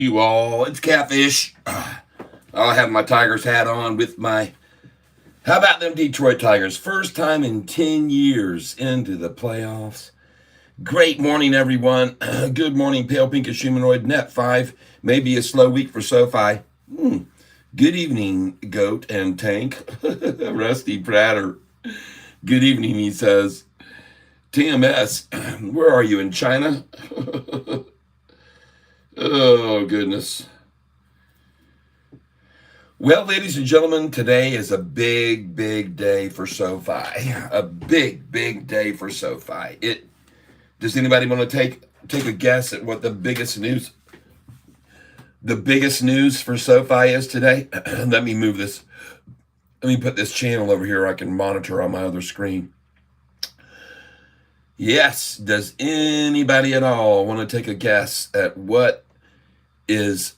You all, it's Catfish. I'll have my Tigers hat on with my. How about them Detroit Tigers? First time in 10 years into the playoffs. Great morning, everyone. Good morning, Pale Pinkish Humanoid. Net 5. Maybe a slow week for Sofi. Good evening, Goat and Tank. Rusty Prater. Good evening, he says. TMS, where are you, in China? Oh, goodness. Well, ladies and gentlemen, today is a big, big day for Sofi. A big, big day for Sofi. Does anybody want to take a guess at what the biggest news for Sofi is today? Let me move this. Let me put this channel over here I can monitor on my other screen. Yes, does anybody at all want to take a guess at what is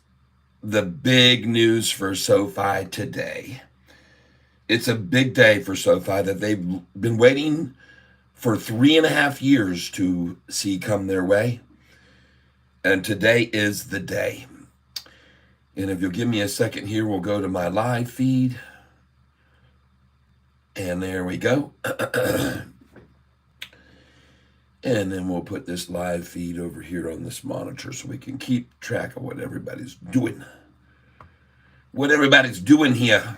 the big news for Sofi today? It's a big day for Sofi that they've been waiting for 3.5 years to see come their way. And today is the day. And if you'll give me a second here, we'll go to my live feed. And there we go. And then we'll put this live feed over here on this monitor so we can keep track of what everybody's doing. What everybody's doing here.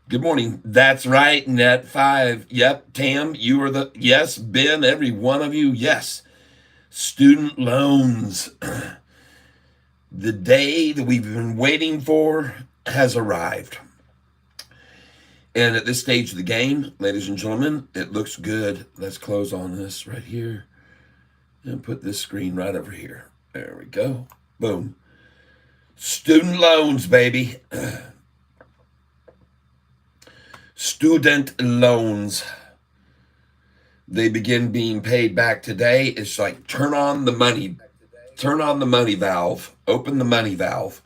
Good morning. That's right, Net 5. Yep, Tam, you are the... Yes, Ben, every one of you, yes. Student loans. The day that we've been waiting for has arrived. And at this stage of the game, ladies and gentlemen, it looks good. Let's close on this right here and put this screen right over here. There we go. Boom. Student loans, baby. Student loans. They begin being paid back today. It's like turn on the money valve. Open the money valve.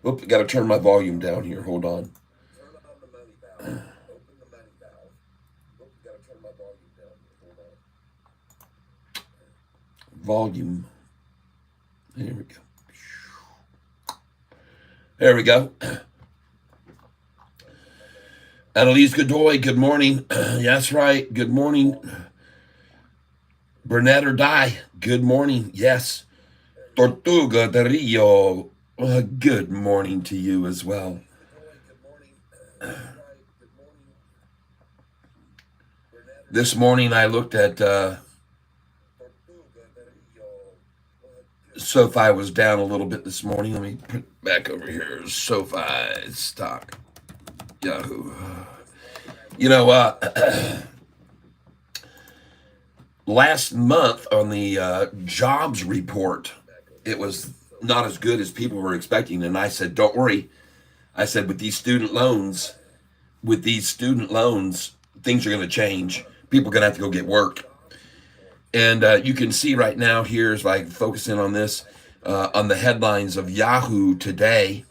Oop, got to turn my volume down here. Hold on. Volume. There we go. There we go. Annalise Godoy, good morning. That's right. Good morning. Burnett or Die, good morning. Yes. Tortuga de Rio, good morning to you as well. This morning I looked at Sofi was down a little bit this morning. Let me put it back over here. Sofi stock. Yahoo. You know, last month on the jobs report, it was not as good as people were expecting. And I said, don't worry. I said, with these student loans, things are going to change. People are going to have to go get work. And you can see right now here is like focusing on this, on the headlines of Yahoo today.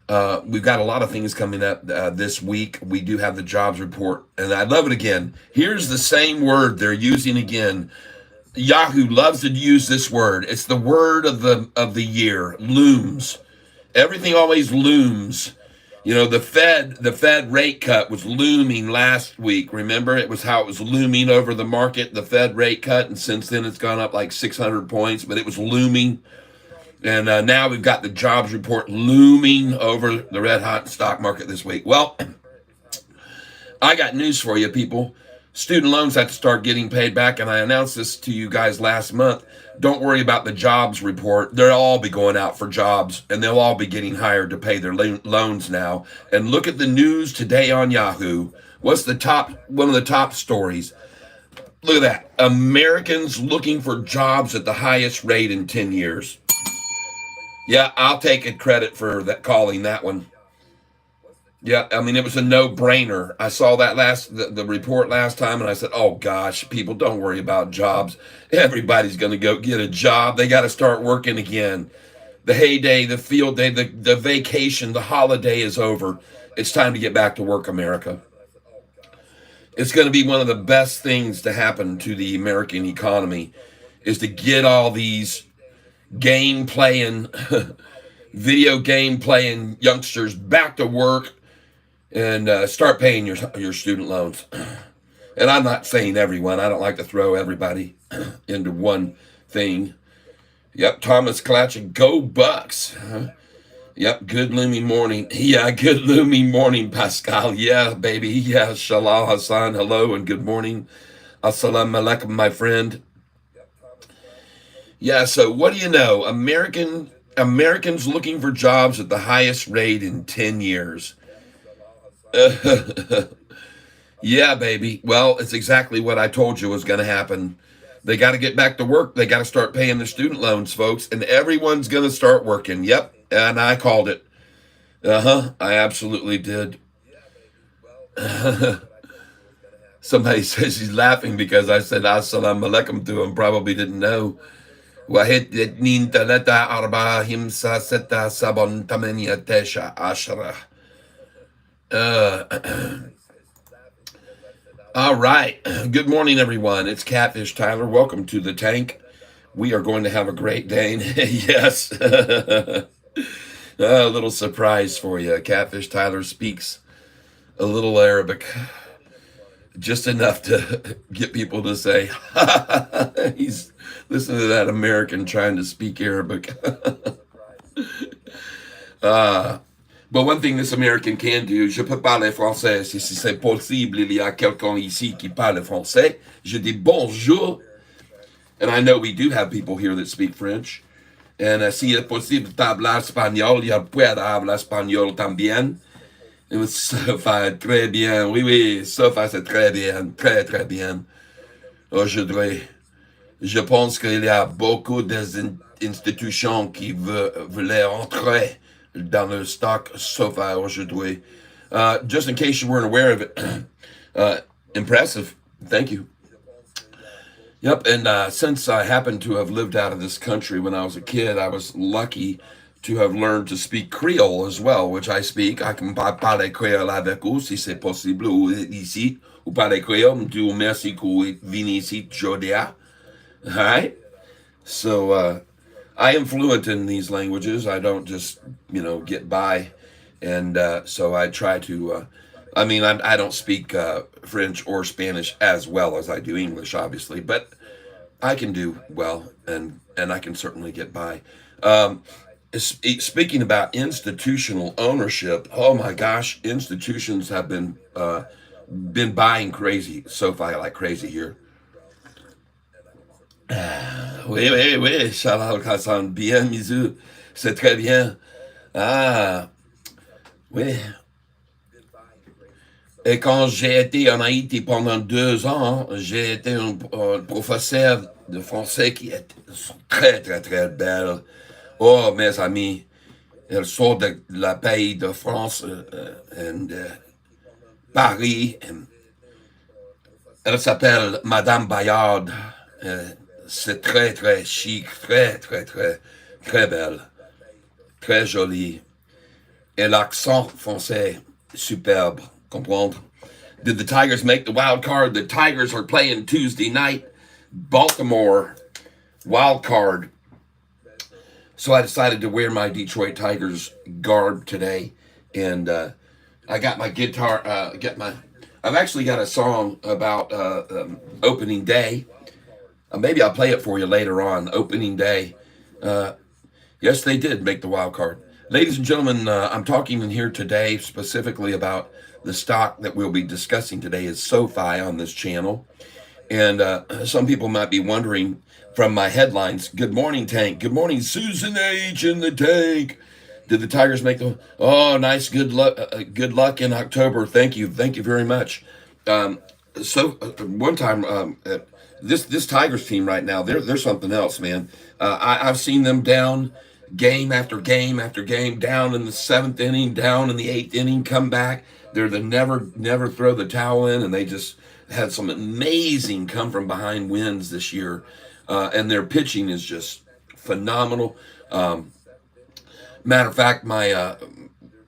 We've got a lot of things coming up this week. We do have the jobs report, and I love it again. Here's the same word they're using again. Yahoo loves to use this word. It's the word of the year, looms. Everything always looms. You know, the Fed rate cut was looming last week. Remember, it was how it was looming over the market, the Fed rate cut, and since then it's gone up like 600 points, but it was looming. And now we've got the jobs report looming over the red hot stock market this week. Well, I got news for you, people. Student loans have to start getting paid back, and I announced this to you guys last month. Don't worry about the jobs report. They'll all be going out for jobs, and they'll all be getting hired to pay their loans now. And look at the news today on Yahoo. What's one of the top stories? Look at that. Americans looking for jobs at the highest rate in 10 years. Yeah, I'll take a credit for that, calling that one. Yeah, I mean, it was a no-brainer. I saw that the report last time, and I said, oh, gosh, people, don't worry about jobs. Everybody's going to go get a job. They got to start working again. The heyday, the field day, the vacation, the holiday is over. It's time to get back to work, America. It's going to be one of the best things to happen to the American economy is to get all these game-playing video game playing youngsters back to work and start paying your student loans. And I'm not saying everyone. I don't like to throw everybody into one thing. Yep, Thomas Clatching, go Bucks. Yep, good looming morning. Yeah, good looming morning, Pascal. Yeah, baby. Yeah, Shalal Hassan, hello and good morning. Assalamu alaikum, my friend. Yeah, so what do you know? Americans looking for jobs at the highest rate in 10 years. Yeah, baby. Well, it's exactly what I told you was going to happen. They got to get back to work. They got to start paying their student loans, folks, and everyone's going to start working. Yep, and I called it. I absolutely did. Somebody says she's laughing because I said assalamu alaikum to him. Probably didn't know. واحد اتنين تلاتة أربعة خمسة ستة سبعة ثمانية تسعة عشرة. All right. Good morning, everyone. It's Catfish Tyler. Welcome to the tank. We are going to have a great day. Yes. A little surprise for you. Catfish Tyler speaks a little Arabic, just enough to get people to say, he's listening to that American trying to speak Arabic. But one thing this American can do, je peux parler français, si c'est possible, il y a quelqu'un ici qui parle français. Je dis bonjour. And I know we do have people here that speak French. And si es posible hablar español, ya puede hablar español también. Et Sofi, très bien. Oui, oui, Sofi, c'est très bien. Très, très bien. Aujourd'hui, je pense qu'il y a beaucoup d'institutions qui voulaient entrer dans le stock Sofi aujourd'hui. Just in case you weren't aware of it, impressive. Thank you. Yep, and since I happen to have lived out of this country when I was a kid, I was lucky to have learned to speak Creole as well, which I speak. I can parler Creole avec vous si c'est possible ou ici. Ou parler Creole, Dieu merci que vini ici aujourd'hui. All right? So, I am fluent in these languages. I don't just, get by. And so I try to, I don't speak French or Spanish as well as I do English, obviously, but I can do well, and I can certainly get by. Speaking about institutional ownership, oh my gosh, institutions have been buying crazy, Sofi, like crazy here. Oui, oui, oui, Charles Hassan, bien, Mizu, c'est très bien. Ah, oui. Et quand j'ai été en Haïti pendant 2 ans, j'ai été un professeur de français qui est très, très, très belle. Oh, mes amis, elle sort de la pays de France et Paris. Elle s'appelle Madame Bayard. C'est très, très chic, très, très, très, très belle, très jolie. Et l'accent français, superbe. Comprendre? Did the Tigers make the wild card? The Tigers are playing Tuesday night. Baltimore, wild card. So I decided to wear my Detroit Tigers garb today. And I got my guitar, I've actually got a song about opening day. Maybe I'll play it for you later on. Opening day. Yes, they did make the wild card. Ladies and gentlemen, I'm talking in here today specifically about the stock that we'll be discussing today is Sofi on this channel. And some people might be wondering from my headlines, good morning, tank. Good morning, Susan H. in the tank. Did the Tigers make the... Oh, nice. Good luck in October. Thank you. Thank you very much. One time... This Tigers team right now, they're something else, man. I've seen them down game after game after game, down in the 7th inning, down in the 8th inning, come back. They're the never throw the towel in, and they just had some amazing come from behind wins this year, and their pitching is just phenomenal. Matter of fact, my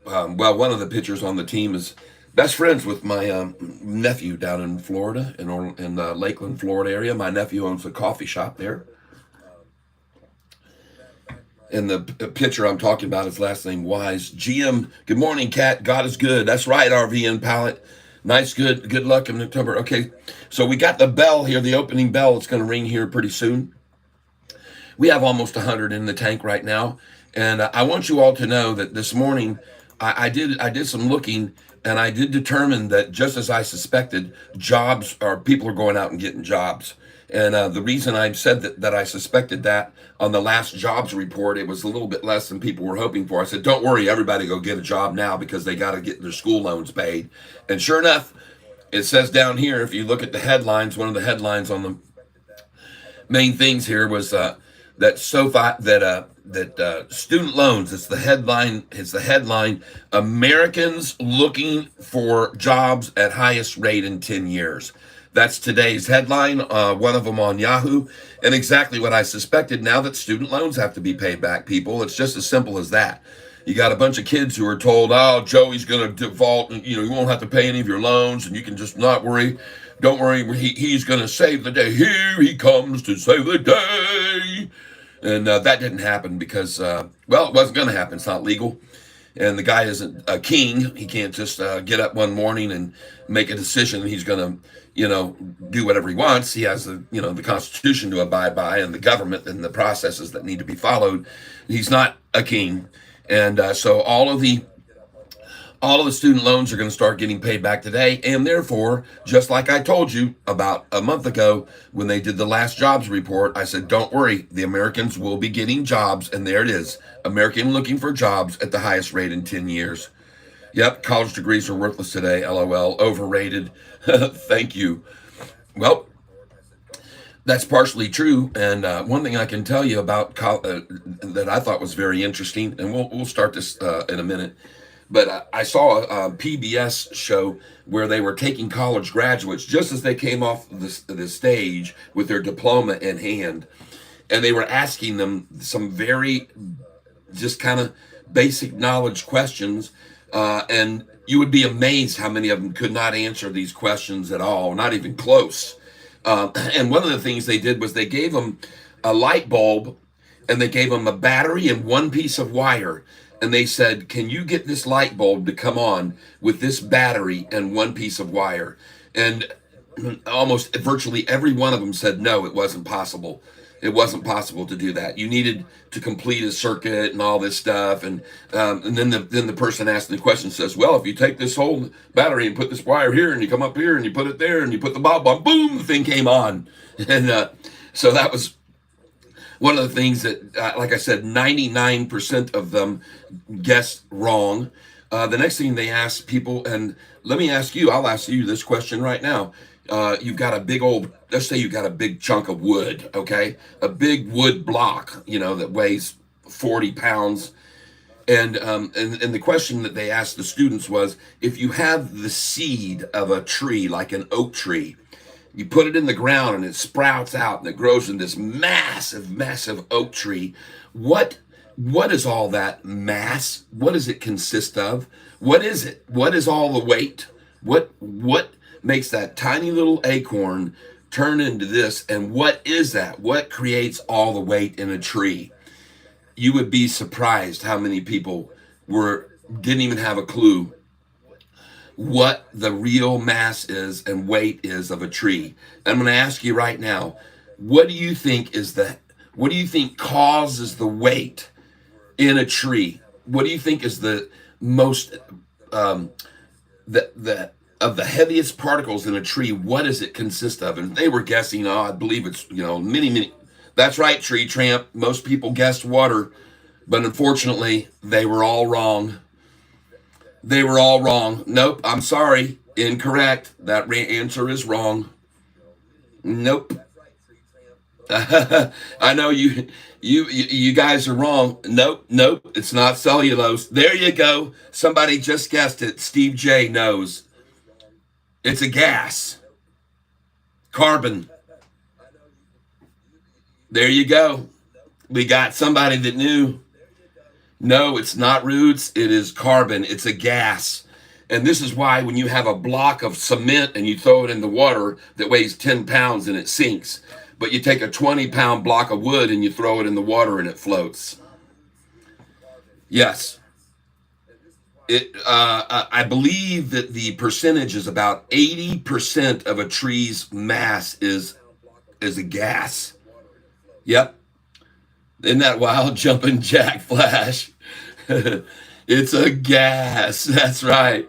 one of the pitchers on the team is best friends with my nephew down in Florida, in the Lakeland, Florida area. My nephew owns a coffee shop there. And the pitcher I'm talking about, his last name Wise. GM, good morning, Cat. God is good. That's right, RVN Palette. Nice, good luck in October. Okay, so we got the bell here, the opening bell. It's going to ring here pretty soon. We have almost 100 in the tank right now, and I want you all to know that this morning I did some looking, and I did determine that just as I suspected, jobs or people are going out and getting jobs. And the reason I said that I suspected that on the last jobs report, it was a little bit less than people were hoping for. I said, don't worry, everybody go get a job now because they got to get their school loans paid. And sure enough, it says down here, if you look at the headlines, one of the headlines on the main things here was that Sofi that student loans. It's the headline. It's the headline. Americans looking for jobs at highest rate in 10 years. That's today's headline. One of them on Yahoo, and exactly what I suspected. Now that student loans have to be paid back, people, it's just as simple as that. You got a bunch of kids who are told, "Oh, Joey's going to default, and you won't have to pay any of your loans, and you can just not worry. Don't worry, he's going to save the day. Here he comes to save the day." And that didn't happen because, well, it wasn't going to happen. It's not legal. And the guy isn't a king. He can't just get up one morning and make a decision. He's going to, do whatever he wants. He has the Constitution to abide by and the government and the processes that need to be followed. He's not a king. And so all of the student loans are going to start getting paid back today. And therefore, just like I told you about a month ago when they did the last jobs report, I said, don't worry, the Americans will be getting jobs. And there it is. American looking for jobs at the highest rate in 10 years. Yep, college degrees are worthless today. LOL, overrated. Thank you. Well, that's partially true. And one thing I can tell you about that I thought was very interesting, and we'll start this in a minute. But I saw a PBS show where they were taking college graduates just as they came off the stage with their diploma in hand. And they were asking them some very just kind of basic knowledge questions. And you would be amazed how many of them could not answer these questions at all, not even close. And one of the things they did was they gave them a light bulb and they gave them a battery and one piece of wire. And they said, can you get this light bulb to come on with this battery and one piece of wire? And almost virtually every one of them said, no, it wasn't possible. It wasn't possible to do that. You needed to complete a circuit and all this stuff. And then the person asking the question says, well, if you take this whole battery and put this wire here and you come up here and you put it there and you put the bulb on, boom, the thing came on. And so that was one of the things that, like I said, 99% of them guessed wrong. The next thing they ask people, and let me ask you, I'll ask you this question right now. You've got a big old, let's say you've got a big chunk of wood, okay? A big wood block, that weighs 40 pounds. And the question that they asked the students was, if you have the seed of a tree, like an oak tree, you put it in the ground and it sprouts out and it grows in this massive oak tree. What is all that mass? What does it consist of? What is it? What is all the weight? What makes that tiny little acorn turn into this? And what is that? What creates all the weight in a tree? You would be surprised how many people didn't even have a clue what the real mass is and weight is of a tree. And I'm going to ask you right now, what do you think causes the weight in a tree? What do you think is the most of the heaviest particles in a tree? What does it consist of? And they were guessing, I believe it's many. That's right, Tree Tramp. Most people guessed water, but unfortunately they were all wrong. They were all wrong. Nope, I'm sorry. Incorrect. That answer is wrong. Nope. I know you guys are wrong. Nope. It's not cellulose. There you go. Somebody just guessed it. Steve J knows. It's a gas. Carbon. There you go. We got somebody that knew. No, it's not roots. It is carbon. It's a gas. And this is why when you have a block of cement and you throw it in the water that weighs 10 pounds and it sinks, but you take a 20-pound block of wood and you throw it in the water and it floats. Yes. I believe that the percentage is about 80% of a tree's mass is a gas. Yep. Isn't that wild? Jumping Jack Flash. It's a gas. That's right.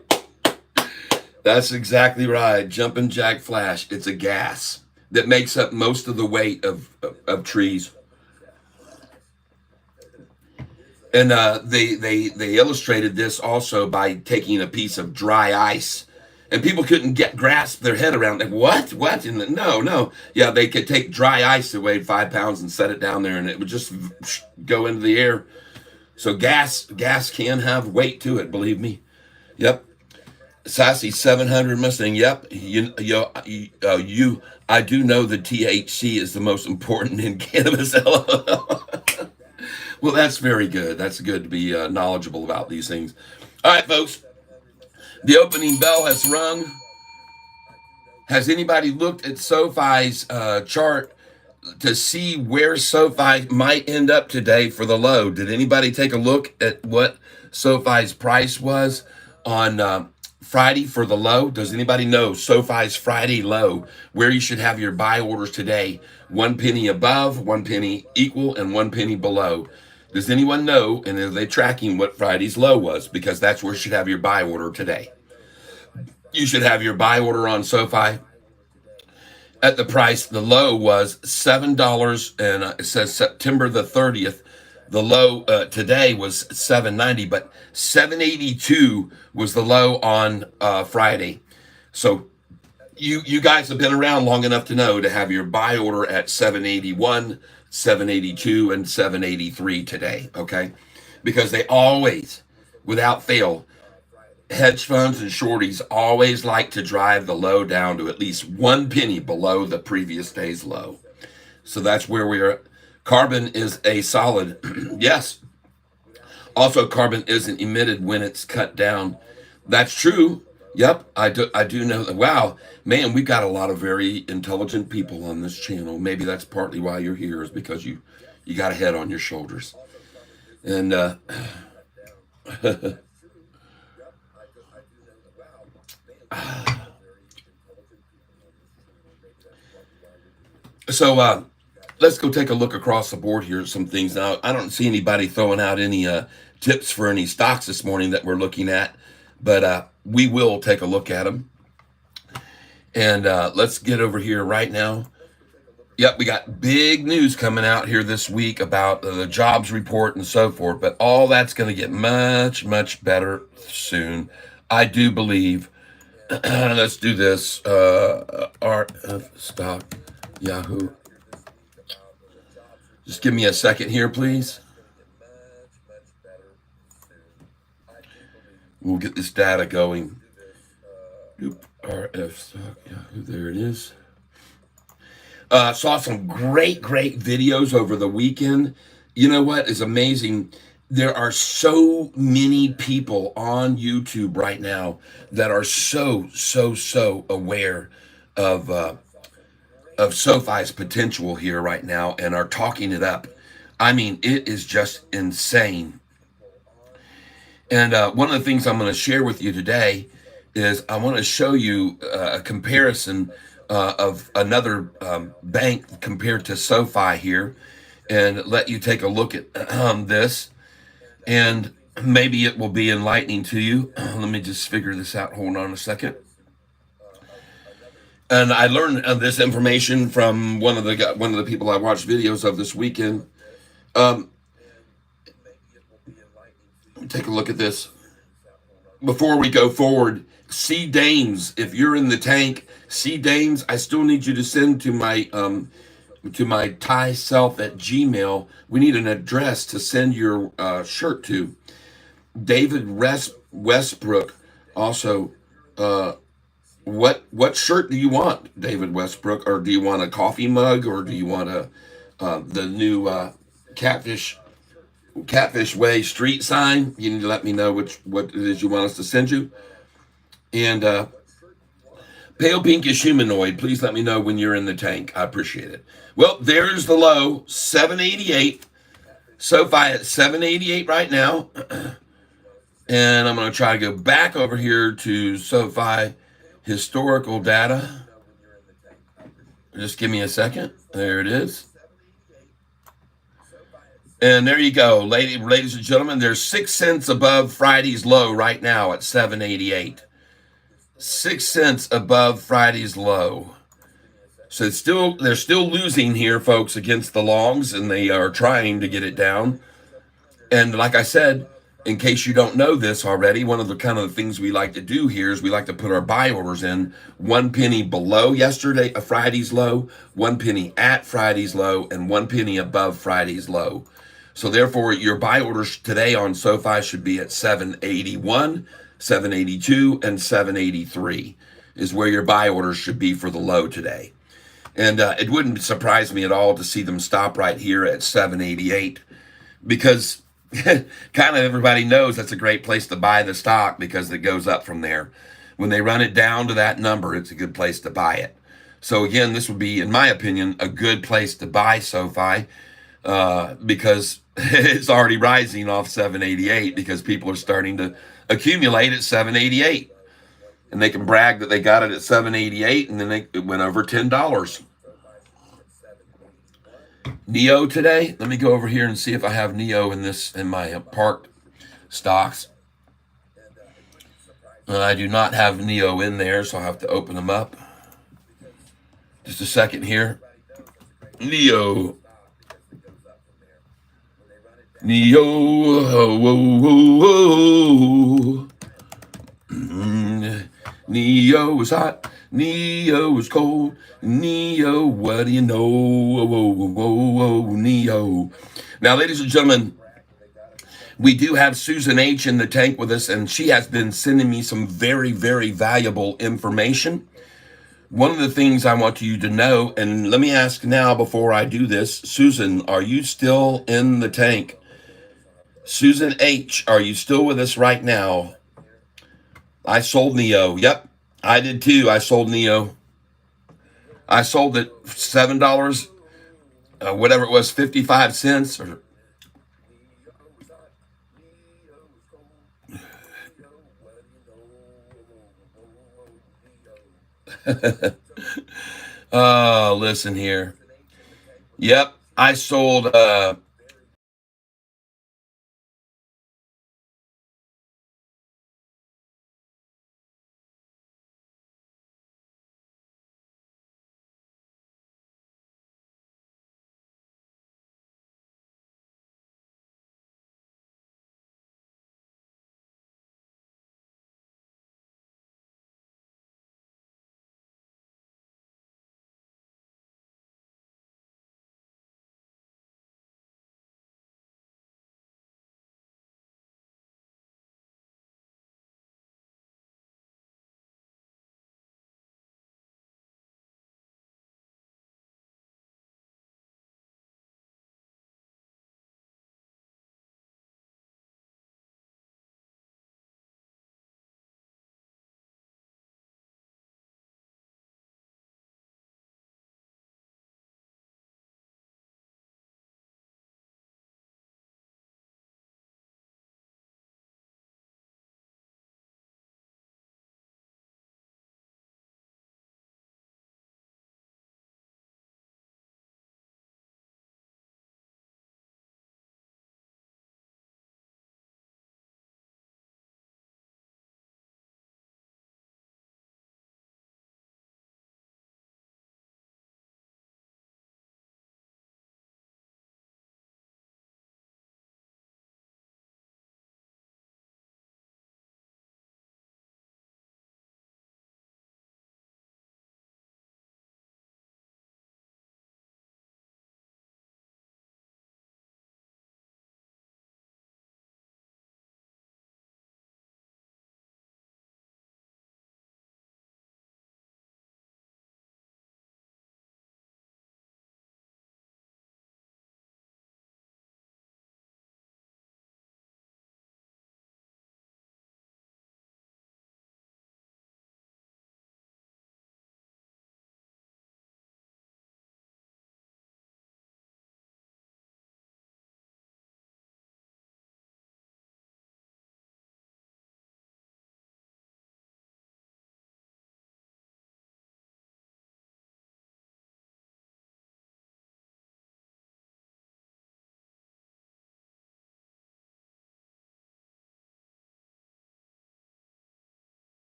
That's exactly right. Jumping Jack Flash. It's a gas that makes up most of the weight of trees. And they illustrated this also by taking a piece of dry ice, and people couldn't grasp their head around like what and no, yeah, they could take dry ice that weighed 5 pounds and set it down there, and it would just go into the air. So gas can have weight to it, believe me. Yep. Sassy 700 Mustang. Yep. I do know that THC is the most important in cannabis. Well, that's very good. That's good to be knowledgeable about these things. All right, folks. The opening bell has rung. Has anybody looked at SoFi's chart to see where SoFi might end up today for the low? Did anybody take a look at what SoFi's price was on Friday for the low? Does anybody know SoFi's Friday low, where you should have your buy orders today? 1 penny above, 1 penny equal, and 1 penny below. Does anyone know, and are they tracking what Friday's low was? Because that's where you should have your buy order today. You should have your buy order on SoFi at the price. The low was $7, and it says September the 30th. The low today was $7.90, but $7.82 was the low on Friday. So you guys have been around long enough to know to have your buy order at $7.81, $7.82, and $7.83 today, okay? Because they always, without fail, hedge funds and shorties always like to drive the low down to at least 1 penny below the previous day's low. So that's where we are. Carbon is a solid. Yes. Also, carbon isn't emitted when it's cut down. That's true. Yep, I do know that. Wow, man, we've got a lot of very intelligent people on this channel. Maybe that's partly why you're here, is because you got a head on your shoulders. And so let's go take a look across the board here at some things. Now, I don't see anybody throwing out any tips for any stocks this morning that we're looking at, but we will take a look at them. And let's get over here right now. Yep, we got big news coming out here this week about the jobs report and so forth, but all that's going to get much, much better soon. I do believe. Let's do this. RF stock, Yahoo. Just give me a second here, please. We'll get this data going. Oop, RF stock, Yahoo. There it is. Saw some great videos over the weekend. You know what is amazing? There are so many people on YouTube right now that are so aware of SoFi's potential here right now and are talking it up. I mean, it is just insane. And one of the things I'm going to share with you today is I want to show you a comparison of another bank compared to SoFi here, and let you take a look at this, and maybe it will be enlightening to you. Let me just figure this out. Hold on a second. And I learned this information from one of the people I watched videos of this weekend. Take a look at this. Before we go forward, C. Dames, if you're in the tank, C. Dames, I still need you to send to my thaiself@gmail. We need an address to send your shirt to. David Westbrook, also, what shirt do you want, David Westbrook? Or do you want a coffee mug, or do you want the new Catfish Way street sign? You need to let me know what it is you want us to send you. And pale pinkish humanoid, please let me know when you're in the tank. I appreciate it. Well, there's the low, 788. SoFi at 788 right now. And I'm going to try to go back over here to SoFi historical data. Just give me a second. There it is. And there you go, ladies and gentlemen. There's 6 cents above Friday's low right now at 788. 6 cents above Friday's low. So they're still losing here, folks, against the longs, and they are trying to get it down. And like I said, in case you don't know this already, one of the kind of things we like to do here is we like to put our buy orders in 1 penny below Friday's low, 1 penny at Friday's low, and 1 penny above Friday's low. So therefore, your buy orders today on SoFi should be at 781, 782, and 783 is where your buy orders should be for the low today. And it wouldn't surprise me at all to see them stop right here at 788 because kind of everybody knows that's a great place to buy the stock because it goes up from there. When they run it down to that number, it's a good place to buy it. So again, this would be, in my opinion, a good place to buy SoFi because it's already rising off 788 because people are starting to accumulate at 788. And they can brag that they got it at 788 and then it went over $10. Neo today. Let me go over here and see if I have Neo in my parked stocks. I do not have Neo in there, so I'll have to open them up. Just a second here. Neo. Neo. Whoa, whoa, whoa. Neo is hot. Neo is cold. Neo, what do you know? Whoa, whoa, whoa, whoa, Neo. Now, ladies and gentlemen, we do have Susan H. in the tank with us, and she has been sending me some very, very valuable information. One of the things I want you to know, and let me ask now before I do this, Susan, are you still in the tank? Susan H., are you still with us right now? I sold Neo. Yep, I did too. I sold Neo. I sold it $7, whatever it was, 55 cents. Listen here. Yep, I sold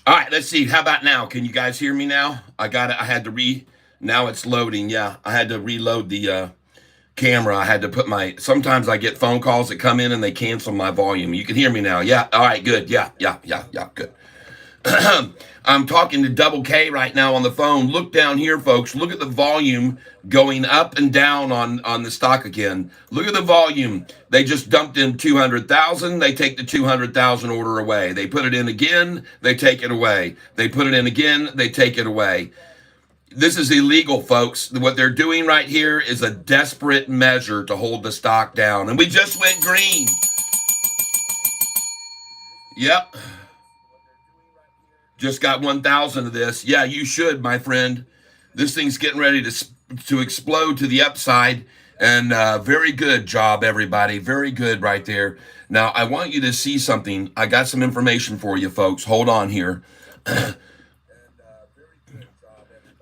All right, let's see. How about now? Can you guys hear me now? I got it. I had to now it's loading. Yeah, I had to reload the camera. I had to put sometimes I get phone calls that come in and they cancel my volume. You can hear me now. Yeah. All right, good. Yeah, yeah, yeah, yeah, good. I'm talking to Double K right now on the phone. Look down here, folks. Look at the volume going up and down on the stock again. Look at the volume. They just dumped in 200,000. They take the 200,000 order away. They put it in again. They take it away. They put it in again. They take it away. This is illegal, folks. What they're doing right here is a desperate measure to hold the stock down. And we just went green. Yep. Just got 1,000 of this. Yeah, you should, my friend. This thing's getting ready to explode to the upside. And very good job, everybody. Very good right there. Now, I want you to see something. I got some information for you, folks. Hold on here.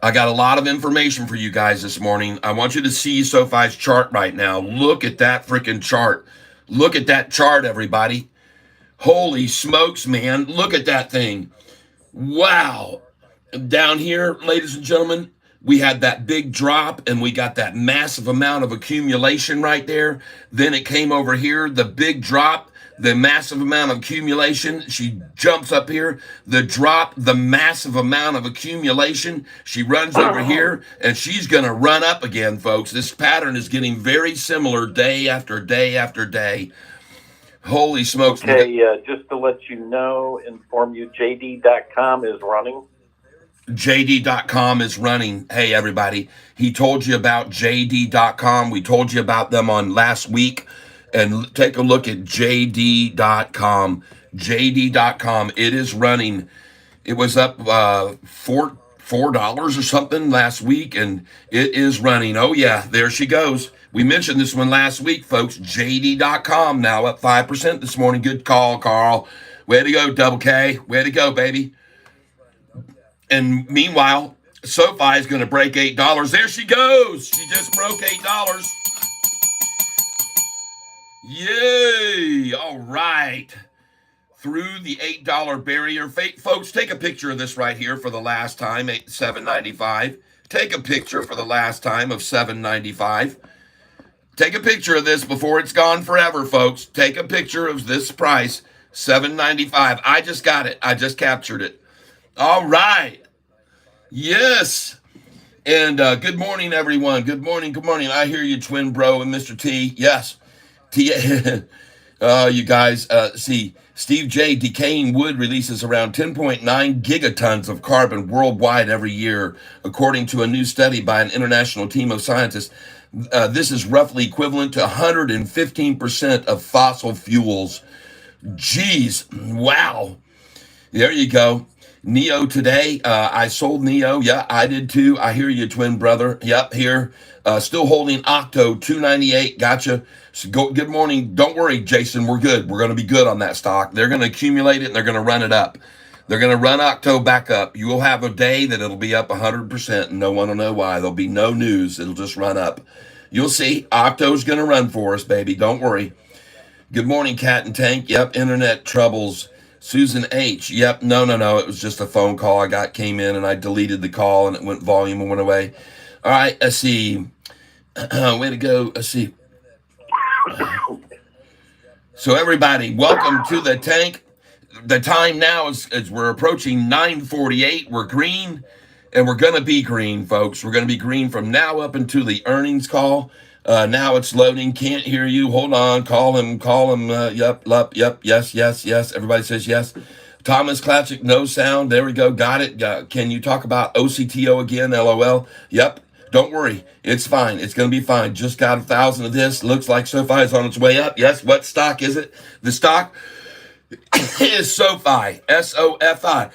I got a lot of information for you guys this morning. I want you to see Sofi's chart right now. Look at that freaking chart. Look at that chart, everybody. Holy smokes, man. Look at that thing. Wow. Down here, ladies and gentlemen, we had that big drop and we got that massive amount of accumulation right there. Then it came over here, the big drop, the massive amount of accumulation. She jumps up here, the drop, the massive amount of accumulation. She runs over here and she's going to run up again, folks. This pattern is getting very similar day after day after day. Holy smokes. Okay, just to let you know, inform you, JD.com is running. JD.com is running. Hey, everybody. He told you about JD.com. We told you about them on last week. And take a look at JD.com. JD.com. It is running. It was up $4 or something last week, and it is running. Oh, yeah, there she goes. We mentioned this one last week, folks. JD.com now up 5% this morning. Good call, Carl. Way to go, Double K. Way to go, baby. And meanwhile, Sofi is going to break $8. There she goes. She just broke $8. Yay. All right. Through the $8 barrier. Folks, take a picture of this right here for the last time, $7.95. Take a picture for the last time of $7.95. Take a picture of this before it's gone forever, folks. Take a picture of this price, $7.95. I just got it. I just captured it. All right. Yes. And good morning, everyone. Good morning. Good morning. I hear you, Twin Bro and Mr. T. Yes. T. You guys, see, Steve J. Decaying wood releases around 10.9 gigatons of carbon worldwide every year, according to a new study by an international team of scientists. This is roughly equivalent to 115% of fossil fuels. Jeez, wow. There you go. Neo today. I sold Neo. Yeah, I did too. I hear you, twin brother. Yep, here. Still holding Octo, 298. Gotcha. So good morning. Don't worry, Jason. We're good. We're going to be good on that stock. They're going to accumulate it and they're going to run it up. They're going to run Octo back up. You will have a day that it'll be up 100%, and no one will know why. There'll be no news. It'll just run up. You'll see. Octo's going to run for us, baby. Don't worry. Good morning, Cat and Tank. Yep, internet troubles. Susan H. Yep, no. It was just a phone call came in, and I deleted the call, and it went volume and went away. All right, let's see. Way to go. Let's see. So, everybody, welcome to the tank. The time now is we're approaching 9:48. We're green, and we're going to be green, folks. We're going to be green from now up until the earnings call. Now it's loading. Can't hear you. Hold on. Call him. Yep. Yes. Everybody says yes. Thomas Classic, no sound. There we go. Got it. Can you talk about OCTO again? LOL. Yep. Don't worry. It's fine. It's going to be fine. Just got 1,000 of this. Looks like Sofi is on its way up. Yes. What stock is it? The stock is Sofi, SOFI.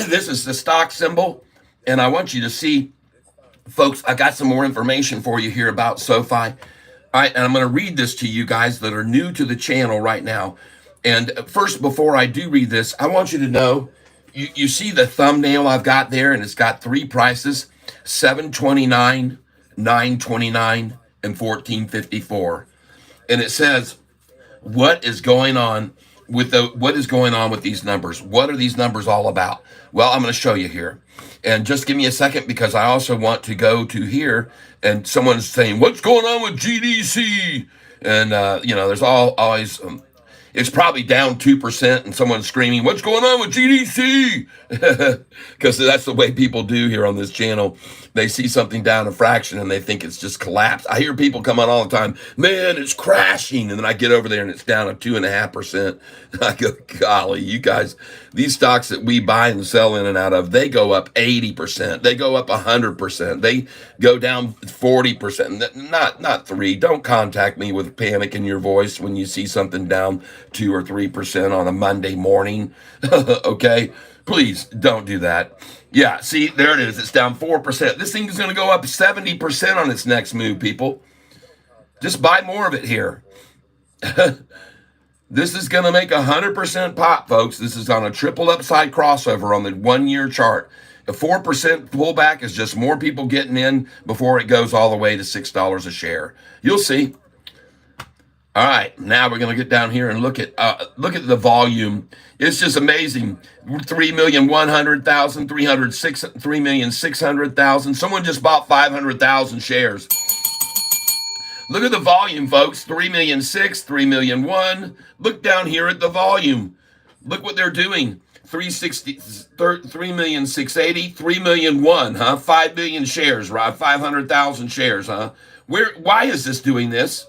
This is the stock symbol, and I want you to see, folks, I got some more information for you here about Sofi. All right, and I'm going to read this to you guys that are new to the channel right now. And first, before I do read this, I want you to know, you see the thumbnail I've got there, and it's got three prices, $7.29, $9.29, and $14.54. And it says, what is going on with what is going on with these numbers. What are these numbers all about? Well, I'm going to show you here. And just give me a second because I also want to go to here and someone's saying, what's going on with GDC? And, there's always, it's probably down 2% and someone's screaming, what's going on with GDC? Because that's the way people do here on this channel. They see something down a fraction and they think it's just collapsed. I hear people come on all the time, man, it's crashing. And then I get over there and it's down at 2.5%. I go, golly, you guys, these stocks that we buy and sell in and out of, they go up 80%. They go up 100%. They go down 40%. Not 3. Don't contact me with panic in your voice when you see something down 2 or 3% on a Monday morning. Okay? Please don't do that. Yeah, see, there it is. It's down 4%. This thing is going to go up 70% on its next move, people. Just buy more of it here. This is going to make 100% pop, folks. This is on a triple upside crossover on the 1-year chart. A 4% pullback is just more people getting in before it goes all the way to $6 a share. You'll see. All right, now we're going to get down here and look at the volume. It's just amazing. 3,100,000, 3,600,000. Someone just bought 500,000 shares. Look at the volume, folks. 3,600,000, 3,100,000. Look down here at the volume. Look what they're doing. 3,680,000, 3,100,000, huh? 5 million shares, right? 500,000 shares, huh? Why is this doing this?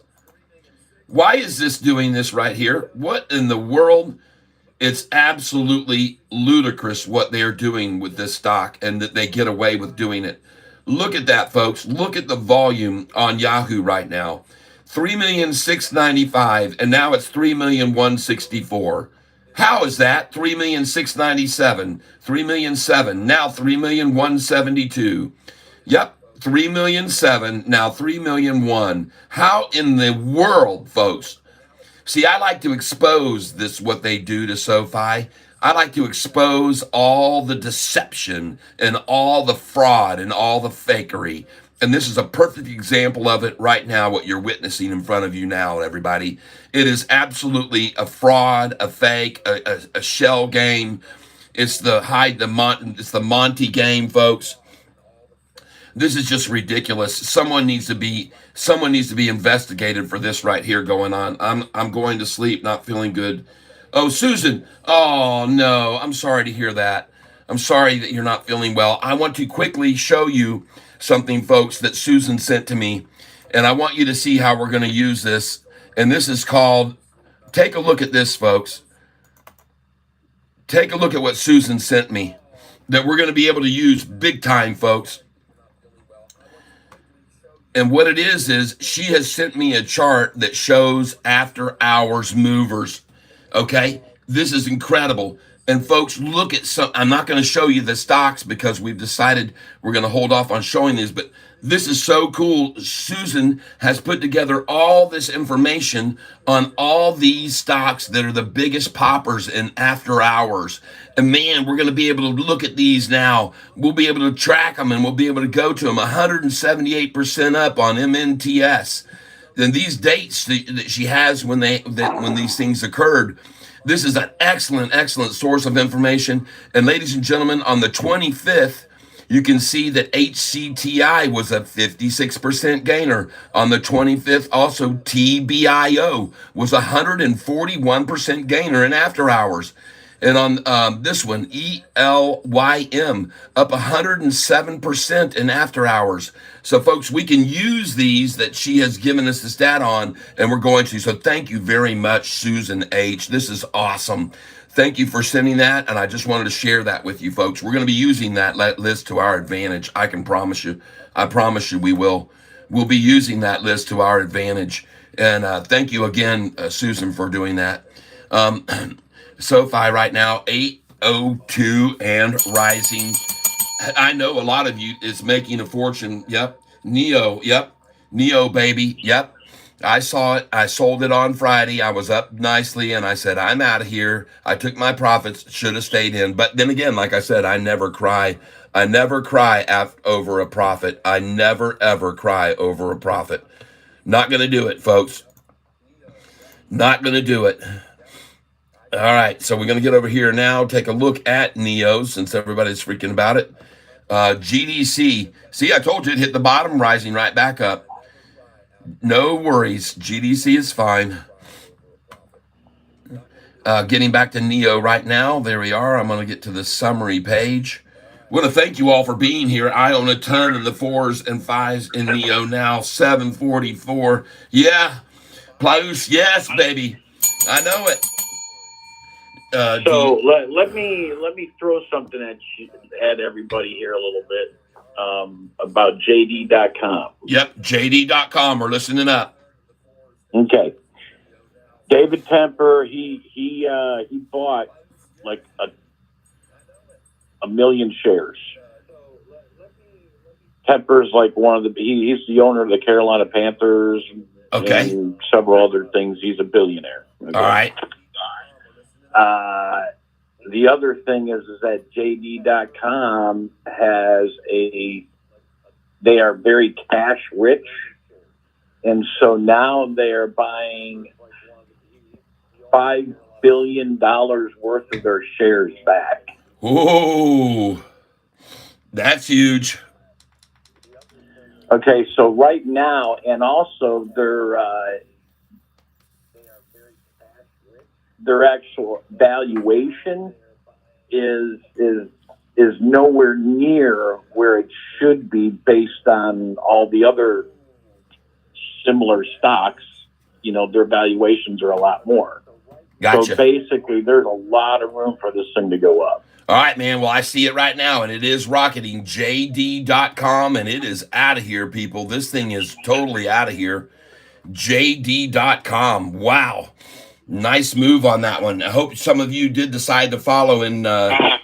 Why is this doing this right here? What in the world? It's absolutely ludicrous what they're doing with this stock and that they get away with doing it. Look at that, folks. Look at the volume on Yahoo right now. 3,695,000, and now it's 3,164,000. How is that? 3,697,000, 3,007,000, now 3,172,000. Yep. 3,007,000, now 3,001,000. How in the world, folks? See, I like to expose this, what they do to Sofi. I like to expose all the deception and all the fraud and all the fakery. And this is a perfect example of it right now, what you're witnessing in front of you now, everybody. It is absolutely a fraud, a fake, a shell game. It's it's the Monty game, folks. This is just ridiculous. Someone needs to be investigated for this right here going on. I'm going to sleep, not feeling good. Oh, Susan. Oh no, I'm sorry to hear that. I'm sorry that you're not feeling well. I want to quickly show you something, folks, that Susan sent to me, and I want you to see how we're going to use this. And this is called, take a look at this, folks. Take a look at what Susan sent me that we're going to be able to use big time, folks. And what it is she has sent me a chart that shows after hours movers. Okay? This is incredible. And folks, look at some, I'm not going to show you the stocks because we've decided we're going to hold off on showing these, but this is so cool. Susan has put together all this information on all these stocks that are the biggest poppers in after hours. And man, we're going to be able to look at these now. We'll be able to track them and we'll be able to go to them. 178% up on MNTS. Then these dates that she has when these things occurred. This is an excellent source of information. And ladies and gentlemen, on the 25th, you can see that HCTI was a 56% gainer. On the 25th, also TBIO was a 141% gainer in after hours. And on this one, ELYM, up 107% in after hours. So, folks, we can use these that she has given us the stat on, and we're going to. So thank you very much, Susan H. This is awesome. Thank you for sending that, and I just wanted to share that with you, folks. We're going to be using that list to our advantage. I can promise you. I promise you we will. We'll be using that list to our advantage. And thank you again, Susan, for doing that. Sofi right now, 802 and rising. I know a lot of you is making a fortune. Yep. Neo. Yep. Neo, baby. Yep. I saw it. I sold it on Friday. I was up nicely and I said, I'm out of here. I took my profits, should have stayed in. But then again, like I said, I never cry. I never cry over a profit. I never, ever cry over a profit. Not going to do it, folks. Not going to do it. All right, so we're going to get over here now, take a look at NEO since everybody's freaking about it. GDC. See, I told you it hit the bottom, rising right back up. No worries. GDC is fine. Getting back to NEO right now. There we are. I'm going to get to the summary page. I want to thank you all for being here. I own a ton of the 4s and 5s in NEO now. 744. Yeah. Plaus, yes, baby. I know it. So let me throw something at everybody here a little bit about JD.com. Yep, JD.com. We're listening up. Okay, David Temper. He bought like a million shares. Temper's like one of the he's the owner of the Carolina Panthers. Okay. And several other things. He's a billionaire. Okay? All right. The other thing is that JD.com they are very cash rich. And so now they are buying $5 billion worth of their shares back. Ooh, that's huge. Okay, so right now, and also their actual valuation is nowhere near where it should be based on all the other similar stocks. You know, their valuations are a lot more. Gotcha. So basically, there's a lot of room for this thing to go up. All right, man. Well, I see it right now, and it is rocketing. JD.com, and it is out of here, people. This thing is totally out of here. JD.com. Wow. Nice move on that one. I hope some of you did decide to follow in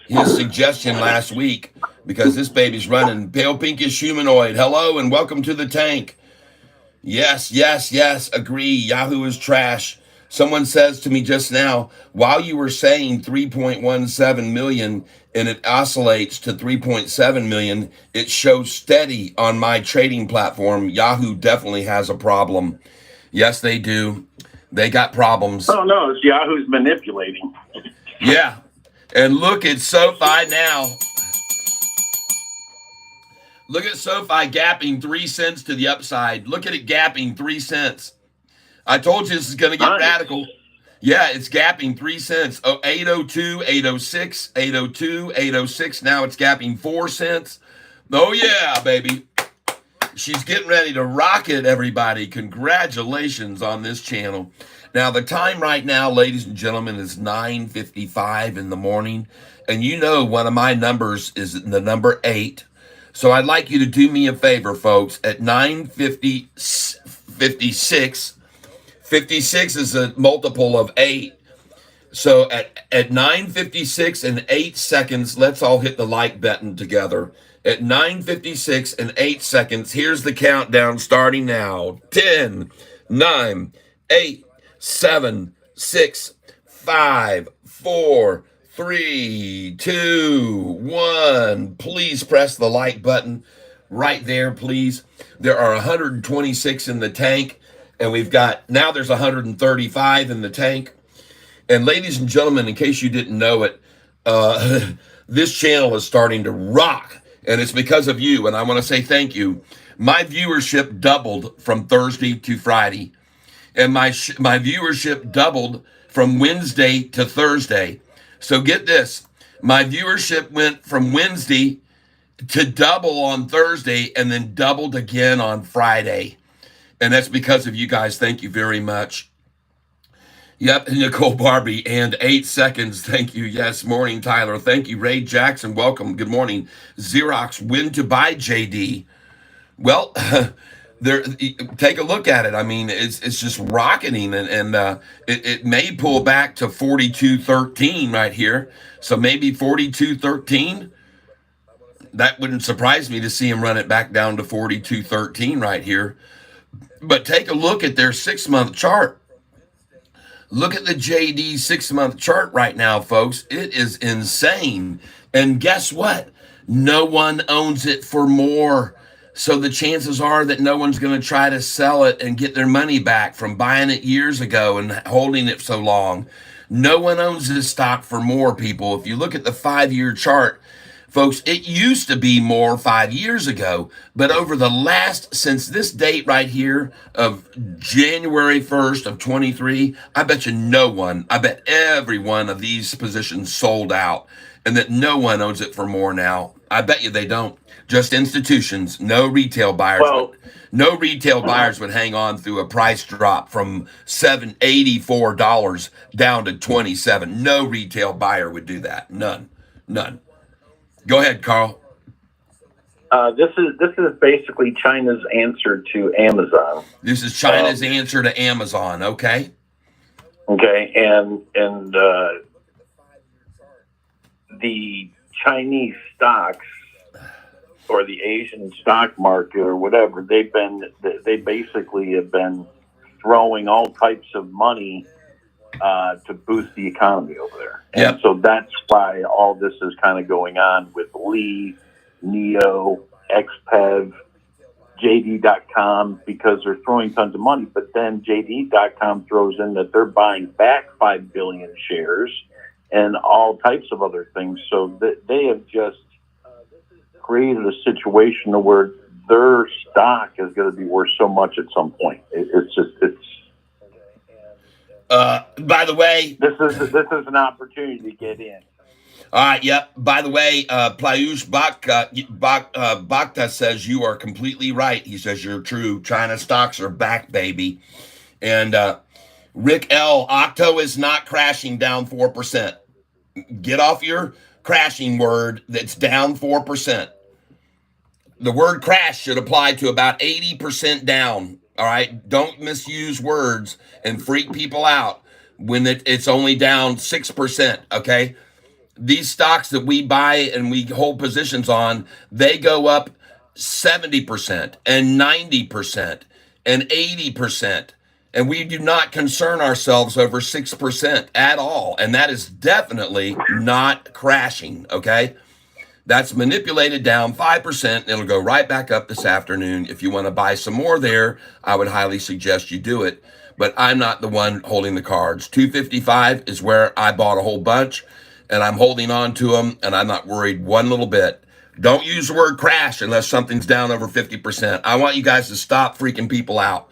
his suggestion last week, because this baby's running. Pale pinkish humanoid. Hello, and welcome to the tank. Yes, yes, yes. Agree. Yahoo is trash. Someone says to me just now, while you were saying 3.17 million and it oscillates to 3.7 million, it shows steady on my trading platform. Yahoo definitely has a problem. Yes, they do. They got problems. Oh, no, it's Yahoo's manipulating. Yeah. And look at SoFi now. Look at SoFi gapping 3 cents to the upside. Look at it gapping 3 cents. I told you this is going to get radical. Yeah, it's gapping 3 cents. Oh, 802, 806, 802, 806. Now it's gapping 4 cents. Oh, yeah, baby. She's getting ready to rock it, everybody. Congratulations on this channel. Now, the time right now, ladies and gentlemen, is 9:55 in the morning. And you know one of my numbers is the number 8. So I'd like you to do me a favor, folks. At 9:56, 56 is a multiple of 8. So at 9:56 and 8 seconds, let's all hit the like button together. At 9:56 and 8 seconds, here's the countdown starting now. 10, 9, 8, 7, 6, 5, 4, 3, 2, 1. Please press the like button right there, please. There are 126 in the tank. And we've got, now there's 135 in the tank. And ladies and gentlemen, in case you didn't know it, this channel is starting to rock. And it's because of you. And I want to say thank you. My viewership doubled from Thursday to Friday. And my viewership doubled from Wednesday to Thursday. So get this. My viewership went from Wednesday to double on Thursday and then doubled again on Friday. And that's because of you guys. Thank you very much. Yep, Nicole Barbie, and 8 seconds. Thank you. Yes, morning, Tyler. Thank you, Ray Jackson. Welcome. Good morning. Xerox, when to buy JD? Well, there. Take a look at it. I mean, it's just rocketing, and it may pull back to 42.13 right here. So maybe 42.13. That wouldn't surprise me to see him run it back down to 42.13 right here. But take a look at their 6-month chart. Look at the JD 6-month chart right now, folks. It is insane. And guess what? No one owns it for more. So the chances are that no one's going to try to sell it and get their money back from buying it years ago and holding it so long. No one owns this stock for more, people. If you look at the 5-year chart, folks, it used to be more 5 years ago, but over the last, since this date right here of January 1st of 23, I bet you no one, I bet every one of these positions sold out and that no one owns it for more now. I bet you they don't. Just institutions, no retail buyers, but Well, no retail buyers would hang on through a price drop from $784 down to 27. No retail buyer would do that. None. None. Go ahead, Carl. this is basically China's answer to Amazon. This is China's answer to Amazon. Okay. Okay, and the Chinese stocks or the Asian stock market or whatever, they basically have been throwing all types of money to boost the economy over there. And Yep. so that's why all this is kind of going on with Lee, Neo, XPEV, JD.com, because they're throwing tons of money. But then JD.com throws in that they're buying back 5 billion shares and all types of other things. So they have just created a situation where their stock is going to be worth so much at some point. It's By the way, this is an opportunity to get in. all right, yep. By the way, Playush Bhakta says you are completely right. He says you're true. China stocks are back, baby. And Rick L. Octo is not crashing down 4%. Get off your crashing word that's down 4%. The word crash should apply to about 80% down. All right. Don't misuse words and freak people out when it's only down 6%. Okay. These stocks that we buy and we hold positions on, they go up 70% and 90% and 80%. And we do not concern ourselves over 6% at all. And that is definitely not crashing. Okay. That's manipulated down 5%. It'll go right back up this afternoon. If you want to buy some more there, I would highly suggest you do it. But I'm not the one holding the cards. 255 is where I bought a whole bunch, and I'm holding on to them, and I'm not worried one little bit. Don't use the word crash unless something's down over 50%. I want you guys to stop freaking people out.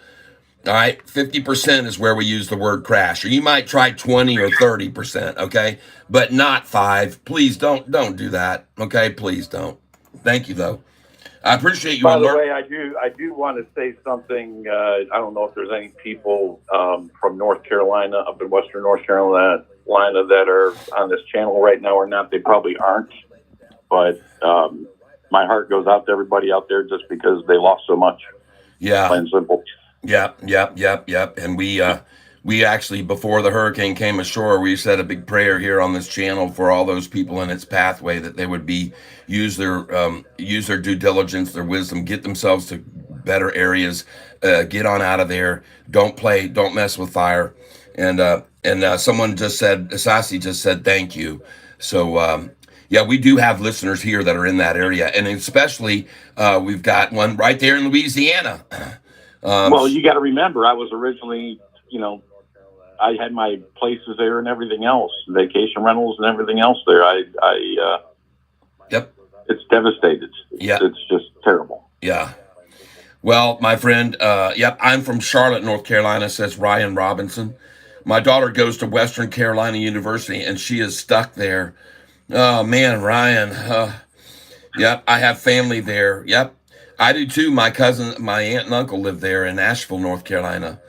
All right, 50% is where we use the word crash, or you might try 20 or 30%, okay, but not 5. Please don't do that, okay? Please don't. Thank you, though. I appreciate you. By the way, I do want to say something. I don't know if there's any people from North Carolina, up in Western North Carolina, that are on this channel right now or not. They probably aren't, but my heart goes out to everybody out there just because they lost so much. Yeah. Plain and simple. Yep. And we actually, before the hurricane came ashore, we said a big prayer here on this channel for all those people in its pathway, that they would use their due diligence, their wisdom, get themselves to better areas, get on out of there. Don't mess with fire. And someone just said, Asasi just said, thank you. So, yeah, we do have listeners here that are in that area. And especially, we've got one right there in Louisiana. Well, you got to remember, I was originally, I had my places there and everything else, vacation rentals and everything else there. Yep. It's devastated. Yeah. It's just terrible. Yeah. Well, my friend, yep, I'm from Charlotte, North Carolina, says Ryan Robinson. My daughter goes to Western Carolina University, and she is stuck there. Oh, man, Ryan. Yep, I have family there. Yep. I do too. My cousin, my aunt and uncle live there in Asheville, North Carolina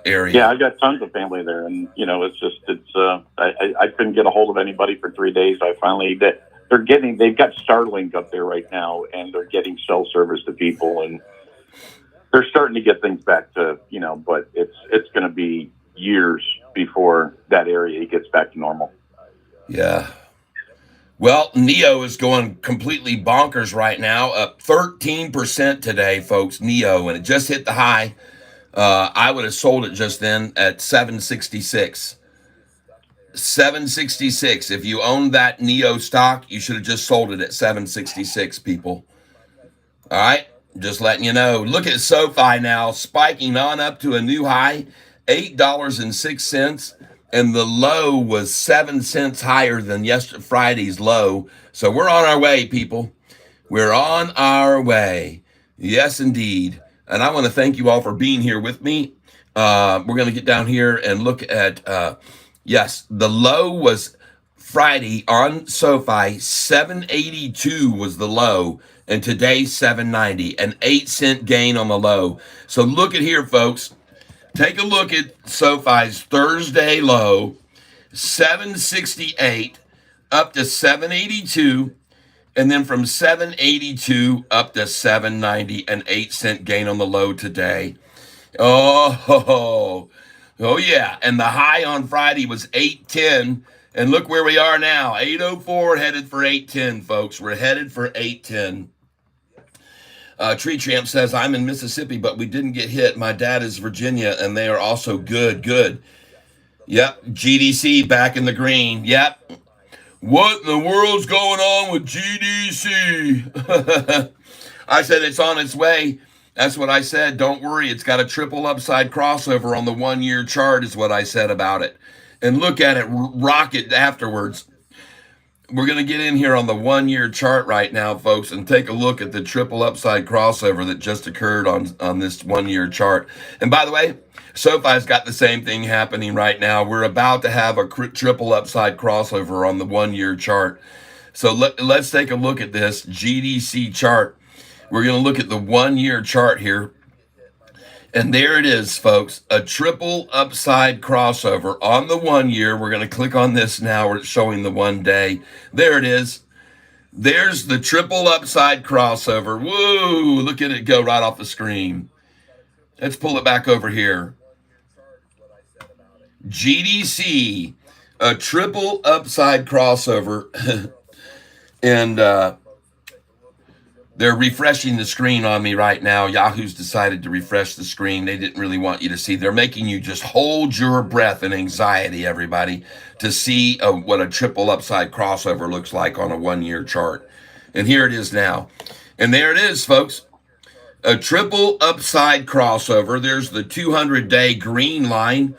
area. Yeah, I got tons of family there, and I couldn't get a hold of anybody for 3 days. I finally did. They've got Starlink up there right now, and they're getting cell service to people, and they're starting to get things back to, but it's going to be years before that area gets back to normal. Yeah. Well, Neo is going completely bonkers right now, up 13% today, folks. Neo, and it just hit the high. I would have sold it just then at 766. 766. If you owned that Neo stock, you should have just sold it at 766, people. All right, just letting you know. Look at SoFi now, spiking on up to a new high, $8.06. and the low was 7 cents higher than Friday's low. So we're on our way, people. We're on our way. Yes, indeed. And I want to thank you all for being here with me. We're going to get down here and look at, yes, the low was Friday on SoFi, 782 was the low, and today 790, an 8 cent gain on the low. So look at here, folks. Take a look at SoFi's Thursday low, 768 up to 782, and then from 782 up to 790, an 8 cent gain on the low today. Oh yeah. And the high on Friday was 810. And look where we are now, 804, headed for 810, folks. We're headed for 810. Tree Champ says, I'm in Mississippi, but we didn't get hit. My dad is Virginia, and they are also good. Good. Yep. GDC back in the green. Yep. What in the world's going on with GDC? I said it's on its way. That's what I said. Don't worry. It's got a triple upside crossover on the 1-year chart is what I said about it. And look at it rocket afterwards. We're going to get in here on the 1-year chart right now, folks, and take a look at the triple upside crossover that just occurred on this 1-year chart. And by the way, SoFi's got the same thing happening right now. We're about to have a triple upside crossover on the 1-year chart. So let's take a look at this GDC chart. We're going to look at the 1-year chart here. And there it is, folks, a triple upside crossover on the 1-year. We're going to click on this now where it's showing the 1 day. There it is. There's the triple upside crossover. Woo, look at it go right off the screen. Let's pull it back over here. GDC, a triple upside crossover. And they're refreshing the screen on me right now. Yahoo's decided to refresh the screen. They didn't really want you to see. They're making you just hold your breath in anxiety, everybody, to see what a triple upside crossover looks like on a 1-year chart. And here it is now. And there it is, folks. A triple upside crossover. There's the 200-day green line.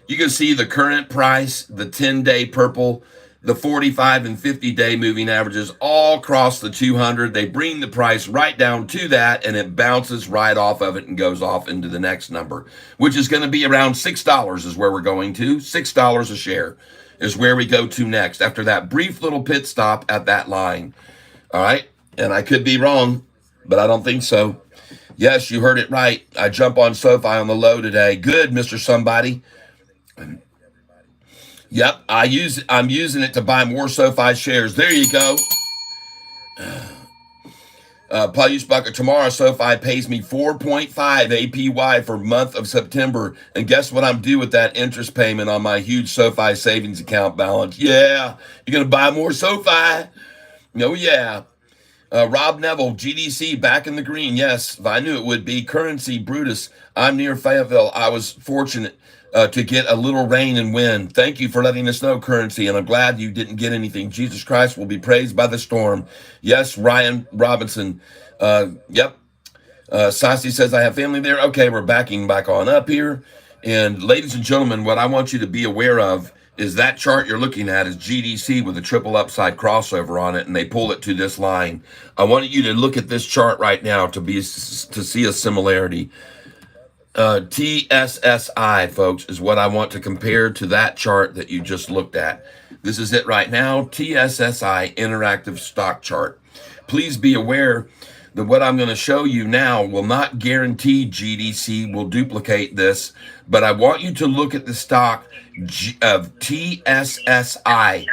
You can see the current price, the 10-day purple, the 45 and 50-day moving averages all cross the 200. They bring the price right down to that, and it bounces right off of it and goes off into the next number, which is going to be around $6 is where we're going to. $6 a share is where we go to next after that brief little pit stop at that line. All right? And I could be wrong, but I don't think so. Yes, you heard it right. I jump on SoFi on the low today. Good, Mr. Somebody. Yep, I'm using it to buy more SoFi shares. There you go. Payus Bucket, tomorrow SoFi pays me 4.5 APY for month of September. And guess what I'm due with that interest payment on my huge SoFi savings account balance? Yeah, you're going to buy more SoFi? Oh, yeah. Rob Neville, GDC, back in the green. Yes, I knew it would be. Currency, Brutus, I'm near Fayetteville. I was fortunate to get a little rain and wind. Thank you for letting us know, Currency, and I'm glad you didn't get anything. Jesus Christ will be praised by the storm. Yes, Ryan Robinson. Yep. Sassy says, I have family there. Okay, we're backing back on up here. And ladies and gentlemen, what I want you to be aware of is that chart you're looking at is GDC with a triple upside crossover on it, and they pull it to this line. I want you to look at this chart right now to see a similarity. TSSI, folks, is what I want to compare to that chart that you just looked at. This is it right now, TSSI interactive stock chart. Please be aware that what I'm going to show you now will not guarantee GDC will duplicate this, but I want you to look at the stock of TSSI.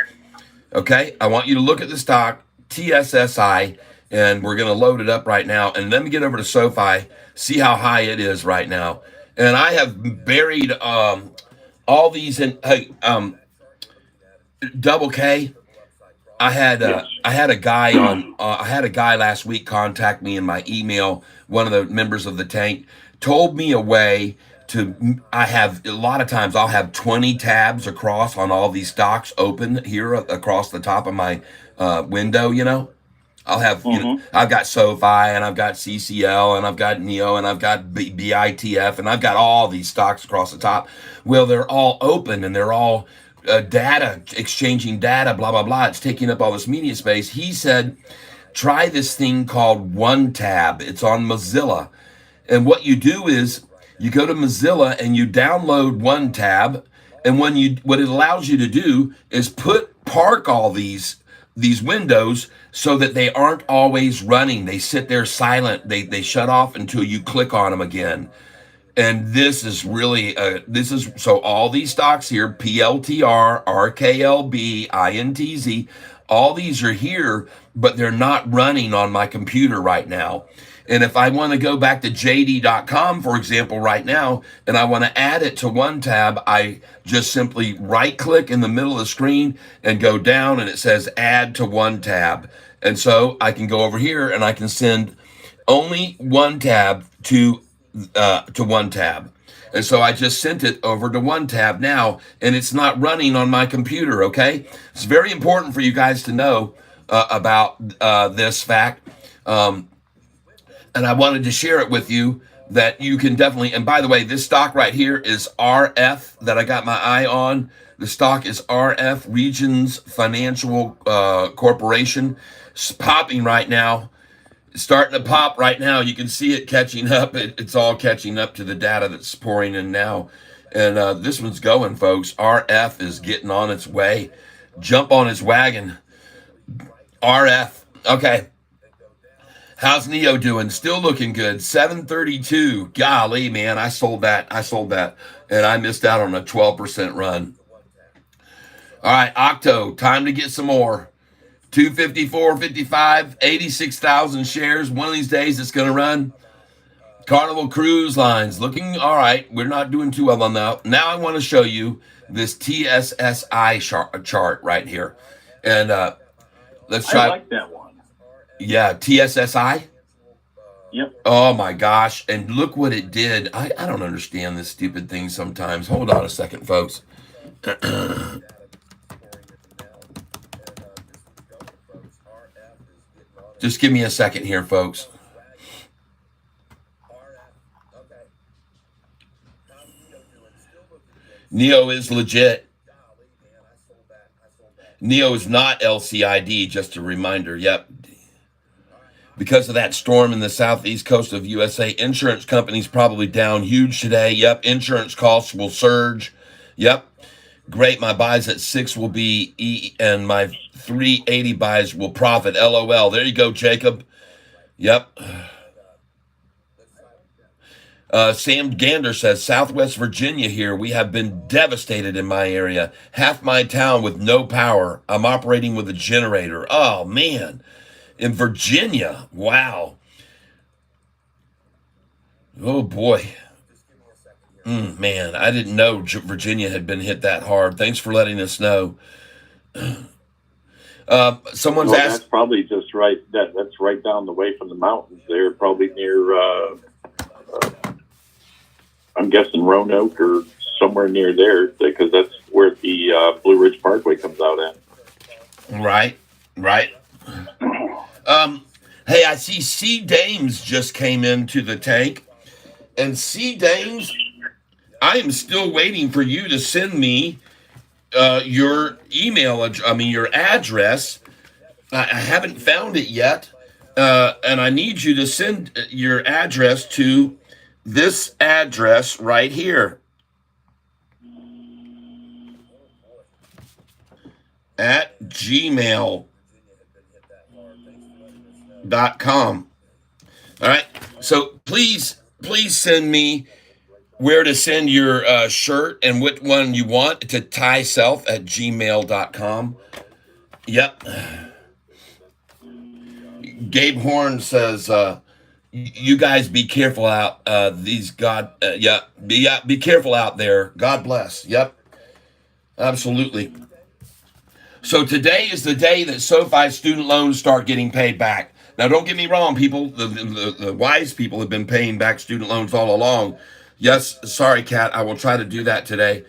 Okay, I want you to look at the stock TSSI, and we're going to load it up right now. And let me get over to SoFi, see how high it is right now. And I have buried all these in double K. I had a guy last week contact me in my email. One of the members of the tank told me a way to. I have a lot of times I'll have 20 tabs across on all these stocks open here across the top of my window. You know, I'll have, I've got Sofi and I've got CCL and I've got Neo and I've got BITF and I've got all these stocks across the top. Well, they're all open and they're all data, exchanging data, blah, blah, blah. It's taking up all this media space. He said, try this thing called One Tab. It's on Mozilla. And what you do is you go to Mozilla and you download One Tab. And what it allows you to do is park all these windows so that they aren't always running. They sit there silent. They shut off until you click on them again. And this is really so all these stocks here, PLTR, RKLB, INTZ, all these are here, but they're not running on my computer right now. And if I want to go back to JD.com, for example, right now, and I want to add it to One Tab, I just simply right click in the middle of the screen and go down and it says add to One Tab. And so I can go over here and I can send only One Tab to One Tab. And so I just sent it over to One Tab now, and it's not running on my computer, okay? It's very important for you guys to know about this fact. And I wanted to share it with you that you can definitely, and by the way, this stock right here is RF that I got my eye on. The stock is RF, Regions Financial Corporation. It's popping right now. It's starting to pop right now. You can see it catching up. It's all catching up to the data that's pouring in now. And this one's going, folks. RF is getting on its way. Jump on its wagon. RF. Okay. How's Neo doing? Still looking good. 732. Golly, man, I sold that. And I missed out on a 12% run. All right, Octo, time to get some more. 254.55, 86,000 shares. One of these days it's going to run. Carnival Cruise Lines looking all right. We're not doing too well on that. Now I want to show you this TSSI chart right here. And let's try. I like that one. Yeah, TSSI. Yep. Oh my gosh. And look what it did. I don't understand this stupid thing sometimes. Hold on a second, folks. Just give me a second here, folks. Neo is legit. Neo is not LCID, just a reminder. Yep. Because of that storm in the southeast coast of USA, insurance companies probably down huge today. Yep. Insurance costs will surge. Yep. Great. My buys at 6 will be E, and my 380 buys will profit. LOL. There you go, Jacob. Yep. Sam Gander says, Southwest Virginia here. We have been devastated in my area. Half my town with no power. I'm operating with a generator. Oh, man. In Virginia. Wow. Oh, boy. Man, I didn't know Virginia had been hit that hard. Thanks for letting us know. Someone's asked. That's probably just right. That's right down the way from the mountains there, probably near, I'm guessing Roanoke or somewhere near there, because that's where the Blue Ridge Parkway comes out at. Right. Hey, I see C. Dames just came into the tank. And C. Dames, I am still waiting for you to send me your your address. I haven't found it yet. And I need you to send your address to this address right here. At gmail.com. All right. So please send me where to send your shirt and what one you want to tieself@gmail.com. Yep. Gabe Horn says, you guys be careful out. Be careful out there. God bless. Yep. Absolutely. So today is the day that SoFi student loans start getting paid back. Now, don't get me wrong, people. The wise people have been paying back student loans all along. Yes, sorry, Kat. I will try to do that today.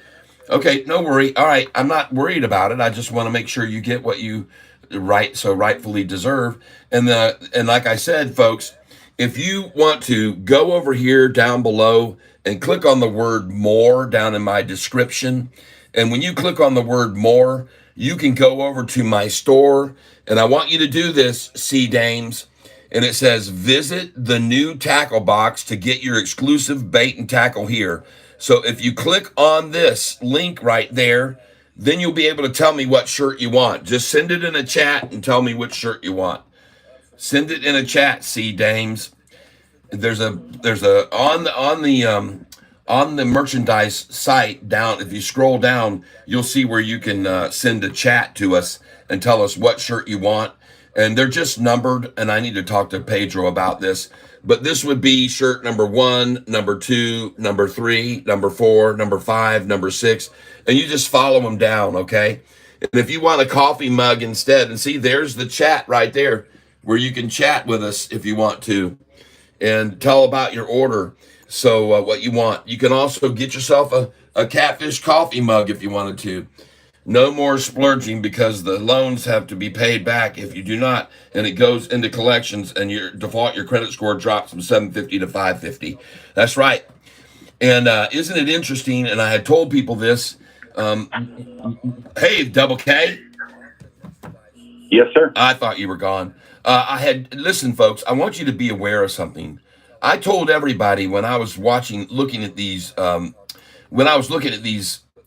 Okay, no worry. All right, I'm not worried about it. I just want to make sure you get what you rightfully deserve. And like I said, folks, if you want to go over here down below and click on the word more down in my description, and when you click on the word more, you can go over to my store, and I want you to do this, Sea Dames. And it says, visit the new tackle box to get your exclusive bait and tackle here. So if you click on this link right there, then you'll be able to tell me what shirt you want. Just send it in a chat and tell me which shirt you want. Send it in a chat, Sea Dames. There's a on the merchandise site down. If you scroll down, you'll see where you can send a chat to us and tell us what shirt you want. And they're just numbered. And I need to talk to Pedro about this. But this would be shirt number 1, number 2, number 3, number 4, number 5, number 6, and you just follow them down, okay? And if you want a coffee mug instead, and see, there's the chat right there where you can chat with us if you want to and tell about your order. So what you want. You can also get yourself a Catfish coffee mug if you wanted to. No more splurging because the loans have to be paid back if you do not, and it goes into collections and your credit score drops from 750 to 550. That's right. And isn't it interesting? And I had told people this. Hey, Double K. Yes, sir. I thought you were gone. Listen, folks, I want you to be aware of something. I told everybody when I was looking at these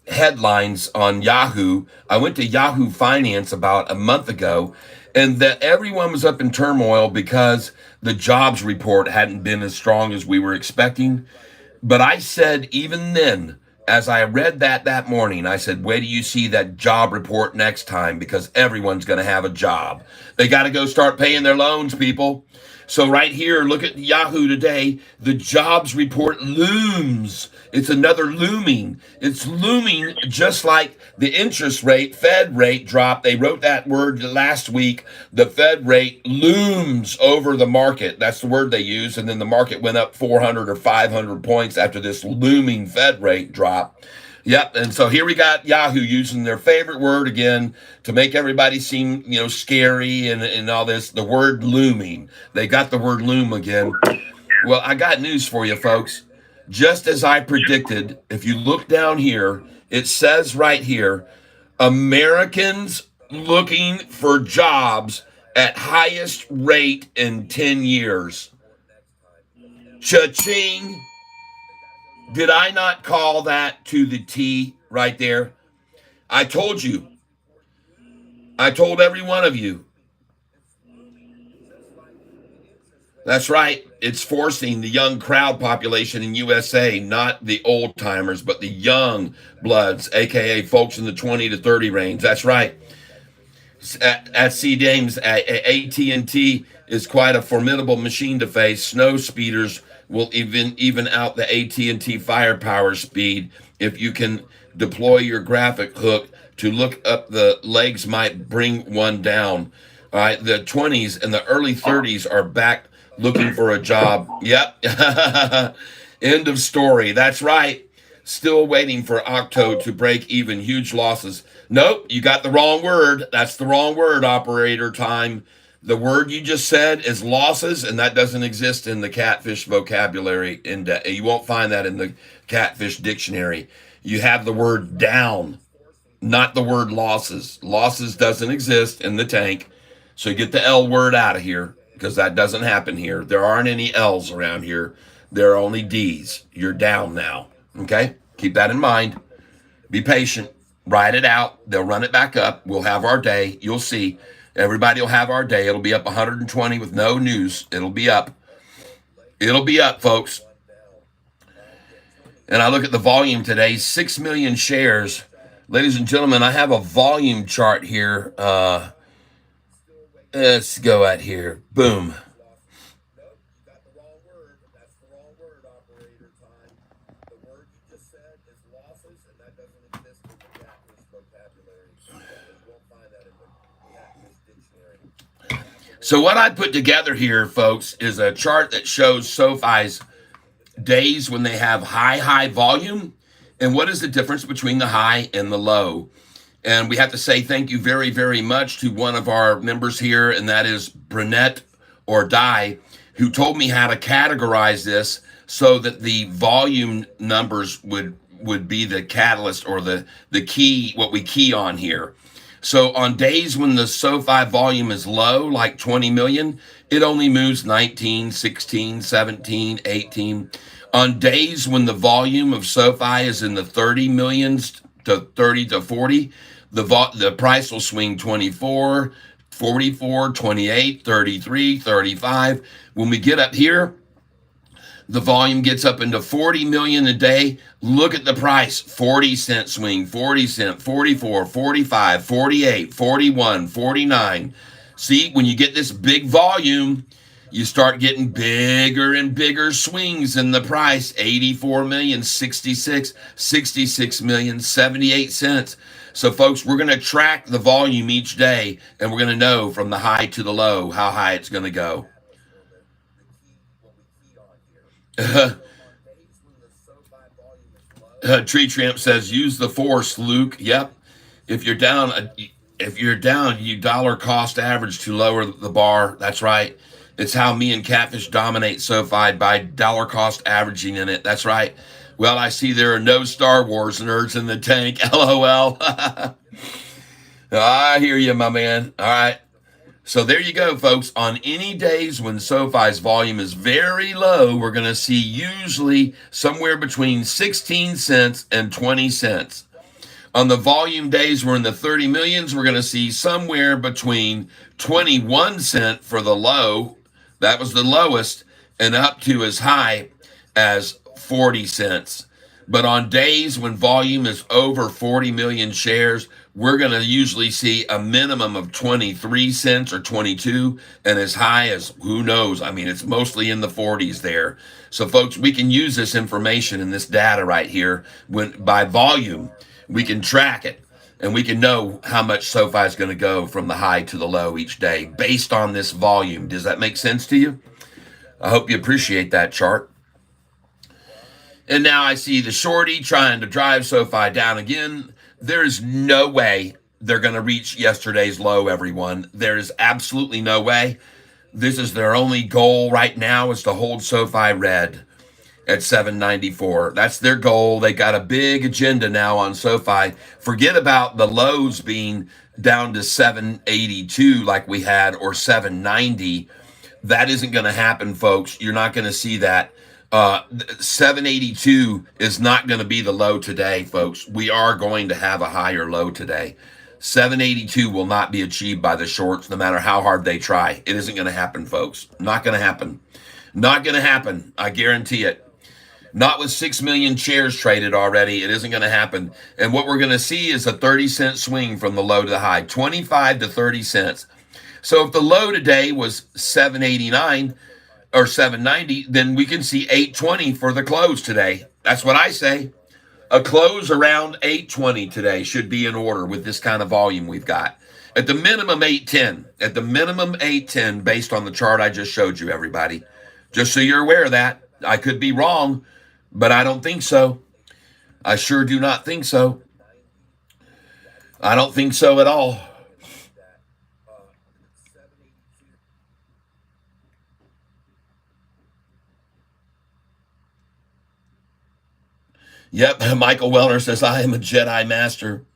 headlines on Yahoo. I went to Yahoo Finance about a month ago, and that everyone was up in turmoil because the jobs report hadn't been as strong as we were expecting. But I said, even then, as I read that morning, I said, wait till you see that job report next time, because everyone's going to have a job. They got to go start paying their loans, people. So right here, look at Yahoo today. The jobs report looms. It's another looming. It's looming just like the interest rate, Fed rate drop. They wrote that word last week. The Fed rate looms over the market. That's the word they use. And then the market went up 400 or 500 points after this looming Fed rate drop. Yep, and so here we got Yahoo using their favorite word again to make everybody seem, scary and all this, the word looming. They got the word loom again. Well, I got news for you, folks. Just as I predicted, if you look down here, it says right here, Americans looking for jobs at highest rate in 10 years. Cha-ching. Did I not call that to the T right there? I told you. I told every one of you. That's right. It's forcing the young crowd population in USA, not the old timers, but the young bloods, aka folks in the 20 to 30 range. That's right. At Sea Dames, AT&T is quite a formidable machine to face. Snow speeders will even out the AT&T firepower speed if you can deploy your graphic hook to look up the legs might bring one down. All right, the 20s and the early 30s are back looking for a job. Yep. End of story. That's right. Still waiting for Octo to break even. Huge losses. Nope, you got the wrong word. That's the wrong word, operator time. The word you just said is losses, and that doesn't exist in the Catfish vocabulary. You won't find that in the Catfish dictionary. You have the word down, not the word losses. Losses doesn't exist in the tank. So get the L word out of here, because that doesn't happen here. There aren't any L's around here. There are only D's. You're down now. Okay? Keep that in mind. Be patient. Ride it out. They'll run it back up. We'll have our day. You'll see. Everybody will have our day. It'll be up 120 with no news. It'll be up. It'll be up, folks. And I look at the volume today, 6 million shares. Ladies and gentlemen, I have a volume chart here. Let's go out here. Boom. So what I put together here, folks, is a chart that shows Sofi's days when they have high volume, and what is the difference between the high and the low. And we have to say thank you very, very much to one of our members here, and that is Brunette or Die, who told me how to categorize this so that the volume numbers would be the catalyst or the key, what we key on here. So on days when the SoFi volume is low, like 20 million, it only moves 19, 16, 17, 18. On days when the volume of SoFi is in the 30 millions to 30 to 40, the price will swing 24, 44, 28, 33, 35. When we get up here, the volume gets up into 40 million a day. Look at the price, 40-cent swing, 40 cent, 44, 45, 48, 41, 49. See, when you get this big volume, you start getting bigger and bigger swings in the price. 84 million, 66, 66 million, 78 cents. So folks, we're going to track the volume each day, and we're going to know from the high to the low how high it's going to go. Tree Tramp says, use the force, Luke. Yep. If you're down, you dollar cost average to lower the bar. That's right. It's how me and Catfish dominate SoFi, by dollar cost averaging in it. That's right. Well, I see there are no Star Wars nerds in the tank. LOL. I hear you, my man. All right. So there you go, folks. On any days when SoFi's volume is very low, we're going to see usually somewhere between 16 cents and 20 cents. On the volume days we're in the 30 millions, we're going to see somewhere between 21 cent for the low, that was the lowest, and up to as high as 40 cents. But on days when volume is over 40 million shares, we're going to usually see a minimum of 23 cents or 22, and as high as, who knows? I mean, it's mostly in the 40s there. So folks, we can use this information and this data right here by volume. We can track it, and we can know how much SoFi is going to go from the high to the low each day based on this volume. Does that make sense to you? I hope you appreciate that chart. And now I see the shorty trying to drive SoFi down again. There's no way they're going to reach yesterday's low, everyone. There is absolutely no way. This is their only goal right now, is to hold SoFi red at 794. That's their goal. They got a big agenda now on SoFi. Forget about the lows being down to 782 like we had, or 790. That isn't going to happen, folks. You're not going to see that. 782 is not going to be the low today, folks. We are going to have a higher low today. 782 will not be achieved by the shorts, no matter how hard they try. It isn't going to happen, folks. Not going to happen. Not going to happen. I guarantee it. Not with 6 million shares traded already. It isn't going to happen. And what we're going to see is a 30-cent swing from the low to the high, 25 to 30 cents. So if the low today was 789 or 790, then we can see 820 for the close today. That's what I say. A close around 820 today should be in order with this kind of volume we've got. At the minimum 810. At the minimum 810 based on the chart I just showed you, everybody. Just so you're aware of that. I could be wrong, but I don't think so. I sure do not think so. I don't think so at all. Yep, Michael Wellner says, I am a Jedi Master.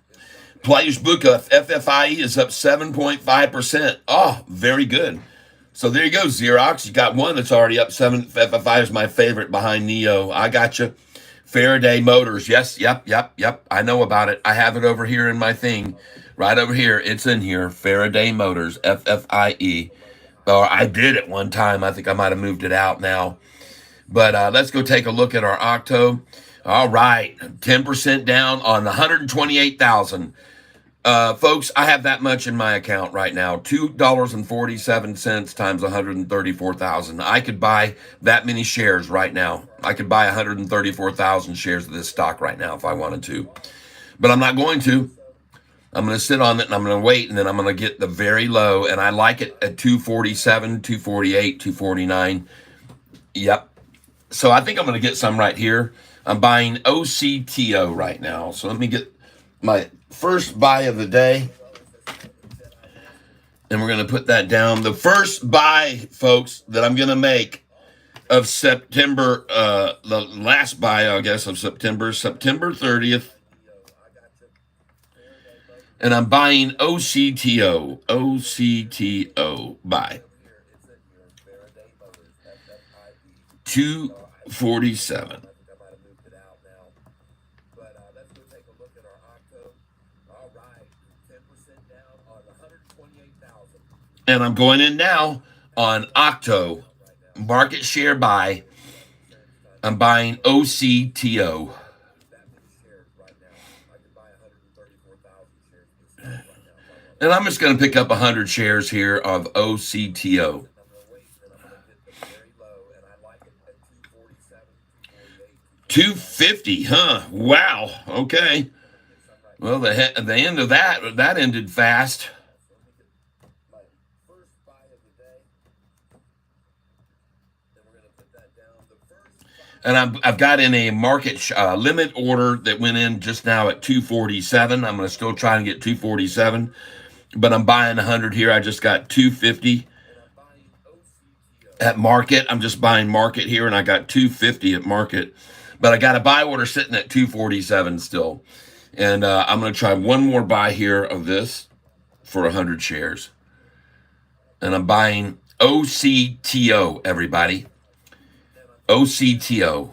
Players Buka, FFIE is up 7.5%. Oh, very good. So there you go, Xerox. You got one that's already up 7. FFI is my favorite behind Neo. I got you. Faraday Motors. Yes, yep. I know about it. I have it over here in my thing. Right over here. It's in here. Faraday Motors, FFIE. Or I did it one time. I think I might have moved it out now. But let's go take a look at our Octo. All right, 10% down on 128,000. Folks, I have that much in my account right now. $2.47 times 134,000. I could buy that many shares right now. I could buy 134,000 shares of this stock right now if I wanted to. But I'm not going to. I'm going to sit on it, and I'm going to wait, and then I'm going to get the very low, and I like it at 247, 248, 249. Yep. So I think I'm going to get some right here. I'm buying OCTO right now. So let me get my first buy of the day. And we're going to put that down. The first buy, folks, that I'm going to make of September, the last buy, I guess, of September 30th. And I'm buying OCTO. OCTO buy. 247. And I'm going in now on Octo. Market share buy. I'm buying OCTO. And I'm just going to pick up 100 shares here of OCTO. 250, huh? Wow. Okay. Well, the end of that ended fast. And I've got in a market limit order that went in just now at 247. I'm going to still try and get 247, but I'm buying 100 here. I just got 250 at market. I'm just buying market here, and I got 250 at market, but I got a buy order sitting at 247 still. And I'm going to try one more buy here of this for 100 shares. And I'm buying OCTO, everybody. OCTO.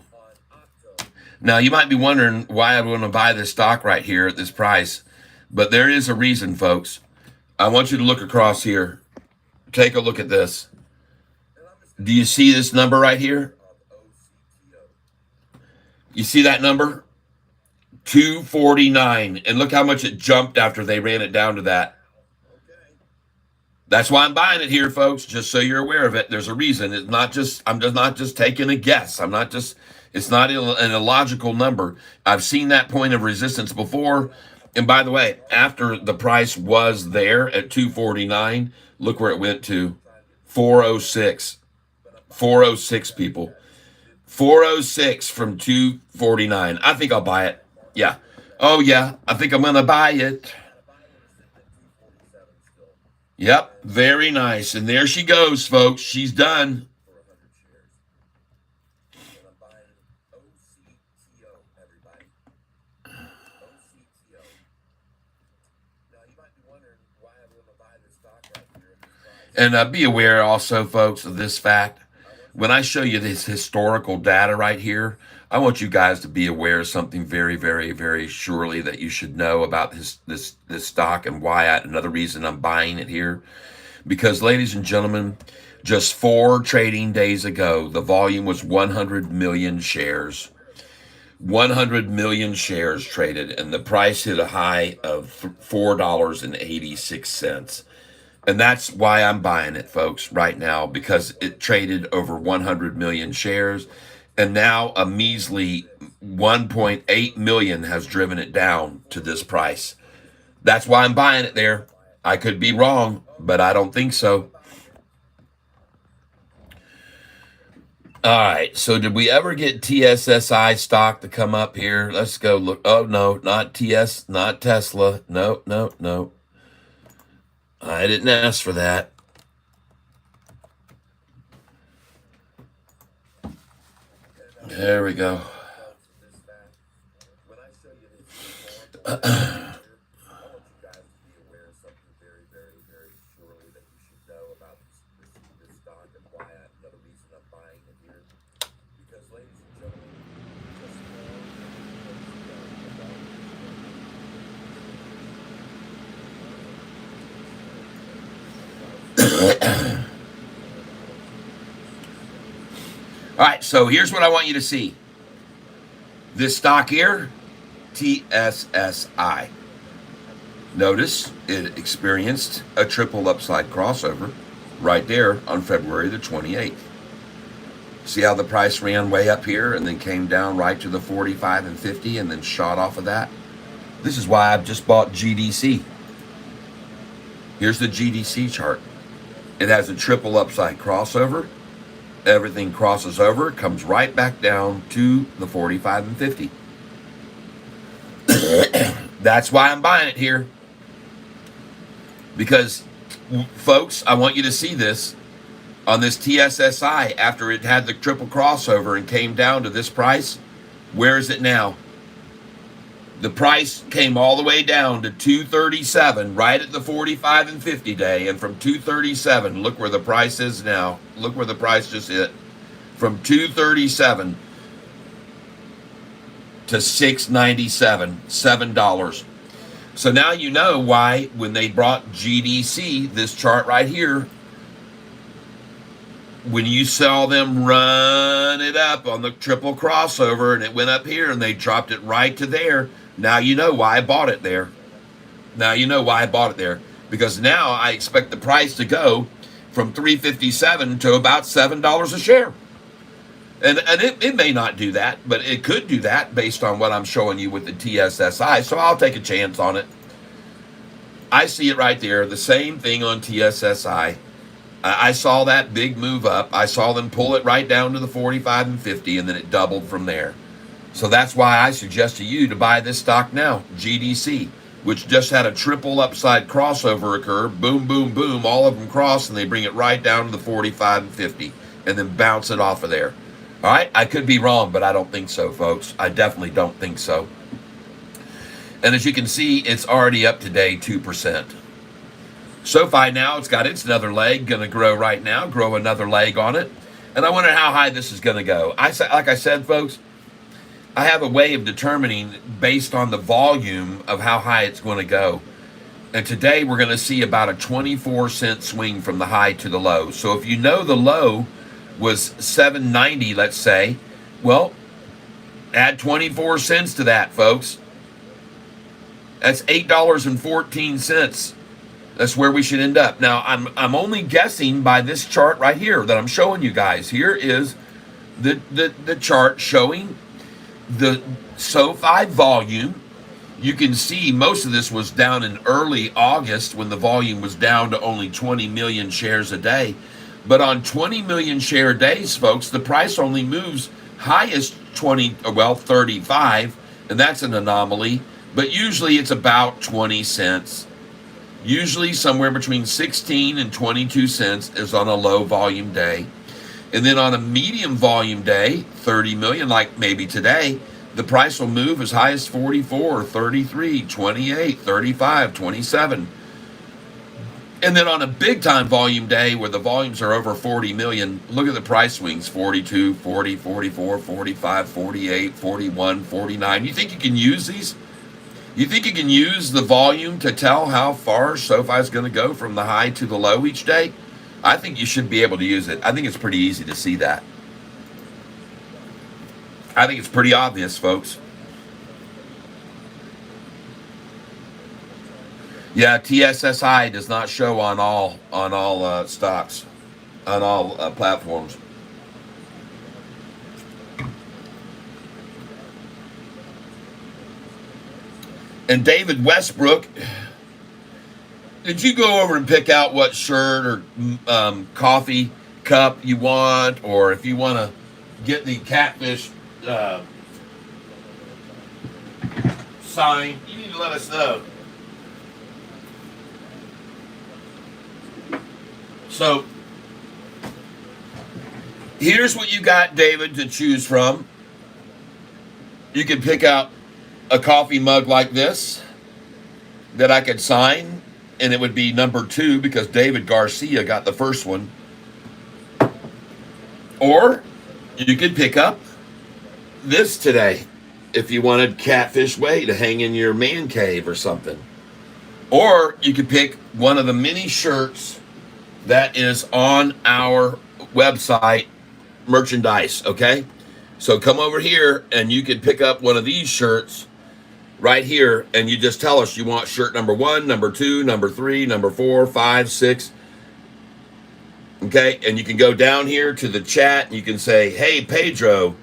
Now, you might be wondering why I want to buy this stock right here at this price, but there is a reason, folks. I want you to look across here. Take a look at this. Do you see this number right here? You see that number? 249. And look how much it jumped after they ran it down to that. That's why I'm buying it here, folks, just so you're aware of it. There's a reason. I'm just not just taking a guess. It's not an illogical number. I've seen that point of resistance before. And by the way, after the price was there at 249, look where it went to. 406. 406, people. 406 from 249. I think I'll buy it. Yeah. Oh, yeah. I think I'm going to buy it. Yep, very nice. And there she goes, folks. She's done. And be aware also, folks, of this fact. When I show you this historical data right here, I want you guys to be aware of something very, very, very surely that you should know about this stock and why. Another reason I'm buying it here, because, ladies and gentlemen, just 4 trading days ago, the volume was 100 million shares. 100 million shares traded, and the price hit a high of $4.86. And that's why I'm buying it, folks, right now, because it traded over 100 million shares. And now a measly 1.8 million has driven it down to this price. That's why I'm buying it there. I could be wrong, but I don't think so. All right, so did we ever get TSSI stock to come up here? Let's go look. Oh, no, not Tesla. No. I didn't ask for that. There we go. All right, so here's what I want you to see. This stock here, TSSI. Notice it experienced a triple upside crossover right there on February the 28th. See how the price ran way up here and then came down right to the 45 and 50 and then shot off of that? This is why I've just bought GDC. Here's the GDC chart. It has a triple upside crossover. Everything crosses over, comes right back down to the 45 and 50. That's why I'm buying it here. Because, folks, I want you to see this. On this TSSI, after it had the triple crossover and came down to this price, where is it now? The price came all the way down to 237, right at the 45 and 50 day. And from 237, look where the price is now. Look where the price just hit. From 237 to 697, $7. So now you know why when they brought GDC, this chart right here, when you saw them run it up on the triple crossover and it went up here and they dropped it right to there, now you know why I bought it there. Now you know why I bought it there. Because now I expect the price to go from $3.57 to about $7 a share. And it may not do that, but it could do that based on what I'm showing you with the TSSI. So I'll take a chance on it. I see it right there. The same thing on TSSI. I saw that big move up. I saw them pull it right down to the 45 and 50, and then it doubled from there. So that's why I suggest to you to buy this stock now, GDC, which just had a triple upside crossover occur. Boom, boom, boom. All of them cross, and they bring it right down to the 45 and 50, and then bounce it off of there. All right, I could be wrong, but I don't think so, folks. I definitely don't think so. And as you can see, it's already up today 2%. Sofi now, it's got its another leg, going to grow right now, grow another leg on it. And I wonder how high this is going to go. Like I said, folks, I have a way of determining based on the volume of how high it's going to go. And today we're going to see about a 24-cent swing from the high to the low. So if you know the low was 7.90, let's say, well, add 24 cents to that, folks. That's $8.14. That's where we should end up. Now, I'm only guessing by this chart right here that I'm showing you guys. Here is the chart showing the SoFi volume. You can see most of this was down in early August when the volume was down to only 20 million shares a day. But on 20 million share days, folks, the price only moves highest 35, and that's an anomaly. But usually it's about 20 cents. Usually somewhere between 16 and 22 cents is on a low volume day. And then on a medium volume day, 30 million, like maybe today, the price will move as high as 44, 33, 28, 35, 27. And then on a big time volume day where the volumes are over 40 million, look at the price swings, 42, 40, 44, 45, 48, 41, 49. You think you can use these? You think you can use the volume to tell how far SoFi is going to go from the high to the low each day? I think you should be able to use it. I think it's pretty easy to see that. I think it's pretty obvious, folks. Yeah, TSSI does not show on all stocks, on all platforms. And David Westbrook, did you go over and pick out what shirt or coffee cup you want, or if you want to get the Catfish sign? You need to let us know. So here's what you got, David, to choose from. You can pick out a coffee mug like this that I could sign, and it would be number 2 because David Garcia got the first one. Or you could pick up this today if you wanted Catfish Way to hang in your man cave or something. Or you could pick one of the mini shirts that is on our website merchandise, okay? So come over here and you can pick up one of these shirts right here, and you just tell us you want shirt number 1, number 2, number 3, number 4, 5, 6. Okay, and you can go down here to the chat and you can say, hey, Pedro,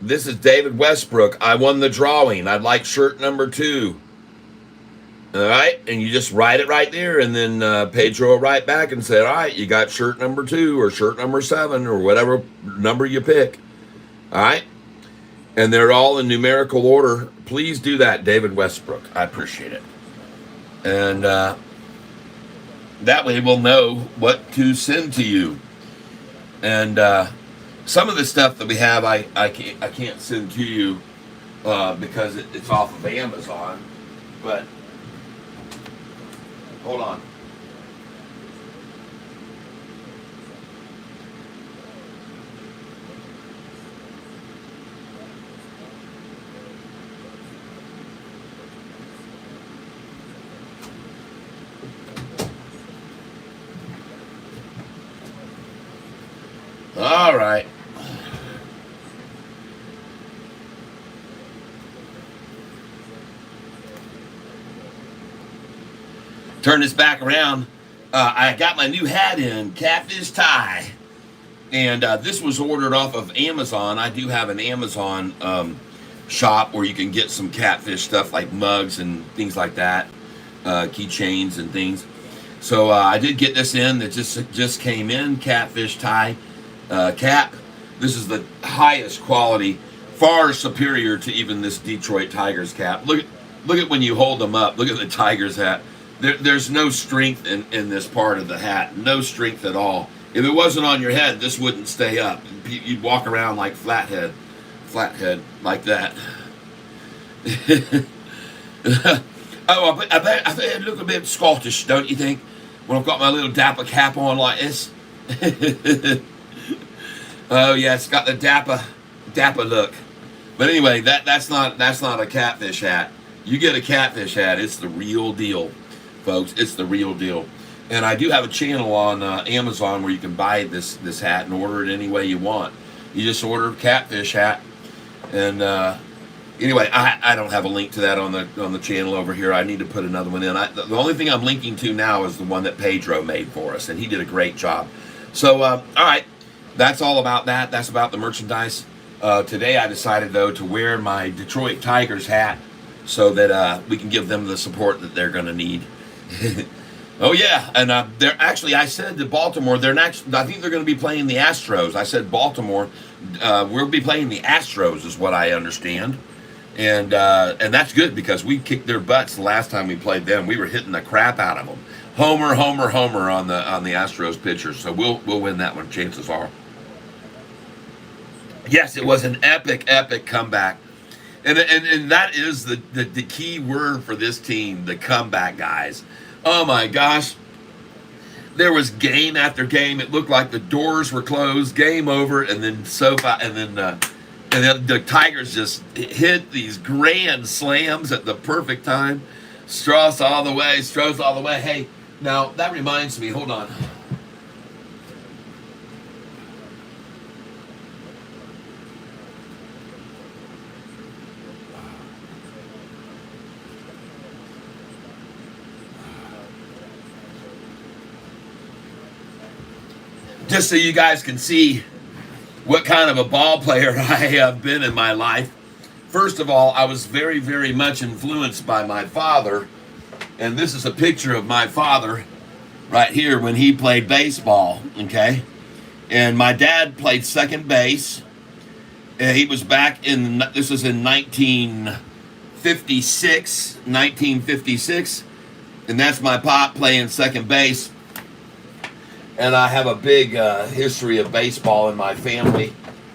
this is David Westbrook. I won the drawing. I'd like shirt number 2. All right, and you just write it right there, and then Pedro will write back and say, all right, you got shirt number 2 or shirt number 7 or whatever number you pick. All right, And they're all in numerical order. Please do that, David Westbrook. I appreciate it. And that way we'll know what to send to you. And some of the stuff that we have, I can't send to you because it's off of Amazon. But hold on. All right. Turn this back around. I got my new hat in, Catfish tie. And this was ordered off of Amazon. I do have an Amazon shop where you can get some catfish stuff like mugs and things like that, keychains and things. So I did get this in. That just came in, Catfish tie cap. This is the highest quality, far superior to even this Detroit Tigers cap. Look at when you hold them up. Look at the Tigers hat. There's no strength in this part of the hat. No strength at all. If it wasn't on your head, this wouldn't stay up. You'd walk around like flathead like that. Oh, I bet I look a bit Scottish, don't you think? When I've got my little dapper cap on like this. Oh yeah, it's got the dapper look. But anyway, that's not a catfish hat. You get a catfish hat, it's the real deal, folks. It's the real deal. And I do have a channel on Amazon where you can buy this hat and order it any way you want. You just order a catfish hat, and anyway, I don't have a link to that on the channel over here. I need to put another one in. The only thing I'm linking to now is the one that Pedro made for us, and he did a great job. So all right, that's all about that. That's about the merchandise. Today I decided though to wear my Detroit Tigers hat so that we can give them the support that they're going to need. Oh yeah, and they're actually. I said to Baltimore, they're next. I think they're going to be playing the Astros. I said Baltimore, we'll be playing the Astros, is what I understand, and that's good because we kicked their butts the last time we played them. We were hitting the crap out of them. Homer on the Astros pitchers. So we'll win that one. Chances are. Yes, it was an epic comeback, and that is the key word for this team, the comeback guys. Oh my gosh. There was game after game. It looked like the doors were closed, game over, and then Sofi, and then the Tigers just hit these grand slams at the perfect time. Strauss all the way. Hey, now that reminds me, hold on. Just so you guys can see what kind of a ball player I have been in my life. First of all, I was very, very much influenced by my father. And this is a picture of my father right here when he played baseball, okay? And my dad played second base. And he was back this was in 1956. And that's my pop playing second base. And I have a big history of baseball in my family.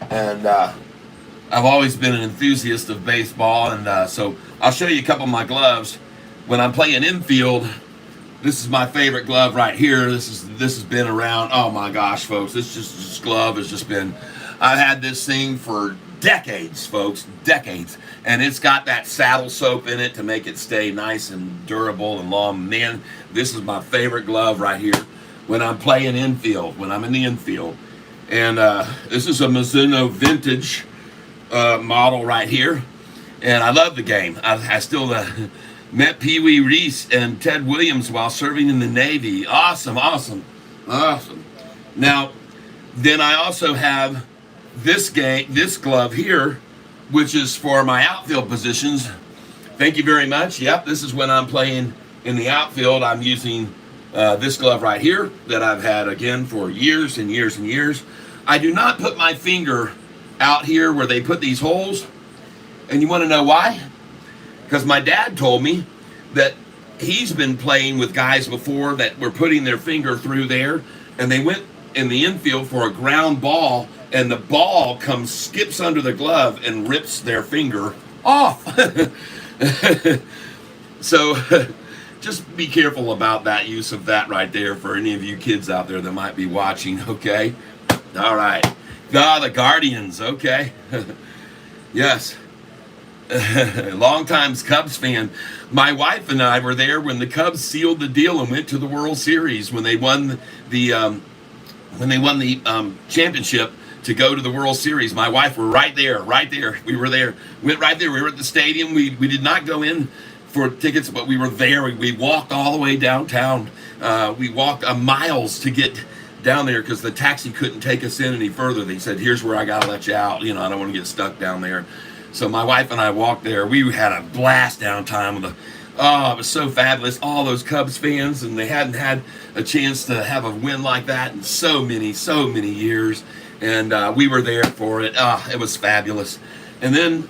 And I've always been an enthusiast of baseball. And so I'll show you a couple of my gloves. When I'm playing infield, this is my favorite glove right here. This has been around. Oh my gosh, folks. This glove has just been, I've had this thing for decades, folks. Decades. And it's got that saddle soap in it to make it stay nice and durable and long. Man, this is my favorite glove right here. When I'm playing infield, when I'm in the infield. And this is a Mizuno vintage model right here. And I love the game. I still met Pee Wee Reese and Ted Williams while serving in the Navy. Awesome. Now, then I also have this glove here, which is for my outfield positions. Thank you very much. Yep, this is when I'm playing in the outfield. I'm using this glove right here that I've had again for years and years and years. I do not put my finger out here where they put these holes. And you want to know why? Because my dad told me that he's been playing with guys before that were putting their finger through there, and they went in the infield for a ground ball, and the ball skips under the glove and rips their finger off. So just be careful about that use of that right there for any of you kids out there that might be watching, okay? All right. The Guardians, okay. Yes. Long time Cubs fan. My wife and I were there when the Cubs sealed the deal and went to the World Series when they won the championship to go to the World Series. My wife were right there. We were there. Went right there. We were at the stadium. We did not go in for tickets, but we were there. We walked all the way downtown. We walked miles to get down there because the taxi couldn't take us in any further. They said, "Here's where I gotta let you out. You know, I don't want to get stuck down there." So my wife and I walked there. We had a blast downtown with it was so fabulous. All those Cubs fans, and they hadn't had a chance to have a win like that in so many years. And we were there for it. It was fabulous. And then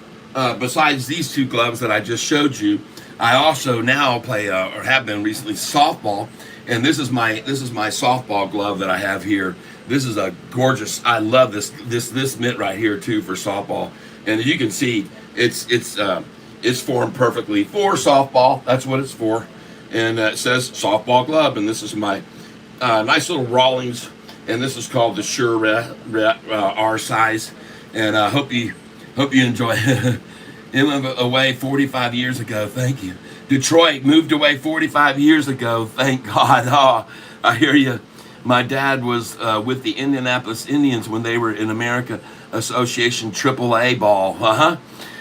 besides these two gloves that I just showed you, I also now play or have been recently softball. And this is my softball glove that I have here. This is a gorgeous. I love this mitt right here too for softball. And as you can see, it's formed perfectly for softball. That's what it's for. And it says softball glove. And this is my nice little Rawlings. And this is called the Sure R size. And I hope you enjoy it. It went away 45 years ago. Thank you. Detroit moved away 45 years ago. Thank God. Oh, I hear you. My dad was with the Indianapolis Indians when they were in America Association AAA ball.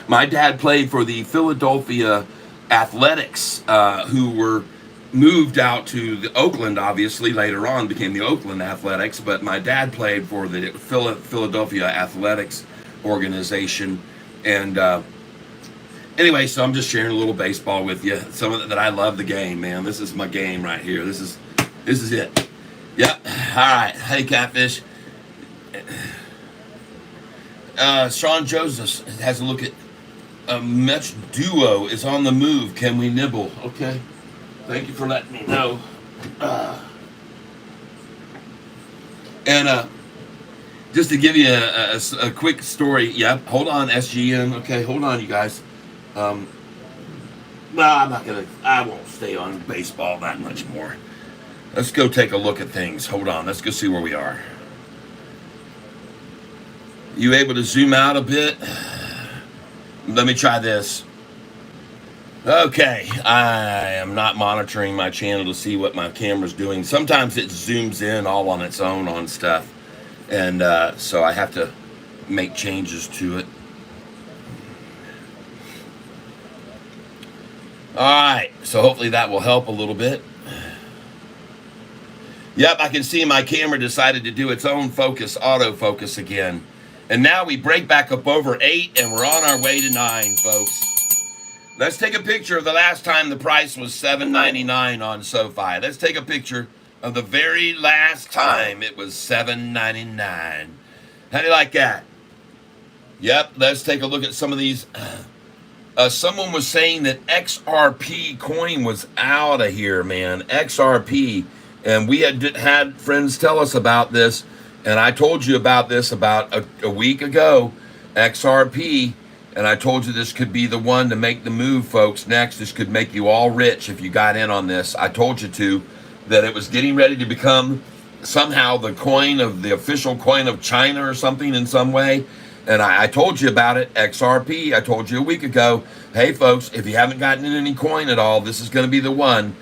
My dad played for the Philadelphia Athletics, who were moved out to the Oakland, obviously, later on became the Oakland Athletics, but my dad played for the Philadelphia Athletics organization. And anyway, so I'm just sharing a little baseball with you. Some of that I love the game, man. This is my game right here. This is it. Yep. All right. Hey, Catfish. Sean Joseph has a look at a Mets duo is on the move. Can we nibble? Okay. Thank you for letting me know. And just to give you a quick story. Yep. Hold on, SGN. Okay. Hold on, you guys. Well, I won't stay on baseball that much more. Let's go take a look at things. Hold on. Let's go see where we are. You able to zoom out a bit? Let me try this. Okay. I am not monitoring my channel to see what my camera's doing. Sometimes it zooms in all on its own on stuff. And so I have to make changes to it. All right. So hopefully that will help a little bit. Yep, I can see my camera decided to do its own autofocus again. And now we break back up over 8 and we're on our way to 9, folks. Let's take a picture of the last time the price was $7.99 on Sofi. Let's take a picture of the very last time it was $7.99. How do you like that? Yep, let's take a look at some of these. Someone was saying that XRP coin was out of here, man. XRP. And we had friends tell us about this, and I told you about this about a week ago, XRP, and I told you this could be the one to make the move, folks. Next, this could make you all rich if you got in on this. I told you that it was getting ready to become somehow the official coin of China or something in some way, and I told you about it, XRP. I told you a week ago, hey, folks, if you haven't gotten in any coin at all, this is going to be the one.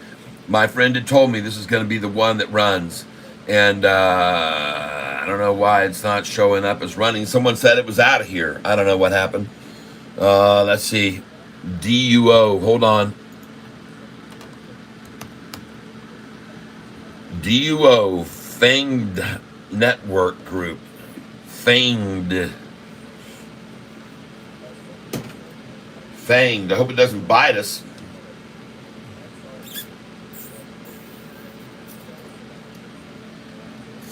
My friend had told me this is going to be the one that runs. And I don't know why it's not showing up as running. Someone said it was out of here. I don't know what happened. Let's see. DUO. Hold on. DUO. Fanged Network Group. Fanged. I hope it doesn't bite us.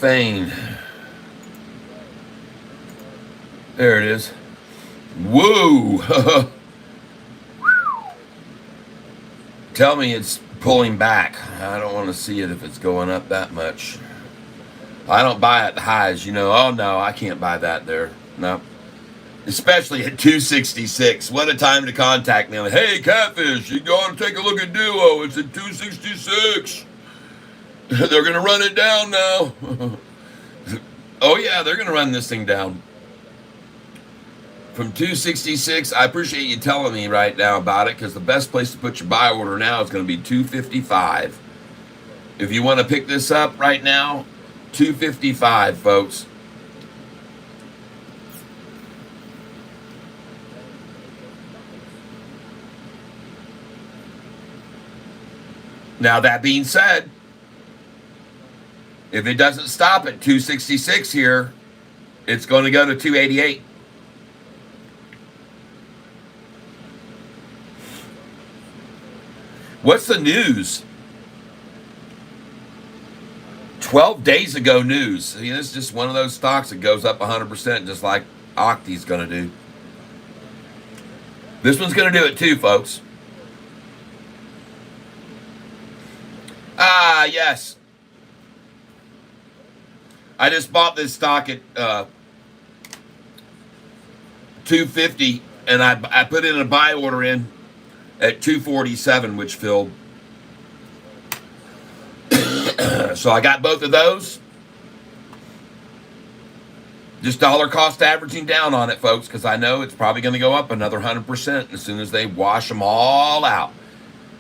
Fanged. There it is. Whoa! Tell me it's pulling back. I don't want to see it if it's going up that much. I don't buy at the highs, you know. Oh no, I can't buy that there. No. Especially at 266. What a time to contact me. Like, hey, Catfish, you go and take a look at Duo. It's at 266. They're going to run it down now. Oh, yeah, they're going to run this thing down. From 266, I appreciate you telling me right now about it, because the best place to put your buy order now is going to be 255. If you want to pick this up right now, 255, folks. Now, that being said, if it doesn't stop at 266 here, it's going to go to 288. What's the news? 12 days ago news. See, this is just one of those stocks that goes up 100%, just like Octi's going to do. This one's going to do it too, folks. Ah, yes. I just bought this stock at 250, and I put in a buy order in at 247, which filled. So I got both of those. Just dollar cost averaging down on it, folks, because I know it's probably going to go up another 100% as soon as they wash them all out.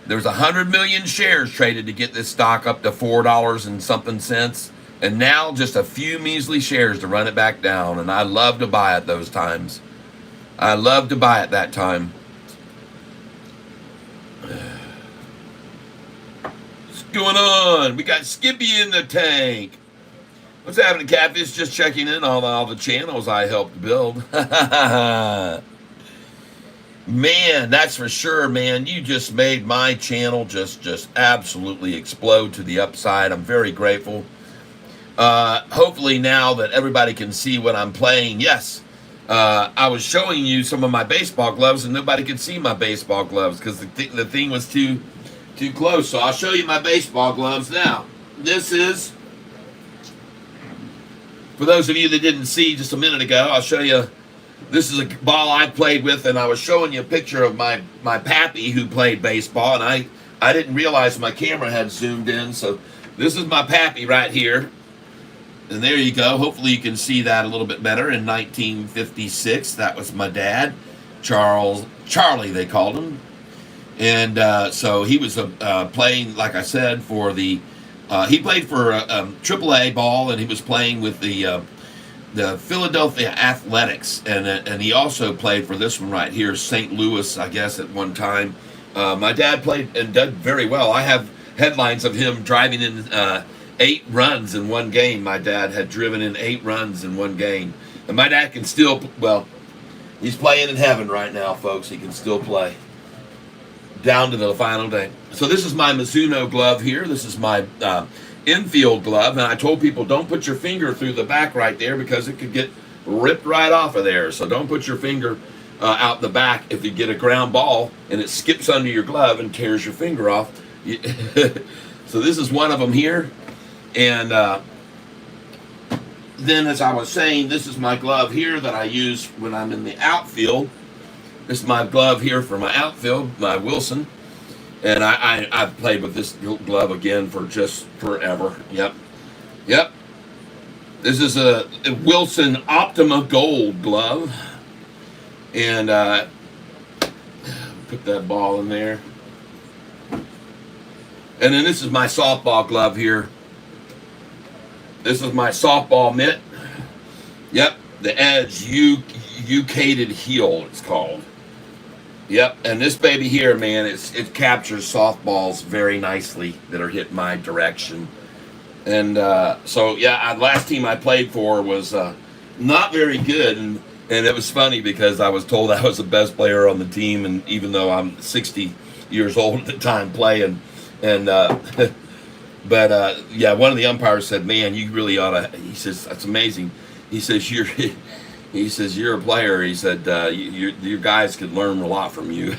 There's 100 million shares traded to get this stock up to $4 and something cents. And now just a few measly shares to run it back down. And I love to buy at those times. I love to buy at that time. What's going on? We got Skippy in the tank. What's happening, Catfish? Just checking in on all the channels I helped build. Man, that's for sure, man. You just made my channel just absolutely explode to the upside. I'm very grateful. Hopefully now that everybody can see what I'm playing. Yes, I was showing you some of my baseball gloves and nobody could see my baseball gloves because the thing was too close. So I'll show you my baseball gloves now. This is, for those of you that didn't see just a minute ago, I'll show you. This is a ball I played with, and I was showing you a picture of my pappy who played baseball, and I didn't realize my camera had zoomed in, so this is my pappy right here. And there you go. Hopefully you can see that a little bit better. In 1956, that was my dad, Charlie they called him. And so he was playing, like I said, for the, he played for AAA ball, and he was playing with the Philadelphia Athletics, and he also played for this one right here, St. Louis, I guess, at one time. My dad played and did very well. I have headlines of him driving in 8 runs in one game. My dad had driven in 8 runs in one game. And my dad can still, well, he's playing in heaven right now, folks. He can still play down to the final day. So this is my Mizuno glove here. This is my infield glove, and I told people don't put your finger through the back right there because it could get ripped right off of there. So don't put your finger out the back if you get a ground ball and it skips under your glove and tears your finger off. So this is one of them here. And then, as I was saying, this is my glove here that I use when I'm in the outfield. This is my glove here for my outfield, my Wilson. And I've played with this glove again for just forever. Yep. This is a Wilson Optima Gold glove. And put that ball in there. And then this is my softball glove here. This is my softball mitt. Yep, the Edge Eucated Heel, it's called. Yep, and this baby here, man, it captures softballs very nicely that are hit my direction. And so, yeah, last team I played for was not very good, and it was funny because I was told I was the best player on the team, and even though I'm 60 years old at the time playing, and but yeah, one of the umpires said, "Man, you really ought to." He says, "That's amazing." He says, "You're a player." He said, "Your guys could learn a lot from you."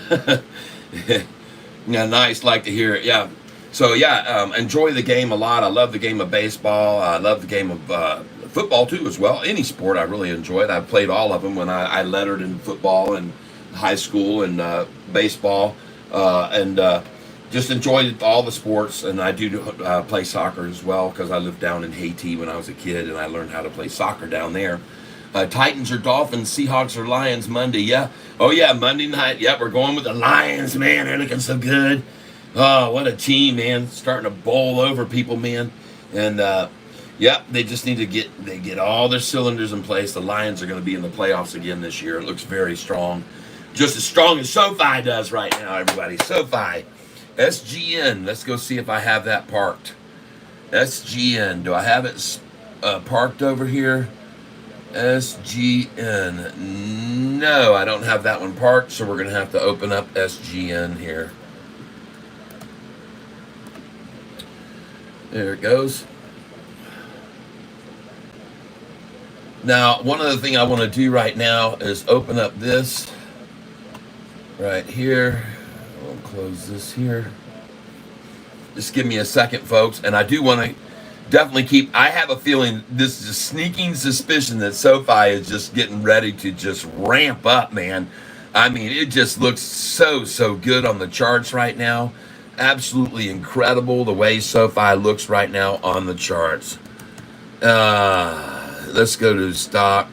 Yeah, nice. Like to hear it. Yeah. So yeah, enjoy the game a lot. I love the game of baseball. I love the game of football too, as well. Any sport, I really enjoy it. I played all of them when I lettered in football and high school and baseball, and just enjoyed all the sports. And I do play soccer as well because I lived down in Haiti when I was a kid, and I learned how to play soccer down there. Titans or Dolphins, Seahawks or Lions Monday. Yeah. Oh, yeah, Monday night. Yeah, we're going with the Lions, man. They're looking so good. Oh, what a team, man. Starting to bowl over people, man. And, yep, they just need to get all their cylinders in place. The Lions are going to be in the playoffs again this year. It looks very strong. Just as strong as Sofi does right now, everybody. Sofi. SGN. Let's go see if I have that parked. SGN. Do I have it parked over here? SGN. No, I don't have that one parked, so we're going to have to open up SGN here. There it goes. Now, one other thing I want to do right now is open up this right here. I'll close this here. Just give me a second, folks, and I do want to definitely I have a feeling, this is a sneaking suspicion that Sofi is just getting ready to just ramp up, man. I mean, it just looks so good on the charts right now. Absolutely incredible the way Sofi looks right now on the charts. Let's go to stock.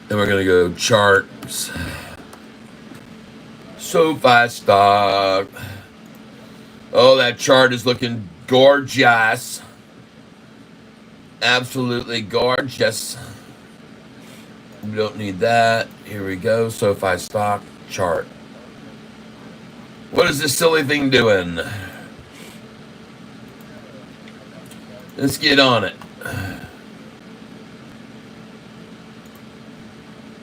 Then we're going to go charts. Sofi stock. Oh, that chart is looking gorgeous. Absolutely gorgeous. We don't need that. Here we go. Sofi stock chart. What is this silly thing doing? Let's get on it.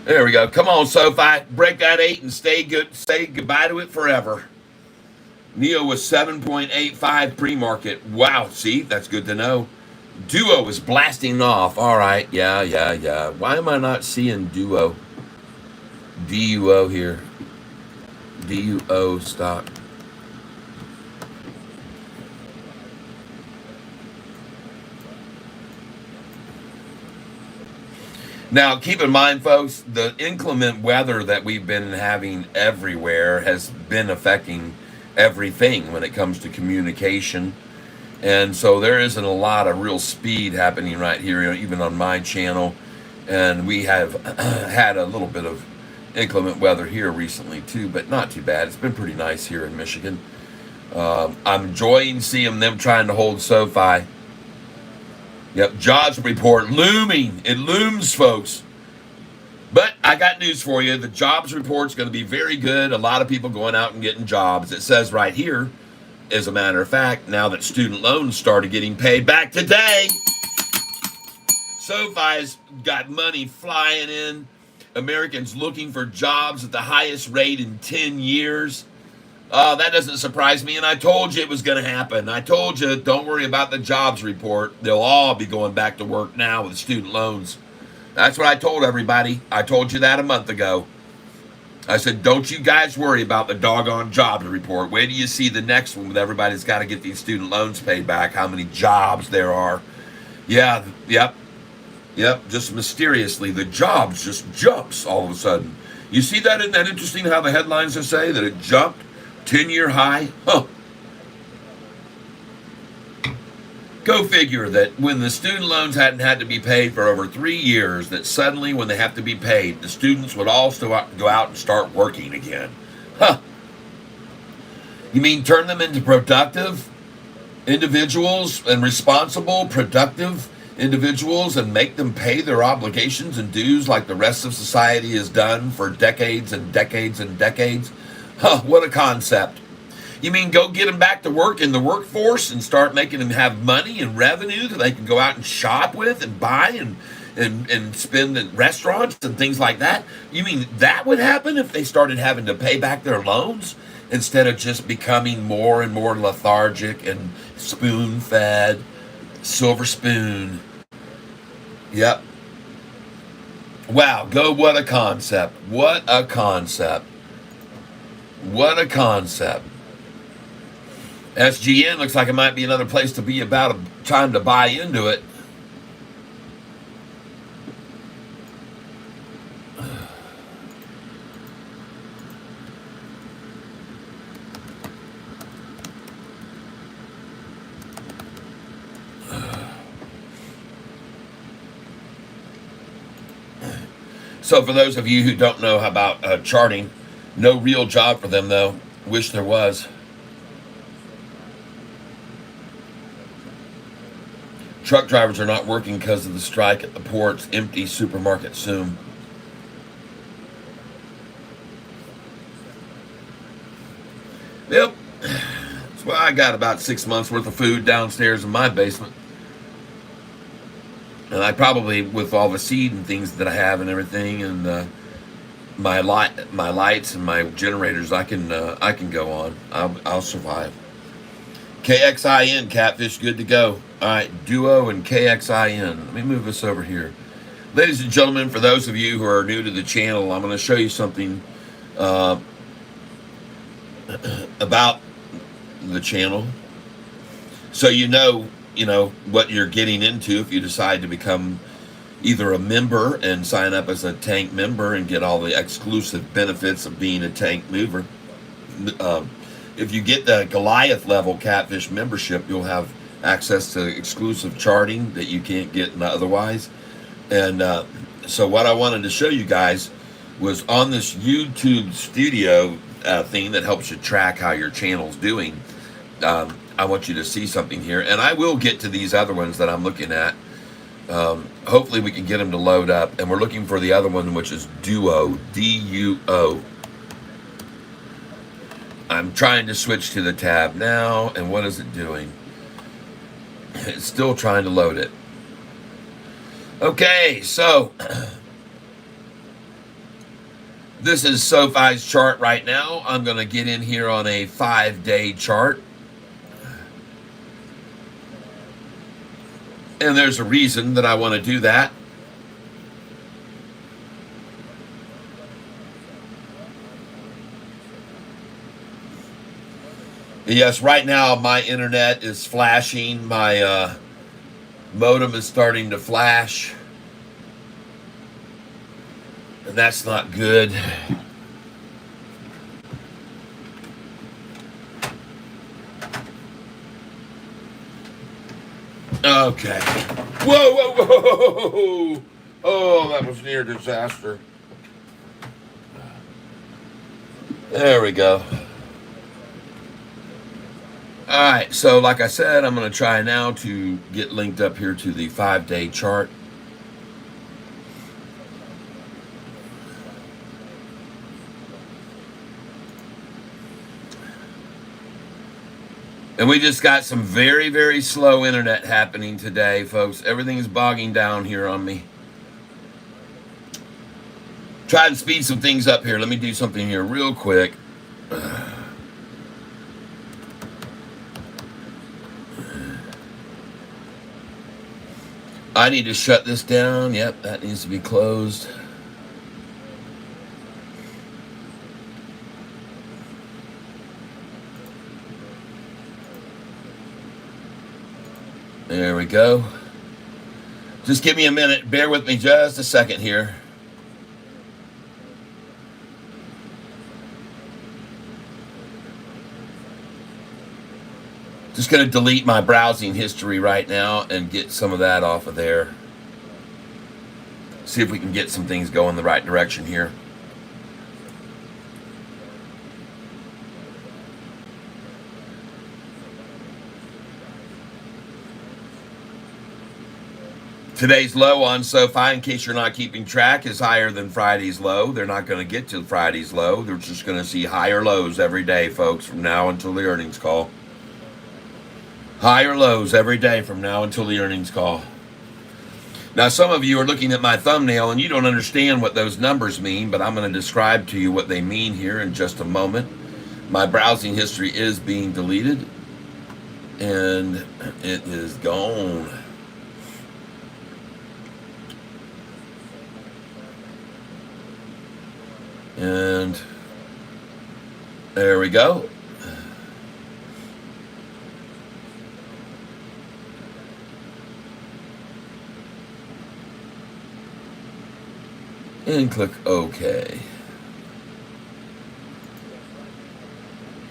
There we go. Come on, Sofi. Break that 8 and stay good. Say goodbye to it forever. Neo was 7.85 pre-market. Wow, see, that's good to know. Duo is blasting off. All right, yeah. Why am I not seeing Duo? DUO here. DUO stock. Now, keep in mind, folks, the inclement weather that we've been having everywhere has been affecting everything when it comes to communication. And so there isn't a lot of real speed happening right here, even on my channel. And we have had a little bit of inclement weather here recently too, but not too bad. It's been pretty nice here in Michigan. I'm enjoying seeing them trying to hold Sofi. Yep, jobs report looming. It looms, folks. But I got news for you. The jobs report's going to be very good. A lot of people going out and getting jobs. It says right here, as a matter of fact, now that student loans started getting paid back today, Sofi's got money flying in. Americans looking for jobs at the highest rate in 10 years. That doesn't surprise me, and I told you it was going to happen. I told you, don't worry about the jobs report. They'll all be going back to work now with student loans. That's what I told everybody. I told you that a month ago. I said, don't you guys worry about the doggone jobs report. Wait till you see the next one with everybody's got to get these student loans paid back, how many jobs there are. Yeah, yep. Just mysteriously, the jobs just jumps all of a sudden. You see that? Isn't that interesting how the headlines say that it jumped? 10-year high? Huh. Go figure that when the student loans hadn't had to be paid for over 3 years, that suddenly when they have to be paid, the students would also go out and start working again. Huh. You mean turn them into productive individuals and responsible, productive individuals and make them pay their obligations and dues like the rest of society has done for decades and decades and decades? Huh, what a concept. You mean go get them back to work in the workforce and start making them have money and revenue that they can go out and shop with and buy and spend in restaurants and things like that? You mean that would happen if they started having to pay back their loans instead of just becoming more and more lethargic and spoon-fed, silver spoon? Yep. Wow, what a concept. What a concept. What a concept. SGN looks like it might be another place to be about time to buy into it. So for those of you who don't know about charting, no real job for them though. Wish there was. Truck drivers are not working because of the strike at the ports. Empty supermarket soon. Yep. That's why I got about 6 months worth of food downstairs in my basement. And I probably, with all the seed and things that I have and everything, and my lights and my generators, I can go on. I'll survive. KXIN Catfish, good to go. All right, Duo and KXIN. Let me move this over here, ladies and gentlemen. For those of you who are new to the channel, I'm going to show you something about the channel, so you know what you're getting into if you decide to become either a member and sign up as a tank member and get all the exclusive benefits of being a tank mover. If you get the Goliath level Catfish membership, you'll have access to exclusive charting that you can't get otherwise. And so what I wanted to show you guys was on this YouTube studio thing that helps you track how your channel's doing. I want you to see something here, and I will get to these other ones that I'm looking at. Hopefully we can get them to load up, and we're looking for the other one, which is Duo, D-U-O. I'm trying to switch to the tab now, and what is it doing? It's still trying to load it. Okay, so this is Sofi's chart right now. I'm going to get in here on a 5-day chart. And there's a reason that I want to do that. Yes, right now my internet is flashing. My modem is starting to flash. And that's not good. Okay. Whoa, whoa, whoa. Oh, that was near disaster. There we go. All right, so like I said, I'm going to try now to get linked up here to the 5-day chart. And we just got some very, very slow internet happening today, folks. Everything's bogging down here on me. Try and speed some things up here. Let me do something here real quick. I need to shut this down. Yep, that needs to be closed. There we go. Just give me a minute. Bear with me just a second here. Just going to delete my browsing history right now and get some of that off of there. See if we can get some things going the right direction here. Today's low on Sofi, in case you're not keeping track, is higher than Friday's low. They're not going to get to Friday's low. They're just going to see higher lows every day, folks, from now until the earnings call. Higher lows every day from now until the earnings call. Now, some of you are looking at my thumbnail and you don't understand what those numbers mean, but I'm going to describe to you what they mean here in just a moment. My browsing history is being deleted, and it is gone. And There we go. And click OK.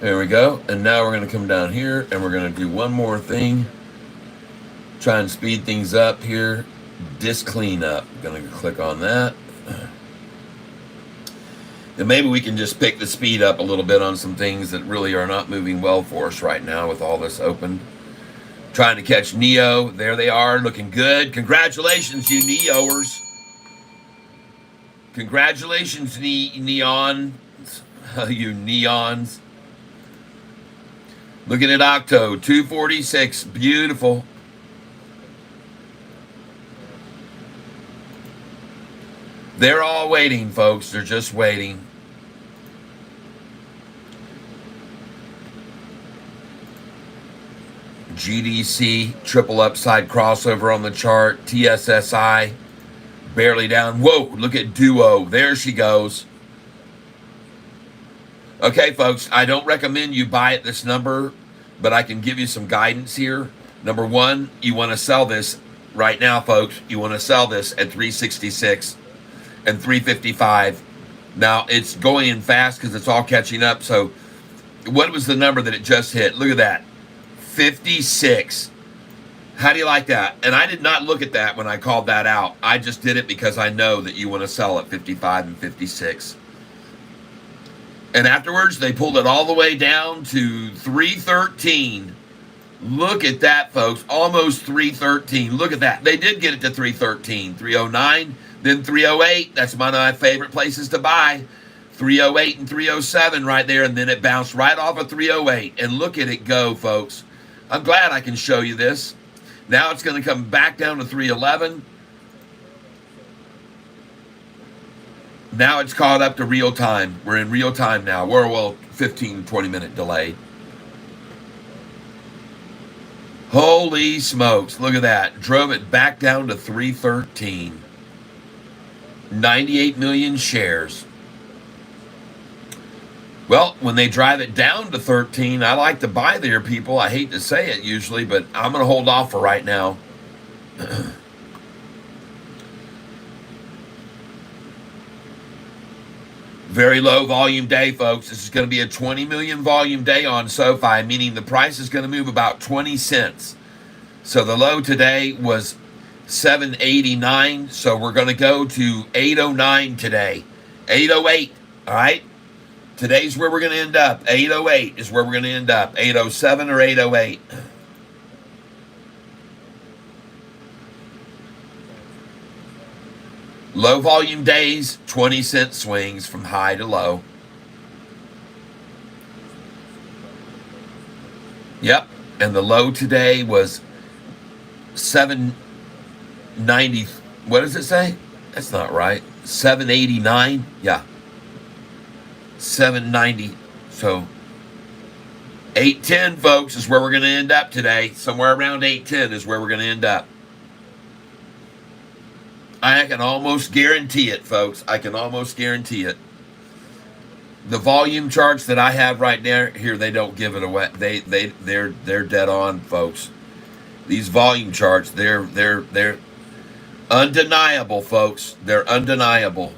There we go. And now we're going to come down here and we're going to do one more thing. Try and speed things up here. Disk cleanup. Going to click on that. And maybe we can just pick the speed up a little bit on some things that really are not moving well for us right now with all this open. Trying to catch Neo. There they are, looking good. Congratulations, you Neoers. Congratulations, Neon. You Neons. Looking at Octo, 246. Beautiful. They're all waiting, folks. They're just waiting. GDC, triple upside crossover on the chart. TSSI, barely down. Whoa, look at Duo. There she goes. Okay, folks, I don't recommend you buy at this number, but I can give you some guidance here. Number one, you want to sell this right now, folks. You want to sell this at 366 and 355. Now, it's going in fast because it's all catching up. So what was the number that it just hit? Look at that. 56. How do you like that? And I did not look at that when I called that out. I just did it because I know that you want to sell at 55 and 56. And afterwards, they pulled it all the way down to 313. Look at that, folks. Almost 313. Look at that. They did get it to 313. 309, then 308. That's one of my favorite places to buy. 308 and 307 right there. And then it bounced right off of 308. And look at it go, folks. I'm glad I can show you this. Now it's going to come back down to 311. Now it's caught up to real time. We're in real time now. We're a 15, 20-minute delay. Holy smokes. Look at that. Drove it back down to 313. 98 million shares. Well, when they drive it down to 13, I like to buy there, people. I hate to say it usually, but I'm going to hold off for right now. Very low volume day, folks. This is going to be a 20 million volume day on SoFi, meaning the price is going to move about 20 cents. So the low today was 789. So we're going to go to 809 today. 808, all right? Today's where we're going to end up. 808 is where we're going to end up. 807 or 808. Low volume days, 20-cent swings from high to low. Yep, and the low today was 790. What does it say? That's not right. 789. Yeah. 790. So 810, folks, is where we're going to end up today. Somewhere around 810 is where we're going to end up. I can almost guarantee it, folks. I can almost guarantee it. The volume charts that I have right there here, they don't give it away. They're dead on, folks. These volume charts, they're undeniable, folks. They're undeniable.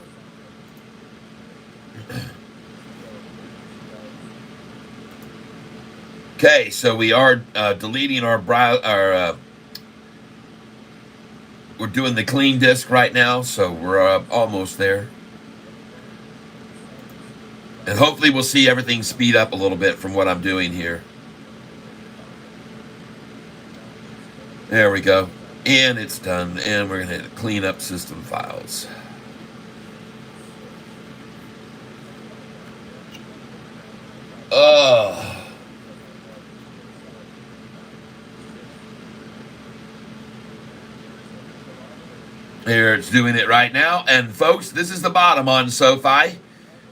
Okay, so we are deleting our we're doing the clean disk right now, so we're almost there. And hopefully we'll see everything speed up a little bit from what I'm doing here. There we go. And it's done. And we're going to clean up system files. Here, it's doing it right now. And folks, this is the bottom on SoFi.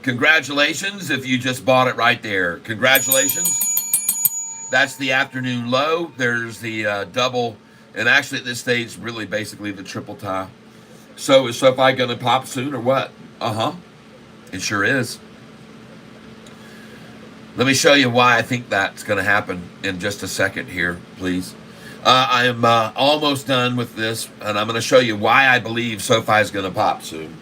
Congratulations if you just bought it right there. Congratulations. That's the afternoon low. There's the double. And actually at this stage, really basically the triple tie. So is SoFi going to pop soon or what? It sure is. Let me show you why I think that's going to happen in just a second here, please. I am almost done with this, and I'm going to show you why I believe SoFi is going to pop soon.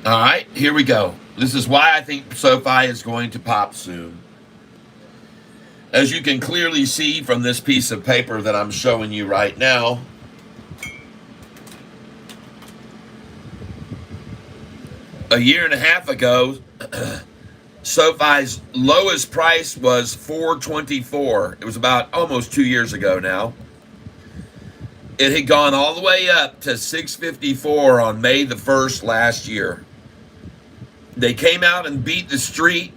All right, here we go. This is why I think SoFi is going to pop soon. As you can clearly see from this piece of paper that I'm showing you right now, a year and a half ago, SoFi's lowest price was $4.24. It was about almost 2 years ago now. It had gone all the way up to $6.54 on May the 1st last year. They came out and beat the street,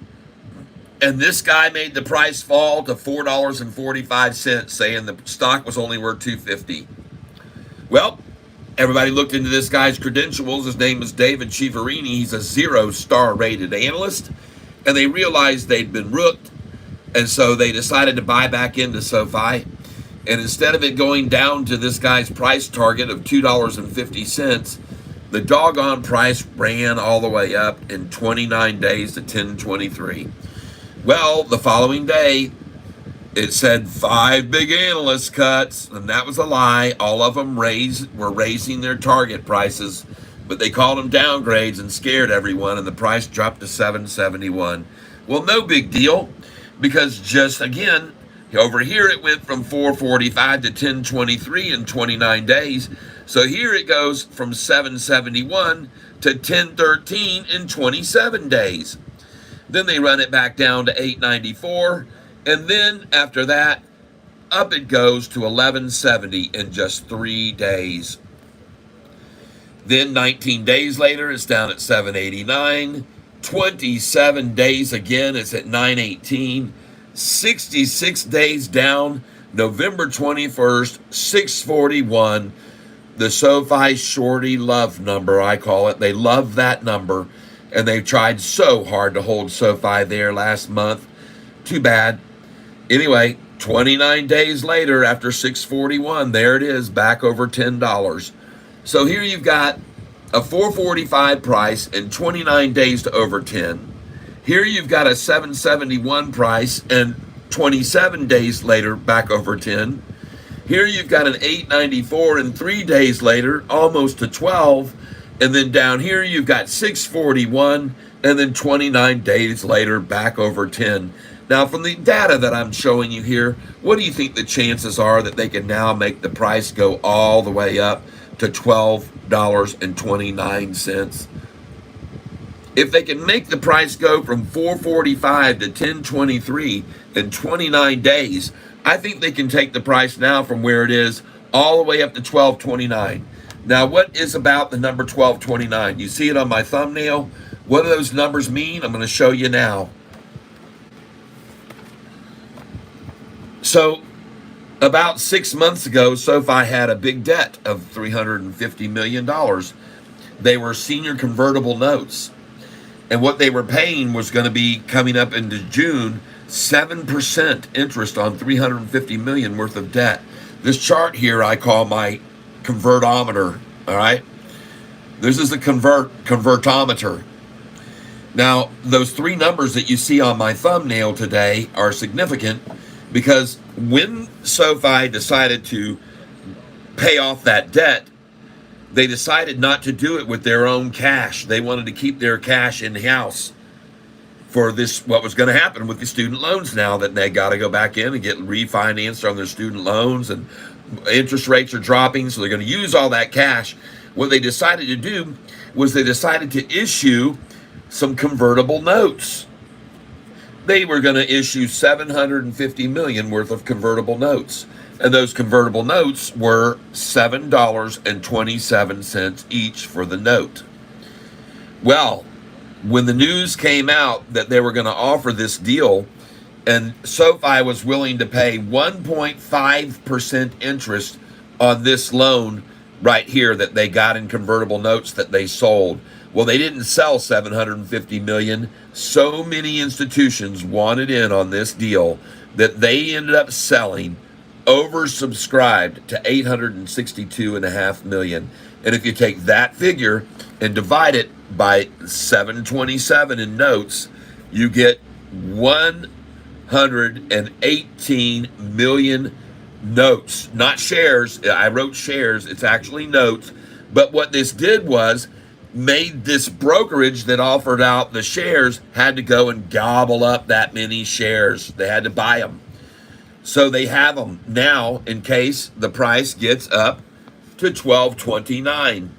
and this guy made the price fall to $4.45, saying the stock was only worth $2.50. Well, everybody looked into this guy's credentials. His name is David Chiaverini. He's a 0-star rated analyst, and they realized they'd been rooked, and so they decided to buy back into SoFi. And instead of it going down to this guy's price target of $2.50, the doggone price ran all the way up in 29 days to 10.23. Well, the following day, it said 5 big analyst cuts, and that was a lie. All of them were raising their target prices, but they called them downgrades and scared everyone, and the price dropped to $7.71. Well, no big deal, because just again, over here it went from $4.45 to $10.23 in 29 days. So here it goes from $7.71 to $10.13 in 27 days. Then they run it back down to $8.94, and then after that, up it goes to $11.70 in just 3 days. Then 19 days later, it's down at $7.89. 27 days again, it's at $9.18. 66 days down, November 21st, $6.41. The SoFi shorty love number, I call it. They love that number, and they tried so hard to hold SoFi there last month. Too bad. Anyway, 29 days later, after $6.41, there it is, back over $10. So here you've got a $4.45 price and 29 days to over 10. Here you've got a $7.71 price and 27 days later, back over 10. Here you've got an $8.94 and 3 days later, almost to 12. And then down here you've got $6.41 and then 29 days later, back over 10. Now, from the data that I'm showing you here, what do you think the chances are that they can now make the price go all the way up to $12.29? If they can make the price go from $4.45 to $10.23 in 29 days, I think they can take the price now from where it is all the way up to $12.29. Now, what is about the number $12.29? You see it on my thumbnail. What do those numbers mean? I'm going to show you now. So, about 6 months ago, SoFi had a big debt of $350 million. They were senior convertible notes. And what they were paying was going to be, coming up into June, 7% interest on $350 million worth of debt. This chart here I call my convertometer, all right? This is the convertometer. Now, those three numbers that you see on my thumbnail today are significant because when SoFi decided to pay off that debt, they decided not to do it with their own cash. They wanted to keep their cash in the house for this, what was going to happen with the student loans now that they got to go back in and get refinanced on their student loans, and interest rates are dropping, so they're going to use all that cash. What they decided to do was they decided to issue some convertible notes. They were going to issue $750 million worth of convertible notes. And those convertible notes were $7.27 each for the note. Well, when the news came out that they were going to offer this deal, and SoFi was willing to pay 1.5% interest on this loan right here that they got in convertible notes that they sold. Well, they didn't sell $750 million. So many institutions wanted in on this deal that they ended up selling oversubscribed to 862.5 million. And if you take that figure and divide it by 727 in notes, you get 118 million notes, not shares. I wrote shares, it's actually notes. But what this did was made this brokerage that offered out the shares had to go and gobble up that many shares. They had to buy them. So they have them now in case the price gets up to $12.29.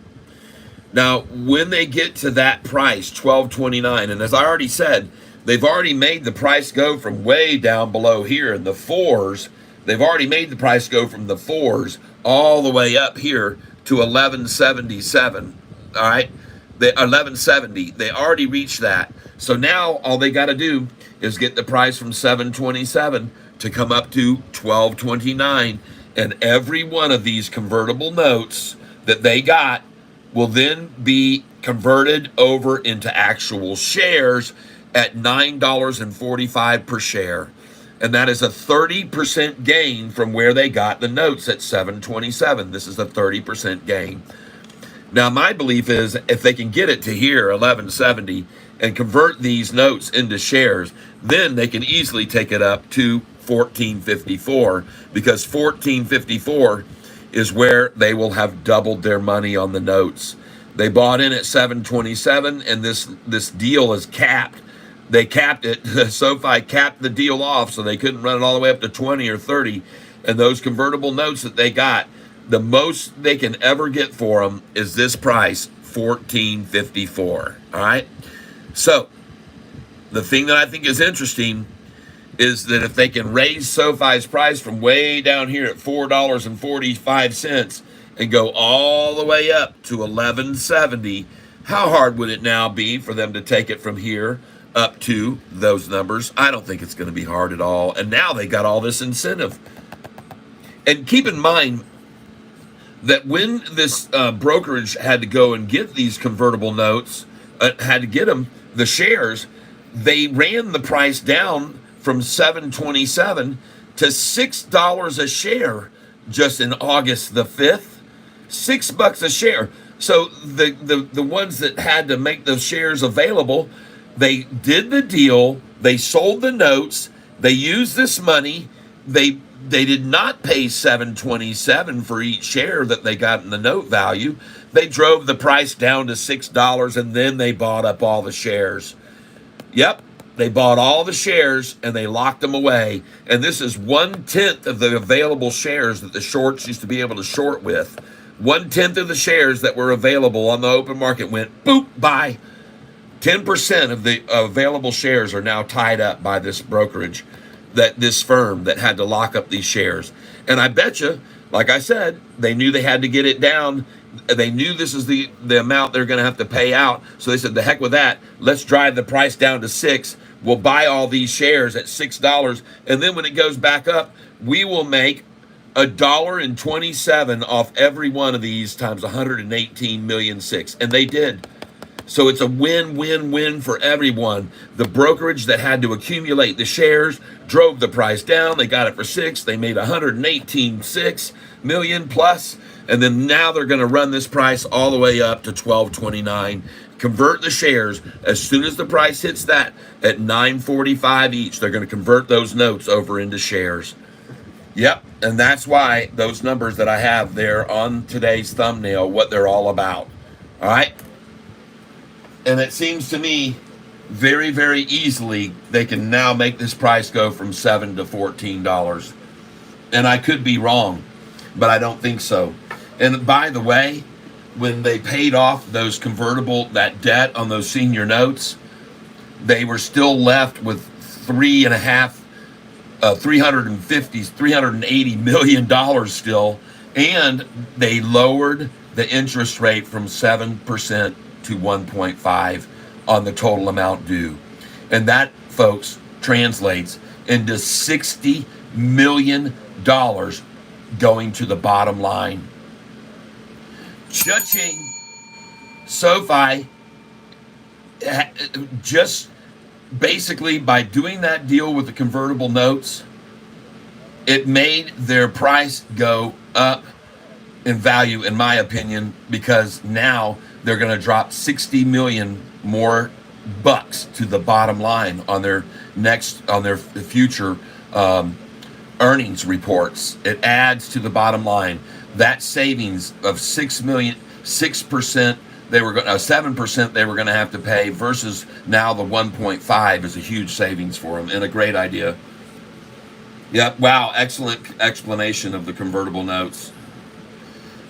Now, when they get to that price, $12.29, and as I already said, they've already made the price go from way down below here in the fours. They've already made the price go from the fours all the way up here to 1177. All right, the 1170. They already reached that. So now all they got to do is get the price from 727 to come up to 1229, and every one of these convertible notes that they got will then be converted over into actual shares at $9.45 per share. And that is a 30% gain from where they got the notes at 727. This is a 30% gain. Now, my belief is if they can get it to here, 1170, and convert these notes into shares, then they can easily take it up to 1454, because 1454 is where they will have doubled their money on the notes. They bought in at 727, and this deal is capped. They capped it. Sofi capped the deal off so they couldn't run it all the way up to 20 or 30. And those convertible notes that they got, the most they can ever get for them is this price, $14.54. All right. So the thing that I think is interesting is that if they can raise Sofi's price from way down here at $4.45 and go all the way up to $11.70, how hard would it now be for them to take it from here up to those numbers? I don't think it's going to be hard at all. And now they got all this incentive. And keep in mind that when this brokerage had to go and get these convertible notes, had to get them, the shares, they ran the price down from $7.27 to $6 a share just in August the 5th. $6 a share. So the ones that had to make those shares available, they did the deal, they sold the notes, they used this money, they did not pay $7.27 for each share that they got in the note value. They drove the price down to $6, and then they bought up all the shares. Yep, they bought all the shares and they locked them away. And this is 1/10 of the available shares that the shorts used to be able to short with. 1/10 of the shares that were available on the open market went boop, buy. 10% of the available shares are now tied up by this brokerage, this firm that had to lock up these shares. And I bet you, like I said, they knew they had to get it down. They knew this is the amount they're going to have to pay out. So they said, the heck with that. Let's drive the price down to $6. We'll buy all these shares at $6. And then when it goes back up, we will make $1.27 off every one of these times 118 million six. And they did. So it's a win-win-win for everyone. The brokerage that had to accumulate the shares drove the price down. They got it for $6. They made 118.6 million plus. And then now they're going to run this price all the way up to $12.29. Convert the shares as soon as the price hits that at $9.45 each. They're going to convert those notes over into shares. Yep, and that's why those numbers that I have there on today's thumbnail, what they're all about. All right? And it seems to me very, very easily they can now make this price go from $7 to $14. And I could be wrong, but I don't think so. And by the way, when they paid off those that debt on those senior notes, they were still left with $380 million still, and they lowered the interest rate from 7% to 1.5 on the total amount due. And that, folks, translates into $60 million going to the bottom line. Cha-ching. Sofi, just basically by doing that deal with the convertible notes, It made their price go up in value, in my opinion, because now they're going to drop 60 million more bucks to the bottom line on their future earnings reports. It adds to the bottom line. That savings of 6 million, 6%, they were going 7% they were going to have to pay versus now the 1.5 is a huge savings for them and a great idea. Yep. Wow. Excellent explanation of the convertible notes.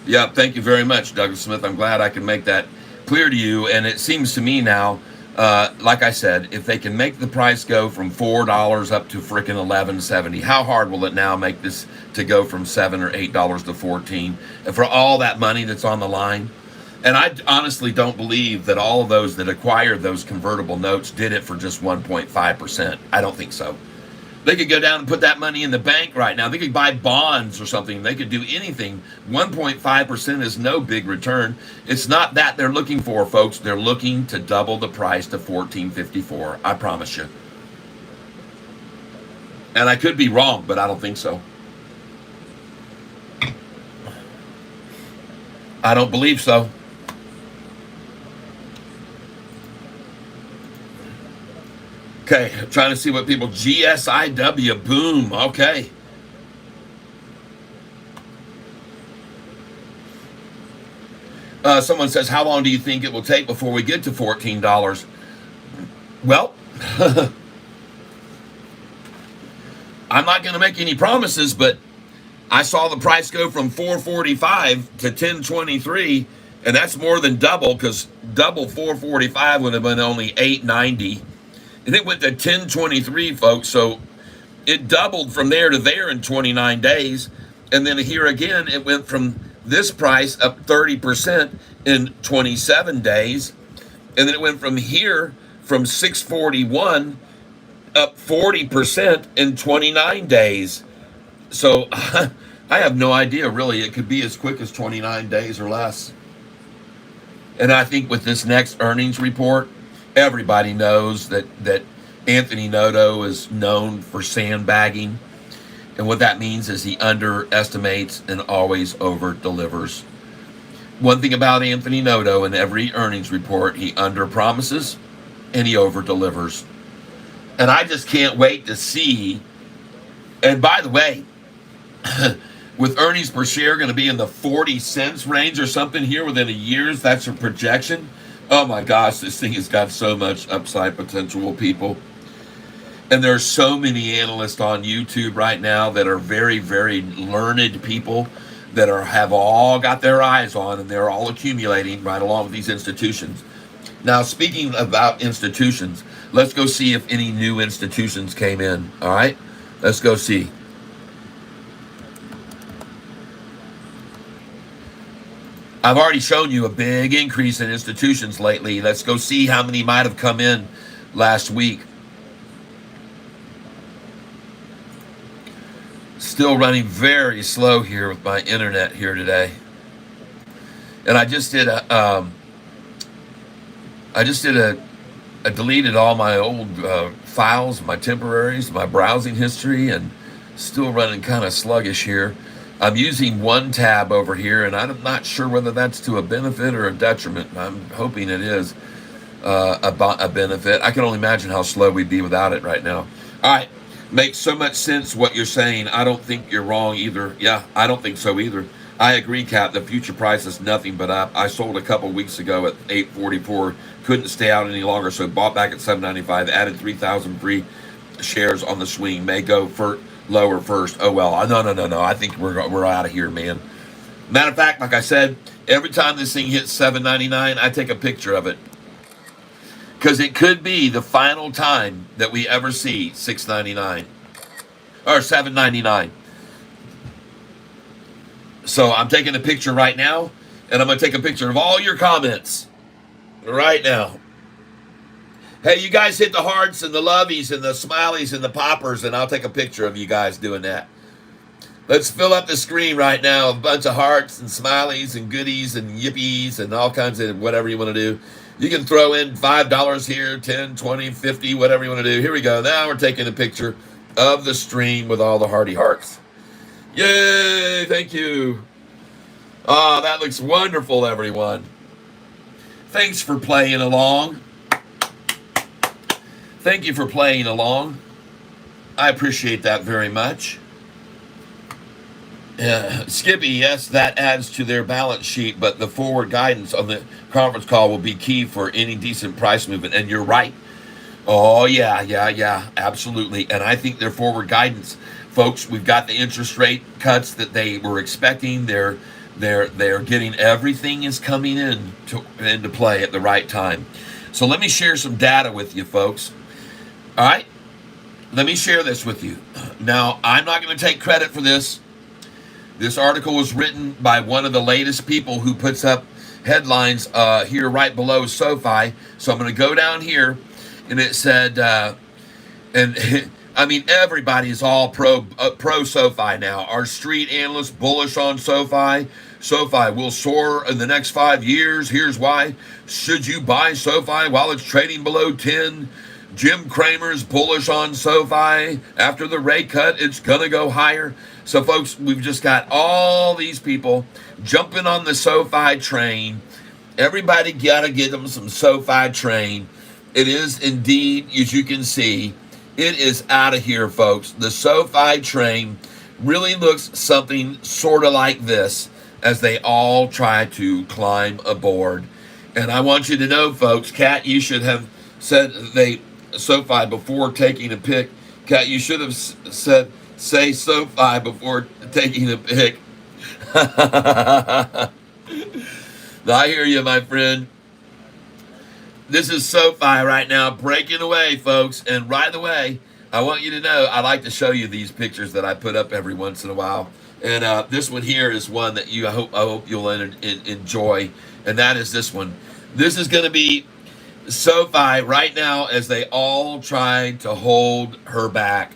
Yep. Thank you very much, Douglas Smith. I'm glad I can make that clear to you. And it seems to me now, like I said, if they can make the price go from $4 up to frickin' $11.70, how hard will it now make this to go from $7 or $8 to 14? And for all that money that's on the line. And I honestly don't believe that all of those that acquired those convertible notes did it for just 1.5%. I don't think so. They could go down and put that money in the bank right now. They could buy bonds or something. They could do anything. 1.5% is no big return. It's not that they're looking for, folks. They're looking to double the price to $14.54. I promise you. And I could be wrong, but I don't think so. I don't believe so. Okay, trying to see what people, GSIW, boom, okay. Someone says, how long do you think it will take before we get to $14? Well, I'm not going to make any promises, but I saw the price go from $4.45 to $10.23, and that's more than double, because double $4.45 would have been only $8.90. And it went to $10.23, folks. So it doubled from there to there in 29 days. And then here again, it went from this price up 30% in 27 days. And then it went from here from 641 up 40% in 29 days. So I have no idea, really. It could be as quick as 29 days or less. And I think with this next earnings report, everybody knows that Anthony Noto is known for sandbagging. And what that means is he underestimates and always over-delivers. One thing about Anthony Noto in every earnings report, he under-promises and he over-delivers. And I just can't wait to see. And by the way, with earnings per share going to be in the 40 cents range or something here within a year, that's a projection. Oh my gosh, this thing has got so much upside potential, people. And there's so many analysts on YouTube right now that are very, very learned people that have all got their eyes on, and they're all accumulating right along with these institutions. Now, speaking about institutions, let's go see if any new institutions came in. All right, let's go see. I've already shown you a big increase in institutions lately. Let's go see how many might have come in last week. Still running very slow here with my internet here today. And I deleted all my old files, my temporaries, my browsing history, and still running kind of sluggish here. I'm using one tab over here, and I'm not sure whether that's to a benefit or a detriment. I'm hoping it is a benefit. I can only imagine how slow we'd be without it right now. All right. Makes so much sense what you're saying. I don't think you're wrong either. Yeah, I don't think so either. I agree, Cap. The future price is nothing but up. I sold a couple weeks ago at $8.44. Couldn't stay out any longer, so bought back at $7.95. Added 3,000 free shares on the swing. May go for lower first. Oh well. No. I think we're out of here, man. Matter of fact, like I said, every time this thing hits $7.99, I take a picture of it, because it could be the final time that we ever see $6.99 or $7.99. So I'm taking a picture right now, and I'm going to take a picture of all your comments right now. Hey, you guys hit the hearts and the lovies and the smileys and the poppers, and I'll take a picture of you guys doing that. Let's fill up the screen right now with a bunch of hearts and smileys and goodies and yippies and all kinds of whatever you want to do. You can throw in $5 here, 10, 20, 50, whatever you want to do. Here we go. Now we're taking a picture of the stream with all the hearty hearts. Yay! Thank you. Ah, that looks wonderful, everyone. Thanks for playing along. Thank you for playing along. I appreciate that very much. Skippy, yes, that adds to their balance sheet, but the forward guidance on the conference call will be key for any decent price movement. And you're right. Oh, yeah, absolutely. And I think their forward guidance, folks, we've got the interest rate cuts that they were expecting. They're getting everything is coming into play at the right time. So let me share some data with you, folks. All right, let me share this with you. Now, I'm not going to take credit for this. This article was written by one of the latest people who puts up headlines here right below Sofi. So I'm going to go down here, and it said, and I mean, everybody is all pro Sofi now. Our street analysts bullish on Sofi. Sofi will soar in the next 5 years. Here's why. Should you buy Sofi while it's trading below 10? Jim Cramer's bullish on Sofi. After the rate cut, it's going to go higher. So, folks, we've just got all these people jumping on the Sofi train. Everybody got to get them some Sofi train. It is indeed, as you can see, it is out of here, folks. The Sofi train really looks something sort of like this as they all try to climb aboard. And I want you to know, folks, Kat, you should have said Sofi before taking a pick. Kat, you should have said, say Sofi before taking a pick. I hear you, my friend. This is Sofi right now, breaking away, folks. And right away, I want you to know, I like to show you these pictures that I put up every once in a while. And this one here is one that I hope you'll enjoy. And that is this one. This is going to be Sofi right now as they all try to hold her back.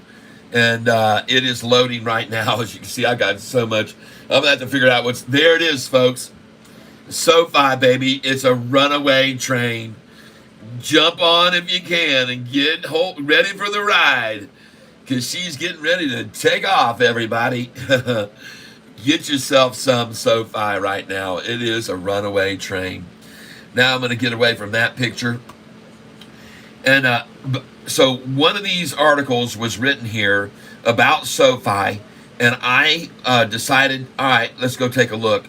And it is loading right now. As you can see, I got so much. I'm going to have to figure out there it is, folks. Sofi, baby. It's a runaway train. Jump on if you can and get ready for the ride, because she's getting ready to take off, everybody. Get yourself some Sofi right now. It is a runaway train. Now I'm going to get away from that picture. And so one of these articles was written here about Sofi, and I decided, all right, let's go take a look.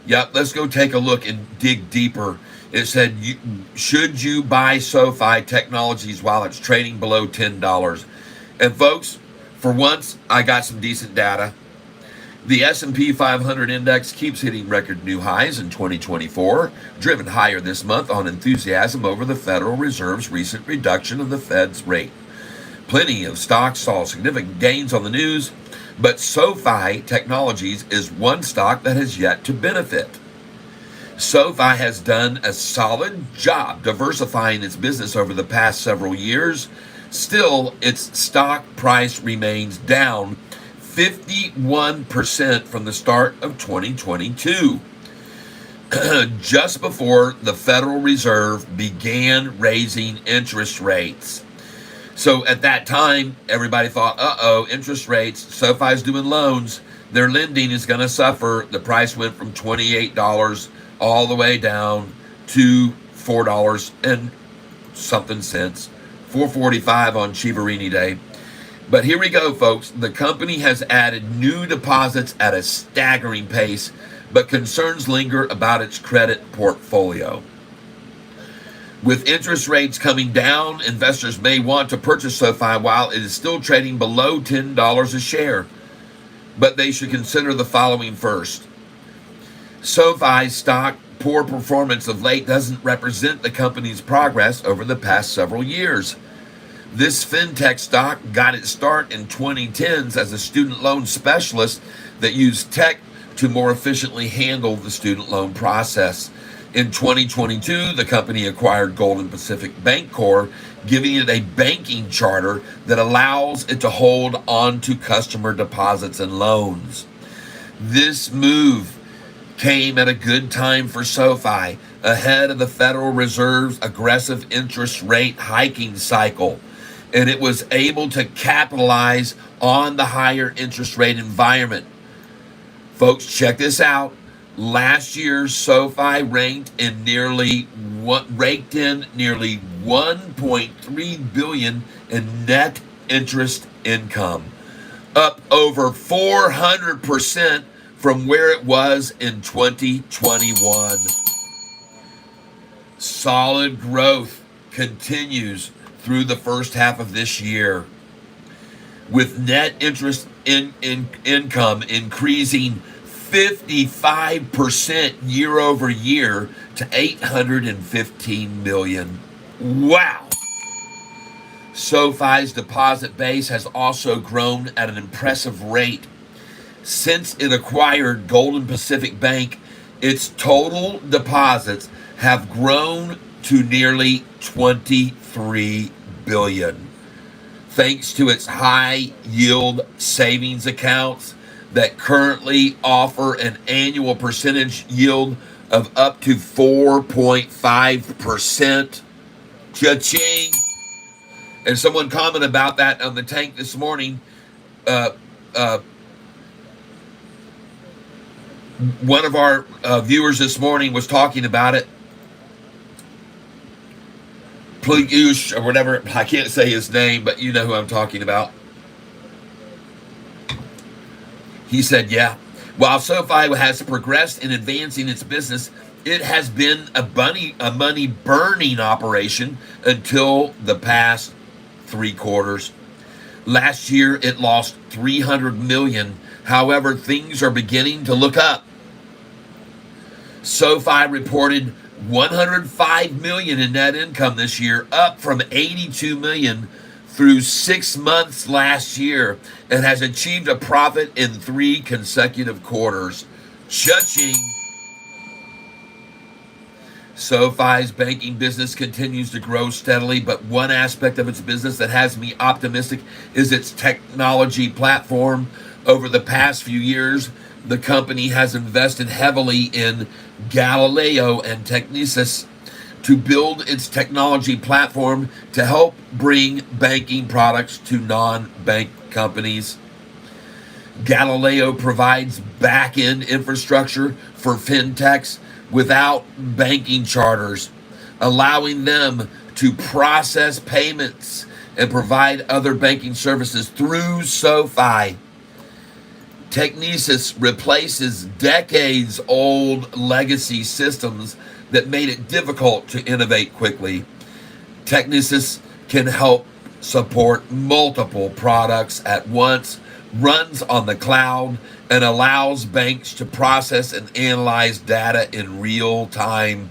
Yep, let's go take a look and dig deeper. It said, should you buy Sofi Technologies while it's trading below $10? And folks, for once, I got some decent data. The S&P 500 index keeps hitting record new highs in 2024, driven higher this month on enthusiasm over the Federal Reserve's recent reduction of the Fed's rate. Plenty of stocks saw significant gains on the news, but Sofi Technologies is one stock that has yet to benefit. Sofi has done a solid job diversifying its business over the past several years. Still, its stock price remains down 51% from the start of 2022, just before the Federal Reserve began raising interest rates. So at that time, everybody thought, interest rates, SoFi's doing loans, their lending is going to suffer. The price went from $28 all the way down to $4 and something cents, $4.45 on Chivarini Day. But here we go, folks. The company has added new deposits at a staggering pace, but concerns linger about its credit portfolio. With interest rates coming down, investors may want to purchase Sofi while it is still trading below $10 a share. But they should consider the following first. Sofi's stock poor performance of late doesn't represent the company's progress over the past several years. This fintech stock got its start in 2010s as a student loan specialist that used tech to more efficiently handle the student loan process. In 2022, the company acquired Golden Pacific Bancorp, giving it a banking charter that allows it to hold on to customer deposits and loans. This move came at a good time for Sofi, ahead of the Federal Reserve's aggressive interest rate hiking cycle. and it was able to capitalize on the higher interest rate environment. Folks, check this out. Last year, SoFi raked in nearly 1.3 billion in net interest income, up over 400% from where it was in 2021. Solid growth continues through the first half of this year, with net interest income increasing 55% year over year to 815 million. Wow. SoFi's deposit base has also grown at an impressive rate. Since it acquired Golden Pacific Bank, its total deposits have grown to nearly 23 billion, thanks to its high yield savings accounts that currently offer an annual percentage yield of up to 4.5%. Cha-ching. And someone commented about that on the tank this morning. One of our viewers this morning was talking about it. Pligush or whatever. I can't say his name, but you know who I'm talking about. He said, yeah, while SoFi has progressed in advancing its business, it has been a money burning operation until the past 3 quarters. Last year, it lost 300 million. However, things are beginning to look up. SoFi reported 105 million in net income this year, up from 82 million through 6 months last year, and has achieved a profit in 3 consecutive quarters. Cha-ching. SoFi's banking business continues to grow steadily, but one aspect of its business that has me optimistic is its technology platform. Over the past few years, the company has invested heavily in Galileo and Technisys to build its technology platform to help bring banking products to non-bank companies. Galileo provides back-end infrastructure for fintechs without banking charters, allowing them to process payments and provide other banking services through SoFi. Technisys replaces decades-old legacy systems that made it difficult to innovate quickly. Technisys can help support multiple products at once, runs on the cloud, and allows banks to process and analyze data in real time.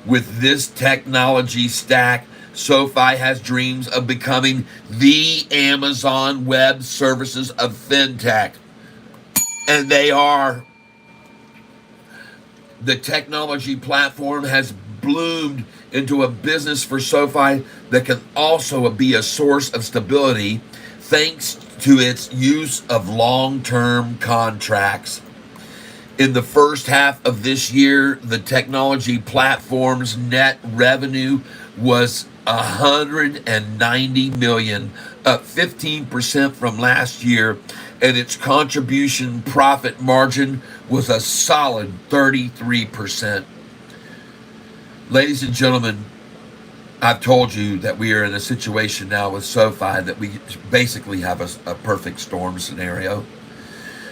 With this technology stack, SoFi has dreams of becoming the Amazon Web Services of fintech. And they are. The technology platform has bloomed into a business for SoFi that can also be a source of stability thanks to its use of long-term contracts. In the first half of this year, the technology platform's net revenue was 190 million, up 15% from last year, and its contribution profit margin was a solid 33%. Ladies and gentlemen, I've told you that we are in a situation now with SoFi that we basically have a perfect storm scenario.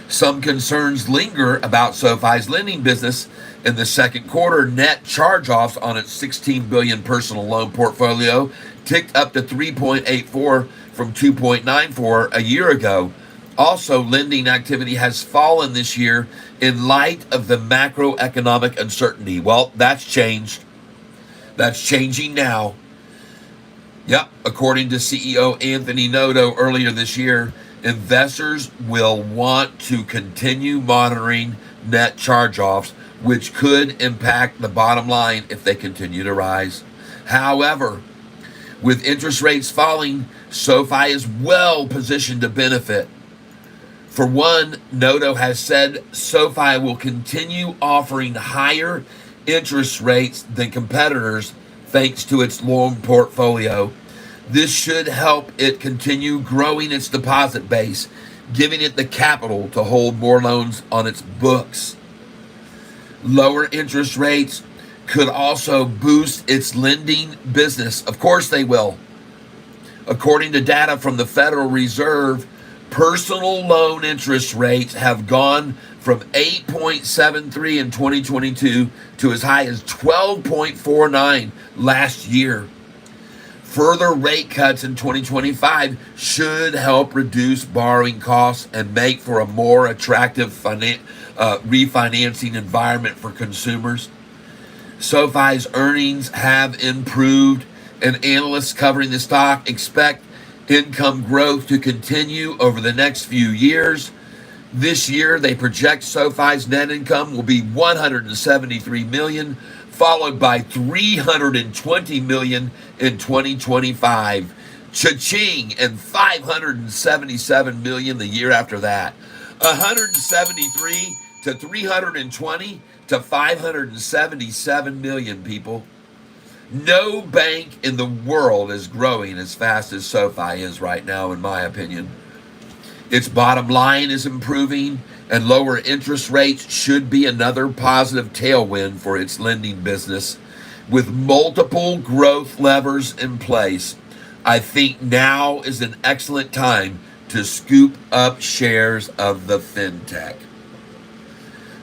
Some concerns linger about SoFi's lending business. In the second quarter, net charge-offs on its 16 billion personal loan portfolio ticked up to 3.84 from 2.94 a year ago. Also, lending activity has fallen this year in light of the macroeconomic uncertainty. Well, that's changed. That's changing now. Yep, according to CEO Anthony Noto earlier this year, investors will want to continue monitoring net charge-offs, which could impact the bottom line if they continue to rise. However, with interest rates falling, SoFi is well positioned to benefit. For one, Noto has said SoFi will continue offering higher interest rates than competitors thanks to its loan portfolio. This should help it continue growing its deposit base, giving it the capital to hold more loans on its books. Lower interest rates could also boost its lending business. Of course they will. According to data from the Federal Reserve, personal loan interest rates have gone from 8.73 in 2022 to as high as 12.49 last year. Further rate cuts in 2025 should help reduce borrowing costs and make for a more attractive refinancing environment for consumers. SoFi's earnings have improved, and analysts covering the stock expect income growth to continue over the next few years. This year, they project SoFi's net income will be $173 million, followed by $320 million in 2025. Cha-ching, and $577 million the year after that. 173 to 320 to 577 million, people. No bank in the world is growing as fast as SoFi is right now, in my opinion. Its bottom line is improving, and lower interest rates should be another positive tailwind for its lending business. With multiple growth levers in place, I think now is an excellent time to scoop up shares of the fintech.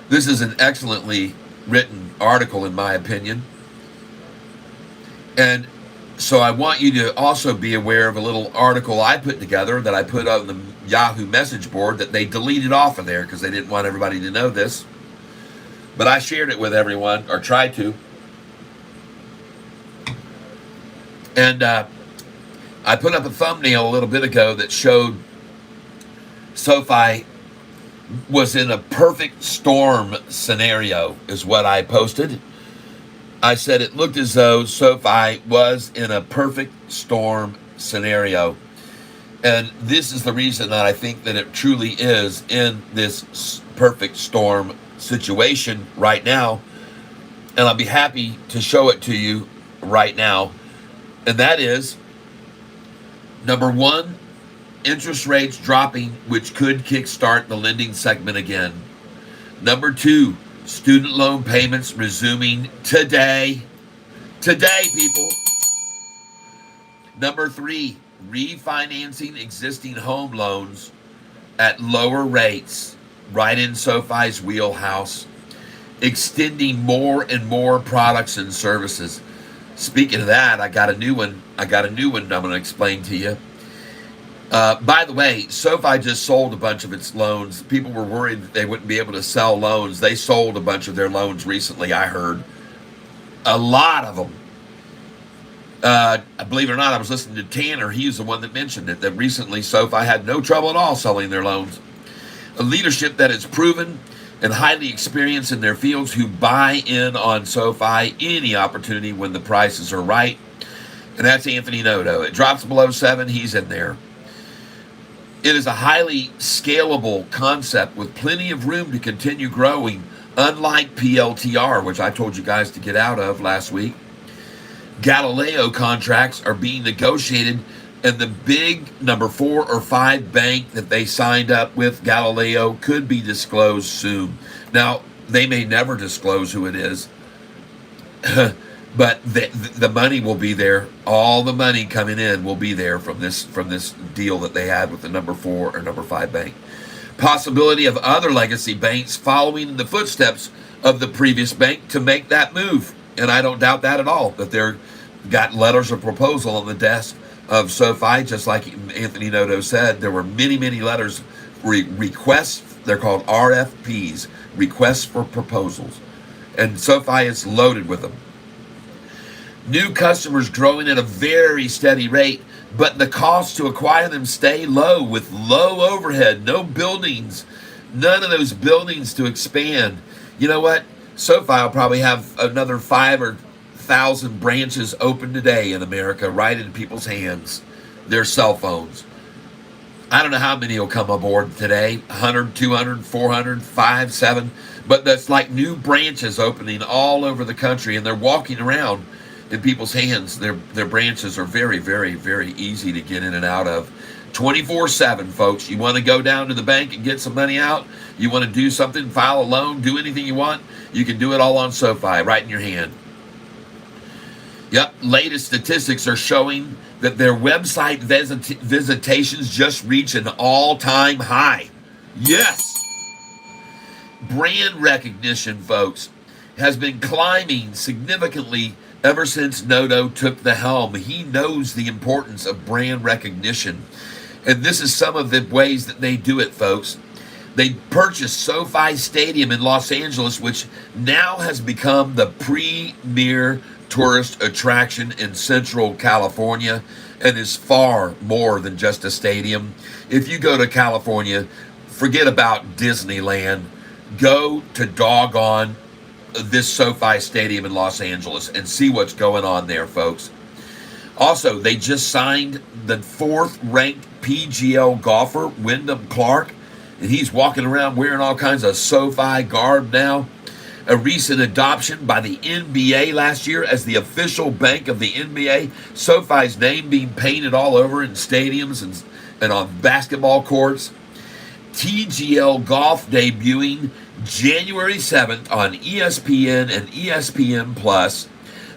This is an excellently written article, in my opinion. And so I want you to also be aware of a little article I put together that I put on the Yahoo message board that they deleted off of there because they didn't want everybody to know this. But I shared it with everyone, or tried to. And I put up a thumbnail a little bit ago that showed SoFi was in a perfect storm scenario, is what I posted. I said it looked as though SoFi was in a perfect storm scenario. And this is the reason that I think that it truly is in this perfect storm situation right now. And I'll be happy to show it to you right now. And that is, number one, interest rates dropping, which could kickstart the lending segment again. Number two, student loan payments resuming today. Today, people. Number three, refinancing existing home loans at lower rates, right in SoFi's wheelhouse, extending more and more products and services. Speaking of that, I got a new one I'm going to explain to you. By the way, SoFi just sold a bunch of its loans. People were worried that they wouldn't be able to sell loans. They sold a bunch of their loans recently, I heard. A lot of them. Believe it or not, I was listening to Tanner. He's the one that mentioned it, that recently SoFi had no trouble at all selling their loans. A leadership that is proven and highly experienced in their fields who buy in on SoFi any opportunity when the prices are right. And that's Anthony Noto. It drops below 7, he's in there. It is a highly scalable concept with plenty of room to continue growing, unlike PLTR, which I told you guys to get out of last week. Galileo contracts are being negotiated, and the big number 4 or 5 bank that they signed up with, Galileo, could be disclosed soon. Now, they may never disclose who it is, but the money will be there. All the money coming in will be there from this deal that they had with the number 4 or number 5 bank. Possibility of other legacy banks following in the footsteps of the previous bank to make that move. And I don't doubt that at all, that they're got letters of proposal on the desk of SoFi, just like Anthony Noto said. There were many, many letters, requests, they're called RFPs, requests for proposals. And SoFi is loaded with them. New customers growing at a very steady rate, but the cost to acquire them stay low with low overhead, no buildings, none of those buildings to expand. You know what? SoFi will probably have another 5,000 branches open today in America, right in people's hands, their cell phones. I don't know how many will come aboard today, 100, 200, 400, 5, 7, but that's like new branches opening all over the country, and they're walking around in people's hands. Their branches are very, very, very easy to get in and out of. 24/7, folks. You want to go down to the bank and get some money out? You want to do something, file a loan, do anything you want? You can do it all on SoFi, right in your hand. Yep, latest statistics are showing that their website visitations just reached an all-time high. Yes! Brand recognition, folks, has been climbing significantly ever since Noto took the helm. He knows the importance of brand recognition. And this is some of the ways that they do it, folks. They purchased SoFi Stadium in Los Angeles, which now has become the premier tourist attraction in Central California and is far more than just a stadium. If you go to California, forget about Disneyland. Go to doggone this SoFi Stadium in Los Angeles and see what's going on there, folks. Also, they just signed the 4th-ranked PGL golfer, Wyndham Clark, and he's walking around wearing all kinds of SoFi garb now. A recent adoption by the NBA last year as the official bank of the NBA. SoFi's name being painted all over in stadiums and on basketball courts. TGL Golf debuting January 7th on ESPN and ESPN Plus,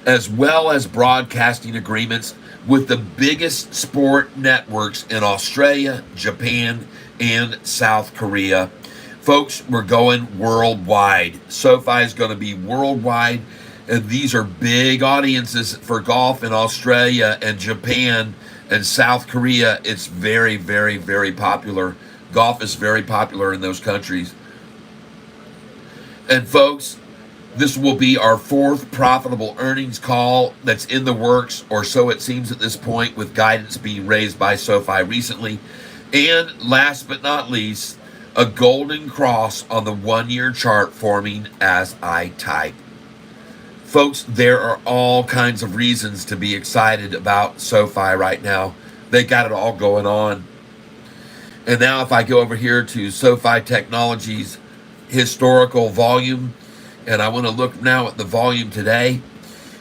as well as broadcasting agreements with the biggest sport networks in Australia, Japan, and South Korea. Folks, we're going worldwide. SoFi is going to be worldwide, and these are big audiences for golf in Australia and Japan and South Korea. It's very, very, very popular. Golf is very popular in those countries. And folks, this will be our 4th profitable earnings call that's in the works, or so it seems at this point, with guidance being raised by SoFi recently. And last but not least, a golden cross on the 1-year chart forming as I type. Folks, there are all kinds of reasons to be excited about SoFi right now. They got it all going on. And now if I go over here to SoFi Technologies historical volume, and I want to look now at the volume today,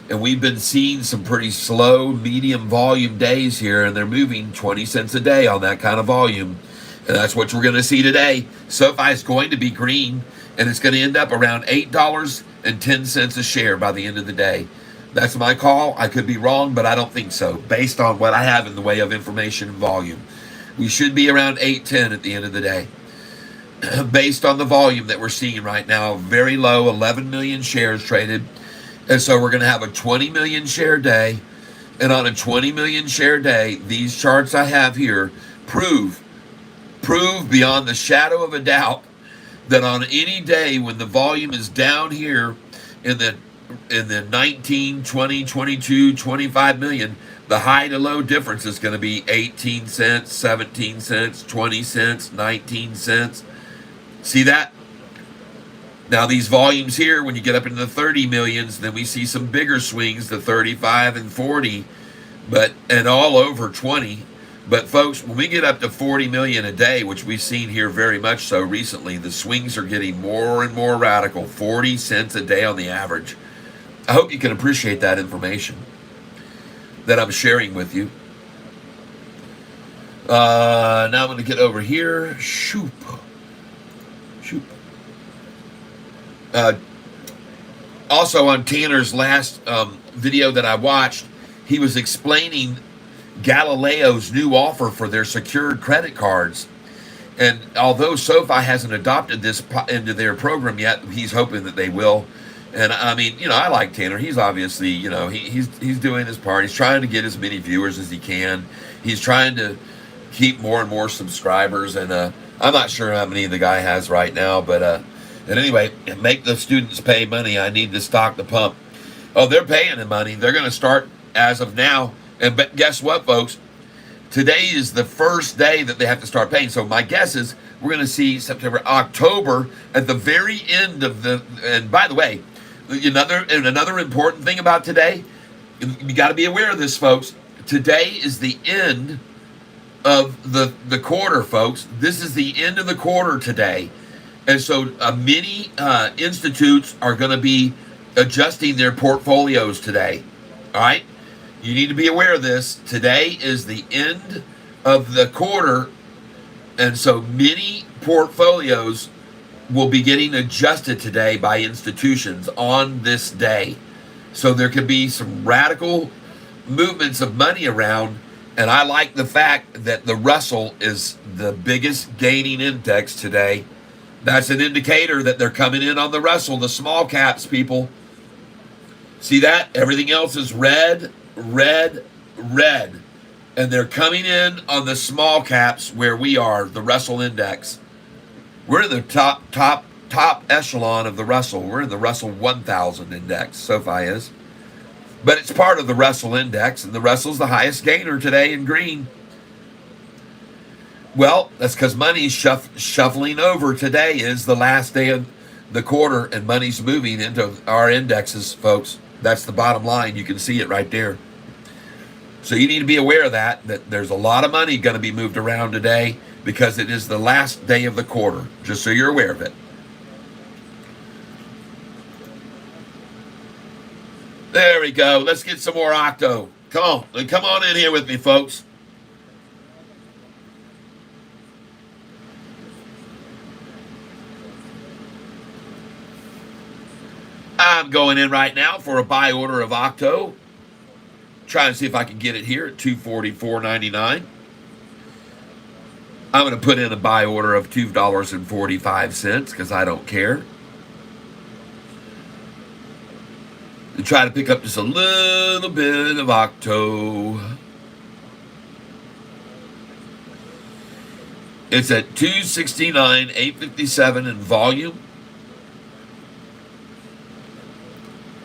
and we've been seeing some pretty slow, medium volume days here, and they're moving 20 cents a day on that kind of volume. And that's what we're going to see today. SoFi is going to be green, and it's going to end up around $8.10 a share by the end of the day. That's my call. I could be wrong, but I don't think so, based on what I have in the way of information and volume. We should be around $8.10 at the end of the day, based on the volume that we're seeing right now. Very low, 11 million shares traded. And so we're going to have a 20 million share day. And on a 20 million share day, these charts I have here prove beyond the shadow of a doubt that on any day when the volume is down here in the 19, 20, 22, 25 million, the high to low difference is going to be 18 cents, 17 cents, 20 cents, 19 cents. See that? Now these volumes here, when you get up into the 30 millions, then we see some bigger swings to 35 and 40, and all over 20. But folks, when we get up to 40 million a day, which we've seen here very much so recently, the swings are getting more and more radical, 40 cents a day on the average. I hope you can appreciate that information that I'm sharing with you. Now I'm going to get over here. Shoop. Also on Tanner's last video that I watched, he was explaining Galileo's new offer for their secured credit cards. And although SoFi hasn't adopted this into their program yet, he's hoping that they will. And I mean, I like Tanner. He's obviously, he's doing his part. He's trying to get as many viewers as he can. He's trying to keep more and more subscribers. And I'm not sure how many the guy has right now, but and anyway, make the students pay money. I need to stock the pump. Oh, they're paying the money. They're going to start as of now. But guess what, folks? Today is the first day that they have to start paying. So my guess is we're going to see September, October at the very end of the. And by the way, another important thing about today, you got to be aware of this, folks. Today is the end of the quarter, folks. This is the end of the quarter today. And so many institutes are going to be adjusting their portfolios today. All right? You need to be aware of this. Today is the end of the quarter, and so many portfolios will be getting adjusted today by institutions on this day. So there could be some radical movements of money around. And I like the fact that the Russell is the biggest gaining index today. That's an indicator that they're coming in on the Russell, the small caps, people. See that? Everything else is red, red, red. And they're coming in on the small caps where we are, the Russell index. We're in the top echelon of the Russell. We're in the Russell 1000 index, SoFi is. But it's part of the Russell index, and the Russell's the highest gainer today in green. Well, that's because money's shuffling over. Today is the last day of the quarter, and money's moving into our indexes, folks. That's the bottom line. You can see it right there. So you need to be aware of that there's a lot of money going to be moved around today because it is the last day of the quarter, just so you're aware of it. There we go. Let's get some more octo. Come on in here with me, folks. I'm going in right now for a buy order of octo. Trying to see if I can get it here at $244.99. I'm going to put in a buy order of $2.45 because I don't care. To try to pick up just a little bit of octo. It's at 269, 857 in volume.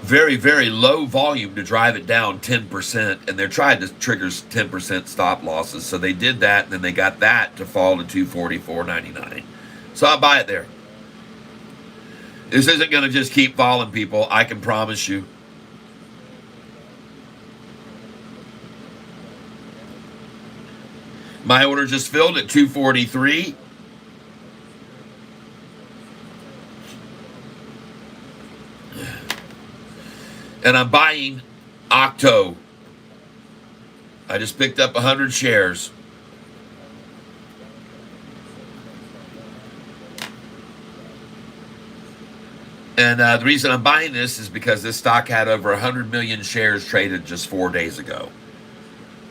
Very, very low volume to drive it down 10%, and they're trying to trigger 10% stop losses. So they did that, and then they got that to fall to $244.99. So I'll buy it there. This isn't going to just keep falling, people. I can promise you. My order just filled at 243. And I'm buying octo. I just picked up 100 shares. And the reason I'm buying this is because this stock had over 100 million shares traded just 4 days ago.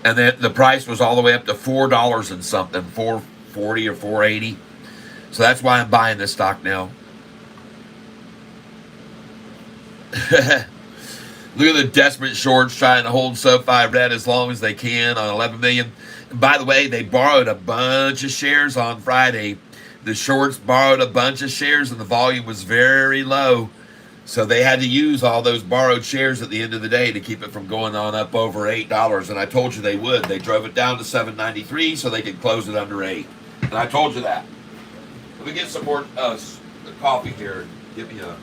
And the price was all the way up to $4 and something, $4.40 or $4.80. So that's why I'm buying this stock now. Look at the desperate shorts trying to hold SoFi red as long as they can on 11 million. And by the way, they borrowed a bunch of shares on Friday. The shorts borrowed a bunch of shares and the volume was very low. So they had to use all those borrowed shares at the end of the day to keep it from going on up over $8. And I told you they would. They drove it down to $7.93 so they could close it under $8. And I told you that. Let me get some more coffee here. Give me a...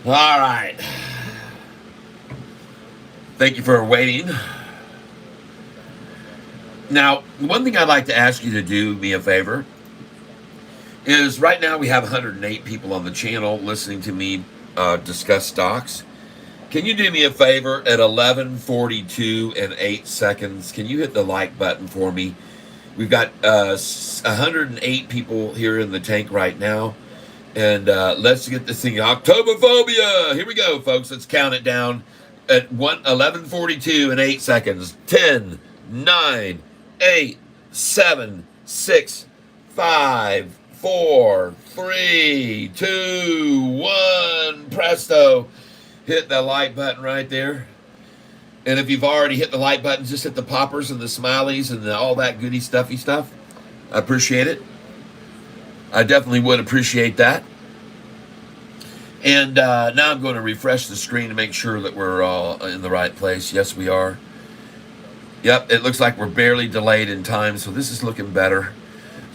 All right. Thank you for waiting. Now, one thing I'd like to ask you to do me a favor is right now we have 108 people on the channel listening to me discuss stocks. Can you do me a favor at 11:42 and 8 seconds? Can you hit the like button for me? We've got 108 people here in the tank right now. And let's get this thing. Octoberphobia. Here we go, folks. Let's count it down at 11:42 and 8 seconds. 10, 9, 8, 7, 6, 5, 4, 3, 2, 1. Presto. Hit the like button right there. And if you've already hit the like button, just hit the poppers and the smileys and all that goody stuffy stuff. I appreciate it. I definitely would appreciate that. And now I'm going to refresh the screen to make sure that we're all in the right place. Yes, we are. Yep, it looks like we're barely delayed in time, so this is looking better.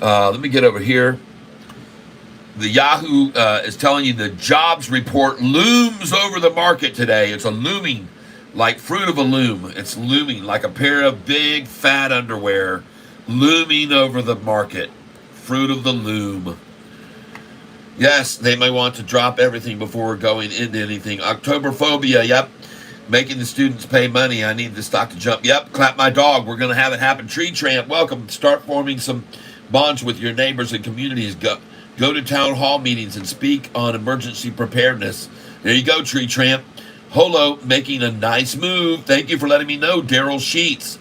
Let me get over here. The Yahoo is telling you the jobs report looms over the market today. It's a looming, like fruit of a loom. It's looming like a pair of big fat underwear looming over the market. Fruit of the loom. Yes, they may want to drop everything before going into anything. Octoberphobia, yep. Making the students pay money. I need the stock to jump. Yep, clap my dog. We're going to have it happen. Tree Tramp, welcome. Start forming some bonds with your neighbors and communities. Go to town hall meetings and speak on emergency preparedness. There you go, Tree Tramp. Holo making a nice move. Thank you for letting me know, Daryl Sheets.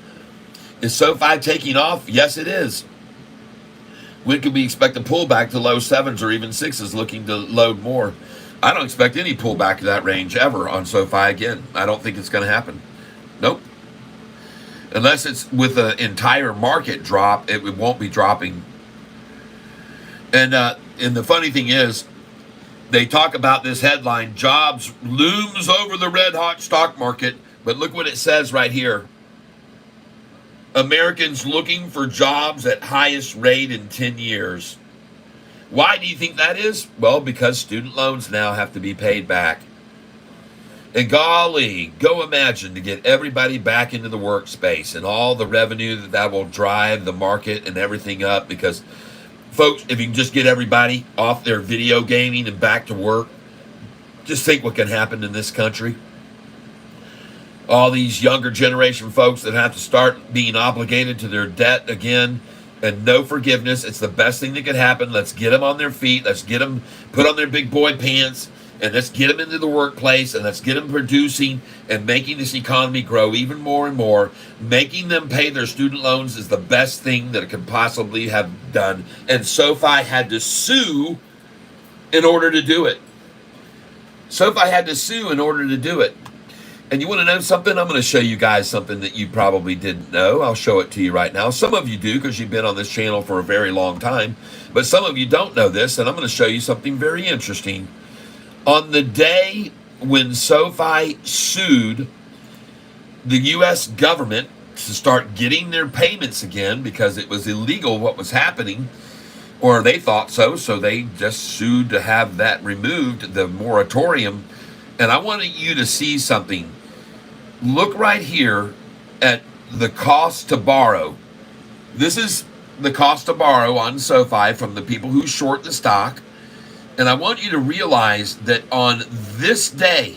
Is SoFi taking off? Yes, it is. When can we expect a pullback to low sevens or even sixes looking to load more? I don't expect any pullback to that range ever on SoFi again. I don't think it's going to happen. Nope. Unless it's with an entire market drop, it won't be dropping. And the funny thing is, they talk about this headline, jobs looms over the red hot stock market, but look what it says right here. Americans looking for jobs at highest rate in 10 years. Why do you think that is? Well, because student loans now have to be paid back. And golly, go imagine to get everybody back into the workspace and all the revenue that will drive the market and everything up. Because, folks, if you can just get everybody off their video gaming and back to work, just think what can happen in this country. All these younger generation folks that have to start being obligated to their debt again and no forgiveness. It's the best thing that could happen. Let's get them on their feet. Let's get them put on their big boy pants and let's get them into the workplace and let's get them producing and making this economy grow even more and more. Making them pay their student loans is the best thing that it could possibly have done. And SoFi had to sue in order to do it. SoFi had to sue in order to do it. And you want to know something? I'm going to show you guys something that you probably didn't know. I'll show it to you right now. Some of you do because you've been on this channel for a very long time. But some of you don't know this, and I'm going to show you something very interesting. On the day when SoFi sued the U.S. government to start getting their payments again because it was illegal what was happening, or they thought so they just sued to have that removed, the moratorium. And I wanted you to see something. Look right here at the cost to borrow. This is the cost to borrow on SoFi from the people who short the stock. And I want you to realize that on this day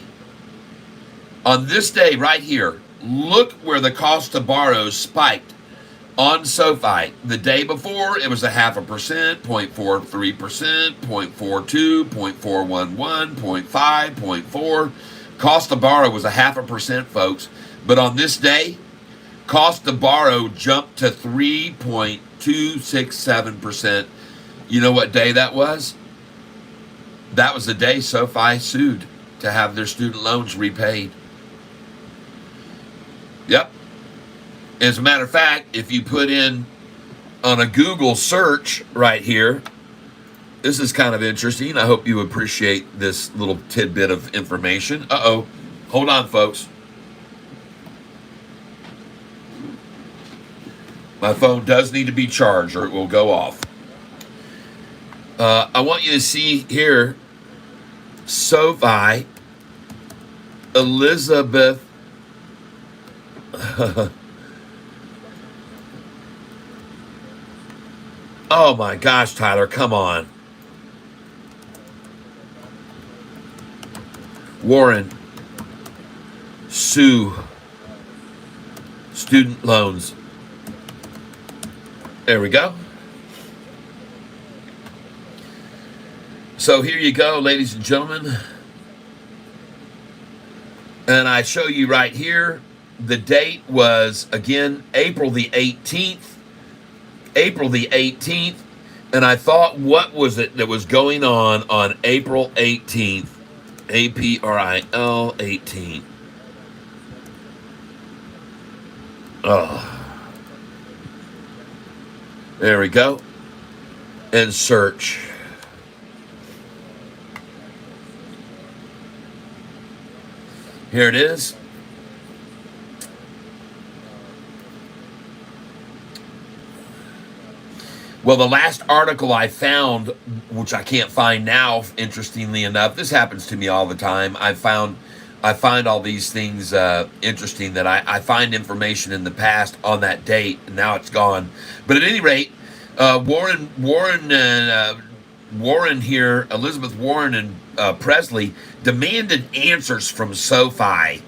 right here, look where the cost to borrow spiked on SoFi. The day before, it was 0.5%, 0.43%, 0.42, 0.411, 0.5, 0.4. Cost to borrow was 0.5%, folks. But on this day, cost to borrow jumped to 3.267%. You know what day that was? That was the day SoFi sued to have their student loans repaid. Yep. As a matter of fact, if you put in on a Google search right here, this is kind of interesting. I hope you appreciate this little tidbit of information. Uh-oh. Hold on, folks. My phone does need to be charged or it will go off. I want you to see here, SoFi, Elizabeth. Oh my gosh, Tyler, come on. Warren, sue student loans. There we go. So here you go, ladies and gentlemen. And I show you right here, the date was, again, April the 18th. April the 18th. And I thought, what was it that was going on April 18th? April 18th. Oh, there we go. And search. Here it is. Well, the last article I found, which I can't find now, interestingly enough, this happens to me all the time. I find all these things interesting that I find information in the past on that date, and now it's gone. But at any rate, Warren here, Elizabeth Warren and Presley demanded answers from SoFi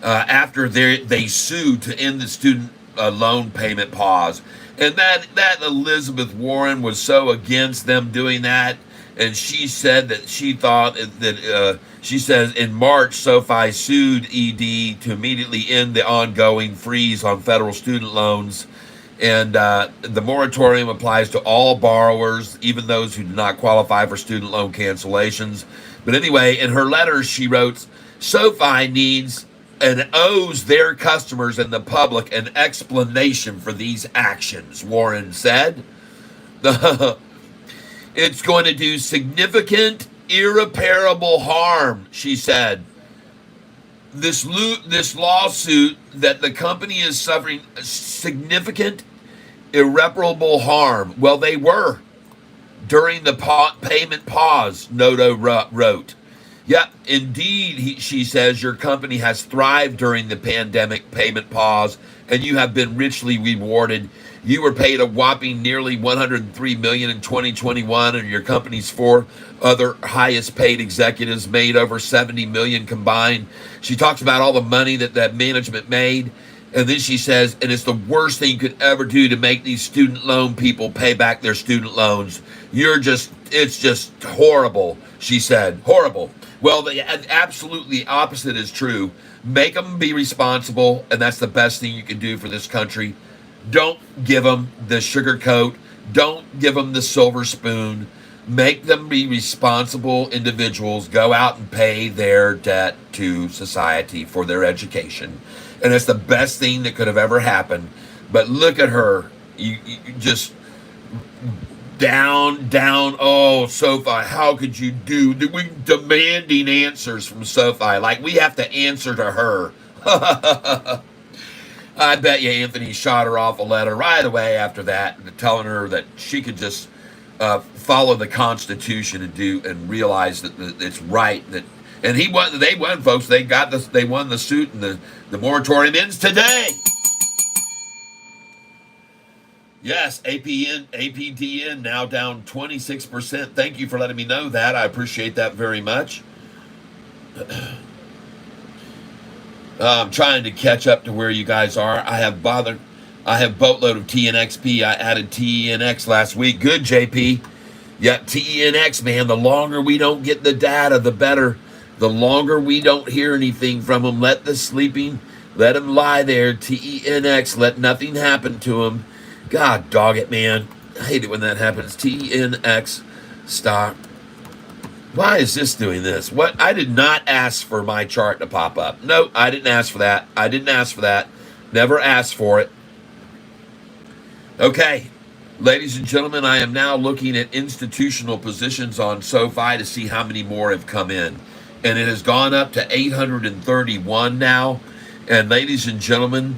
after they sued to end the student loan payment pause. And that Elizabeth Warren was so against them doing that, and she said that she thought that she says in March SoFi sued ED to immediately end the ongoing freeze on federal student loans, and the moratorium applies to all borrowers, even those who do not qualify for student loan cancellations. But anyway, in her letter she wrote, SoFi needs and owes their customers and the public an explanation for these actions, Warren said. It's going to do significant, irreparable harm, she said. This lawsuit that the company is suffering significant, irreparable harm. Well, they were during the payment pause, Noto wrote. Yeah, indeed, she says, your company has thrived during the pandemic payment pause, and you have been richly rewarded. You were paid a whopping nearly $103 million in 2021, and your company's four other highest paid executives made over $70 million combined. She talks about all the money that management made, and then she says, and it's the worst thing you could ever do to make these student loan people pay back their student loans. It's just horrible, she said. Horrible. Well, the absolutely opposite is true. Make them be responsible, and that's the best thing you can do for this country. Don't give them the sugarcoat. Don't give them the silver spoon. Make them be responsible individuals. Go out and pay their debt to society for their education. And it's the best thing that could have ever happened. But look at her. You just down. Oh, SoFi, how could you do? We demanding answers from SoFi. Like we have to answer to her. I bet you Anthony shot her off a letter right away after that, telling her that she could just follow the Constitution and realize that it's right. And they won, folks. They won the suit, and the moratorium ends today. Yes, APDN now down 26%. Thank you for letting me know that. I appreciate that very much. I'm trying to catch up to where you guys are. I have boatload of TNXP. I added TNX last week. Good, JP. Yeah, TNX, man. The longer we don't get the data, the better. The longer we don't hear anything from them. Let them lie there. TNX, let nothing happen to them. God dog it, man. I hate it when that happens. TNX stock. Why is this doing this? What? I did not ask for my chart to pop up. No, I didn't ask for that. Never asked for it. Okay, ladies and gentlemen, I am now looking at institutional positions on SoFi to see how many more have come in. And it has gone up to 831 now. And ladies and gentlemen,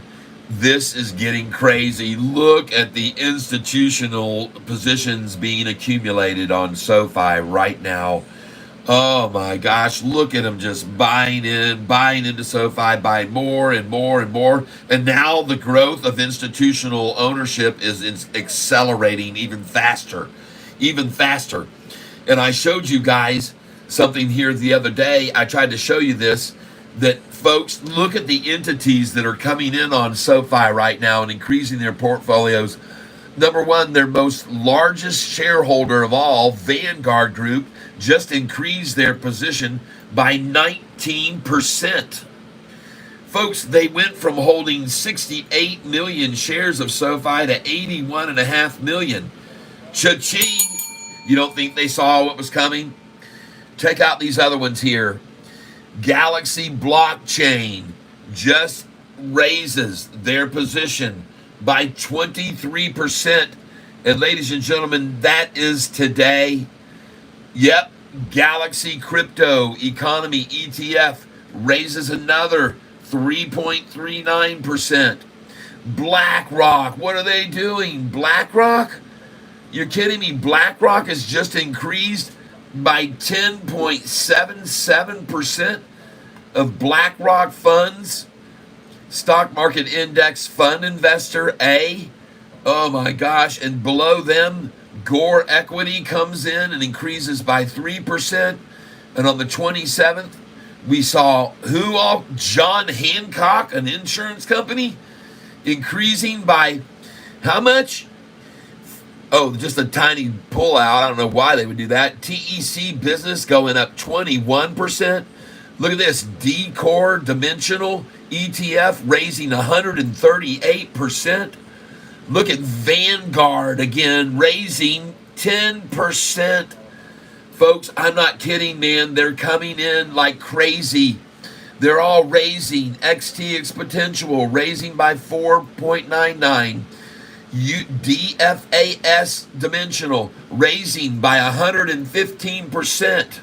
this is getting crazy. Look at the institutional positions being accumulated on SoFi right now. Oh my gosh, look at them just buying into SoFi, buying more and more and more. And now the growth of institutional ownership is accelerating even faster. And I showed you guys something here the other day. I tried to show you this, that folks, look at the entities that are coming in on SoFi right now and increasing their portfolios. Number one, their most largest shareholder of all, Vanguard Group, just increased their position by 19%. Folks, they went from holding 68 million shares of SoFi to 81.5 million. Cha-ching! You don't think they saw what was coming? Check out these other ones here. Galaxy Blockchain just raises their position by 23%. And ladies and gentlemen, that is today. Yep, Galaxy Crypto Economy ETF raises another 3.39%. BlackRock, what are they doing? BlackRock? You're kidding me? BlackRock has just increased by 10.77% of BlackRock funds. Stock market index fund investor A. Oh my gosh. And below them, Gore Equity comes in and increases by 3%. And on the 27th, we saw who all? John Hancock, an insurance company, increasing by how much? Oh, just a tiny pullout. I don't know why they would do that. TEC Business going up 21%. Look at this. D-Core Dimensional ETF raising 138%. Look at Vanguard again, raising 10%. Folks, I'm not kidding, man. They're coming in like crazy. They're all raising. XTX Potential raising by 4.99. DFAS Dimensional raising by 115%.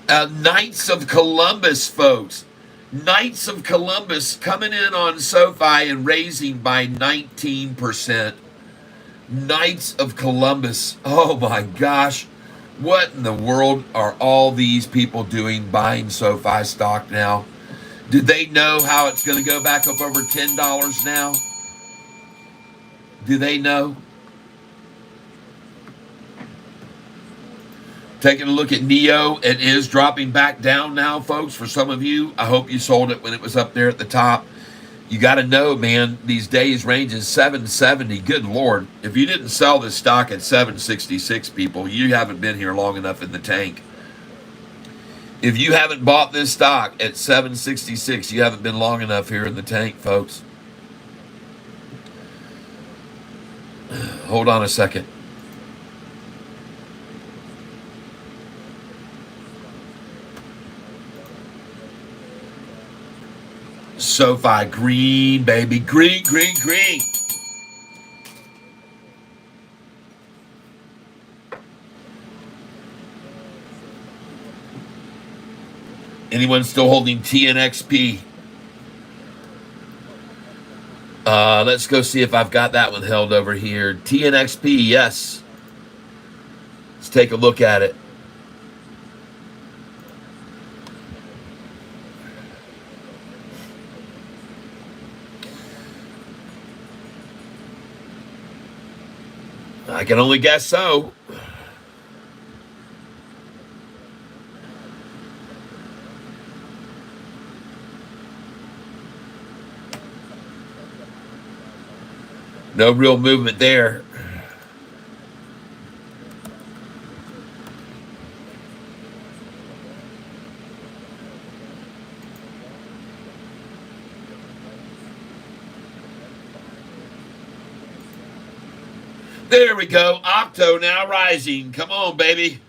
Knights of Columbus, folks. Knights of Columbus coming in on Sofi and raising by 19%. Knights of Columbus. Oh my gosh. What in the world are all these people doing buying Sofi stock now? Did they know how it's going to go back up over $10 now? Do they know? Taking a look at NEO, it is dropping back down now, folks. For some of you, I hope you sold it when it was up there at the top. You got to know, man, these days ranges 770. Good Lord. If you didn't sell this stock at 766, people, you haven't been here long enough in the tank. If you haven't bought this stock at 766, you haven't been long enough here in the tank, folks. Hold on a second. Sofi, green, baby. Green, green, green. Anyone still holding TNXP? Let's go see if I've got that one held over here. TNXP, yes. Let's take a look at it. I can only guess so. No real movement there. There we go. Octo now rising. Come on, baby.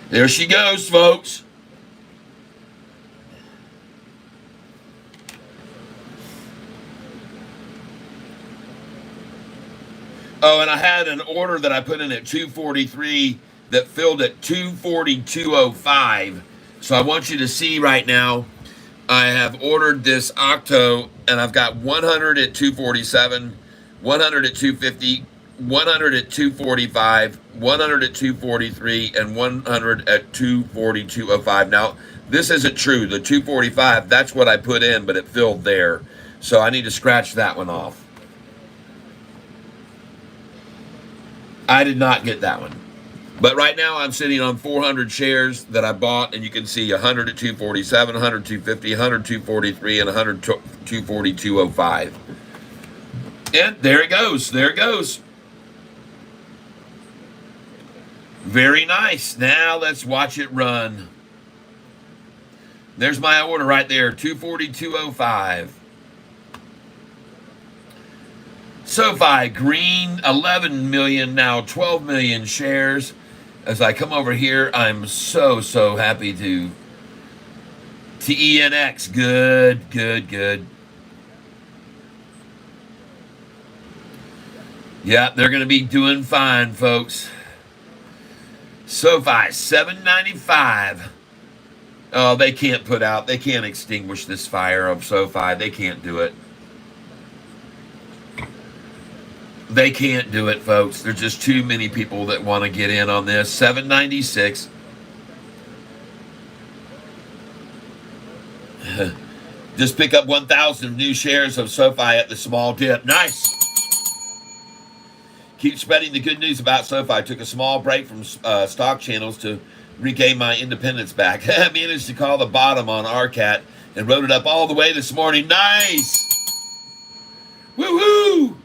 There she goes, folks. Oh, and I had an order that I put in at 243 that filled at 242.05. So I want you to see right now, I have ordered this Octo, and I've got 100 at 247, 100 at 250, 100 at 245, 100 at 243, and 100 at 242.05. Now, this isn't true. The 245, that's what I put in, but it filled there. So I need to scratch that one off. I did not get that one. But right now I'm sitting on 400 shares that I bought, and you can see 100 at 247, 100 250, 100 243, and 100 242.05. And there it goes. There it goes. Very nice. Now let's watch it run. There's my order right there, 242.05. SoFi green, 11 million, now 12 million shares. As I come over here, I'm so happy to TENX. Good. Yeah, they're going to be doing fine, folks. SoFi, 795. Oh, they can't extinguish this fire of SoFi. They can't do it. They can't do it, folks. There's just too many people that want to get in on this. 796. Just pick up 1,000 new shares of SoFi at the small dip. Nice. Keep spreading the good news about SoFi. Took a small break from stock channels to regain my independence back. Managed to call the bottom on RCAT and wrote it up all the way this morning. Nice. Woo-hoo.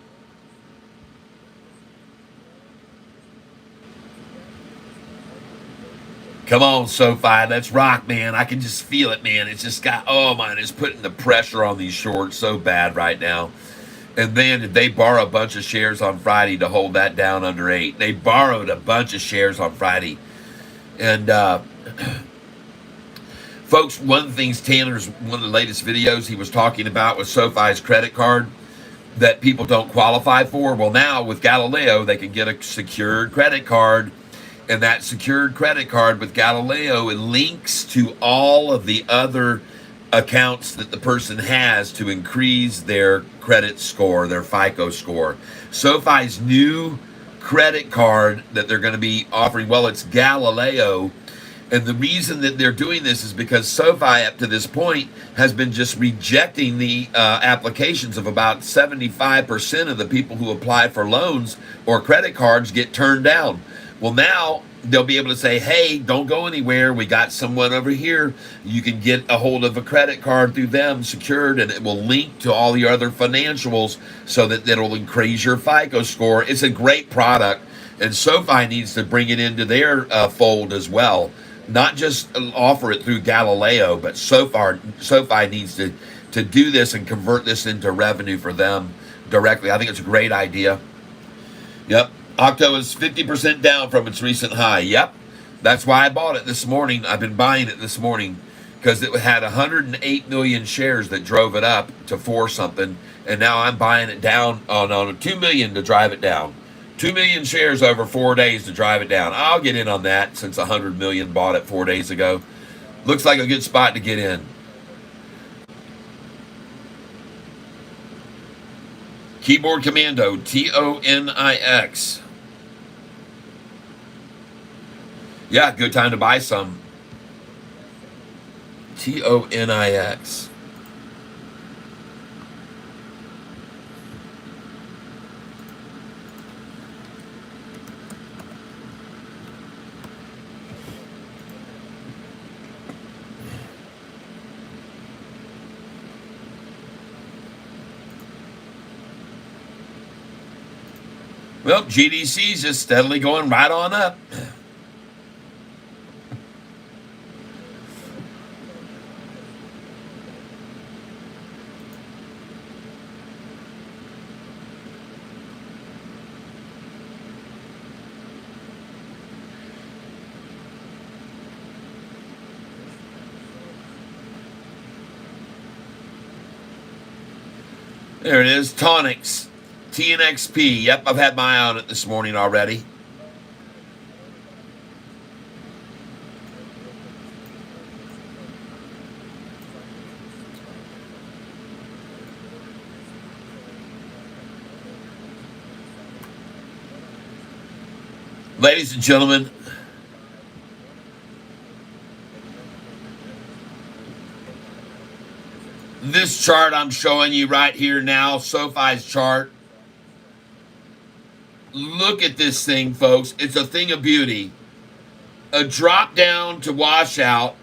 Come on, SoFi. Let's rock, man. I can just feel it, man. It's just got, oh, man, it's putting the pressure on these shorts so bad right now. And then did they borrow a bunch of shares on Friday to hold that down under 8? They borrowed a bunch of shares on Friday. And, folks, one of the things one of the latest videos he was talking about was SoFi's credit card that people don't qualify for. Well, now with Galileo, they can get a secured credit card. And that secured credit card with Galileo, it links to all of the other accounts that the person has to increase their credit score, their FICO score. SoFi's new credit card that they're going to be offering, well, it's Galileo. And the reason that they're doing this is because SoFi up to this point has been just rejecting the applications of about 75% of the people who apply for loans or credit cards get turned down. Well, now they'll be able to say, hey, don't go anywhere. We got someone over here. You can get a hold of a credit card through them secured, and it will link to all your other financials so that it'll increase your FICO score. It's a great product, and SoFi needs to bring it into their fold as well. Not just offer it through Galileo, but SoFi needs to do this and convert this into revenue for them directly. I think it's a great idea. Yep. Octo is 50% down from its recent high. Yep. That's why I bought it this morning. I've been buying it this morning because it had 108 million shares that drove it up to 4 something. And now I'm buying it down on 2 million to drive it down. 2 million shares over 4 days to drive it down. I'll get in on that since 100 million bought it 4 days ago. Looks like a good spot to get in. Keyboard Commando, TONIX. Yeah, good time to buy some. TONIX. Well, GDC's just steadily going right on up. There it is, Tonics. TNXP. Yep, I've had my eye on it this morning already. Ladies and gentlemen, this chart I'm showing you right here now, SoFi's chart. Look at this thing, folks. It's a thing of beauty. A drop down to wash out.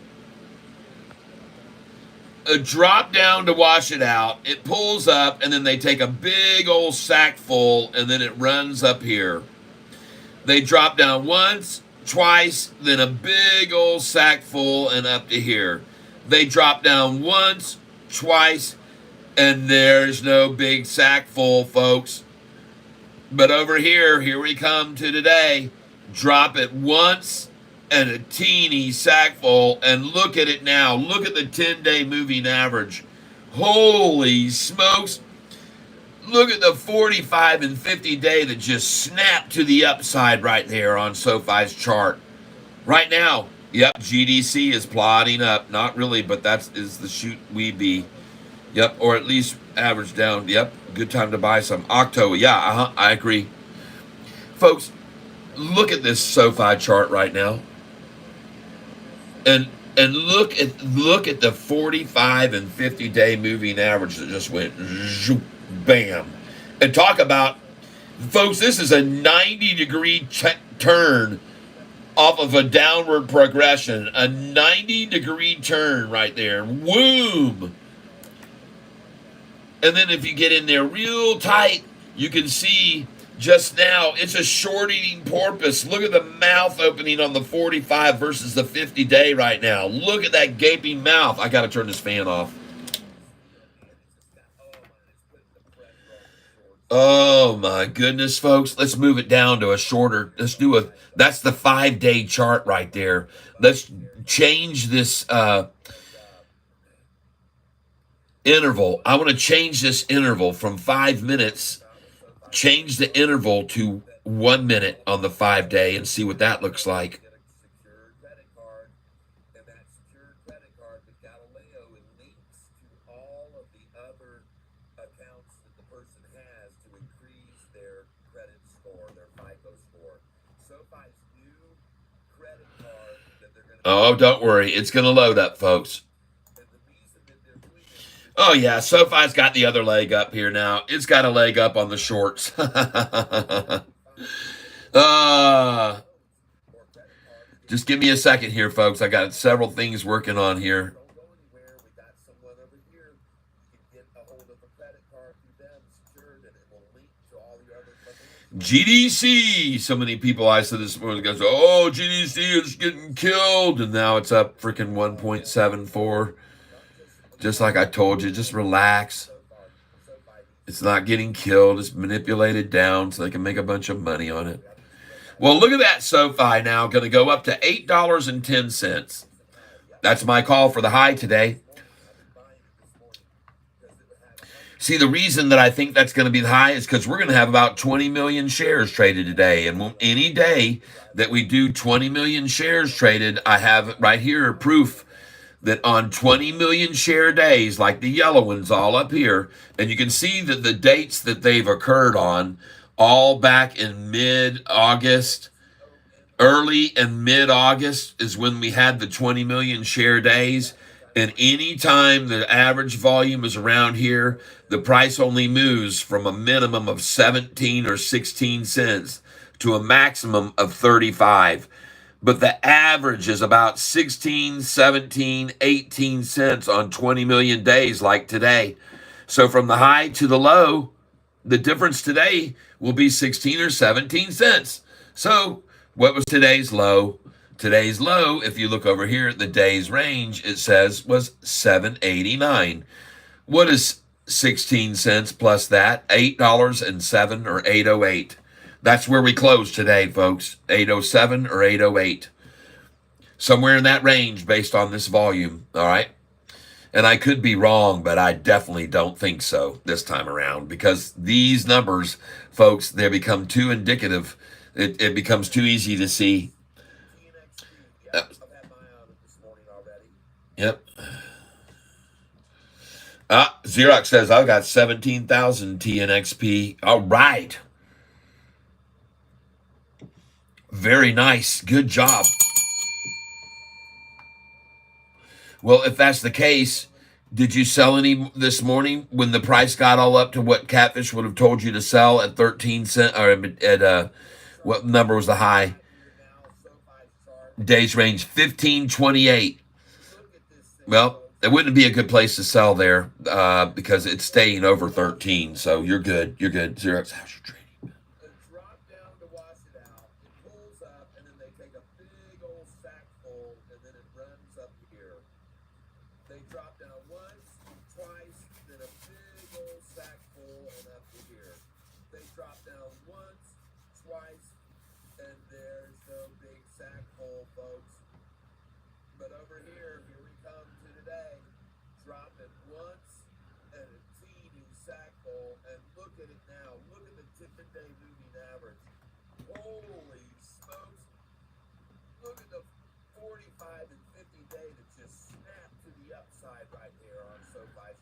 A drop down to wash it out. It pulls up, and then they take a big old sack full, and then it runs up here. They drop down once, twice, then a big old sack full, and up to here. They drop down once, twice, and there's no big sack full, folks. But over here we come to today. Drop it once and a teeny sackful, and look at it now. Look at the 10-day moving average. Holy smokes. Look at the 45 and 50 day that just snapped to the upside right there on SoFi's chart. Right now, yep, GDC is plodding up. Not really, but that is the shoot we be. Yep, or at least average down. Yep, good time to buy some. Octo, yeah, I agree. Folks, look at this SoFi chart right now. And look at the 45 and 50 day moving average that just went zoop, bam. And talk about, folks, this is a 90-degree turn off of a downward progression. A 90-degree turn right there. Whoom. And then if you get in there real tight, you can see just now it's a short-eating porpoise. Look at the mouth opening on the 45 versus the 50 day right now. Look at that gaping mouth. I got to turn this fan off. Oh my goodness, folks. Let's move it down to a shorter. That's the 5-day chart right there. Let's change this interval. I want to change this interval from 5 minutes. Change the interval to 1 minute on the 5-day and see what that looks like. Oh, don't worry. It's going to load up, folks. Oh, yeah. SoFi's got the other leg up here now. It's got a leg up on the shorts. Just give me a second here, folks. I got several things working on here. GDC. So many people I said this morning goes, oh, GDC is getting killed. And now it's up freaking 1.74. Just like I told you, just relax. It's not getting killed. It's manipulated down so they can make a bunch of money on it. Well, look at that SoFi now. Going to go up to $8.10. That's my call for the high today. See, the reason that I think that's going to be the high is because we're going to have about 20 million shares traded today. And any day that we do 20 million shares traded, I have right here proof that on 20 million share days, like the yellow ones all up here, and you can see that the dates that they've occurred on, all back in mid-August, early and mid-August is when we had the 20 million share days. And anytime the average volume is around here, the price only moves from a minimum of 17 or 16 cents to a maximum of 35. But the average is about 16, 17, 18 cents on 20 million days like today. So from the high to the low, the difference today will be 16 or 17 cents. So what was today's low? Today's low, if you look over here at the day's range, it says was 7.89. What is 16 cents plus that? $8.07 or 8.08. That's where we closed today, folks. 8.07 or 8.08. Somewhere in that range based on this volume, all right? And I could be wrong, but I definitely don't think so this time around because these numbers, folks, they become too indicative. It becomes too easy to see. Yep. Xerox says, I've got 17,000 TNXP. All right. Very nice. Good job. Well, if that's the case, did you sell any this morning when the price got all up to what Catfish would have told you to sell at 13 cents? Or at what number was the high? Days range 15.28. Well, it wouldn't be a good place to sell there because it's staying over 13. So you're good. You're good. Xerox, how's your trading?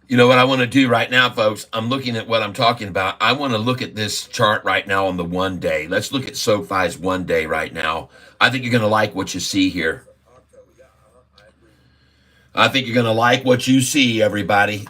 You know what I want to do right now, folks? I'm looking at what I'm talking about. I want to look at this chart right now on the 1 day. Let's look at SoFi's 1 day right now. I think you're going to like what you see here. I think you're going to like what you see, everybody.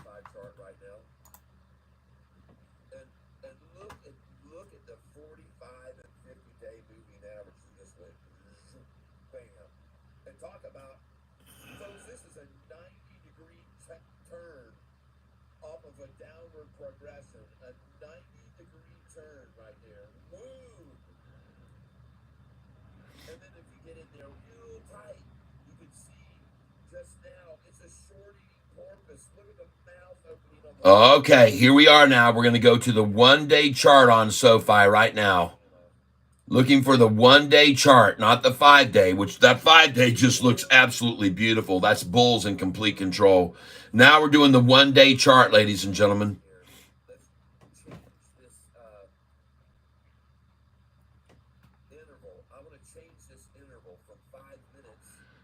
Okay, here we are now. We're going to go to the 1 day chart on SoFi right now. Looking for the 1 day chart, not the 5 day, which that 5 day just looks absolutely beautiful. That's bulls in complete control. Now we're doing the 1 day chart, ladies and gentlemen.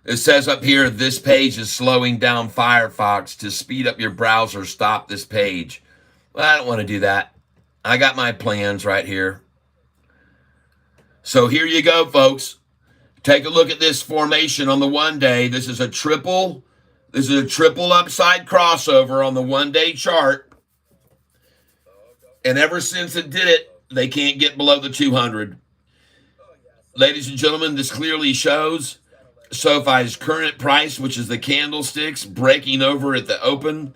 It says up here, this page is slowing down Firefox. To speed up your browser, stop this page. Well, I don't want to do that. I got my plans right here. So here you go, folks. Take a look at this formation on the 1 day. This is a triple upside crossover on the 1 day chart. And ever since it did it, they can't get below the 200. Ladies and gentlemen, this clearly shows SoFi's current price, which is the candlesticks, breaking over at the open.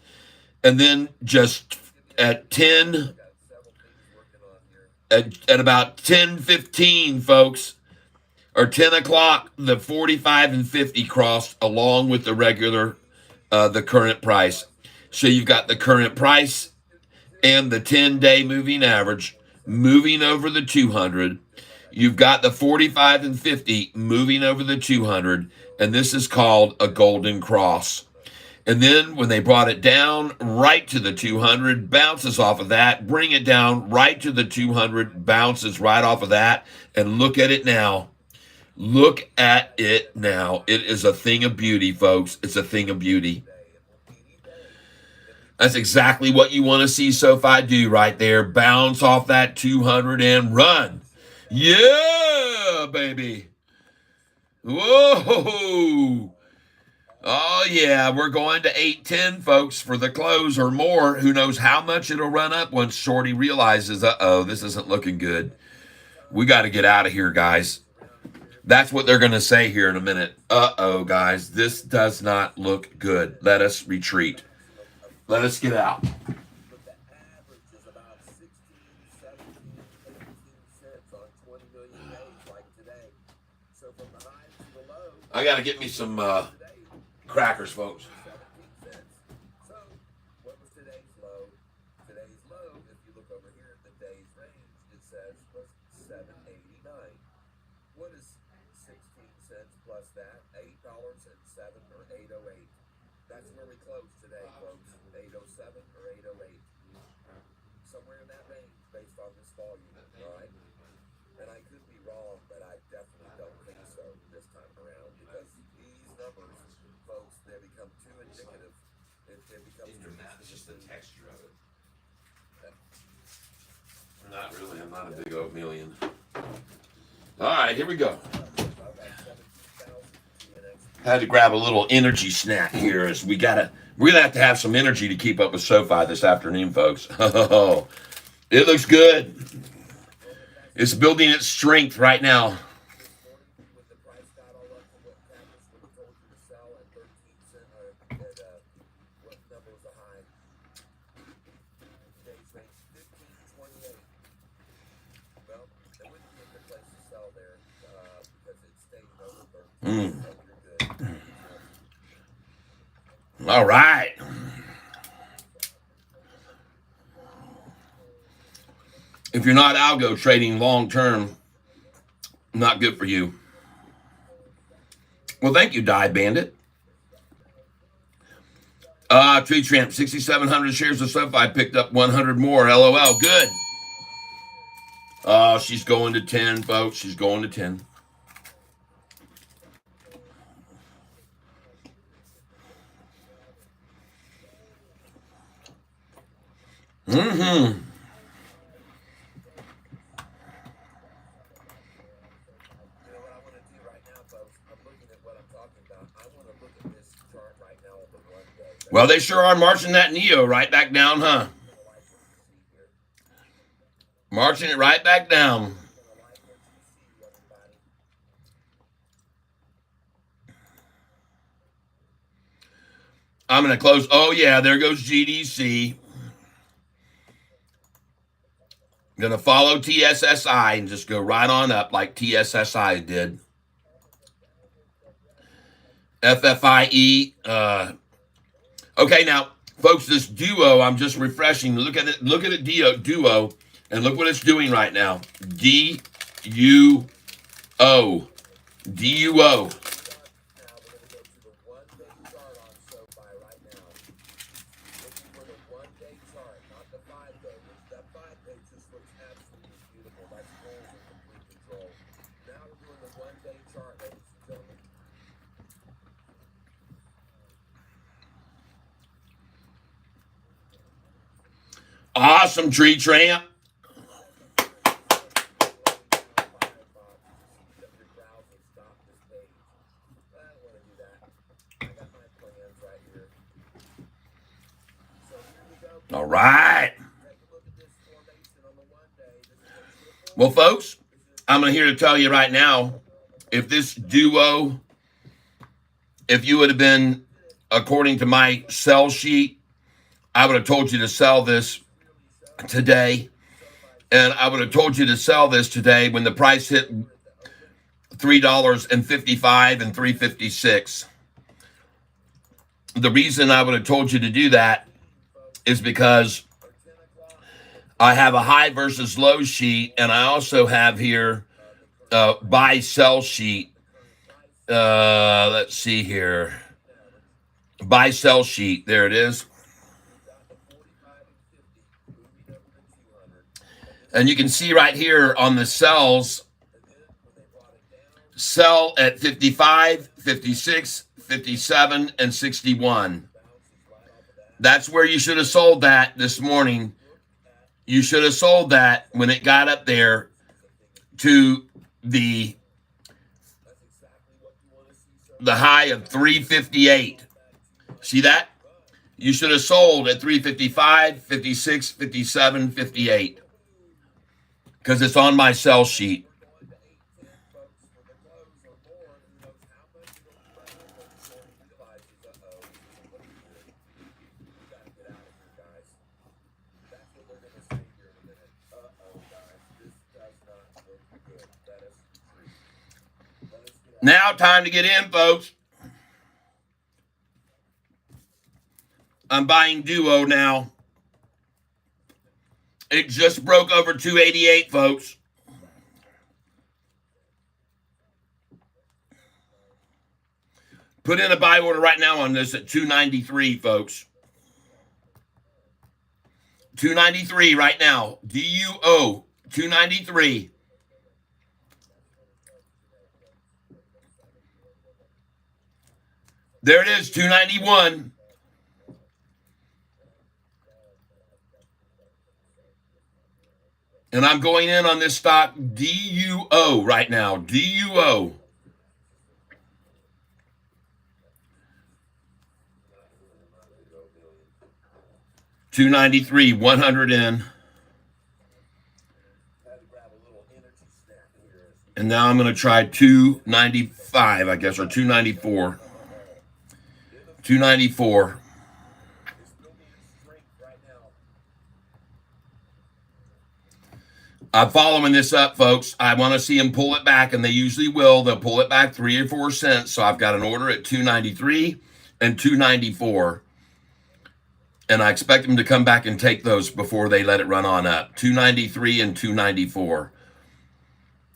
And then just at about 10:15, folks, or 10 o'clock, the 45 and 50 crossed along with the regular, the current price. So you've got the current price and the 10-day moving average moving over the 200. You've got the 45 and 50 moving over the 200, and this is called a golden cross. And then when they brought it down right to the 200, bounces off of that, bring it down right to the 200, bounces right off of that, and look at it now. Look at it now. It is a thing of beauty, folks. It's a thing of beauty. That's exactly what you want to see SoFi do right there. Bounce off that 200 and run. Yeah, baby. Whoa. Oh, yeah, we're going to 810, folks, for the close or more. Who knows how much it'll run up once Shorty realizes, uh-oh, this isn't looking good. We got to get out of here, guys. That's what they're going to say here in a minute. Uh-oh, guys, this does not look good. Let us retreat. Let us get out. I got to get me some crackers, folks. Not really. I'm not a big oatmealian. All right, here we go. Had to grab a little energy snack here, as we're gonna have to have some energy to keep up with SoFi this afternoon, folks. Oh, it looks good. It's building its strength right now. All right. If you're not algo trading long term, not good for you. Well, thank you, Die Bandit. Tree Tramp, 6,700 shares of SoFi picked up 100 more. LOL. Good. Oh, she's going to 10, folks. She's going to 10. Mm-hmm. Well, they sure are marching that Neo right back down, huh? Marching it right back down. I'm going to close. Oh, yeah, there goes GDC. Going to follow TSSI and just go right on up like TSSI did. FFIE. Okay, now, folks, this duo, I'm just refreshing. Look at it. Look at it, duo, and look what it's doing right now. DUO. DUO. Awesome, Tree Tramp. All right. Well, folks, I'm here to tell you right now, if this duo, if you would have been, according to my sell sheet, I would have told you to sell this today. And I would have told you to sell this today when the price hit $3.55 and $3.56. The reason I would have told you to do that is because I have a high versus low sheet, and I also have here buy sell sheet. Let's see here. Buy sell sheet. There it is. And you can see right here on the sells, sell at 55, 56, 57, and 61. That's where you should have sold that this morning. You should have sold that when it got up there to the high of 358. See that? You should have sold at 355, 56, 57, 58. Because it's on my sell sheet. Now, time to get in, folks. I'm buying duo now. It just broke over 288, folks. Put in a buy order right now on this at 293, folks. 293 right now. DUO 293. There it is, 291. And I'm going in on this stock DUO right now. DUO. $293, 100 in. And now I'm going to try 295, I guess, or 294. 294. I'm following this up, folks. I want to see them pull it back, and they usually will. They'll pull it back 3 or 4 cents. So I've got an order at 293 and 294. And I expect them to come back and take those before they let it run on up. 293 and 294.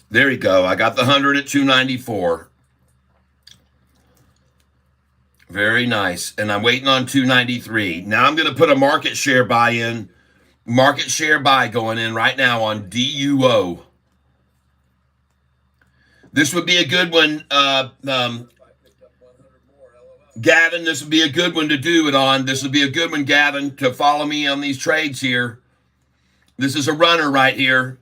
There you go. I got the 100 at 294. Very nice. And I'm waiting on 293. Now I'm going to put a market share buy in Market share buy going in right now on DUO. This would be a good one, Gavin. This would be a good one to do it on. This would be a good one, Gavin, to follow me on these trades here. This is a runner right here.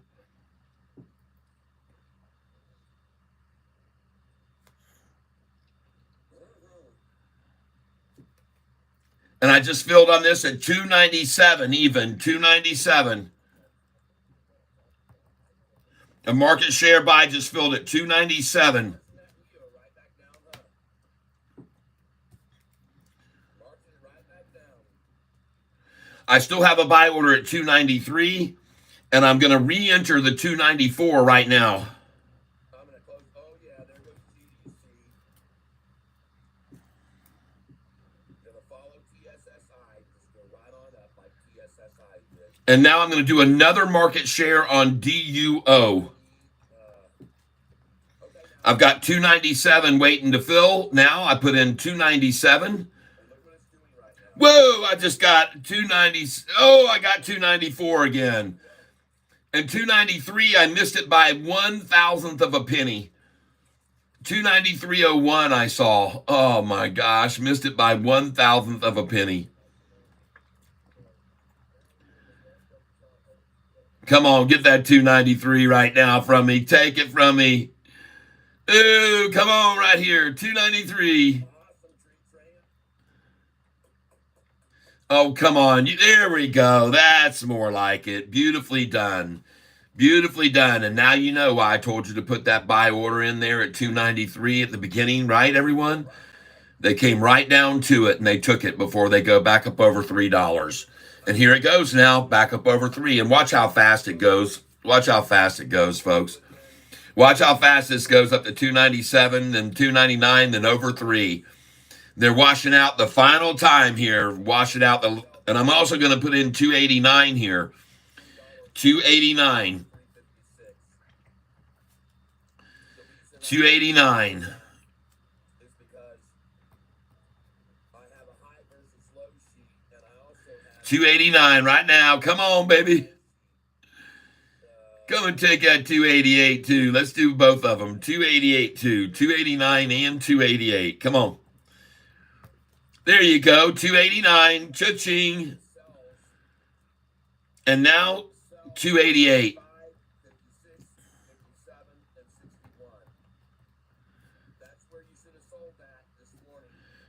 And I just filled on this at 297, even 297. A market share buy just filled at 297. I still have a buy order at 293, and I'm going to re-enter the 294 right now. And now I'm going to do another market share on DUO. I've got 297 waiting to fill. Now I put in 297. Whoa, I just got 290. Oh, I got 294 again. And 293, I missed it by 1,000th of a penny. 293.01 I saw. Oh my gosh, missed it by 1,000th of a penny. Come on, get that 293 right now from me. Take it from me. Ooh, come on right here. 293. Oh, come on. There we go. That's more like it. Beautifully done. Beautifully done. And now you know why I told you to put that buy order in there at 293 at the beginning, right, everyone? They came right down to it, and they took it before they go back up over $3. And here it goes now, back up over 3. And watch how fast it goes. Watch how fast it goes, folks. Watch how fast this goes up to 297, then 299, then over 3. They're washing out the final time here. Wash it out. And I'm also going to put in 289 here. 289. 289. 289 right now. Come on, baby. Come and take that 288 too. Let's do both of them. 288 too. 289 and 288. Come on. There you go. 289. Cha-ching. And now 288.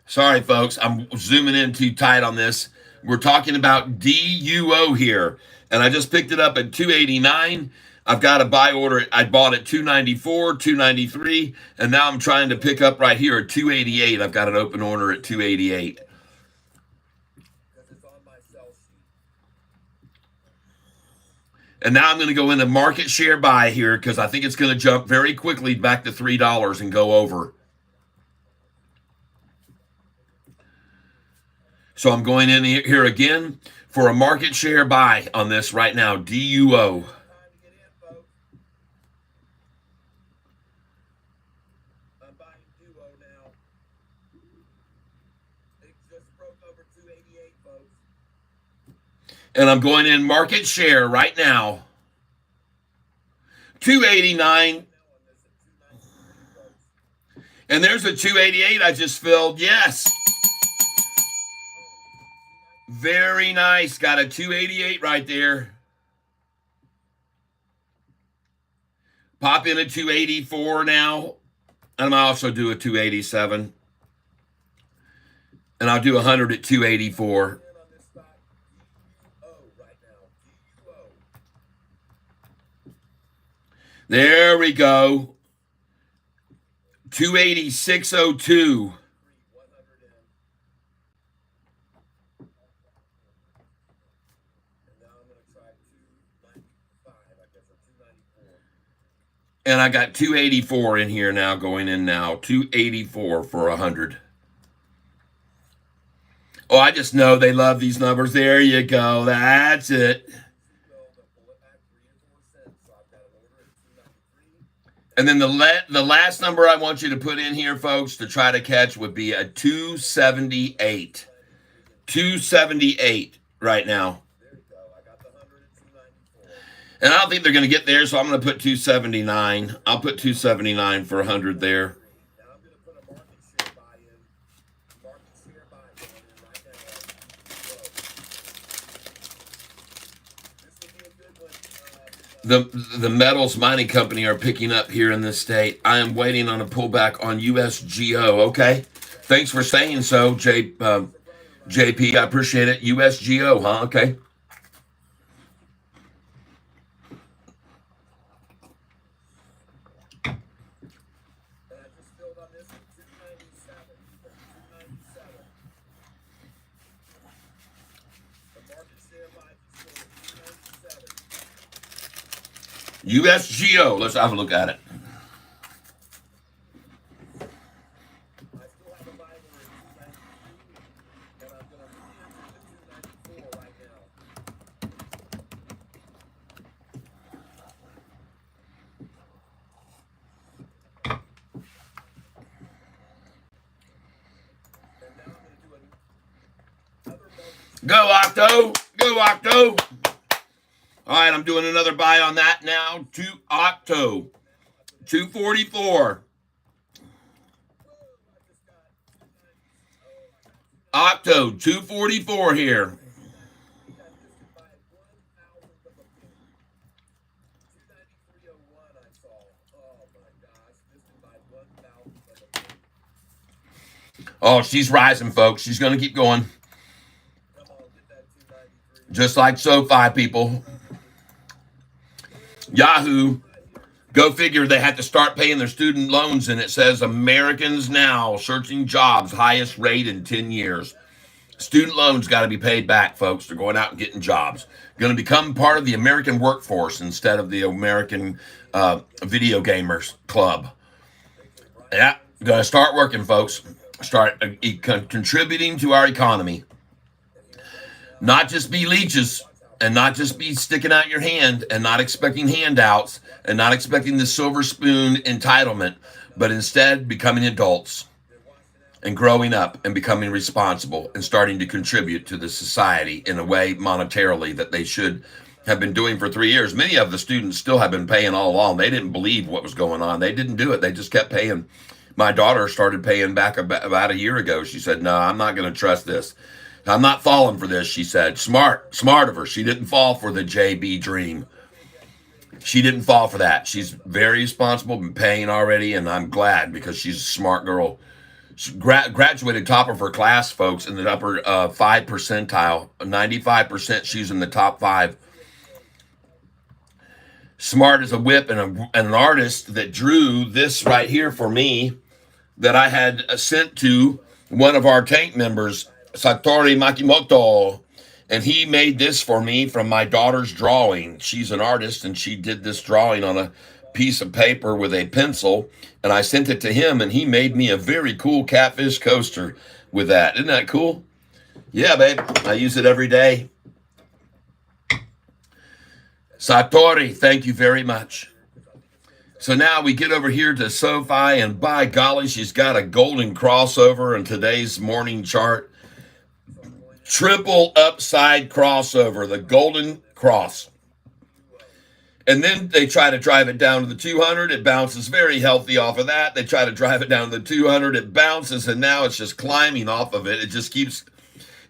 Sorry, folks. I'm zooming in too tight on this. We're talking about DUO here. And I just picked it up at 289. I've got a buy order. I bought at 294, 293. And now I'm trying to pick up right here at 288. I've got an open order at 288. And now I'm going to go into market share buy here because I think it's going to jump very quickly back to $3 and go over. So I'm going in here again for a market share buy on this right now, DUO. And I'm going in market share right now. 289. And there's a 288 I just filled. Yes. Very nice. Got a 288 right there. Pop in a 284 now. And I'll also do a 287. And I'll do 100 at 284. There we go. 286.02. And I got 284 in here now, going in now. 284 for 100. Oh, I just know they love these numbers. There you go. That's it. And then the last number I want you to put in here, folks, to try to catch would be a 278. 278 right now. And I don't think they're going to get there, so I'm going to put 279. I'll put 279 for 100 there. The metals mining company are picking up here in this state. I am waiting on a pullback on USGO. Okay, thanks for saying so, JP. I appreciate it. USGO, huh? Okay. USGO. Let's have a look at it. Go Octo. Go Octo. All right, I'm doing another buy on that now. To Octo. 244. Octo, 244 here. Oh, she's rising, folks. She's going to keep going. Just like Sofi, people. Yahoo. Go figure, they had to start paying their student loans, and it says Americans now searching jobs, highest rate in 10 years. Student loans got to be paid back, folks. They're going out and getting jobs. Going to become part of the American workforce instead of the American video gamers club. Yeah, going to start working, folks. Start contributing to our economy. Not just be leeches and not just be sticking out your hand and not expecting handouts and not expecting the silver spoon entitlement, but instead becoming adults and growing up and becoming responsible and starting to contribute to the society in a way monetarily that they should have been doing for 3 years. Many of the students still have been paying all along. They didn't believe what was going on. They didn't do it. They just kept paying. My daughter started paying back about a year ago. She said, no, I'm not going to trust this. I'm not falling for this, she said. Smart of her. She didn't fall for the JB dream. She didn't fall for that. She's very responsible, been paying already, and I'm glad because she's a smart girl. She graduated top of her class, folks, in the upper 5 percentile. 95%, she's in the top 5. Smart as a whip and an artist that drew this right here for me that I had sent to one of our tank members, Satori Makimoto, and he made this for me from my daughter's drawing. She's an artist, and she did this drawing on a piece of paper with a pencil, and I sent it to him, and he made me a very cool Catfish coaster with that. Isn't that cool? Yeah, babe. I use it every day. Satori, thank you very much. So now we get over here to Sofi, and by golly, she's got a golden crossover in today's morning chart. Triple upside crossover, the golden cross. And then they try to drive it down to the 200. It bounces very healthy off of that. They try to drive it down to the 200. It bounces, and now it's just climbing off of it. It just keeps,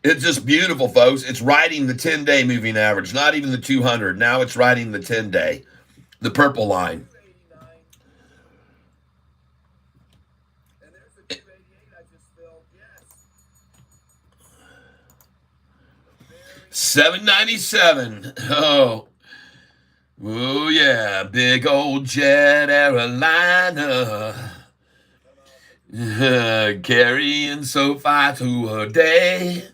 it's just beautiful, folks. It's riding the 10-day moving average, not even the 200. Now it's riding the 10-day, the purple line. $7.97. Oh, yeah, big old jet airliner. Carrying Sofi to a day.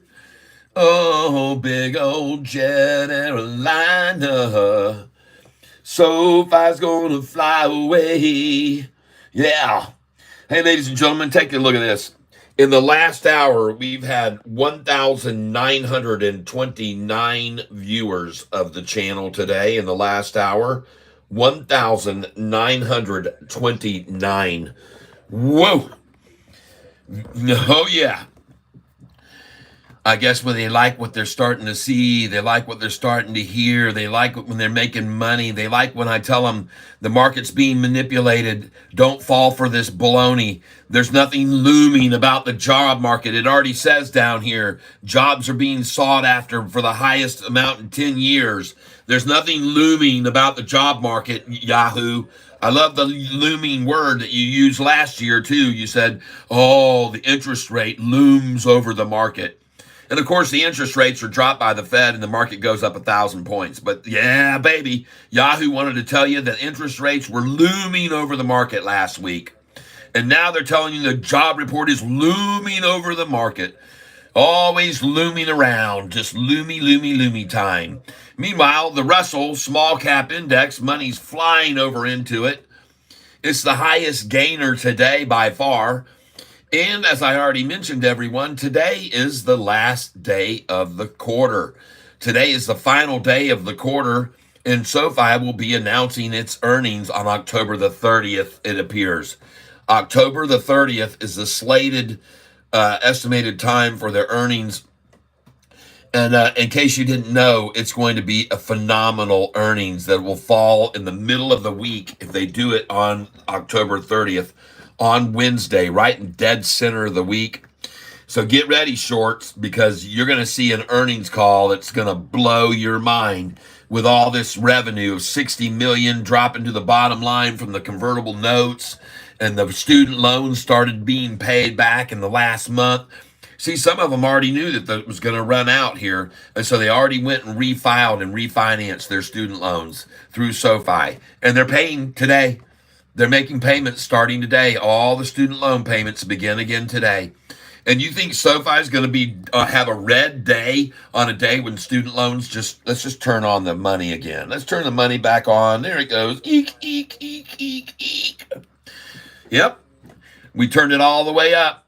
Oh, big old jet airliner. Sofi's gonna fly away. Yeah. Hey, ladies and gentlemen, take a look at this. In the last hour, we've had 1,929 viewers of the channel today. In the last hour, 1,929. Whoa. Oh, yeah. I guess when they like what they're starting to see, they like what they're starting to hear, they like it when they're making money, they like when I tell them the market's being manipulated. Don't fall for this baloney. There's nothing looming about the job market. It already says down here, jobs are being sought after for the highest amount in 10 years. There's nothing looming about the job market, Yahoo. I love the looming word that you used last year, too. You said, oh, the interest rate looms over the market. And of course, the interest rates are dropped by the Fed and the market goes up 1,000 points. But yeah, baby, Yahoo wanted to tell you that interest rates were looming over the market last week. And now they're telling you the job report is looming over the market. Always looming around, just loomy time. Meanwhile, the Russell small cap index, money's flying over into it. It's the highest gainer today by far. And as I already mentioned, everyone, today is the last day of the quarter. Today is the final day of the quarter, and SoFi will be announcing its earnings on October the 30th, it appears. October the 30th is the slated estimated time for their earnings. And in case you didn't know, it's going to be a phenomenal earnings that will fall in the middle of the week if they do it on October 30th. On Wednesday, right in dead center of the week. So get ready, shorts, because you're going to see an earnings call that's going to blow your mind with all this revenue of 60 million dropping to the bottom line from the convertible notes, and the student loans started being paid back in the last month. See, some of them already knew that it was going to run out here, and so they already went and refiled and refinanced their student loans through SoFi, and they're paying today. They're making payments starting today. All the student loan payments begin again today. And you think SoFi is going to be have a red day on a day when student loans let's just turn on the money again. Let's turn the money back on. There it goes. Eek, eek, eek, eek, eek. Yep. We turned it all the way up.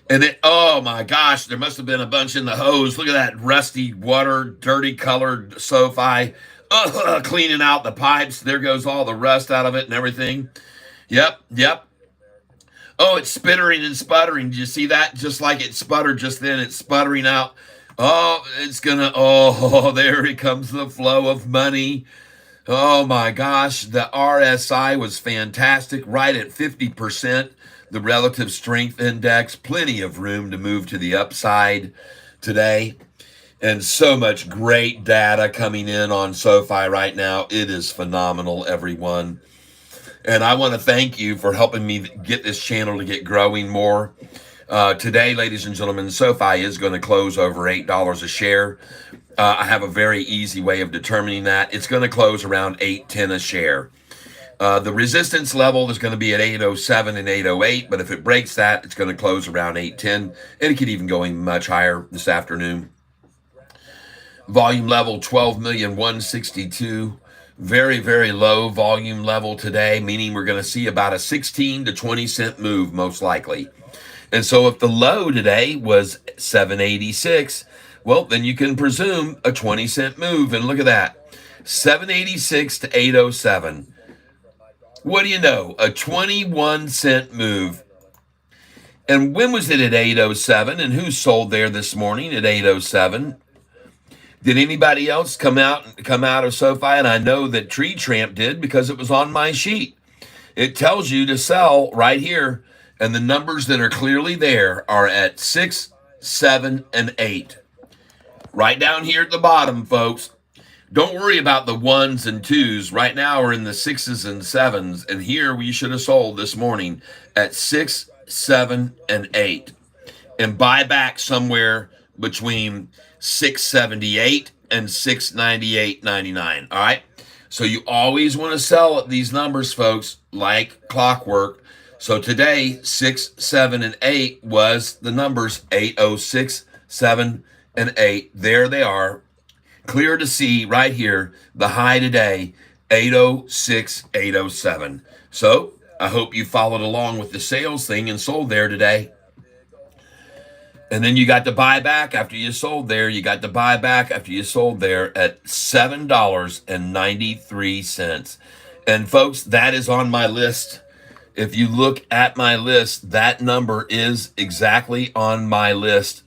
And then, oh my gosh, there must have been a bunch in the hose. Look at that rusty water, dirty colored SoFi. Cleaning out the pipes. There goes all the rust out of it and everything. Yep. Oh, it's spittering and sputtering. Did you see that? Just like it sputtered just then, it's sputtering out. Oh, there it comes the flow of money. Oh my gosh, the RSI was fantastic, right at 50%. The relative strength index, plenty of room to move to the upside today. And so much great data coming in on SoFi right now. It is phenomenal, everyone. And I want to thank you for helping me get this channel to get growing more. Today, ladies and gentlemen, SoFi is going to close over $8 a share. I have a very easy way of determining that. It's going to close around $8.10 a share. The resistance level is going to be at 807 and 808, but if it breaks that, it's going to close around 810, and it could even go much higher this afternoon. Volume level 12,162. Very, very low volume level today, meaning we're going to see about a 16 to 20 cent move most likely. And so if the low today was 786, well, then you can presume a 20 cent move. And look at that, 786 to 807. What do you know? A 21 cent move. And when was it at 807? And who sold there this morning at 807? Did anybody else come out of SoFi? And I know that Tree Tramp did because it was on my sheet. It tells you to sell right here. And the numbers that are clearly there are at 6, 7, and 8. Right down here at the bottom, folks. Don't worry about the 1s and 2s. Right now we're in the 6s and 7s. And here we should have sold this morning at 6, 7, and 8. And buy back somewhere between 678 and 698.99. All right. So you always want to sell at these numbers, folks, like clockwork. So today, 6, 7, and 8 was the numbers 806, 7, and 8. There they are. Clear to see right here. The high today, 806, 807. So I hope you followed along with the sales thing and sold there today. And then you got to buy back after you sold there. You got to buy back after you sold there at $7.93. And folks, that is on my list. If you look at my list, that number is exactly on my list.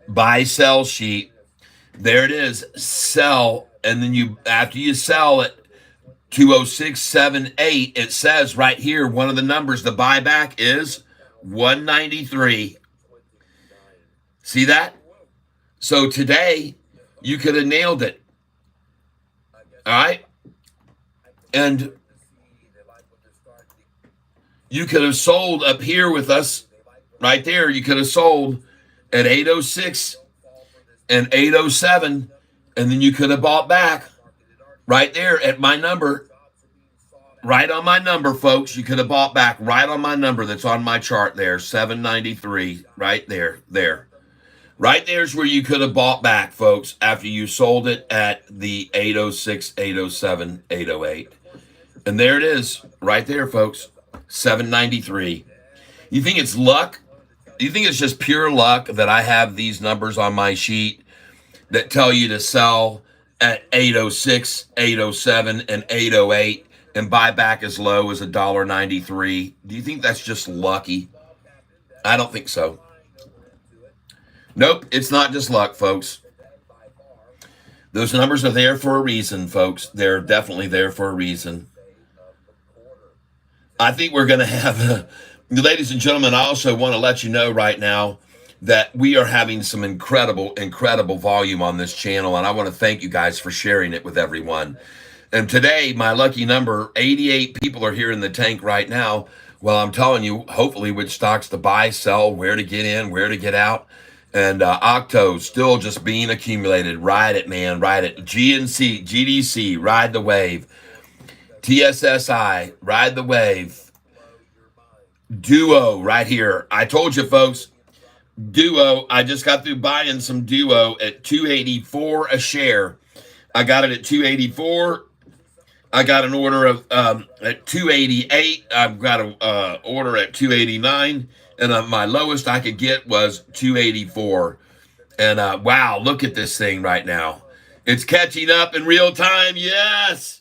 buy sell sheet. There it is, sell, and then you after you sell it 206.78, it says right here one of the numbers the buyback is 193. See that? So today you could have nailed it. All right? And you could have sold up here with us right there. You could have sold at 806 and 807, and then you could have bought back right there at my number, right on my number, folks. You could have bought back right on my number that's on my chart there, 793, right there, there. Right there's where you could have bought back, folks, after you sold it at the 806, 807, 808. And there it is, right there, folks, 793. You think it's luck? You think it's just pure luck that I have these numbers on my sheet that tell you to sell at 806, 807, and 808 and buy back as low as $1.93? Do you think that's just lucky? I don't think so. Nope, it's not just luck, folks. Those numbers are there for a reason, folks. They're definitely there for a reason. I think we're going to have, ladies and gentlemen, I also want to let you know right now that we are having some incredible, incredible volume on this channel, and I want to thank you guys for sharing it with everyone. And today, my lucky number, 88 people are here in the tank right now. Well, I'm telling you, hopefully, which stocks to buy, sell, where to get in, where to get out. And Octo still just being accumulated. Ride it, man. Ride it. GNC, GDC, ride the wave. TSSI, ride the wave. Duo, right here. I told you, folks, Duo, I just got through buying some Duo at $284 a share. I got it at $284. I got an order of at $288. I've got an order at $289. And my lowest I could get was $284. And wow, look at this thing right now. It's catching up in real time. Yes.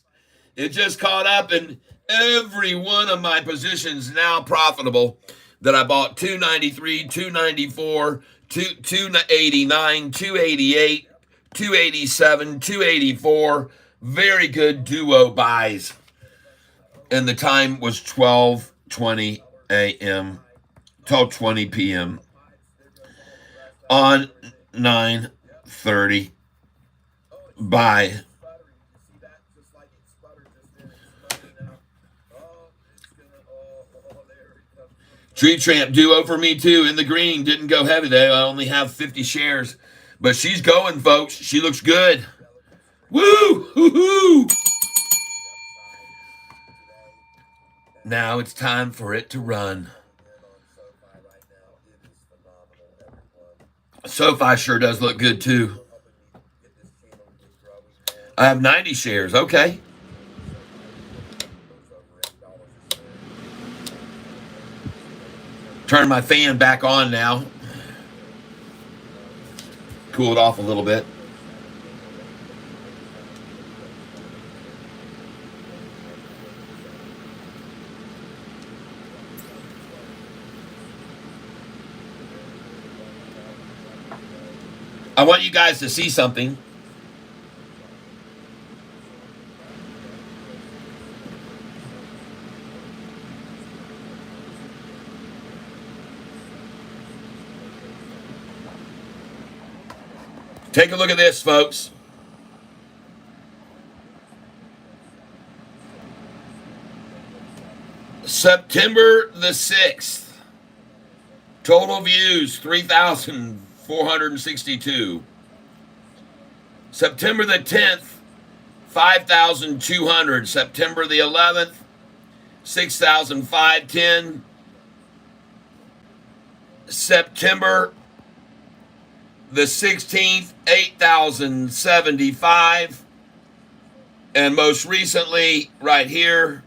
It just caught up, and every one of my positions now profitable that I bought 293, 294, 289, 288, 287, 284. Very good Duo buys. And the time was 12:20 a.m. 12:20 p.m. on 9:30 buy. Tree Tramp Duo for me too in the green. Didn't go heavy though. I only have 50 shares. But she's going, folks. She looks good. Woo! Hoo-hoo! Now it's time for it to run. Sofi sure does look good too. I have 90 shares. Okay. Turn my fan back on now. Cool it off a little bit. I want you guys to see something. Take a look at this, folks. September the 6th. Total views, 3,462. September the 10th, 5,200. September the 11th, 6,510. September the 16th, 8,075. And most recently, right here,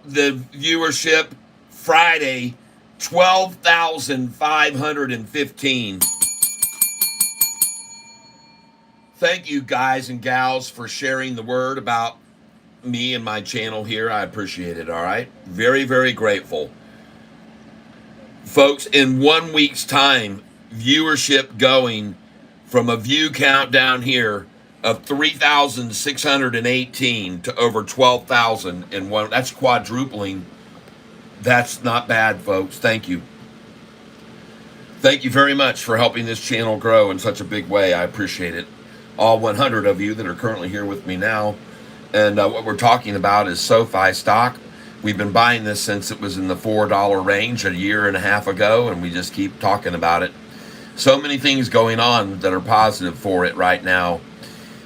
the viewership Friday, 12,515. Thank you, guys and gals, for sharing the word about me and my channel here. I appreciate it, all right? Very, very grateful. Folks, in 1 week's time, viewership going from a view count down here of 3,618 to over 12,000 in one. That's quadrupling. That's not bad, folks. Thank you. Thank you very much for helping this channel grow in such a big way. I appreciate it. All 100 of you that are currently here with me now. And what we're talking about is Sofi stock. We've been buying this since it was in the $4 range a year and a half ago, and we just keep talking about it. So many things going on that are positive for it right now.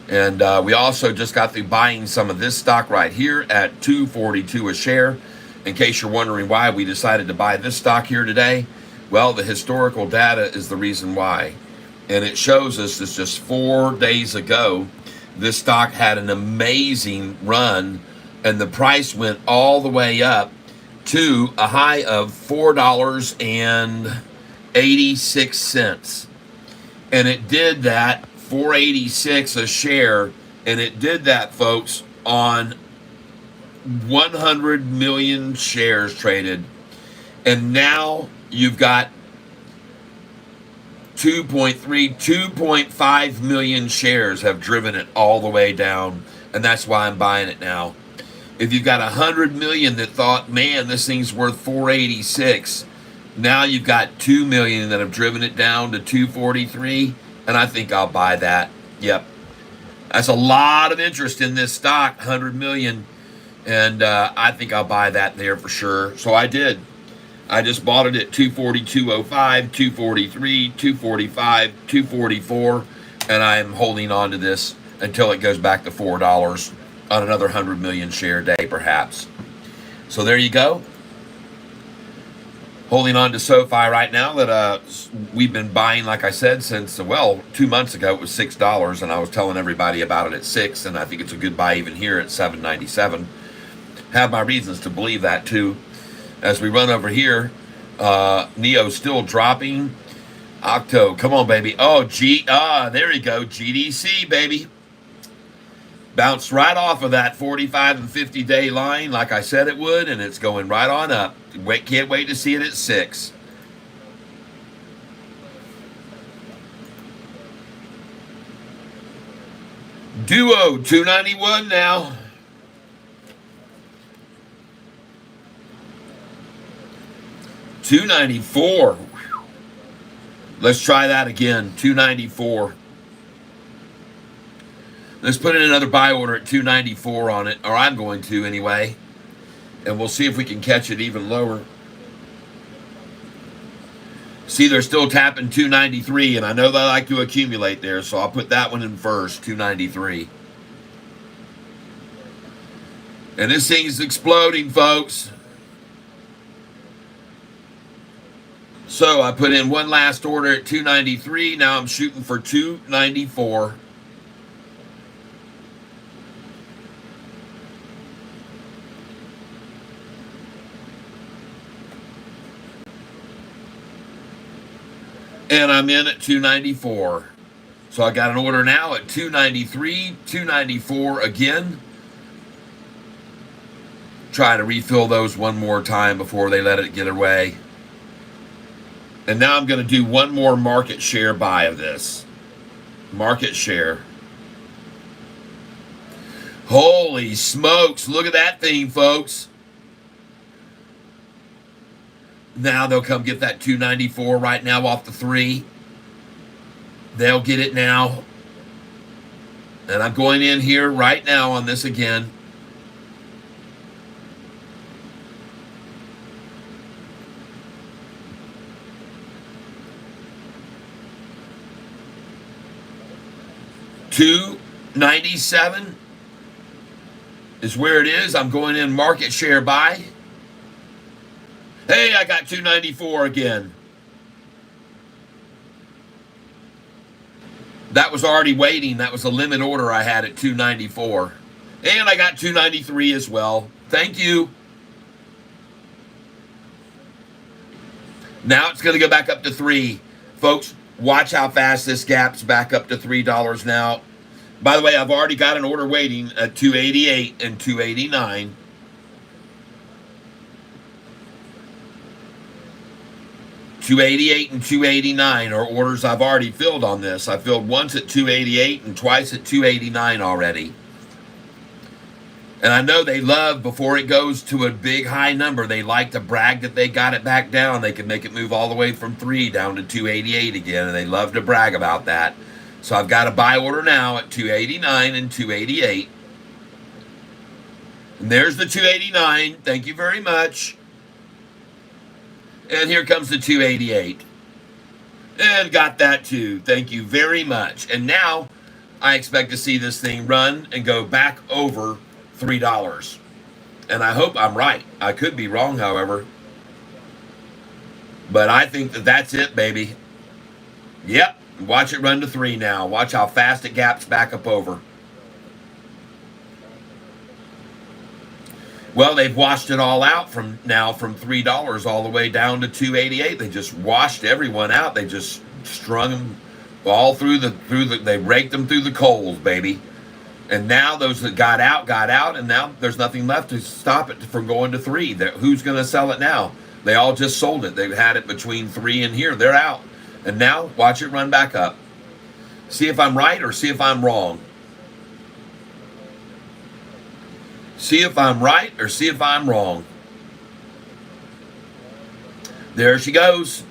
And we also just got through buying some of this stock right here at $2.42 a share. In case you're wondering why we decided to buy this stock here today, well, the historical data is the reason why. And it shows us this just 4 days ago, this stock had an amazing run, and the price went all the way up to a high of $4.86. And it did that, $4.86 a share, and it did that, folks, on 100 million shares traded. And now you've got 2.5 million shares have driven it all the way down, and that's why I'm buying it now. If you've got 100 million that thought, man, this thing's worth 486, now you've got 2 million that have driven it down to 243, and I think I'll buy that. Yep, that's a lot of interest in this stock, 100 million, and I think I'll buy that there for sure. So I did. I just bought it at 242.05, 243, 245, 244, and I'm holding on to this until it goes back to $4 on another 100 million share day, perhaps. So there you go. Holding on to Sofi right now that we've been buying, like I said, since, well, 2 months ago it was $6, and I was telling everybody about it at $6, and I think it's a good buy even here at $7.97. Have my reasons to believe that too. As we run over here, Neo's still dropping. Octo, come on, baby. Oh, there we go. GDC, baby. Bounced right off of that 45 and 50 day line like I said it would, and it's going right on up. Can't wait to see it at 6. Duo, 291 now. $294. Let's try that again. $294. Let's put in another buy order at $294 on it, or I'm going to anyway. And we'll see if we can catch it even lower. See, they're still tapping $293, and I know they like to accumulate there, so I'll put that one in first, $293. And this thing's exploding, folks. So I put in one last order at $293. Now I'm shooting for $294. And I'm in at $294. So I got an order now at $293, $294 again. Try to refill those one more time before they let it get away. And now I'm going to do one more market share buy of this. Market share. Holy smokes. Look at that thing, folks. Now they'll come get that $294 right now off the 3. They'll get it now. And I'm going in here right now on this again. $297 is where it is. I'm going in market share buy. Hey, I got $294 again. That was already waiting. That was a limit order I had at $294. And I got $293 as well. Thank you. Now it's going to go back up to 3. Folks, watch how fast this gaps back up to $3 now. By the way, I've already got an order waiting at $288 and $289. 288 and 289 are orders I've already filled on this. I filled once at 288 and twice at 289 already. And I know they love, before it goes to a big high number, they like to brag that they got it back down. They can make it move all the way from 3 down to 288 again, and they love to brag about that. So I've got a buy order now at 289 and 288. And there's the 289. Thank you very much. And here comes the 288. And got that too. Thank you very much. And now I expect to see this thing run and go back over $3. And I hope I'm right. I could be wrong, however. But I think that that's it, baby. Yep. Watch it run to 3 now. Watch how fast it gaps back up over. Well, they've washed it all out from $3 all the way down to 288. They just washed everyone out. They just strung them all through the they raked them through the coals, baby. And now those that got out, and now there's nothing left to stop it from going to 3. Who's going to sell it now? They all just sold it. They've had it between 3 and here. They're out. And now watch it run back up. See if I'm right or see if I'm wrong. See if I'm right or see if I'm wrong. There she goes.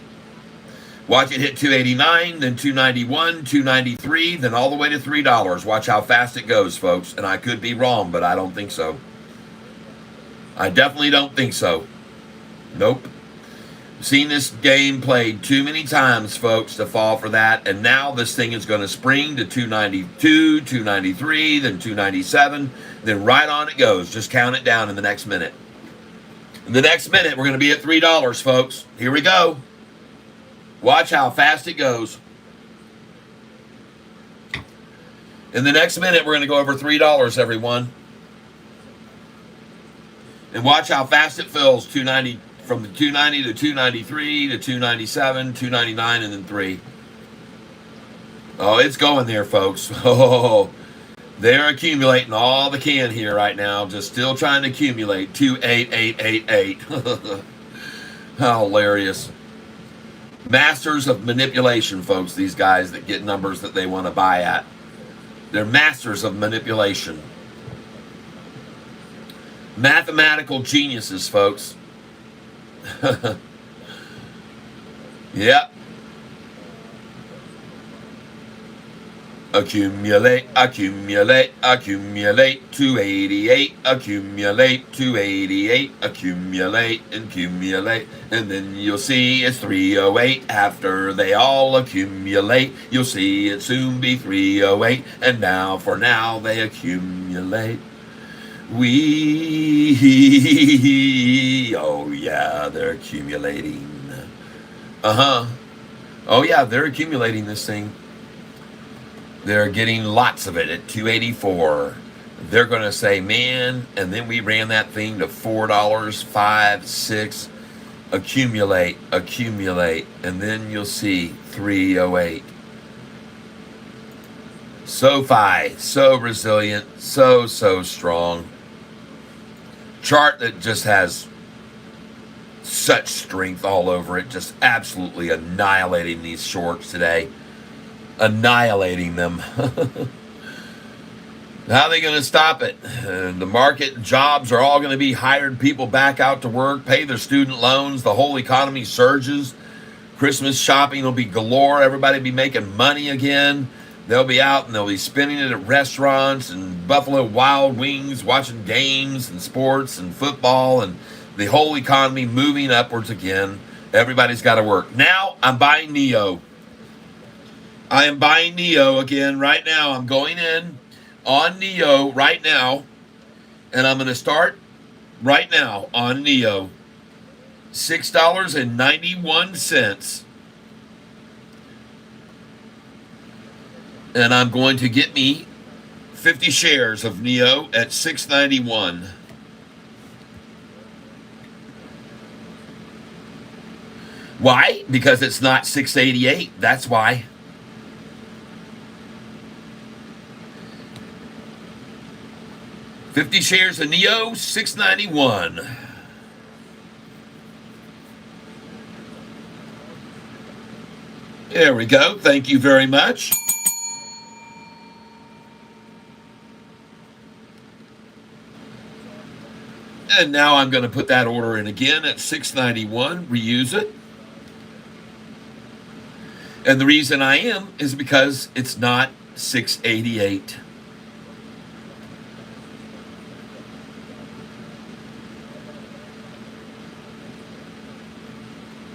Watch it hit 289, then 291, 293, then all the way to $3. Watch how fast it goes, folks. And I could be wrong, but I don't think so. I definitely don't think so. Nope. Seen this game played too many times, folks, to fall for that. And now this thing is going to spring to 292, 293, then 297. Then right on it goes. Just count it down in the next minute. In the next minute, we're going to be at $3, folks. Here we go. Watch how fast it goes. In the next minute, we're going to go over $3, everyone. And watch how fast it fills. 290 from the 290 to 293 to 297, 299, and then 3. Oh, it's going there, folks. Oh, they're accumulating all they can here right now. Just still trying to accumulate. 28888. How hilarious. Masters of manipulation, folks, these guys that get numbers that they want to buy at. They're masters of manipulation. Mathematical geniuses, folks. Yep. Accumulate, accumulate, accumulate, 288, accumulate, 288, accumulate, accumulate, and then you'll see it's 308. After they all accumulate, you'll see it soon be 308, and now for now they accumulate. Oh yeah, they're accumulating. Oh yeah, they're accumulating this thing. They're getting lots of it at 284. They're going to say, man, and then we ran that thing to $4, $5, $6. Accumulate, accumulate, and then you'll see 308. Sofi, so resilient, so strong. Chart that just has such strength all over it, just absolutely annihilating these shorts today. Annihilating them. How are they going to stop it? The market jobs are all going to be hired people back out to work, pay their student loans. The whole economy surges. Christmas shopping will be galore. Everybody will be making money again. They'll be out and they'll be spending it at restaurants and Buffalo Wild Wings, watching games and sports and football, and the whole economy moving upwards again. Everybody's got to work. Now I'm buying NEO. I am buying NEO again right now. I'm going in on NEO right now. And I'm going to start right now on NEO. $6.91. And I'm going to get me 50 shares of NEO at $6.91. Why? Because it's not $6.88. That's why. $50 shares of NEO, $6.91. There we go. Thank you very much. And now I'm going to put that order in again at $6.91, reuse it. And the reason I am is because it's not $6.88.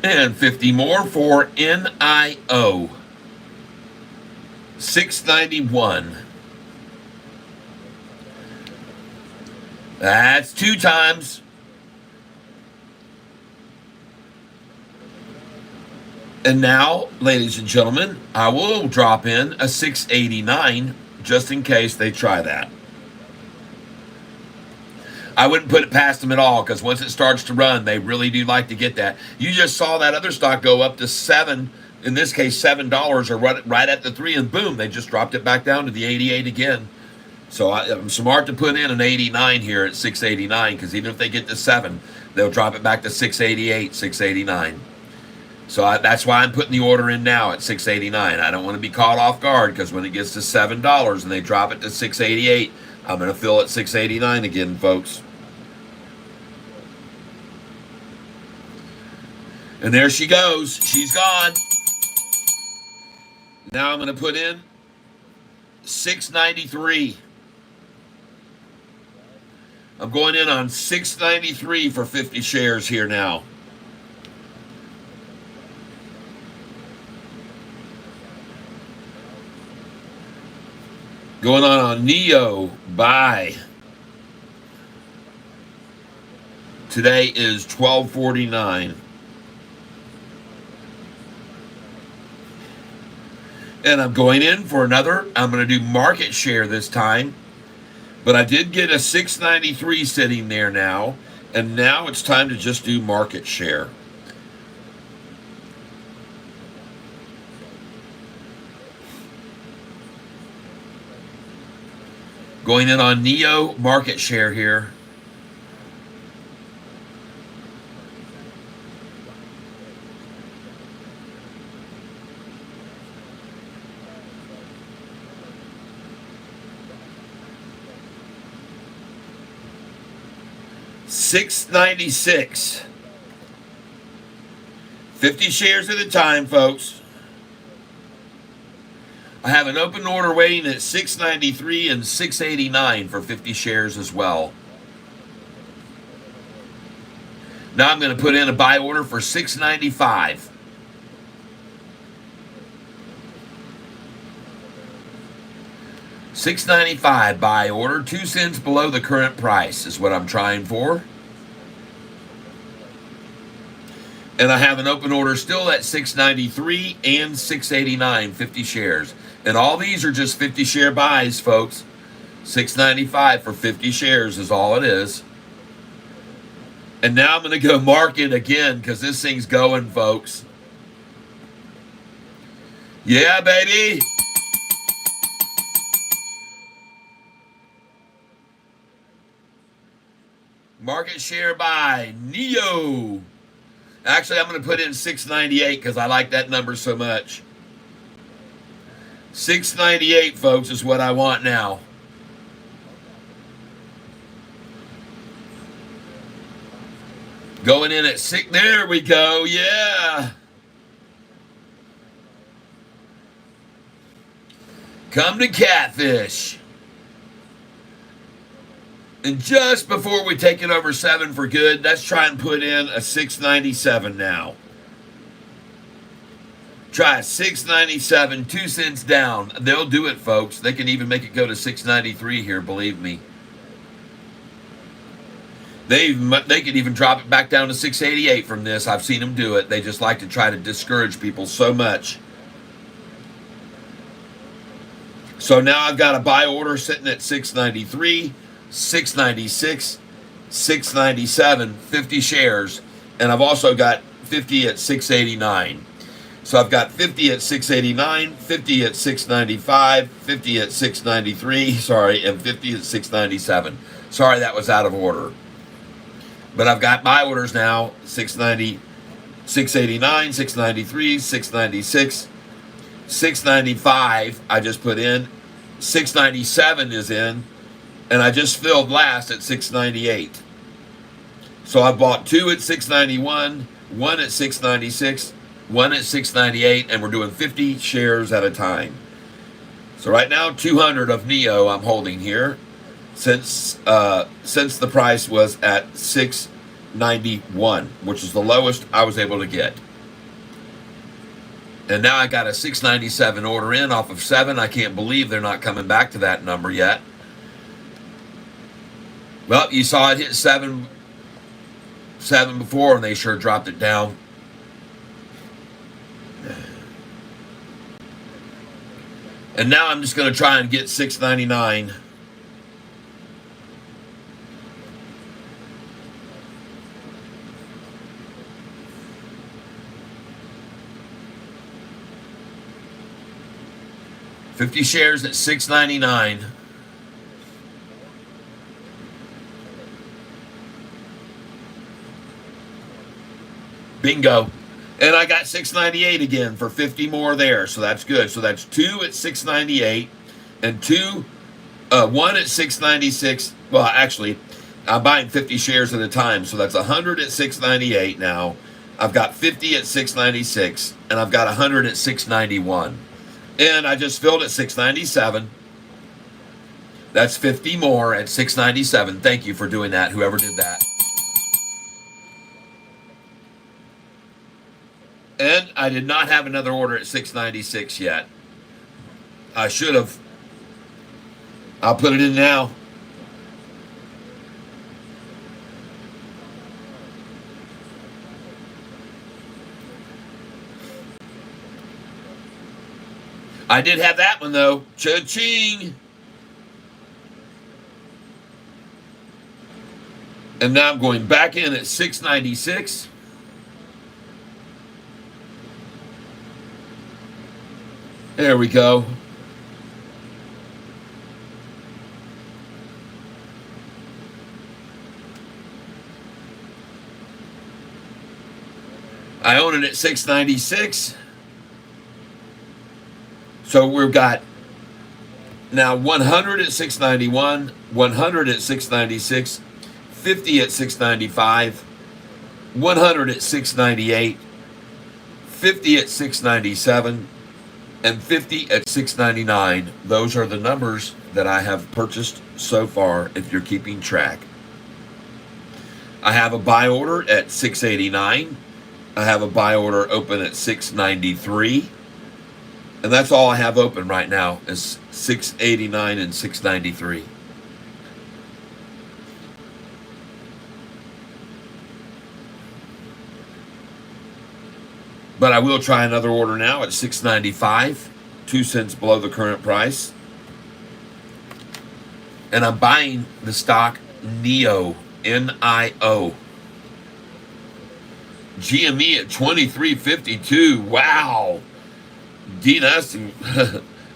And 50 more for NIO. $6.91. That's 2 times. And now, ladies and gentlemen, I will drop in a $6.89 just in case they try that. I wouldn't put it past them at all, because once it starts to run, they really do like to get that. You just saw that other stock go up to $7, in this case $7, or right at the 3, and boom, they just dropped it back down to the 88 again. So I'm smart to put in an 89 here at 689, because even if they get to 7, they'll drop it back to 688, 689. So that's why I'm putting the order in now at 689. I don't want to be caught off guard, because when it gets to $7 and they drop it to 688, I'm going to fill at 689 again, folks. And there she goes. She's gone. Now I'm going to put in 693. I'm going in on 693 for 50 shares here now. Going on NEO, buy. Today is $12.49. And I'm going in for another. I'm going to do market share this time. But I did get a 693 sitting there now. And now it's time to just do market share. Going in on NEO market share here. $6.96. 50 shares at a time, folks. I have an open order waiting at $6.93 and $6.89 for 50 shares as well. Now I'm going to put in a buy order for $6.95. $6.95 buy order, 2 cents below the current price is what I'm trying for. And I have an open order still at $6.93 and $6.89, 50 shares. And all these are just 50 share buys, folks. $6.95 for 50 shares is all it is. And now I'm going to go market again, because this thing's going, folks. Yeah, baby. Market share buy, NEO. Actually, I'm going to put in 698 because I like that number so much. 698, folks, is what I want now. Going in at 6. There we go. Yeah. Come to Catfish. And just before we take it over 7 for good, let's try and put in a 697 now. Try a 697, 2 cents down. They'll do it, folks. They can even make it go to 693 here, believe me. They could even drop it back down to 688 from this. I've seen them do it. They just like to try to discourage people so much. So now I've got a buy order sitting at 693. 696, 697, 50 shares, and I've also got 50 at 689. So I've got 50 at 689, 50 at 695, 50 at 693, sorry, and 50 at 697. Sorry, that was out of order. But I've got buy orders now, 690, 689, 693, 696, 695 I just put in, 697 is in, and I just filled last at 698. So I bought 2 at 691, 1 at 696, 1 at 698, and we're doing 50 shares at a time. So right now, 200 of NEO I'm holding here, since the price was at 691, which is the lowest I was able to get. And now I got a 697 order in off of 7. I can't believe they're not coming back to that number yet. Well, you saw it hit 7 before, and they sure dropped it down. And now I'm just going to try and get 699. $50 shares at $6.99. Bingo. And I got $6.98 again for 50 more there, so that's good. So that's 2 at $6.98 and 1 at $6.96. Well, actually, I'm buying 50 shares at a time, so that's 100 at $6.98 now. I've got 50 at $6.96, and I've got 100 at $6.91. And I just filled at $6.97. That's 50 more at $6.97. Thank you for doing that, whoever did that. And I did not have another order at $6.96 yet. I should have. I'll put it in now. I did have that one though. Cha-ching! And now I'm going back in at $6.96. There we go. I own it at $6.96. So we've got now 100 at $6.91, 100 at $6.96, 50 at $6.95, 100 at $6.98, 50 at $6.97, and 50 at $6.99. Those are the numbers that I have purchased so far, if you're keeping track. I have a buy order at $6.89. I have a buy order open at $6.93. And that's all I have open right now is $6.89 and $6.93. But I will try another order now at $6.95, 2 cents below the current price. And I'm buying the stock NEO, N-I-O. GME at $23.52. Wow. Dean Aston,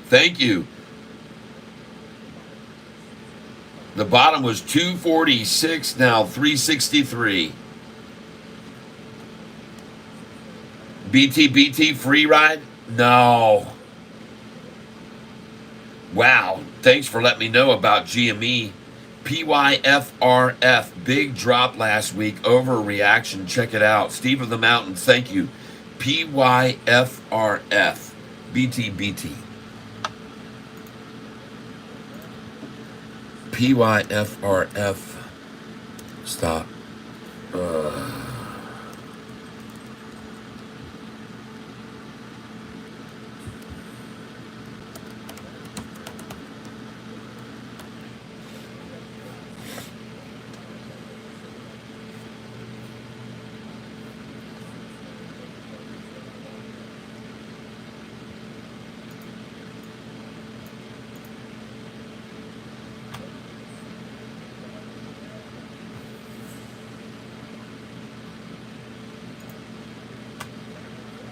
thank you. The bottom was $246, now $363. BT free ride? No. Wow. Thanks for letting me know about GME. PYFRF. Big drop last week. Overreaction. Check it out. Steve of the Mountains. Thank you. PYFRF. BT. PYFRF. Stop.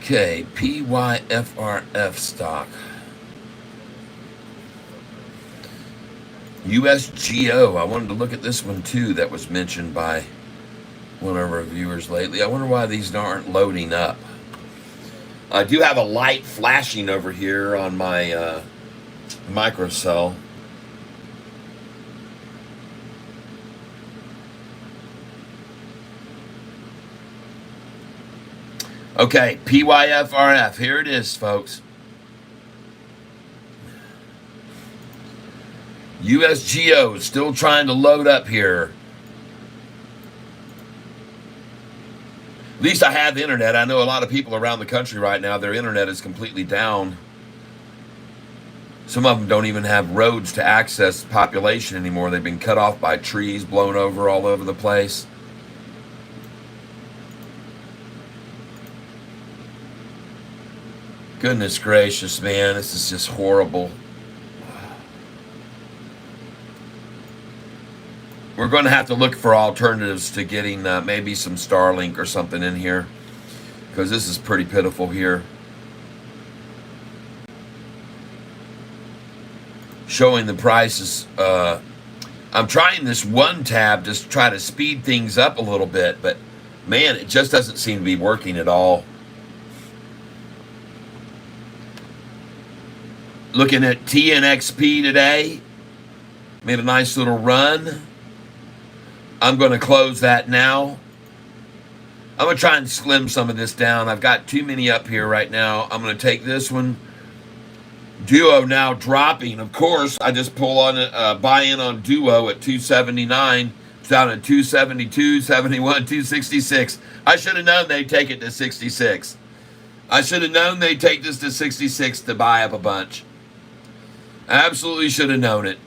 Okay, PYFRF stock. USGO. I wanted to look at this one too that was mentioned by one of our viewers lately. I wonder why these aren't loading up. I do have a light flashing over here on my microcell. Okay, PYFRF. Here it is, folks. USGO still trying to load up here. At least I have internet. I know a lot of people around the country right now, their internet is completely down. Some of them don't even have roads to access population anymore. They've been cut off by trees blown over all over the place. Goodness gracious, man. This is just horrible. We're going to have to look for alternatives to getting maybe some Starlink or something in here, because this is pretty pitiful here. Showing the prices. I'm trying this one tab to try to speed things up a little bit, but man, it just doesn't seem to be working at all. Looking at TNXP today, made a nice little run. I'm going to close that now. I'm going to try and slim some of this down. I've got too many up here right now. I'm going to take this one. Duo now dropping. Of course, I just pull on buy in on Duo at 279. It's down at 272, 71, 266. I should have known they'd take it to 66. I should have known they'd take this to 66 to buy up a bunch. Absolutely should have known it.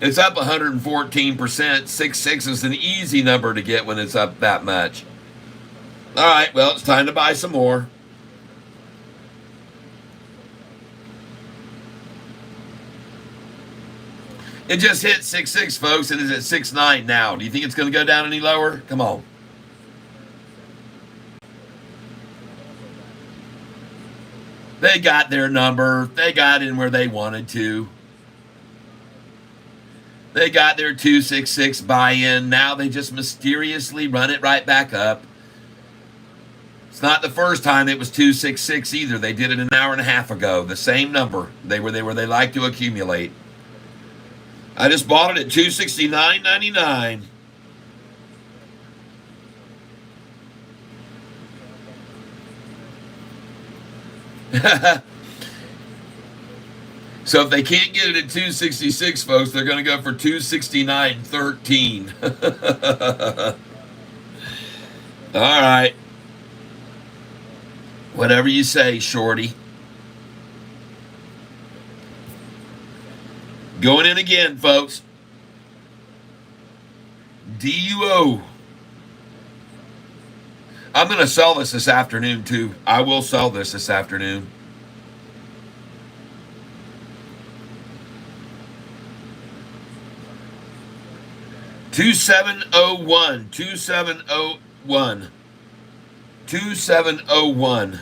It's up 114%. 66 is an easy number to get when it's up that much. All right, well, it's time to buy some more. It just hit 6.6, folks. It is at 6.9 now. Do you think it's going to go down any lower? Come on. They got their number. They got in where they wanted to. They got their 266 buy-in. Now they just mysteriously run it right back up. It's not the first time it was 266 either. They did it an hour and a half ago. The same number. They like to accumulate. I just bought it at $269.99. So if they can't get it at 266, folks, they're going to go for 269.13. All right. Whatever you say, shorty. Going in again, folks. DUO. I'm going to sell this afternoon, too. I will sell this afternoon. $2701. 2701. 2701.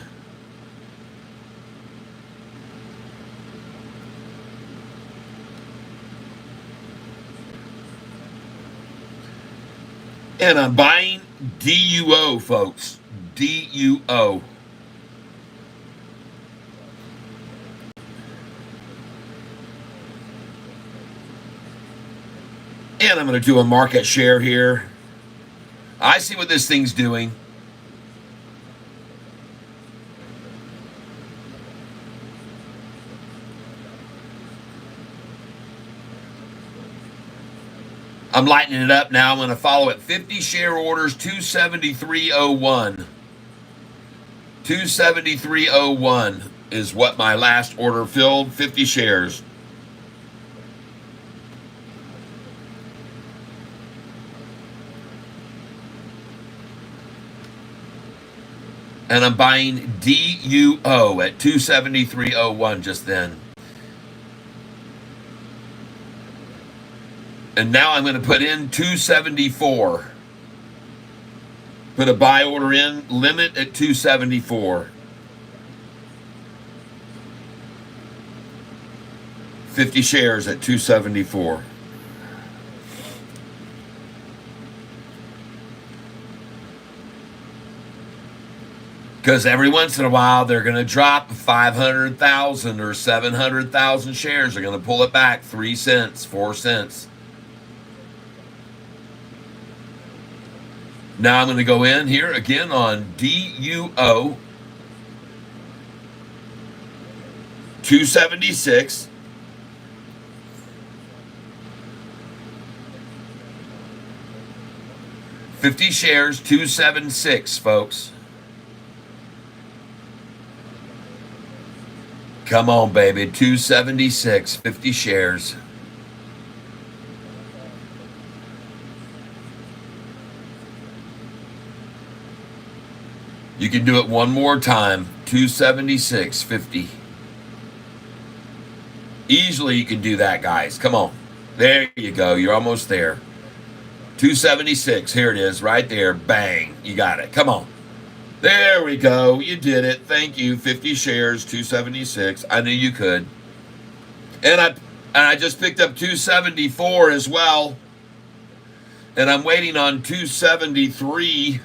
And I'm buying DUO, folks. DUO. And I'm going to do a market share here. I see what this thing's doing. I'm lightening it up now. I'm going to follow it. 50 share orders, 273.01. 273.01 is what my last order filled. 50 shares. And I'm buying DUO at 273.01 just then. And now I'm going to put in 274. Put a buy order in, limit at 274. 50 shares at 274. Because every once in a while, they're going to drop 500,000 or 700,000 shares. They're going to pull it back 3 cents, 4 cents. Now I'm going to go in here again on DUO 276. $50 shares, 276, folks. Come on, baby. 276, 50 shares. You can do it one more time. 276, 50. Easily you can do that, guys. Come on. There you go. You're almost there. 276. Here it is, right there. Bang. You got it. Come on. There we go. You did it. Thank you. 50 shares, 276. I knew you could. And I just picked up 274 as well. And I'm waiting on 273.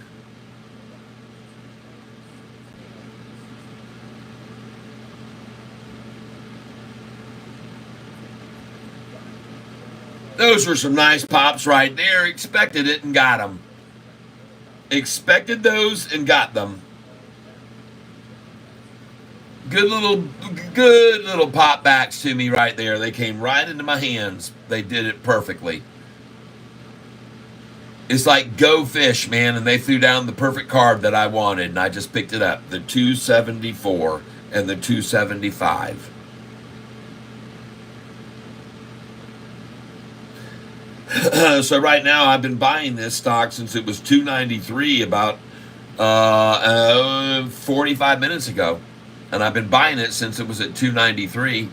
Those were some nice pops right there. Expected it and got them. Expected those and got them. Good little pop backs to me right there. They came right into my hands. They did it perfectly. It's like go fish, man, and they threw down the perfect card that I wanted, and I just picked it up. The 274 and the 275. So right now I've been buying this stock since it was $2.93 about 45 minutes ago, and I've been buying it since it was at $2.93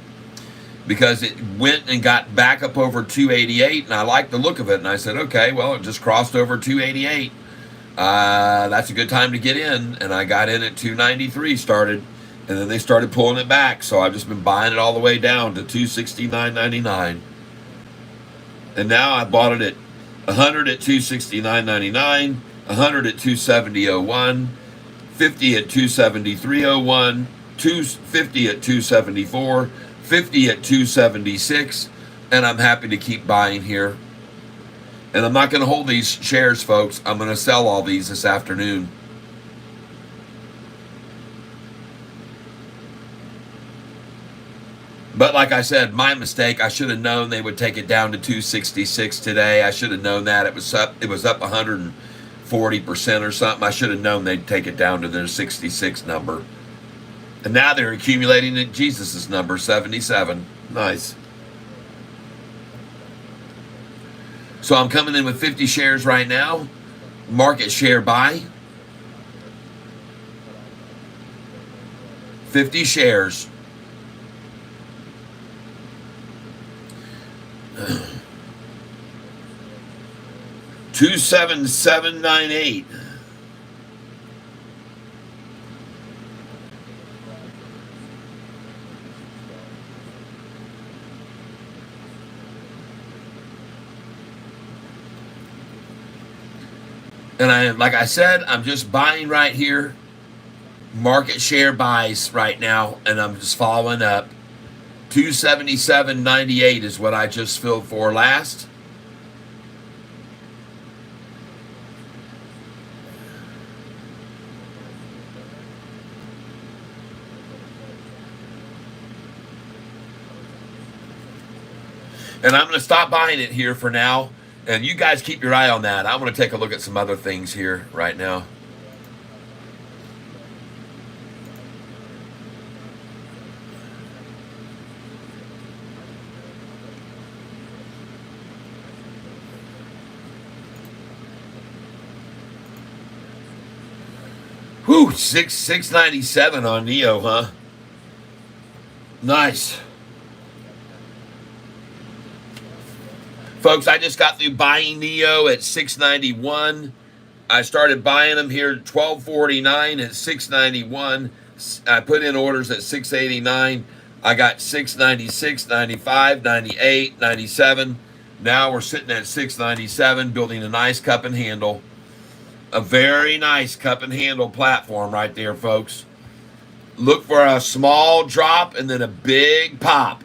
because it went and got back up over $2.88, and I liked the look of it, and I said, okay, well, it just crossed over $2.88. That's a good time to get in, and I got in at $2.93 started, and then they started pulling it back, so I've just been buying it all the way down to $269.99. And now I bought it at 100 at $269.99, 100 at $270.01, 50 at $273.01, 250 at $274, 50 at $276, and I'm happy to keep buying here. And I'm not going to hold these shares, folks. I'm going to sell all these this afternoon. But like I said, my mistake. I should have known they would take it down to 266 today. I should have known that. It was up 140% or something. I should have known they'd take it down to their 66 number. And now they're accumulating at Jesus' number, 77. Nice. So I'm coming in with 50 shares right now. Market share buy. 50 shares. $277.98. And like I said, I'm just buying right here. Market share buys right now, and I'm just following up. 277.98 is what I just filled for last. And I'm going to stop buying it here for now. And you guys keep your eye on that. I'm going to take a look at some other things here right now. Whew, 697 on Neo, huh? Nice. Folks, I just got through buying Neo at 691. I started buying them here at 1249 at 691. I put in orders at 689. I got 696, 95, 98, 97. Now we're sitting at 697, building a nice cup and handle. A very nice cup and handle platform right there, folks. Look for a small drop and then a big pop.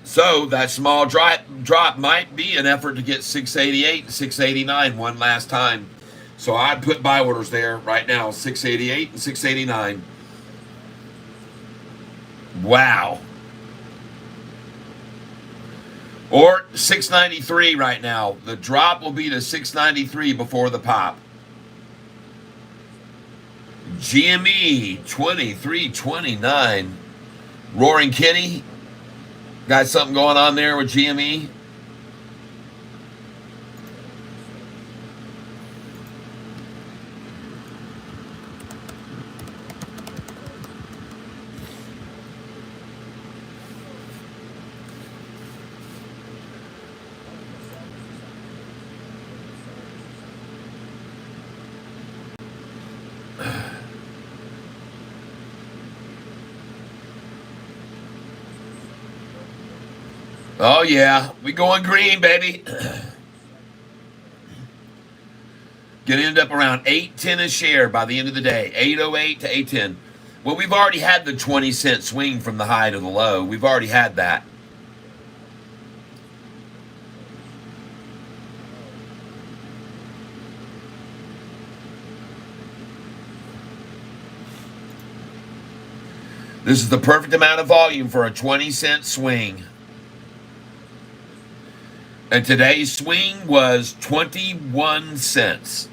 So that small drop might be an effort to get 688 and 689 one last time. So I'd put buy orders there right now, 688 and 689. Wow. Or 693 right now. The drop will be to 693 before the pop. GME 2329. Roaring Kitty. Got something going on there with GME? Oh, yeah. We going green, baby. Gonna end up around 810 a share by the end of the day. 808 to 810. Well, we've already had the 20-cent swing from the high to the low. We've already had that. This is the perfect amount of volume for a 20-cent swing. And today's swing was 21 cents.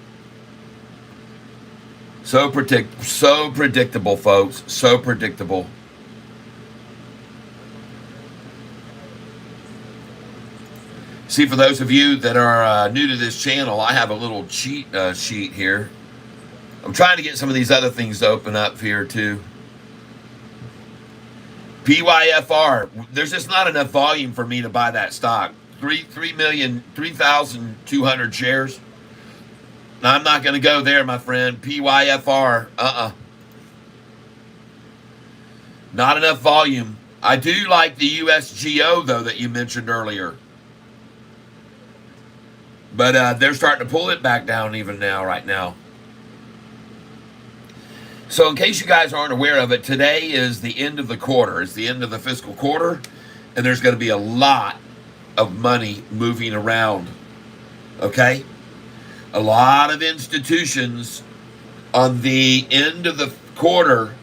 So predictable, folks. So predictable. See, for those of you that are new to this channel, I have a little cheat sheet here. I'm trying to get some of these other things to open up here too. PYFR. There's just not enough volume for me to buy that stock. 3,200 shares. I'm not going to go there, my friend. PYFR. Not enough volume. I do like the USGO, though, that you mentioned earlier. But they're starting to pull it back down even now, right now. So in case you guys aren't aware of it, today is the end of the quarter. It's the end of the fiscal quarter. And there's going to be a lot of money moving around. Okay? A lot of institutions on the end of the quarter,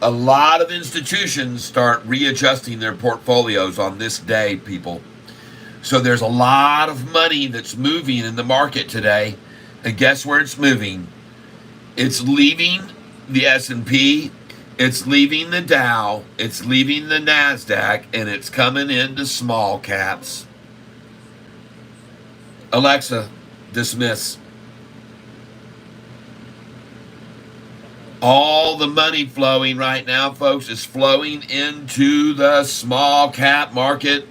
a lot of institutions start readjusting their portfolios on this day, people. So there's a lot of money that's moving in the market today. And guess where it's moving? It's leaving the S&P, it's leaving the Dow, it's leaving the NASDAQ, and it's coming into small caps. Alexa, dismiss. All the money flowing right now, folks, is flowing into the small cap market.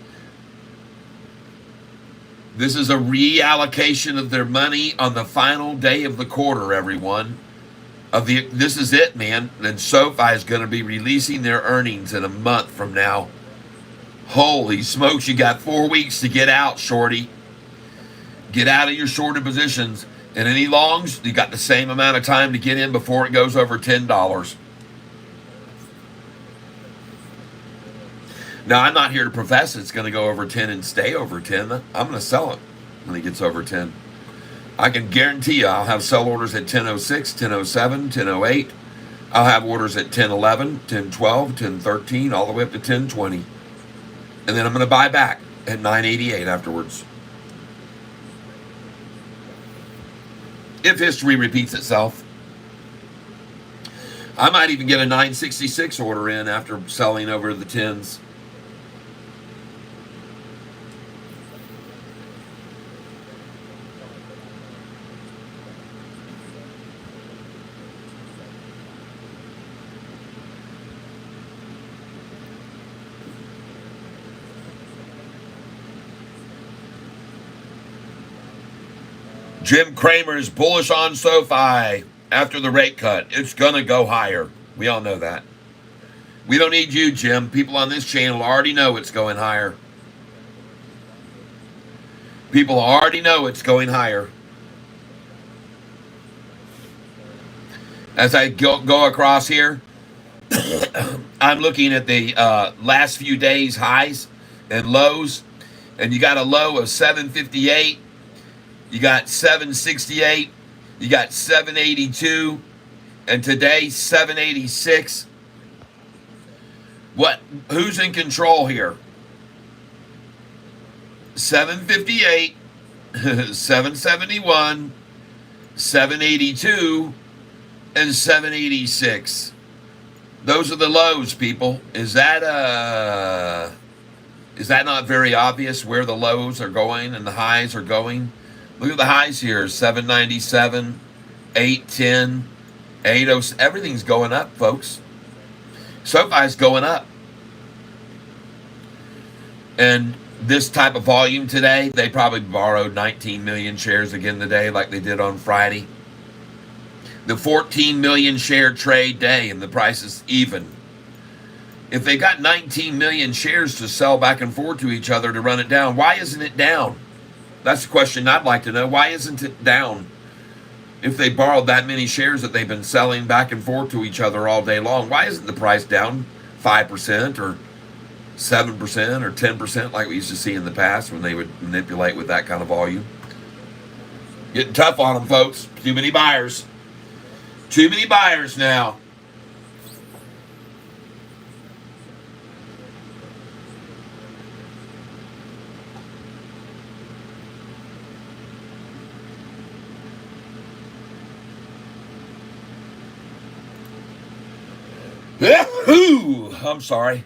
This is a reallocation of their money on the final day of the quarter, everyone. This is it, man. And Sofi is going to be releasing their earnings in a month from now. Holy smokes, you got 4 weeks to get out, shorty. Get out of your shorted positions. And any longs, you got the same amount of time to get in before it goes over $10. Now, I'm not here to profess it's going to go over 10 and stay over 10. I'm going to sell it when it gets over 10. I can guarantee you I'll have sell orders at 10:06, 10:07, 10:08. I'll have orders at 10:11, 10:12, 10:13, all the way up to 10:20. And then I'm going to buy back at 9:88 afterwards. If history repeats itself. I might even get a 966 order in after selling over the 10s. Jim Cramer is bullish on Sofi after the rate cut. It's going to go higher. We all know that. We don't need you, Jim. People on this channel already know it's going higher. People already know it's going higher. As I go across here, I'm looking at the last few days highs and lows, and you got a low of 758, you got 768, you got 782, and today 786. What? Who's in control here? 758, 771, 782, and 786. Those are the lows, people. Is that not very obvious where the lows are going and the highs are going? Look at the highs here: 797, 810, 80. Everything's going up, folks. SoFi's going up. And this type of volume today, they probably borrowed 19 million shares again today, like they did on Friday. The 14 million share trade day, and the price is even. If they got 19 million shares to sell back and forth to each other to run it down, why isn't it down? That's the question I'd like to know. Why isn't it down? If they borrowed that many shares that they've been selling back and forth to each other all day long, why isn't the price down 5% or 7% or 10% like we used to see in the past when they would manipulate with that kind of volume? Getting tough on them, folks. Too many buyers. Too many buyers now. I'm sorry.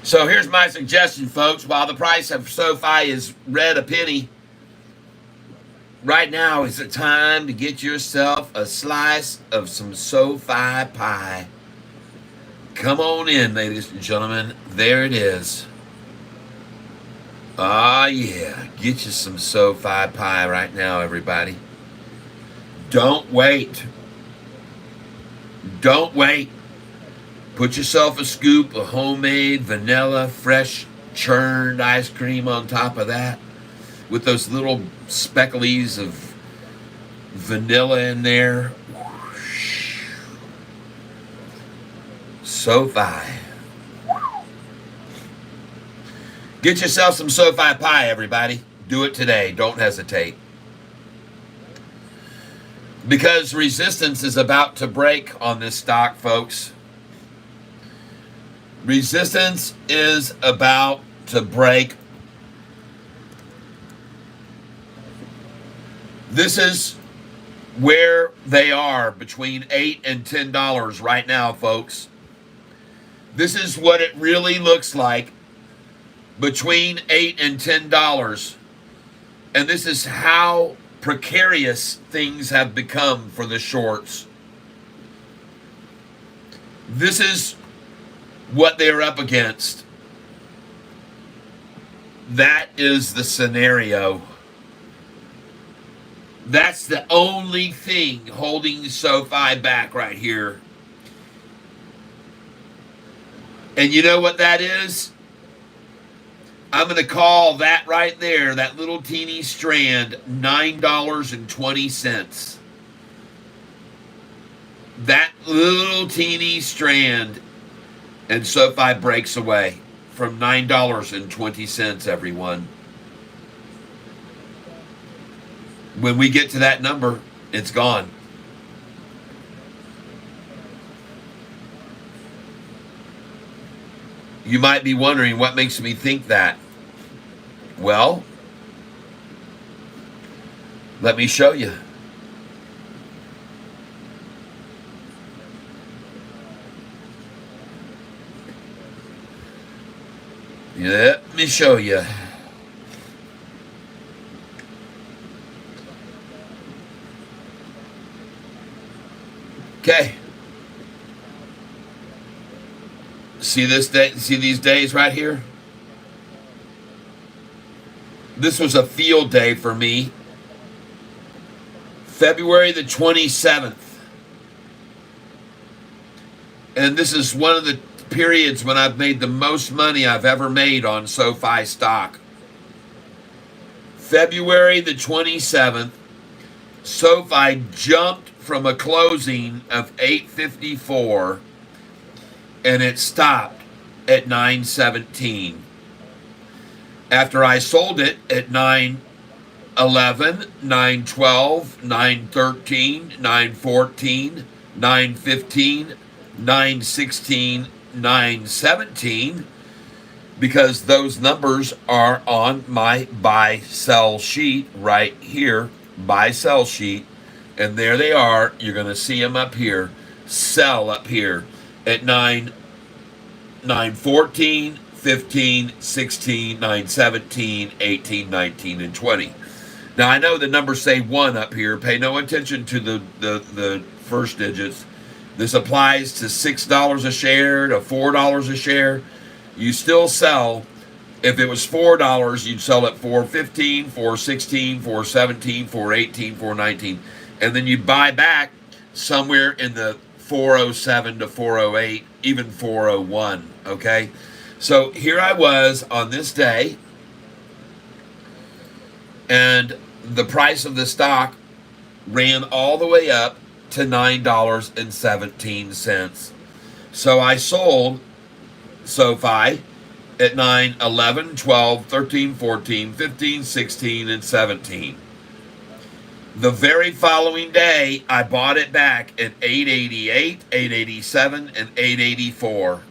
So here's my suggestion, folks. While the price of SoFi is red a penny, right now is the time to get yourself a slice of some SoFi pie. Come on in, ladies and gentlemen. There it is. Ah, yeah. Get you some SoFi pie right now, everybody. Don't wait. Don't wait. Put yourself a scoop of homemade vanilla, fresh churned ice cream on top of that, with those little speckles of vanilla in there. SoFi. Get yourself some SoFi pie, everybody. Do it today. Don't hesitate. Because resistance is about to break on this stock, folks. Resistance is about to break. This is where they are, between $8 and $10 right now, folks. This is what it really looks like, between $8 and $10. And this is how precarious things have become for the shorts. This is what they're up against. That is the scenario. That's the only thing holding SoFi back right here. And you know what that is? I'm going to call that right there, that little teeny strand, $9.20. That little teeny strand. And SoFi breaks away from $9.20, everyone. When we get to that number, it's gone. You might be wondering what makes me think that. Well, let me show you. Let me show you. Okay. See this day? See these days right here? This was a field day for me. February the 27th. And this is one of the periods when I've made the most money I've ever made on SoFi stock. February the 27th, SoFi jumped from a closing of 854 and it stopped at 917. After I sold it at 911, 912, 913, 914, 915, 916, 917, because those numbers are on my buy sell sheet right here, buy sell sheet, and there they are. You're going to see them up here, sell up here at 914, 15, 16, 9, 17, 18, 19, and 20. Now, I know the numbers say 1 up here. Pay no attention to the first digits. This applies to $6 a share, to $4 a share. You still sell. If it was $4, you'd sell it for $4.15, $4.16, $4.17, $4.18, $4.19. And then you buy back somewhere in the $4.07 to $4.08, even $4.01, okay? So here I was on this day, and the price of the stock ran all the way up to $9.17. So I sold SoFi at 9, 11, 12, 13, 14, 15, 16, and 17. The very following day, I bought it back at 888, 887, and 884.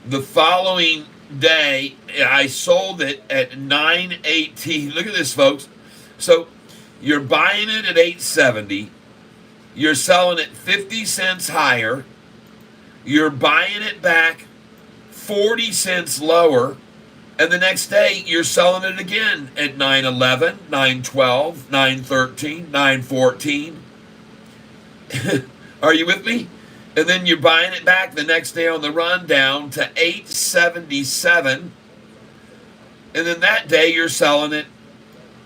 The following day, I sold it at 918. Look at this, folks. So you're buying it at 870. You're selling it 50 cents higher. You're buying it back 40 cents lower. And the next day, you're selling it again at 911, 912, 913, 914. Are you with me? And then you're buying it back the next day on the run down to 877. And then that day you're selling it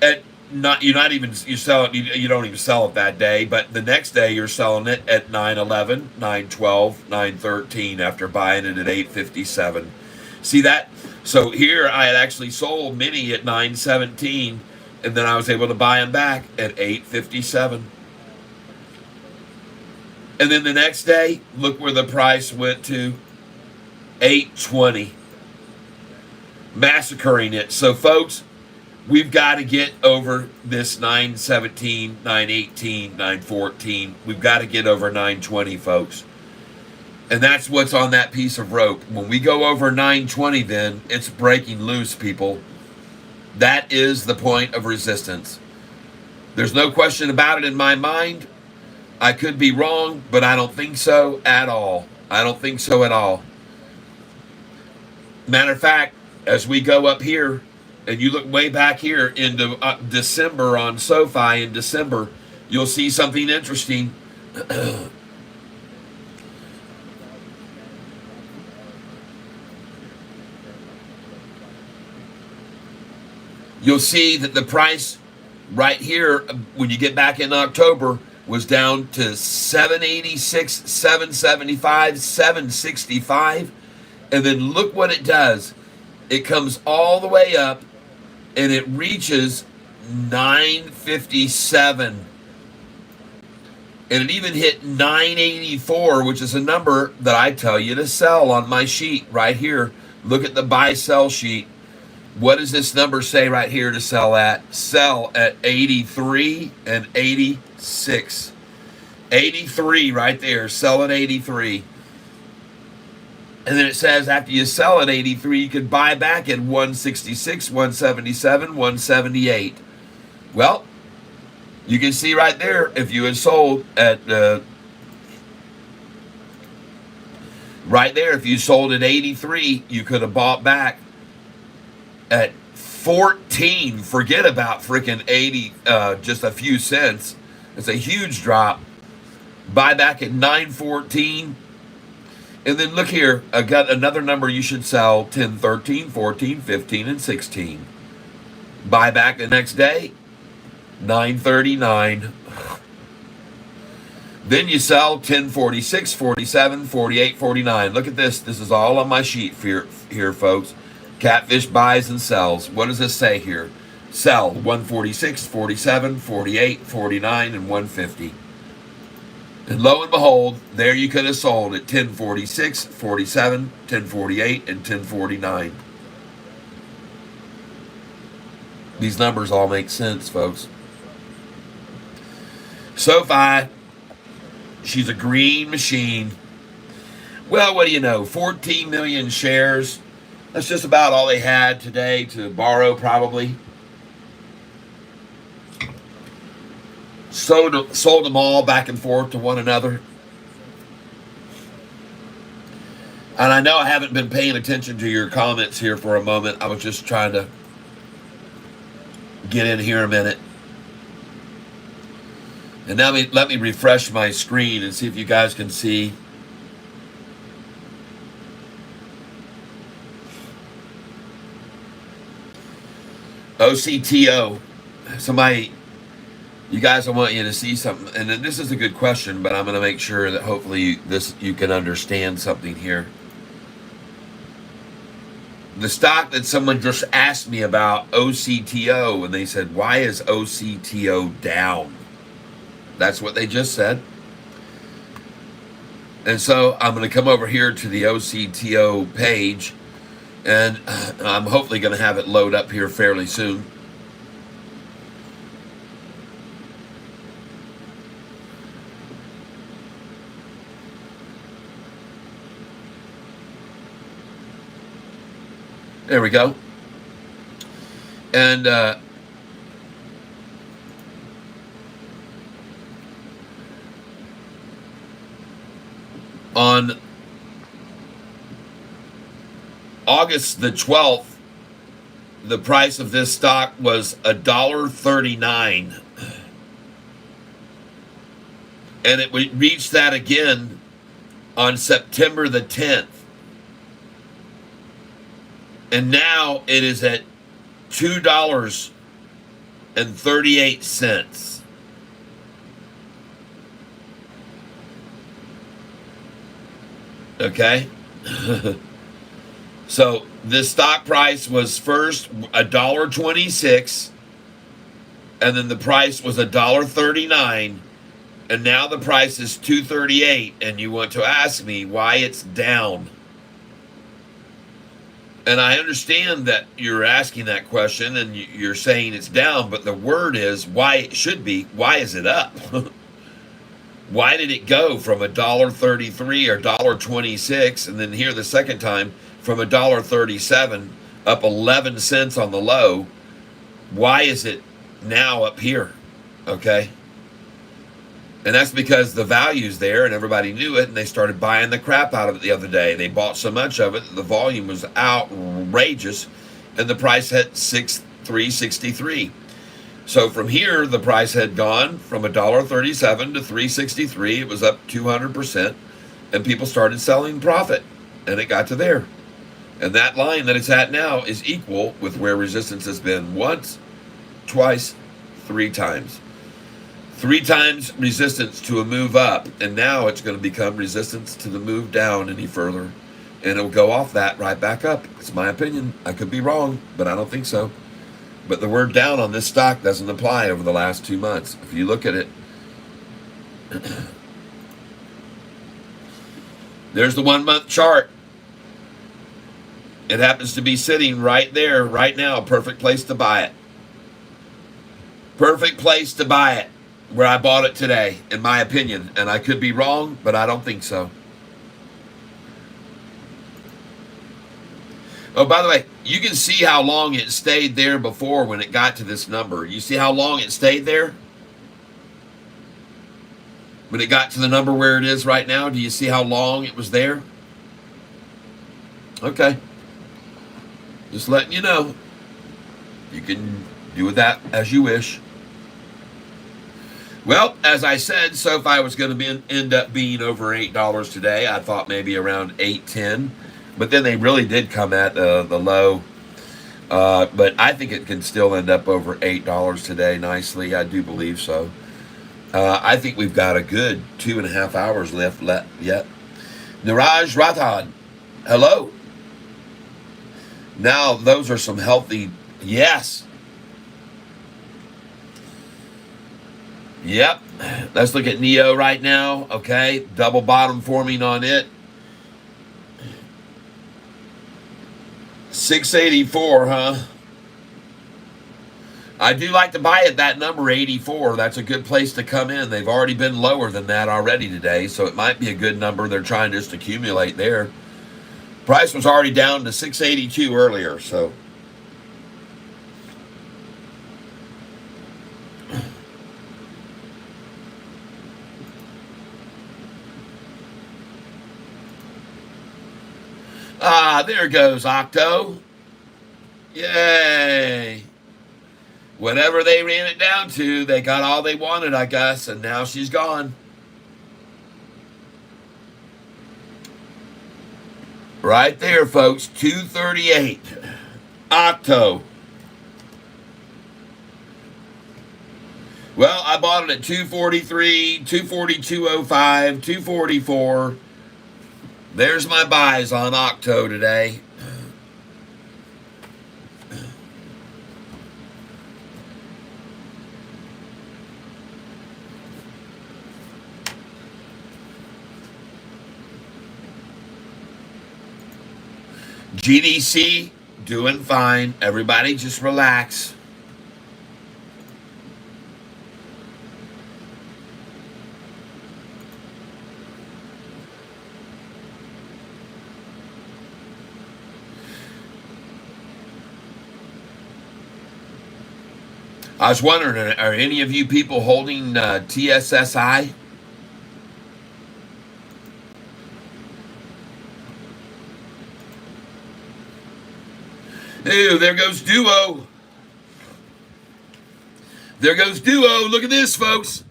at you don't even sell it that day, but the next day you're selling it at 911, 912, 913 after buying it at 857. See that? So here I had actually sold many at 917, and then I was able to buy them back at 857. And then the next day, look where the price went to, 820. Massacring it. So folks, we've got to get over this 917, 918, 914. We've got to get over 920, folks. And that's what's on that piece of rope. When we go over 920, then it's breaking loose, people. That is the point of resistance. There's no question about it in my mind. I could be wrong, but I don't think so at all. I don't think so at all. Matter of fact, as we go up here, and you look way back here into December on SoFi in December, you'll see something interesting. You'll see that the price right here, when you get back in October, was down to 786, 775, 765. And then look what it does. It comes all the way up and it reaches 957. And it even hit 984, which is a number that I tell you to sell on my sheet right here. Look at the buy sell sheet. What does this number say right here to sell at? Sell at 83 and 86. 83 right there. Sell at 83. And then it says after you sell at 83, you can buy back at 166, 177, 178. Well, you can see right there, if you had sold at, right there, if you sold at 83, you could have bought back at 14. Forget about freaking 80, just a few cents. It's a huge drop. Buy back at 914. And then look here, I got another number you should sell: 10, 13, 14, 15, and 16. Buy back the next day, 939. Then you sell 10, 46, 47, 48, 49. Look at this. This is all on my sheet here, folks. Catfish buys and sells. What does this say here? Sell 146, 47, 48, 49, and 150. And lo and behold, there you could have sold at 1046, 47, 1048, and 1049. These numbers all make sense, folks. Sofi, she's a green machine. Well, what do you know? 14 million shares. That's just about all they had today to borrow, probably. Sold them all back and forth to one another. And I know I haven't been paying attention to your comments here for a moment. I was just trying to get in here a minute. And now let me refresh my screen and see if you guys can see. OCTO. Somebody, you guys, I want you to see something. And then this is a good question, but I'm going to make sure that hopefully you can understand something here. The stock that someone just asked me about, OCTO, and they said, why is OCTO down? That's what they just said. And so I'm going to come over here to the OCTO page, and I'm hopefully going to have it load up here fairly soon. There we go. And on August the 12th, the price of this stock was $1.39. And it reached that again on September the 10th. And now it is at $2.38. Okay? So this stock price was first $1.26, and then the price was $1.39, and now the price is $2.38, and you want to ask me why it's down. And I understand that you're asking that question and you're saying it's down, but the word is why it should be, why is it up? Why did it go from $1.33 or $1.26, and then here the second time from $1.37 up 11 cents on the low? Why is it now up here? Okay. And that's because the value's there and everybody knew it, and they started buying the crap out of it the other day. They bought so much of it that the volume was outrageous, and the price hit $3.63. So from here, the price had gone from $1.37 to $3.63. It was up 200%, and people started selling profit, and it got to there. And that line that it's at now is equal with where resistance has been once, twice, 3 times. 3 times resistance to a move up, and now it's going to become resistance to the move down any further, and it'll go off that right back up. It's my opinion. I could be wrong, but I don't think so. But the word down on this stock doesn't apply over the last 2 months. If you look at it, there's the 1-month chart. It happens to be sitting right there, right now. Perfect place to buy it. Perfect place to buy it. Where I bought it today, in my opinion. And I could be wrong, but I don't think so. Oh, by the way, you can see how long it stayed there before when it got to this number. You see how long it stayed there? When it got to the number where it is right now, do you see how long it was there? Okay. Just letting you know. You can do with that as you wish. Well, as I said, Sofi was going to end up being over $8 today. I thought maybe around 8.10, but then they really did come at the low. But I think it can still end up over $8 today nicely. I do believe so. I think we've got a good 2.5 hours left yet. Niraj Ratan, hello. Now those are some healthy. Yes. Yep. Let's look at Neo right now. Okay. Double bottom forming on it. 684, huh? I do like to buy at that number 84. That's a good place to come in. They've already been lower than that already today, so it might be a good number. They're trying to just accumulate there. Price was already down to 682 earlier, so. There goes Octo. Yay. Whatever they ran it down to, they got all they wanted, I guess, and now she's gone. Right there, folks, 238. Octo. Well, I bought it at 243, 242.05, 244. There's my buys on Octo today. GDC doing fine. Everybody just relax. I was wondering, are any of you people holding TSSI? Ew, there goes Duo. There goes Duo. Look at this, folks.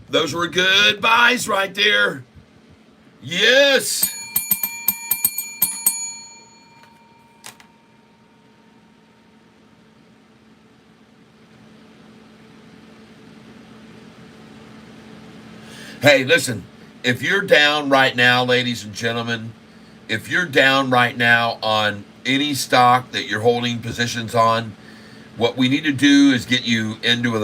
Those were good buys right there. Yes. Hey, listen, if you're down right now, ladies and gentlemen, if you're down right now on any stock that you're holding positions on, what we need to do is get you into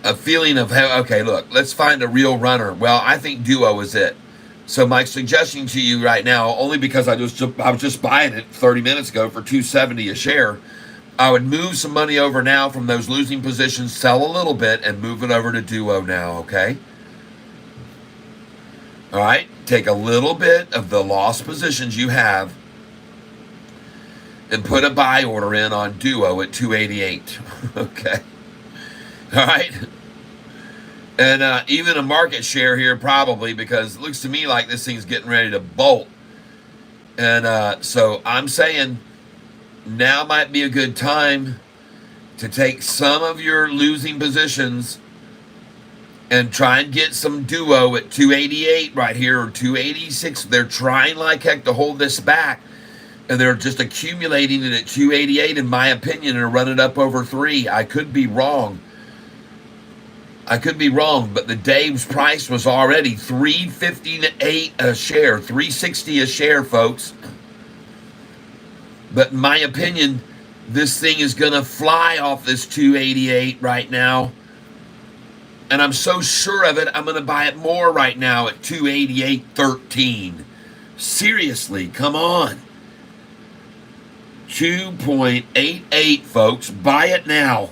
a feeling of, okay, look, let's find a real runner. Well, I think Duo is it. So my suggestion to you right now, only because I was just buying it 30 minutes ago for $2.70 a share, I would move some money over now from those losing positions, sell a little bit, and move it over to Duo now, okay? All right, take a little bit of the lost positions you have and put a buy order in on Duo at 288, okay? All right? And even a market share here probably, because it looks to me like this thing's getting ready to bolt. And so I'm saying now might be a good time to take some of your losing positions and try and get some Duo at 288 right here, or 286. They're trying like heck to hold this back, and they're just accumulating it at 288, in my opinion, and run it up over 3. I could be wrong. But the day's price was already $358 a share, $360 a share, folks. But in my opinion, this thing is going to fly off this 288 right now. And I'm so sure of it, I'm going to buy it more right now at 288.13. Seriously, come on. 2.88, folks. Buy it now.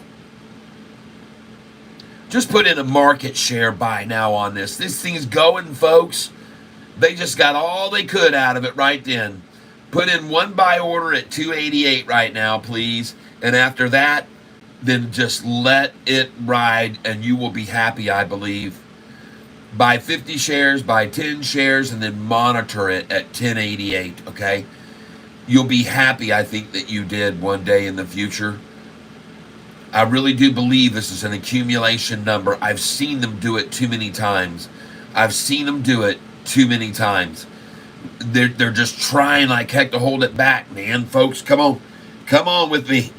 Just put in a market share buy now on this. This thing's going, folks. They just got all they could out of it right then. Put in one buy order at 288 right now, please. And after that, then just let it ride, and you will be happy, I believe. Buy 50 shares, buy 10 shares, and then monitor it at 1088, okay? You'll be happy, I think, that you did one day in the future. I really do believe this is an accumulation number. I've seen them do it too many times. I've seen them do it too many times. They're just trying like heck to hold it back, man. Folks, come on. Come on with me.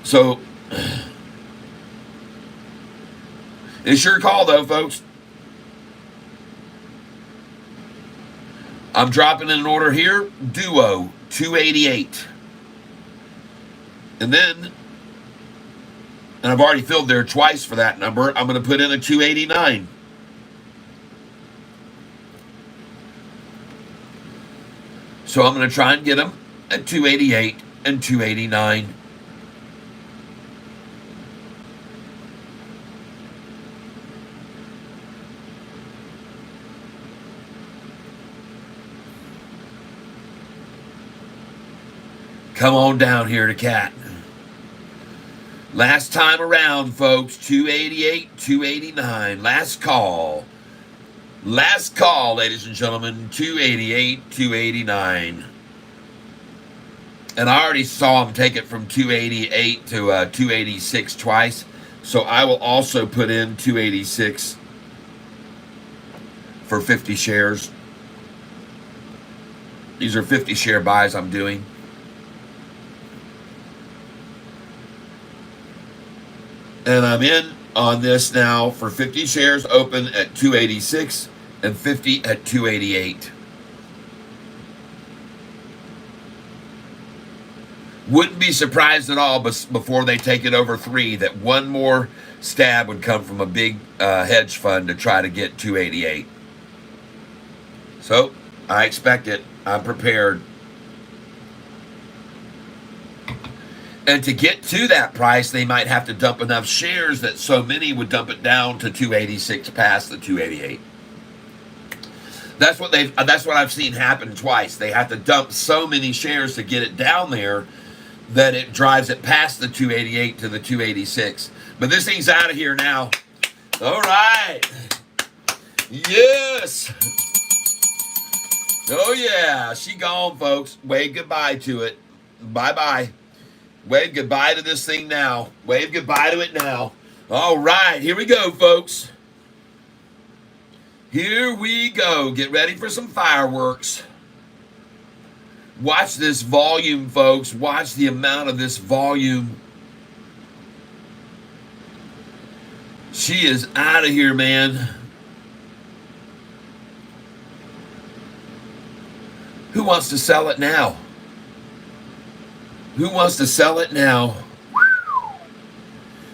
So, it's your call though, folks. I'm dropping in an order here. Duo, 288. And then, and I've already filled there twice for that number, I'm going to put in a 289. So I'm going to try and get them at 288 and 289. Come on down here to Cat. Last time around, folks, 288, 289. Last call. Last call, ladies and gentlemen, 288, 289. And I already saw him take it from 288 to 286 twice. So I will also put in 286 for 50 shares. These are 50 share buys I'm doing. And I'm in on this now for 50 shares open at 286 and 50 at 288. Wouldn't be surprised at all before they take it over 3 that one more stab would come from a big hedge fund to try to get 288. So I expect it. I'm prepared. And to get to that price, they might have to dump enough shares that so many would dump it down to 286 past the 288. That's what I've seen happen twice. They have to dump so many shares to get it down there that it drives it past the 288 to the 286. But this thing's out of here now. All right. Yes. Oh yeah, she gone, folks. Wave goodbye to it. Bye-bye. Wave goodbye to this thing now. Wave goodbye to it now. All right, here we go, folks. Here we go. Get ready for some fireworks. Watch this volume, folks. Watch the amount of this volume. She is out of here, man. Who wants to sell it now? Who wants to sell it now?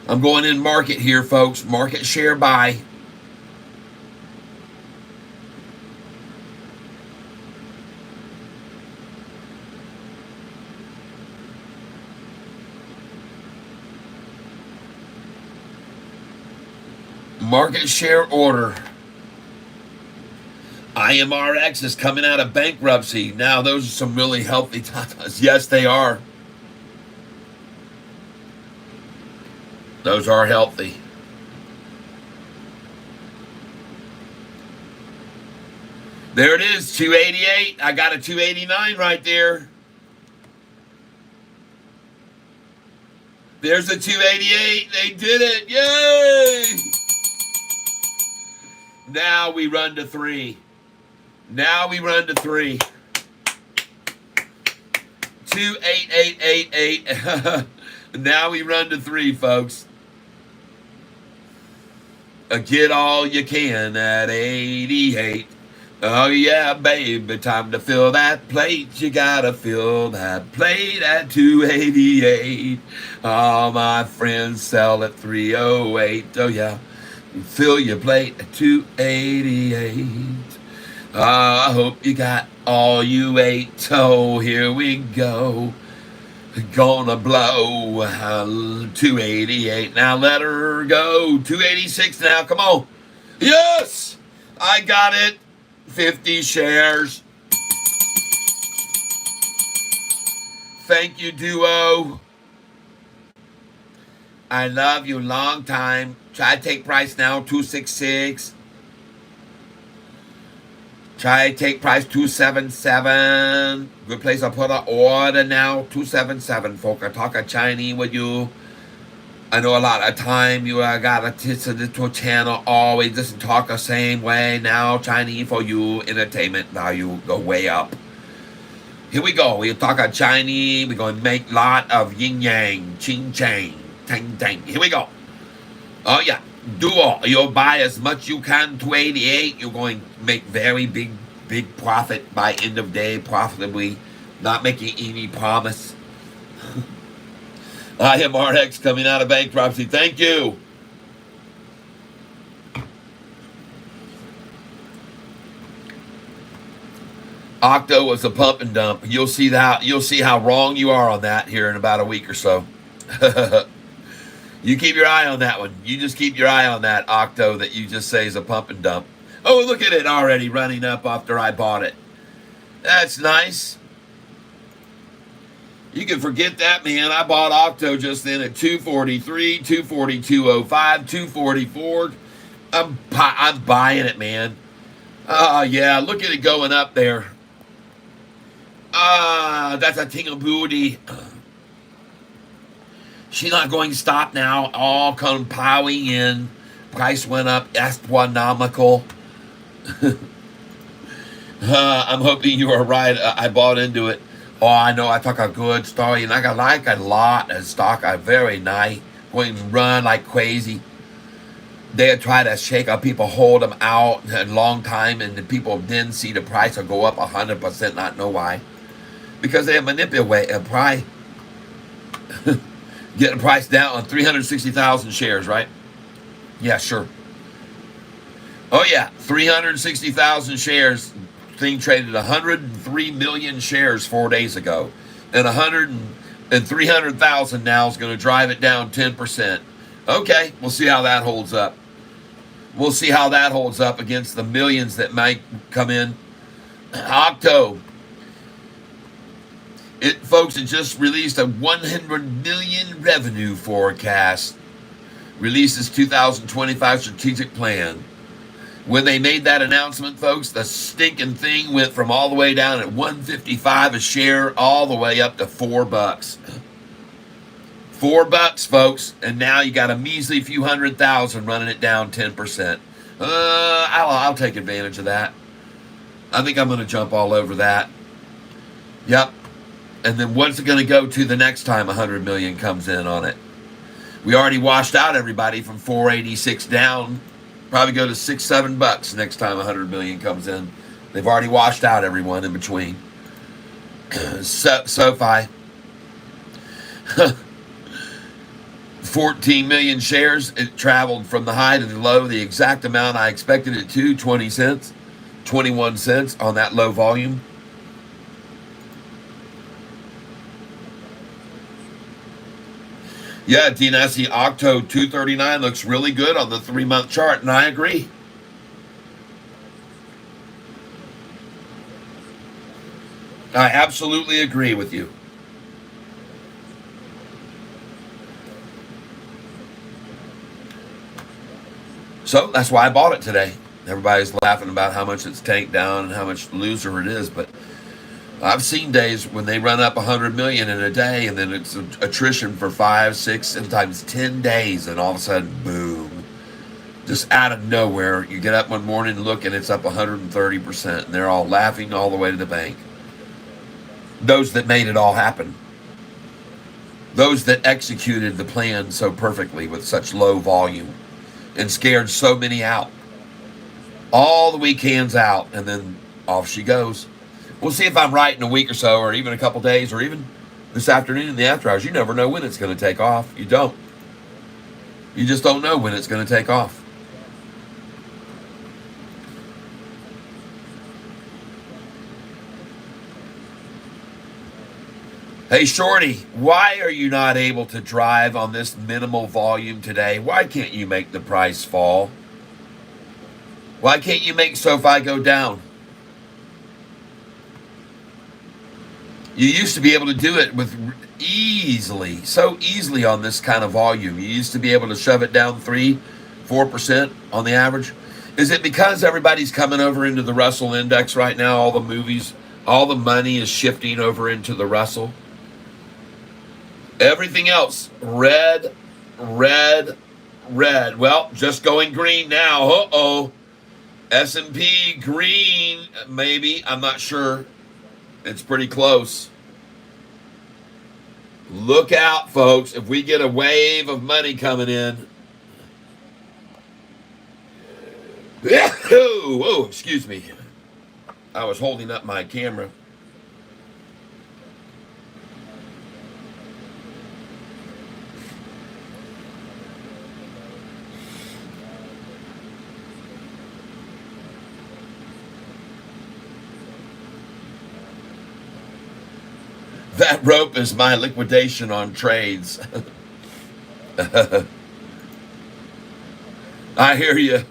I'm going in market here, folks. Market share buy. Market share order. IMRX is coming out of bankruptcy. Now, those are some really healthy tatas. Yes, they are. Those are healthy. There it is, 288. I got a 289 right there. There's the 288. They did it. Yay! Now we run to 3. Now we run to 3. 28888. Now we run to 3, folks. Get all you can at 88. Oh yeah, baby, time to fill that plate. You gotta fill that plate at 288. All my friends sell at 308. Oh yeah, fill your plate at 288. I hope you got all you ate. Oh, here we go. Gonna blow 288. Now let her go. 286 now. Come on. Yes! I got it. 50 shares. Thank you, Duo. I love you. Long time. Try to take price now. 266. Try take price 277. Good place to put an order now. 277, folk. I talk a Chinese with you. I know a lot of time you got to listen to a channel. Always just talk the same way. Now Chinese for you. Entertainment value go way up. Here we go. We'll talk a Chinese. We're going to make a lot of yin yang, ching chang, tang tang. Here we go. Oh yeah. Do all. You'll buy as much you can. 288. You're going to make very big profit by end of day, profitably. Not making any promise. I am RX coming out of bankruptcy. Thank you. Octo was a pump and dump. You'll see how wrong you are on that here in about a week or so. You keep your eye on that one. You just keep your eye on that Octo that you just say is a pump and dump. Oh, look at it already running up after I bought it. That's nice. You can forget that, man. I bought Octo just then at 243, 242.05, 244. I'm buying it, man. Yeah, look at it going up there. That's a ting of booty. She's not going to stop now. All come plowing in. Price went up astronomical. I'm hoping you are right. I bought into it. Oh, I know. I took a good story, and I like a lot of stock. Very nice. Going to run like crazy. They try to shake up people, hold them out a long time, and the people then see the price will go up 100%. Not know why, because they manipulate a price. Getting the price down on 360,000 shares, right? Yeah, sure. Oh, yeah, 360,000 shares. Thing traded 103 million shares 4 days ago. And 300,000 now is going to drive it down 10%. Okay, we'll see how that holds up. We'll see how that holds up against the millions that might come in. Octo. Folks, it just released a 100 million revenue forecast. Releases 2025 strategic plan. When they made that announcement, folks, the stinking thing went from all the way down at 155 a share all the way up to $4. $4, folks, and now you got a measly few 100,000 running it down 10%. I'll take advantage of that. I think I'm going to jump all over that. Yep. And then what's it going to go to the next time 100 million comes in on it? We already washed out everybody from 486 down. Probably go to $6-7 next time 100 million comes in. They've already washed out everyone in between. Sofi. 14 million shares. It traveled from the high to the low, the exact amount I expected it to, 20 cents, 21 cents on that low volume. Yeah, DNSE Octo 239 looks really good on the 3-month chart, and I agree. I absolutely agree with you. So that's why I bought it today. Everybody's laughing about how much it's tanked down and how much loser it is, but I've seen days when they run up 100 million in a day, and then it's attrition for 5, 6, sometimes 10 days, and all of a sudden, boom. Just out of nowhere, you get up one morning and look, and it's up 130%, and they're all laughing all the way to the bank. Those that made it all happen. Those that executed the plan so perfectly with such low volume and scared so many out. All the weak hands out, and then off she goes. We'll see if I'm right in a week or so, or even a couple days, or even this afternoon in the after hours. You never know when it's going to take off. You don't. You just don't know when it's going to take off. Hey, Shorty, why are you not able to drive on this minimal volume today? Why can't you make the price fall? Why can't you make SoFi go down? You used to be able to do it with so easily on this kind of volume. You used to be able to shove it down 3-4% on the average. Is it because everybody's coming over into the Russell Index right now? All the money is shifting over into the Russell. Everything else, red, red, red. Well, just going green now. Uh-oh. S&P green, maybe. I'm not sure. It's pretty close. Look out, folks. If we get a wave of money coming in. Whoa, excuse me. I was holding up my camera. That rope is my liquidation on trades. I hear you.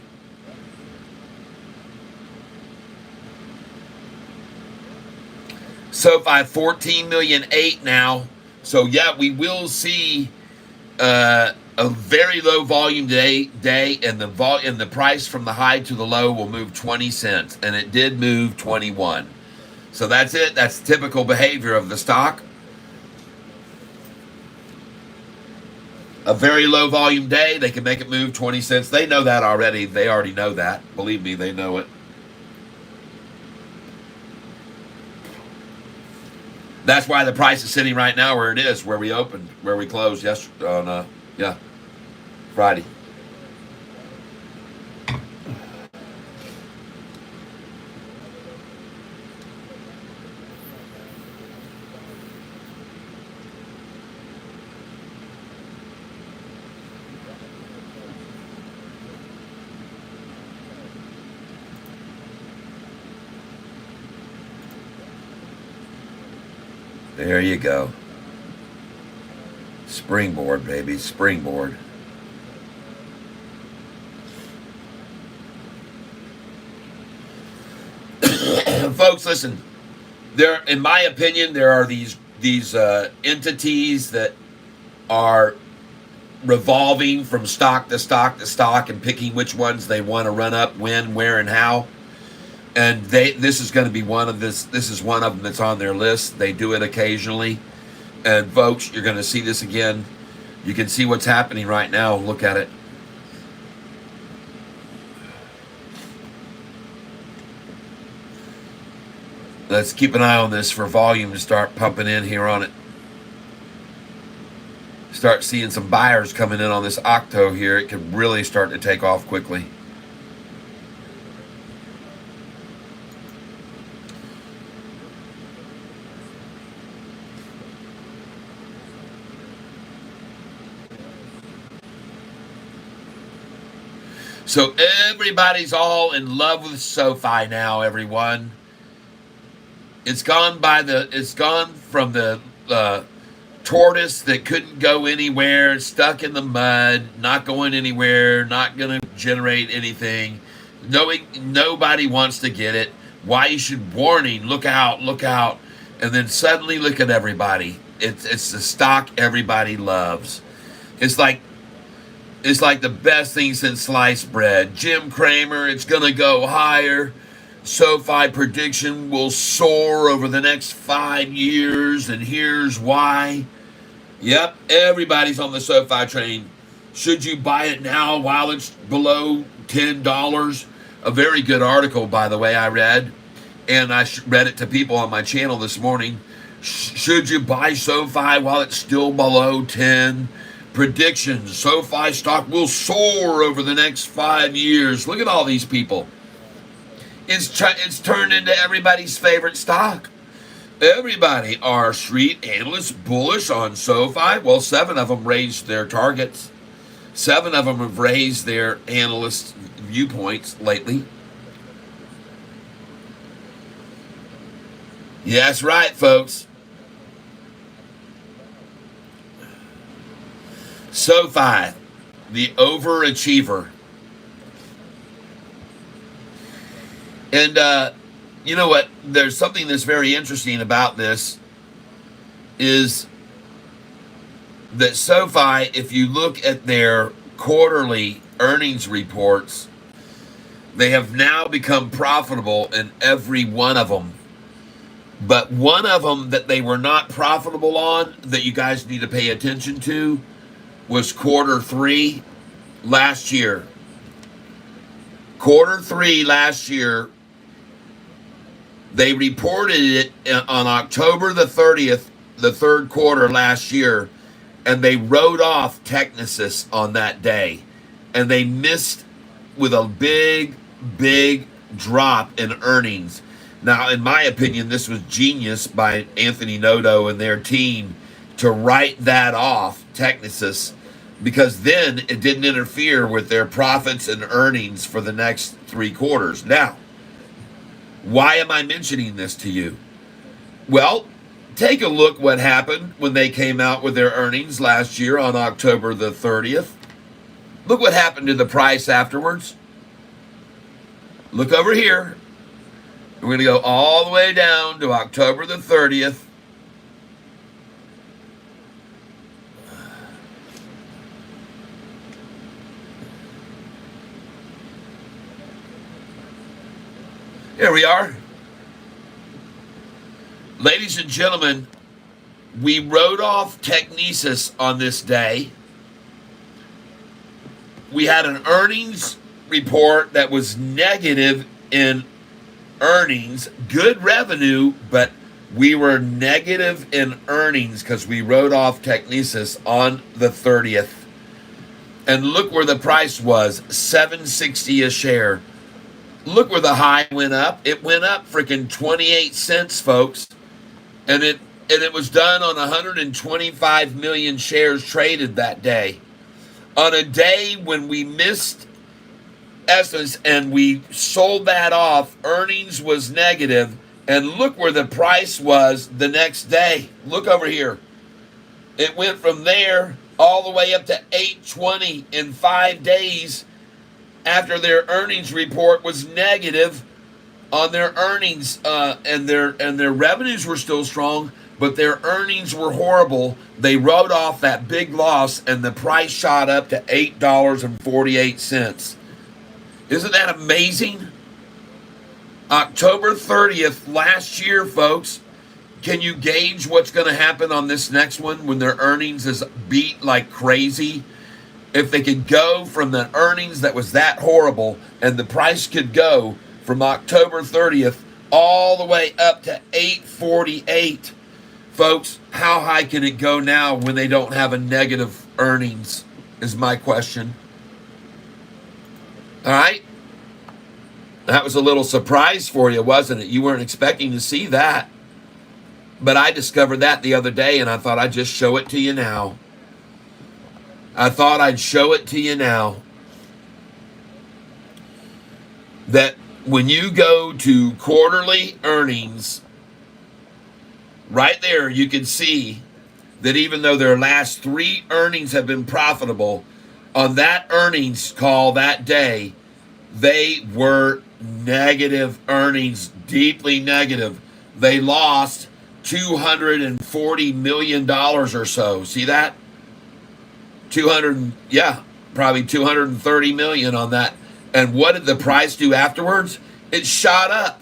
SoFi 14,000,008 now. So yeah, we will see a very low volume day, and the price from the high to the low will move 20 cents, and it did move 21. So that's it. That's typical behavior of the stock. A very low volume day, they can make it move 20 cents. They know that already. They already know that. Believe me, they know it. That's why the price is sitting right now where it is, where we opened, where we closed yesterday on Friday. There you go. Springboard, baby, springboard. Folks, listen. There, in my opinion, there are these entities that are revolving from stock to stock to stock and picking which ones they want to run up, when, where, and how. And this is going to be one of this. This is one of them that's on their list. They do it occasionally, and folks, you're going to see this again. You can see what's happening right now. Look at it. Let's keep an eye on this for volume to start pumping in here on it. Start seeing some buyers coming in on this octo here. It could really start to take off quickly. So everybody's all in love with SoFi now, everyone. It's gone from the tortoise that couldn't go anywhere, stuck in the mud, not going anywhere, not going to generate anything. Nobody wants to get it. Why you should warning, look out, look out. And then suddenly look at everybody. It's the stock everybody loves. It's like the best thing since sliced bread. Jim Cramer, it's going to go higher. SoFi prediction will soar over the next 5 years, and here's why. Yep, everybody's on the SoFi train. Should you buy it now while it's below $10? A very good article, by the way, I read. And I read it to people on my channel this morning. Should you buy SoFi while it's still below 10? Predictions, SoFi stock will soar over the next 5 years. Look at all these people. It's turned into everybody's favorite stock. Everybody are street analysts bullish on SoFi. Well, 7 of them raised their targets. 7 of them have raised their analyst viewpoints lately. Yeah, that's right, folks. SoFi, the overachiever. And you know what? There's something that's very interesting about this is that SoFi, if you look at their quarterly earnings reports, They have now become profitable in every one of them. But one of them that they were not profitable on, that you guys need to pay attention to, was quarter three last year. Quarter three last year, they reported it on October the 30th, the third quarter last year, and they wrote off Technisys on that day. And they missed with a big, big drop in earnings. Now, in my opinion, this was genius by Anthony Noto and their team to write that off, Technisys, because then it didn't interfere with their profits and earnings for the next three quarters. Now, why am I mentioning this to you? Well, take a look what happened when they came out with their earnings last year on October the 30th. Look what happened to the price afterwards. Look over here. We're going to go all the way down to October the 30th. Here we are. Ladies and gentlemen, we wrote off Technisys on this day. We had an earnings report that was negative in earnings, good revenue, but we were negative in earnings because we wrote off Technisys on the 30th. And look where the price was, $7.60 a share. Look where the high went up. It went up freaking 28 cents, folks. And it was done on 125 million shares traded that day. On a day when we missed Essence and we sold that off, earnings was negative, and look where the price was the next day. Look over here. It went from there all the way up to 820 in 5 days after their earnings report was negative on their earnings, and their revenues were still strong, but their earnings were horrible. They wrote off that big loss, and the price shot up to $8.48. Isn't that amazing? October 30th last year, folks. Can you gauge what's going to happen on this next one when their earnings is beat like crazy? If they could go from the earnings that was that horrible, and the price could go from October 30th all the way up to $8.48. Folks, how high can it go now when they don't have a negative earnings is my question. All right? That was a little surprise for you, wasn't it? You weren't expecting to see that. But I discovered that the other day, and I thought I'd just show it to you now. That when you go to quarterly earnings, right there you can see that even though their last 3 earnings have been profitable, on that earnings call that day, they were negative earnings, deeply negative. They lost $240 million or so. See that? Probably 230 million on that. And what did the price do afterwards? It shot up.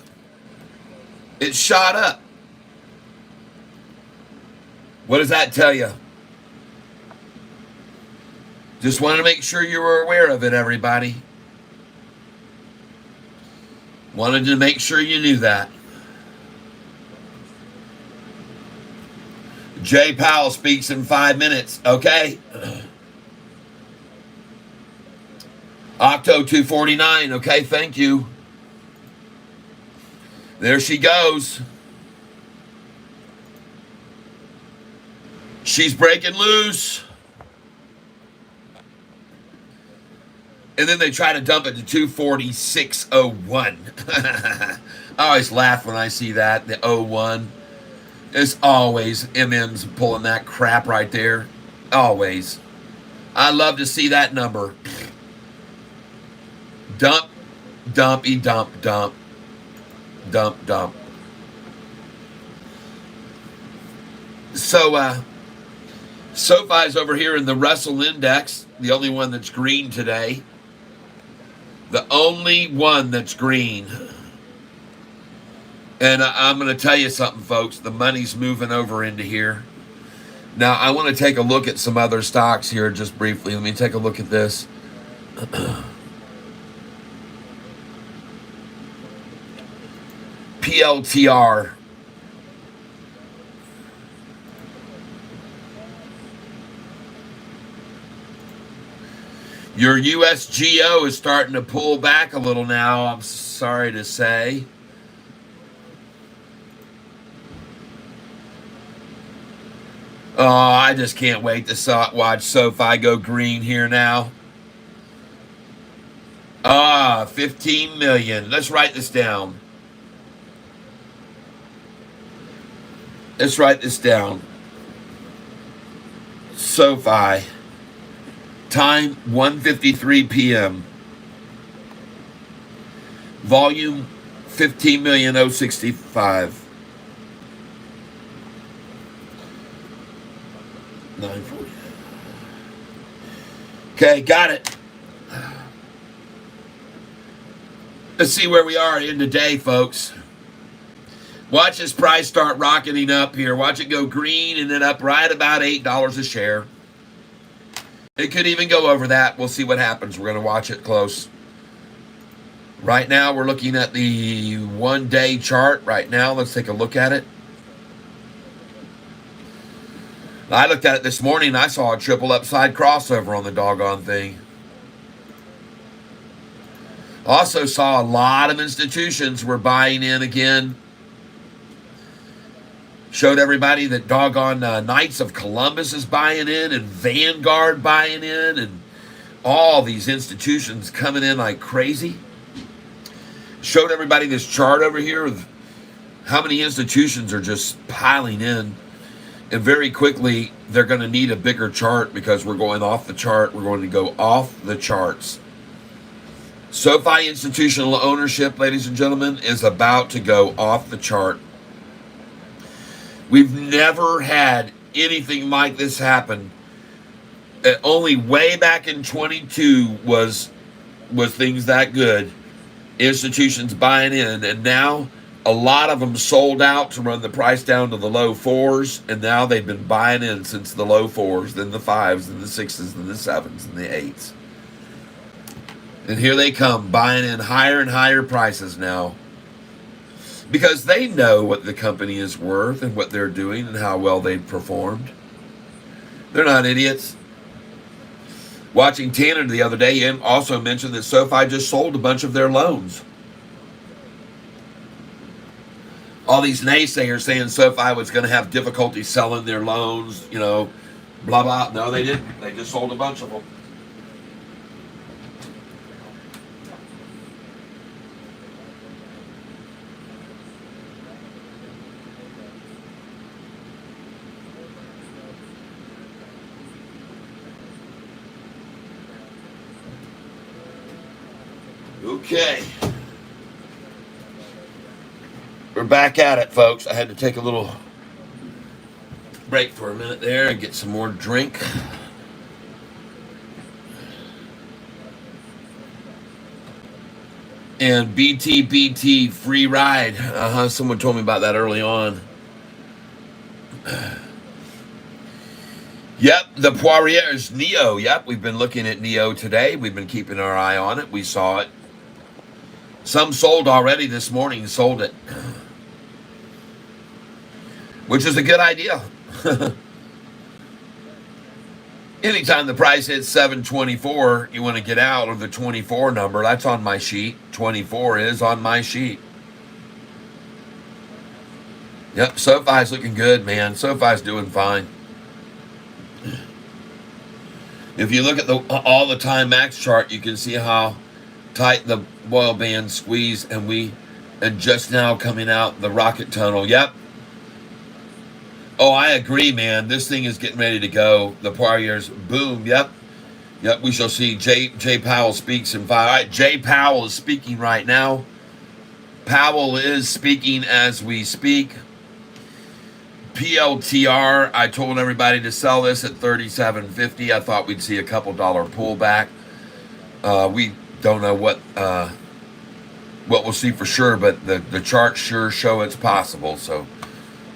What does that tell you? Just wanted to make sure you were aware of it, everybody. Wanted to make sure you knew that. Jay Powell speaks in 5 minutes, okay? Octo 249, okay, thank you. There she goes. She's breaking loose. And then they try to dump it to 246.01. I always laugh when I see that, the 01. It's always MM's pulling that crap right there. Always. I love to see that number. Dump, dumpy, dump, dump. Dump, dump. So, Sofi's over here in the Russell Index, the only one that's green today. The only one that's green. And I'm going to tell you something, folks. The money's moving over into here. Now, I want to take a look at some other stocks here just briefly. Let me take a look at this. PLTR. Your USGO is starting to pull back a little now, I'm sorry to say. Oh, I just can't wait to watch Sofi go green here now. 15 million. Let's write this down. Let's write this down. Sofi. Time 1:53 p.m. Volume 15,065. 940. Okay, got it. Let's see where we are in the day, folks. Watch this price start rocketing up here. Watch it go green and then up right about $8 a share. It could even go over that. We'll see what happens. We're going to watch it close. Right now, we're looking at the one-day chart. Right now, let's take a look at it. I looked at it this morning, and I saw a triple upside crossover on the doggone thing. Also saw a lot of institutions were buying in again. Showed everybody that doggone Knights of Columbus is buying in, and Vanguard buying in, and all these institutions coming in like crazy. Showed everybody this chart over here of how many institutions are just piling in. And very quickly, they're going to need a bigger chart because we're going off the chart. We're going to go off the charts. SoFi institutional ownership, ladies and gentlemen, is about to go off the chart. We've never had anything like this happen. Only way back in 22 was things that good. Institutions buying in, and now a lot of them sold out to run the price down to the low fours, and now they've been buying in since the low fours, then the fives, then the sixes, then the sevens, and the eights. And here they come, buying in higher and higher prices now. Because they know what the company is worth and what they're doing and how well they've performed. They're not idiots. Watching Tanner the other day, he also mentioned that SoFi just sold a bunch of their loans. All these naysayers saying SoFi was going to have difficulty selling their loans, blah, blah. No, they didn't. They just sold a bunch of them. Okay. We're back at it, folks. I had to take a little break for a minute there and get some more drink. And BT free ride. Someone told me about that early on. Yep, the Poirier's Neo. Yep, we've been looking at Neo today. We've been keeping our eye on it. We saw it. Some sold already this morning, sold it. Which is a good idea. Anytime the price hits 724, you want to get out of the 24 number. That's on my sheet. 24 is on my sheet. Yep, SoFi's looking good, man. SoFi's doing fine. If you look at the all the time max chart, you can see how tight the oil band squeezed, and just now coming out the rocket tunnel. Yep. Oh, I agree, man. This thing is getting ready to go. The Poirier's boom. Yep. We shall see. Jay Powell speaks in 5. All right, Jay Powell is speaking right now. Powell is speaking as we speak. PLTR, I told everybody to sell this at $37.50. I thought we'd see a couple dollar pullback. We Don't know what we'll see for sure, but the charts sure show it's possible. So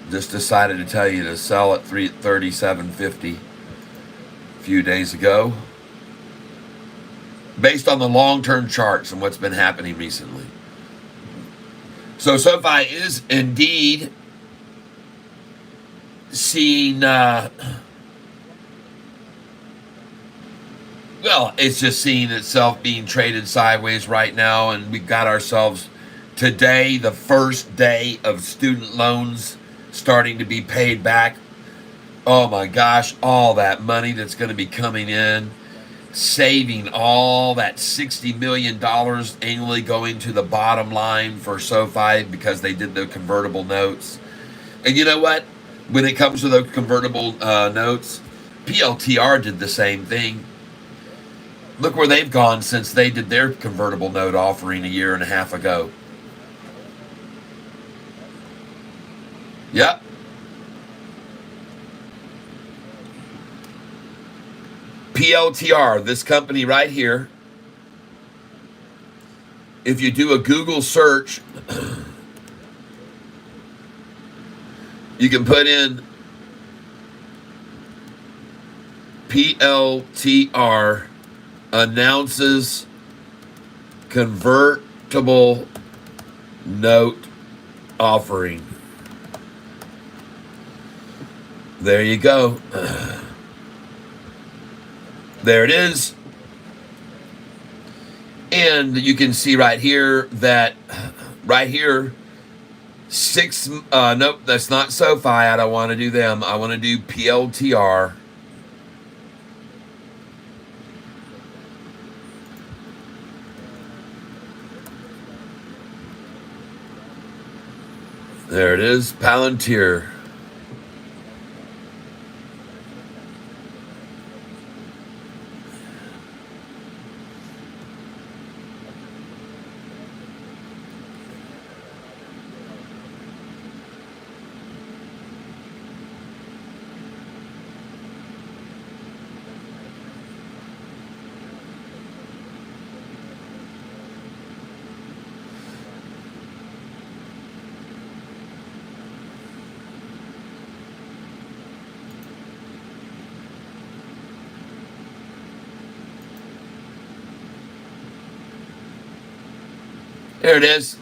just decided to tell you to sell at 337.50 a few days ago, based on the long-term charts and what's been happening recently. So SoFi is indeed seeing, well, it's just seeing itself being traded sideways right now, and we've got ourselves today, the first day of student loans starting to be paid back. Oh my gosh, all that money that's going to be coming in, saving all that $60 million annually going to the bottom line for SoFi because they did the convertible notes. And you know what? When it comes to those convertible notes, PLTR did the same thing. Look where they've gone since they did their convertible note offering a year and a half ago. Yep. PLTR, this company right here, if you do a Google search, you can put in PLTR announces convertible note offering. There you go. There it is. And you can see right here that right here, nope, that's not SoFi. I don't want to do them. I want to do PLTR. There it is, Palantir. There it is.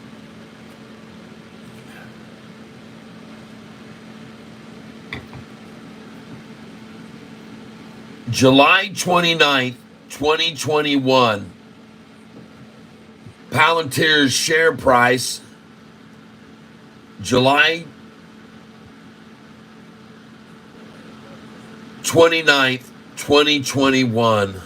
July 29th, 2021. Palantir's share price, July 29th, 2021.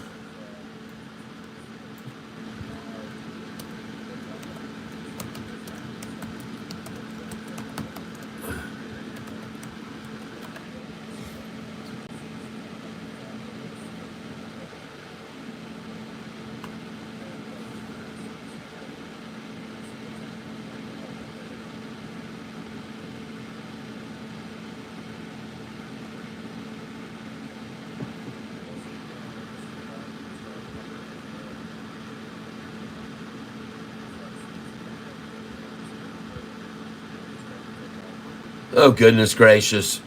Oh, goodness gracious.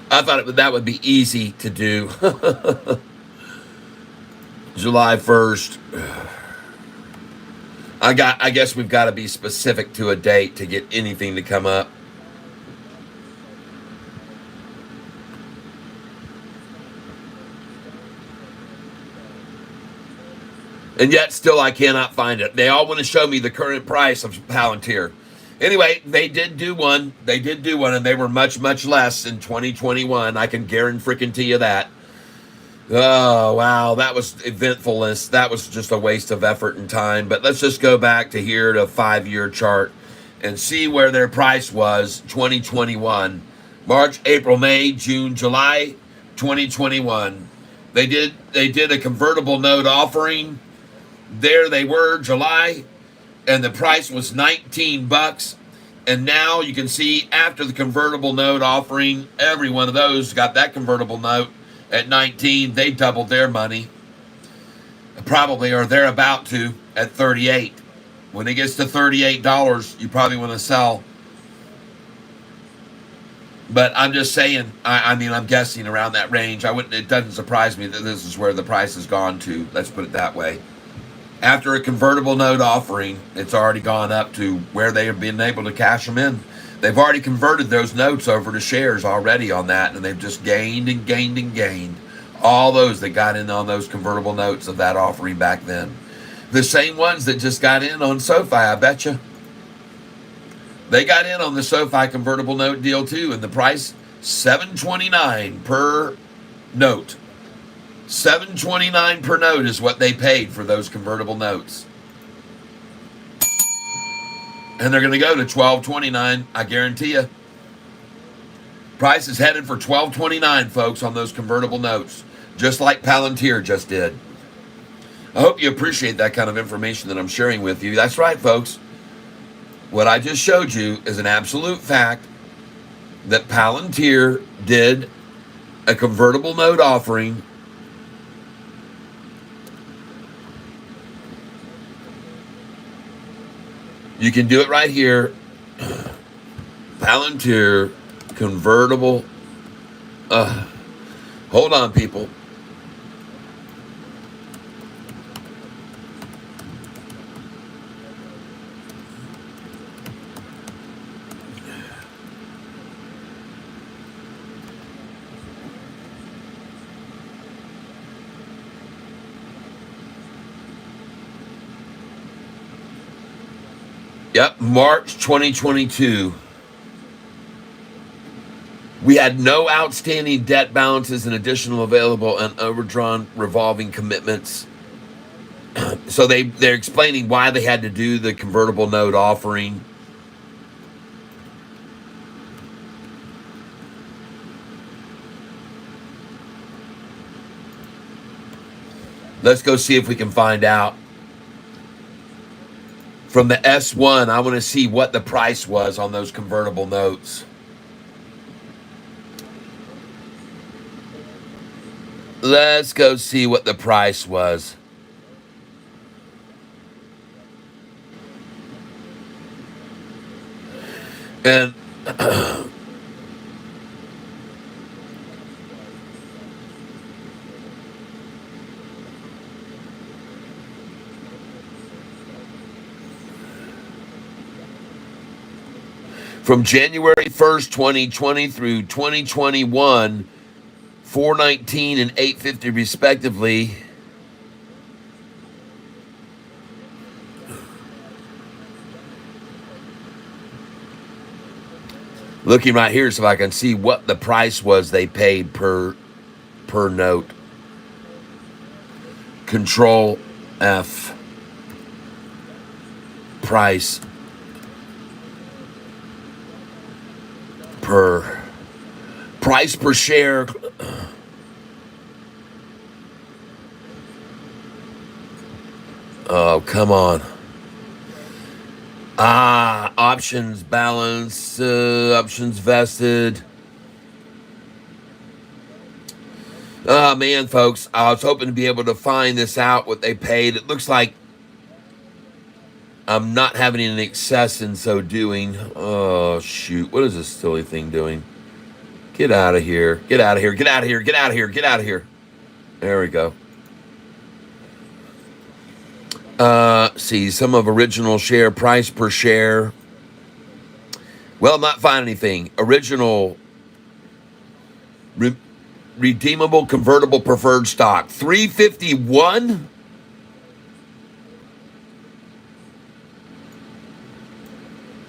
I thought that would be easy to do. July 1st. I guess we've got to be specific to a date to get anything to come up. And yet still I cannot find it. They all want to show me the current price of Palantir. Anyway, they did do one. They did do one, and they were much, much less in 2021. I can guarantee you that. Oh, wow. That was eventfulness. That was just a waste of effort and time. But let's just go back to here to a 5-year chart and see where their price was 2021. March, April, May, June, July 2021. They did a convertible note offering. There they were, July. And the price was $19. And now you can see after the convertible note offering, every one of those got that convertible note at 19. They doubled their money. probably, or they're about to at 38. When it gets to $38, you probably want to sell. But I'm just saying, I mean, I'm guessing around that range. I wouldn't. It doesn't surprise me that this is where the price has gone to. Let's put it that way. After a convertible note offering, it's already gone up to where they have been able to cash them in. They've already converted those notes over to shares already on that, and they've just gained and gained and gained. All those that got in on those convertible notes of that offering back then. The same ones that just got in on Sofi, I bet you. They got in on the Sofi convertible note deal too, and the price $7.29 per note. $7.29 per note is what they paid for those convertible notes. And they're going to go to $12.29, I guarantee you. Price is headed for $12.29, folks, on those convertible notes, just like Palantir just did. I hope you appreciate that kind of information that I'm sharing with you. That's right, folks. What I just showed you is an absolute fact that Palantir did a convertible note offering. You can do it right here. Palantir convertible. Hold on, people. Yep, March 2022. We had no outstanding debt balances and additional available and overdrawn revolving commitments. So they're explaining why they had to do the convertible note offering. Let's go see if we can find out. From the S1, I want to see what the price was on those convertible notes. Let's go see what the price was. And from January 1st, 2020 through 2021, 419 and 850 respectively. Looking right here so I can see what the price was they paid per note. Control F. Price per share. Oh, come on. Options balance, options vested. Oh, man, folks, I was hoping to be able to find this out, what they paid. It looks like I'm not having an excess in so doing. Oh, shoot. What is this silly thing doing? Get out of here. Get out of here. Get out of here. Get out of here. Get out of here. There we go. See, some of original share, price per share. Well, not find anything. Original redeemable convertible preferred stock. 351.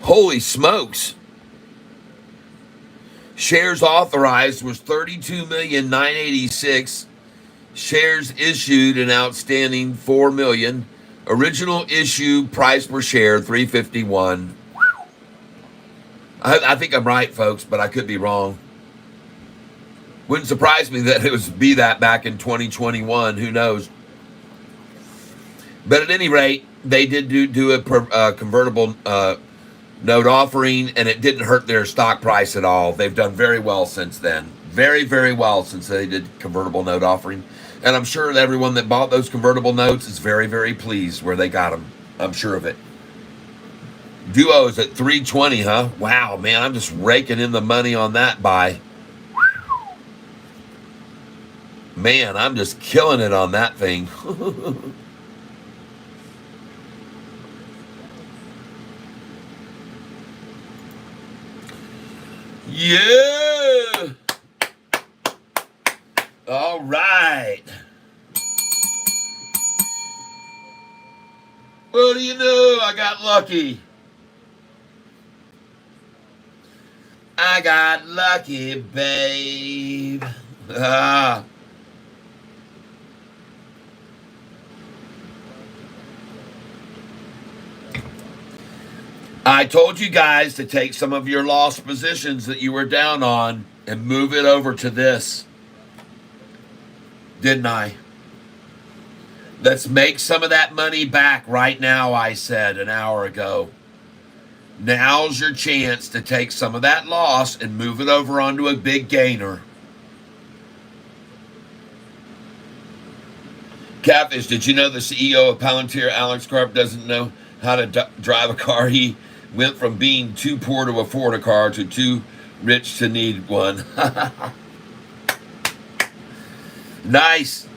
Holy smokes. Shares authorized was 32,986,000. Shares issued and outstanding 4 million. Original issue price per share 351. I think I'm right, folks, but I could be wrong. Wouldn't surprise me that it was be that back in 2021. Who knows? But at any rate, they did do a convertible note offering, and it didn't hurt their stock price at all. They've done very well since then. Very, very well since they did convertible note offering. And I'm sure that everyone that bought those convertible notes is very, very pleased where they got them. I'm sure of it. Duo's at 320, huh? Wow, man, I'm just raking in the money on that buy. Man, I'm just killing it on that thing. Yeah. All right. What do you know? I got lucky. I got lucky, babe. Ah. I told you guys to take some of your lost positions that you were down on and move it over to this. Didn't I? Let's make some of that money back right now, I said an hour ago. Now's your chance to take some of that loss and move it over onto a big gainer. Catfish, did you know the CEO of Palantir, Alex Karp, doesn't know how to drive a car? He went from being too poor to afford a car to too rich to need one. Nice.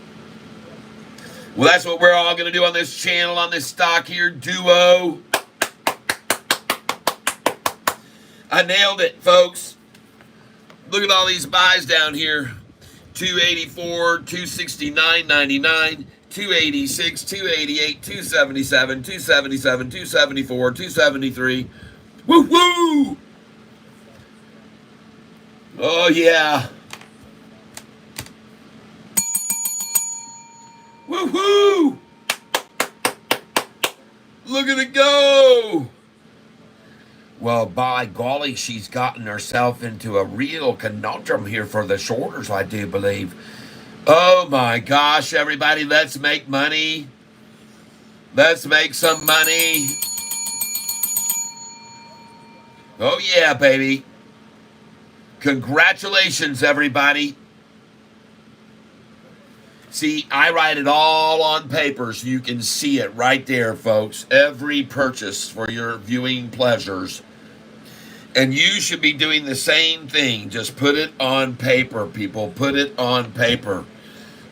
Well, that's what we're all going to do on this channel, on this stock here, Duo. I nailed it, folks. Look at all these buys down here. 284, 269.99, 286, 288, 277, 277, 274, 273. Woo woo! Oh yeah. Woo woo! Look at it go! Well, by golly, she's gotten herself into a real conundrum here for the shorters, I do believe. Oh my gosh, everybody, let's make money. Let's make some money. Oh yeah, baby. Congratulations, everybody. See, I write it all on paper so you can see it right there, folks. Every purchase for your viewing pleasures. And you should be doing the same thing. Just put it on paper, people. Put it on paper.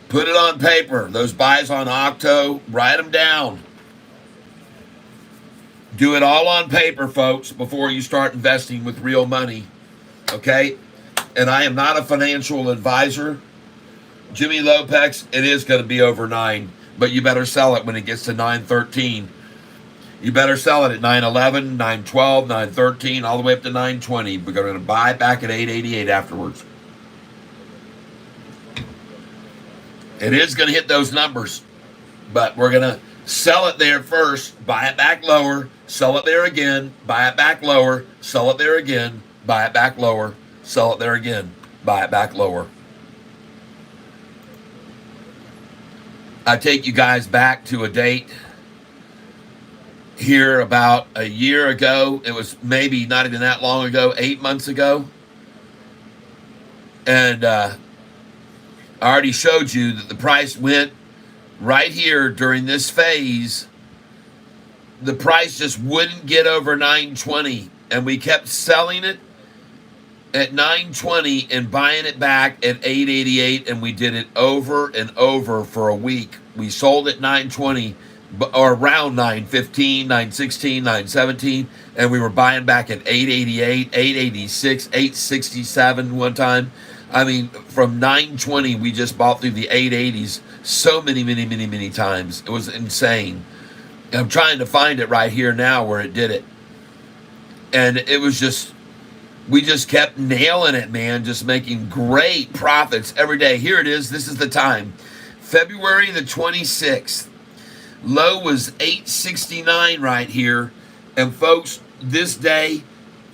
Put it on paper. Those buys on Octo, write them down. Do it all on paper, folks, before you start investing with real money. Okay? And I am not a financial advisor. Jimmy Lopez, it is going to be over 9, but you better sell it when it gets to 913. You better sell it at 911, 912, 913, all the way up to 920. We're going to buy it back at 888 afterwards. It is going to hit those numbers, but we're going to sell it there first, buy it back lower, sell it there again, buy it back lower, sell it there again, buy it back lower, sell it there again, buy it back lower. I take you guys back to a date here about a year ago. It was maybe not even that long ago, 8 months ago. And I already showed you that the price went right here during this phase. The price just wouldn't get over 920. And we kept selling it at 920 and buying it back at 888, and we did it over and over for a week. We sold at 920 or around 915, 916, 917, and we were buying back at 888, 886, 867 one time. I mean, from 920 we just bought through the 880s so many times. It was insane. And I'm trying to find it right here now where it did it. And it was just, we just kept nailing it, man, just making great profits every day. Here it is. This is the time. February the 26th. Low was 869 right here. And folks, this day,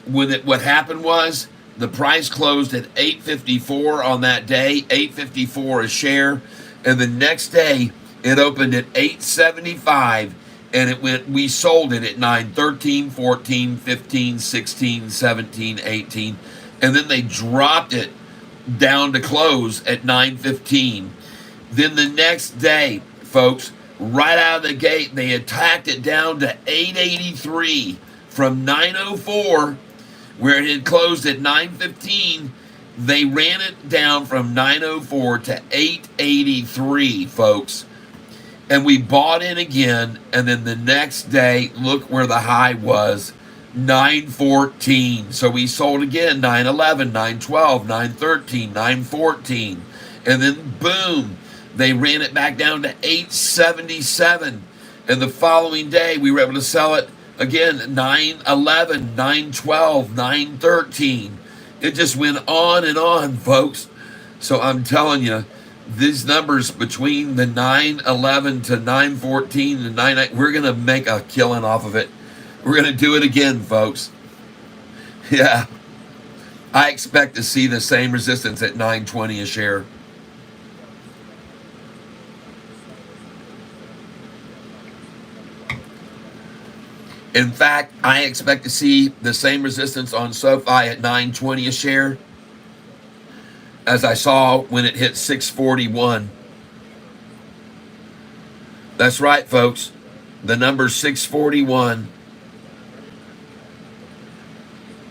what happened was the price closed at 854 on that day, 854 a share. And the next day, it opened at 875. And it went, we sold it at 9, 13, 14, 15, 16, 17, 18. And then they dropped it down to close at 9:15. Then the next day, folks, right out of the gate, they attacked it down to 883 from 904, where it had closed at 915. They ran it down from 904 to 883, folks. And we bought in again, and then the next day, look where the high was, 914. So we sold again, 911, 912, 913, 914. And then boom, they ran it back down to 877. And the following day, we were able to sell it again, 911, 912, 913. It just went on, folks. So I'm telling you, these numbers between the 911 to 914 to 99, we're going to make a killing off of it. We're going to do it again, folks. Yeah. I expect to see the same resistance at 920 a share. In fact, I expect to see the same resistance on Sofi at 920 a share as I saw when it hit 641. That's right, folks. The number's 641.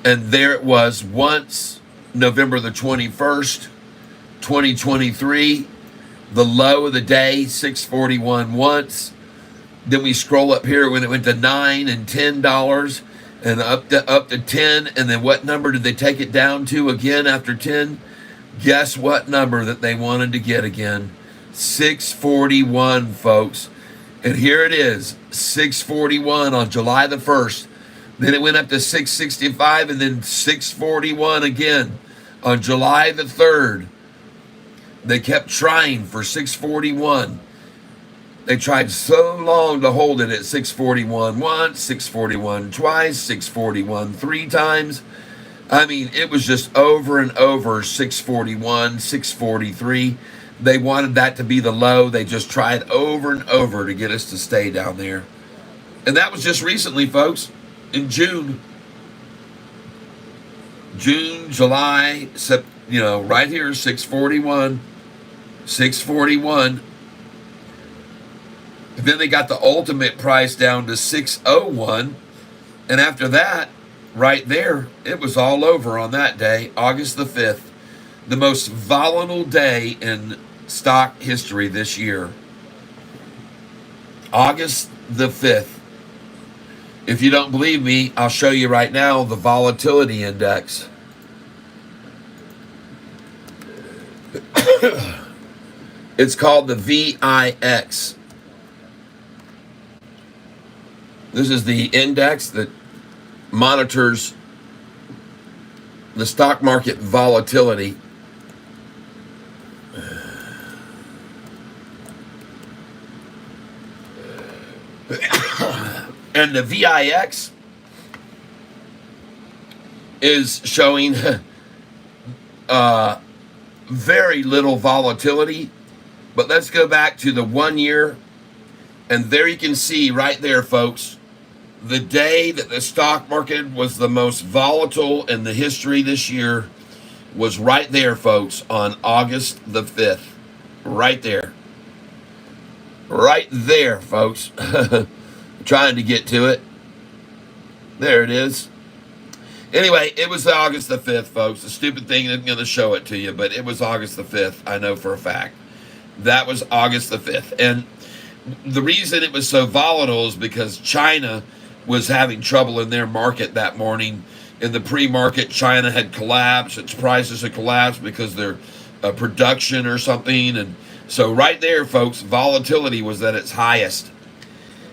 And there it was once, November the 21st, 2023. The low of the day, 641 once. Then we scroll up here when it went to $9 and $10 and up to 10. And then what number did they take it down to again after 10? Guess what number that they wanted to get again? 641, folks. And here it is, 641 on July the 1st. Then it went up to 665 and then 641 again on July the 3rd. They kept trying for 641. They tried so long to hold it at 641 once, 641 twice, 641 three times. I mean, it was just over and over, 641, 643. They wanted that to be the low. They just tried over and over to get us to stay down there. And that was just recently, folks, in June. June, July, right here, 641, 641. And then they got the ultimate price down to 601. And after that, right there, it was all over on that day, August the 5th, the most volatile day in stock history this year. August the 5th. If you don't believe me, I'll show you right now the volatility index. It's called the VIX. This is the index that monitors the stock market volatility. And the VIX is showing very little volatility. But let's go back to the 1 year. And there you can see right there, folks, the day that the stock market was the most volatile in the history this year was right there, folks, on August the 5th. Right there. Right there, folks. Trying to get to it. There it is. Anyway, it was August the 5th, folks. The stupid thing isn't going to show it to you, but it was August the 5th. I know for a fact. That was August the 5th. And the reason it was so volatile is because China was having trouble in their market that morning. In the pre-market, China had collapsed. Its prices had collapsed because their production or something. And so right there, folks, volatility was at its highest.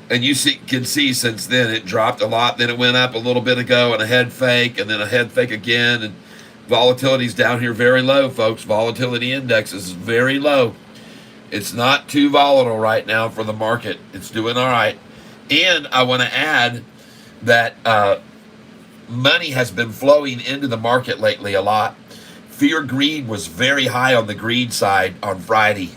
And you can see since then it dropped a lot. Then it went up a little bit ago and a head fake and then a head fake again. And volatility's down here very low, folks. Volatility index is very low. It's not too volatile right now for the market. It's doing all right. And I want to add that money has been flowing into the market lately a lot. Fear greed was very high on the greed side on Friday.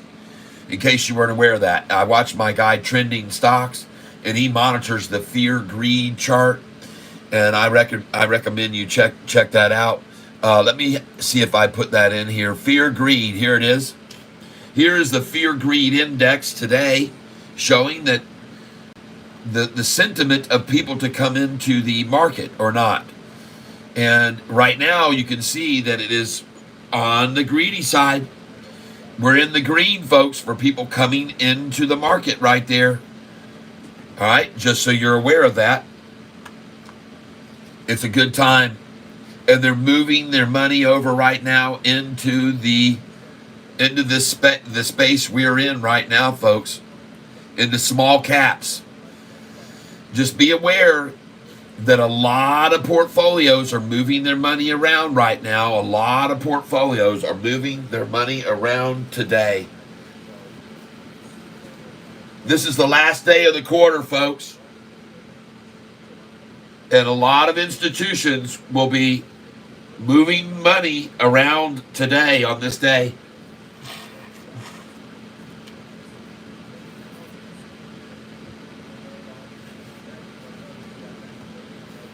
In case you weren't aware of that, I watched my guy Trending Stocks, and he monitors the fear greed chart. And I recommend you check that out. Let me see if I put that in here. Fear greed. Here it is. Here is the fear greed index today, showing that the sentiment of people to come into the market or not. And right now you can see that it is on the greedy side. We're in the green, folks, for people coming into the market right there. All right, just so you're aware of that. It's a good time. And they're moving their money over right now into the space we're in right now, folks, into small caps. Just be aware that a lot of portfolios are moving their money around right now. A lot of portfolios are moving their money around today. This is the last day of the quarter, folks. And a lot of institutions will be moving money around today on this day.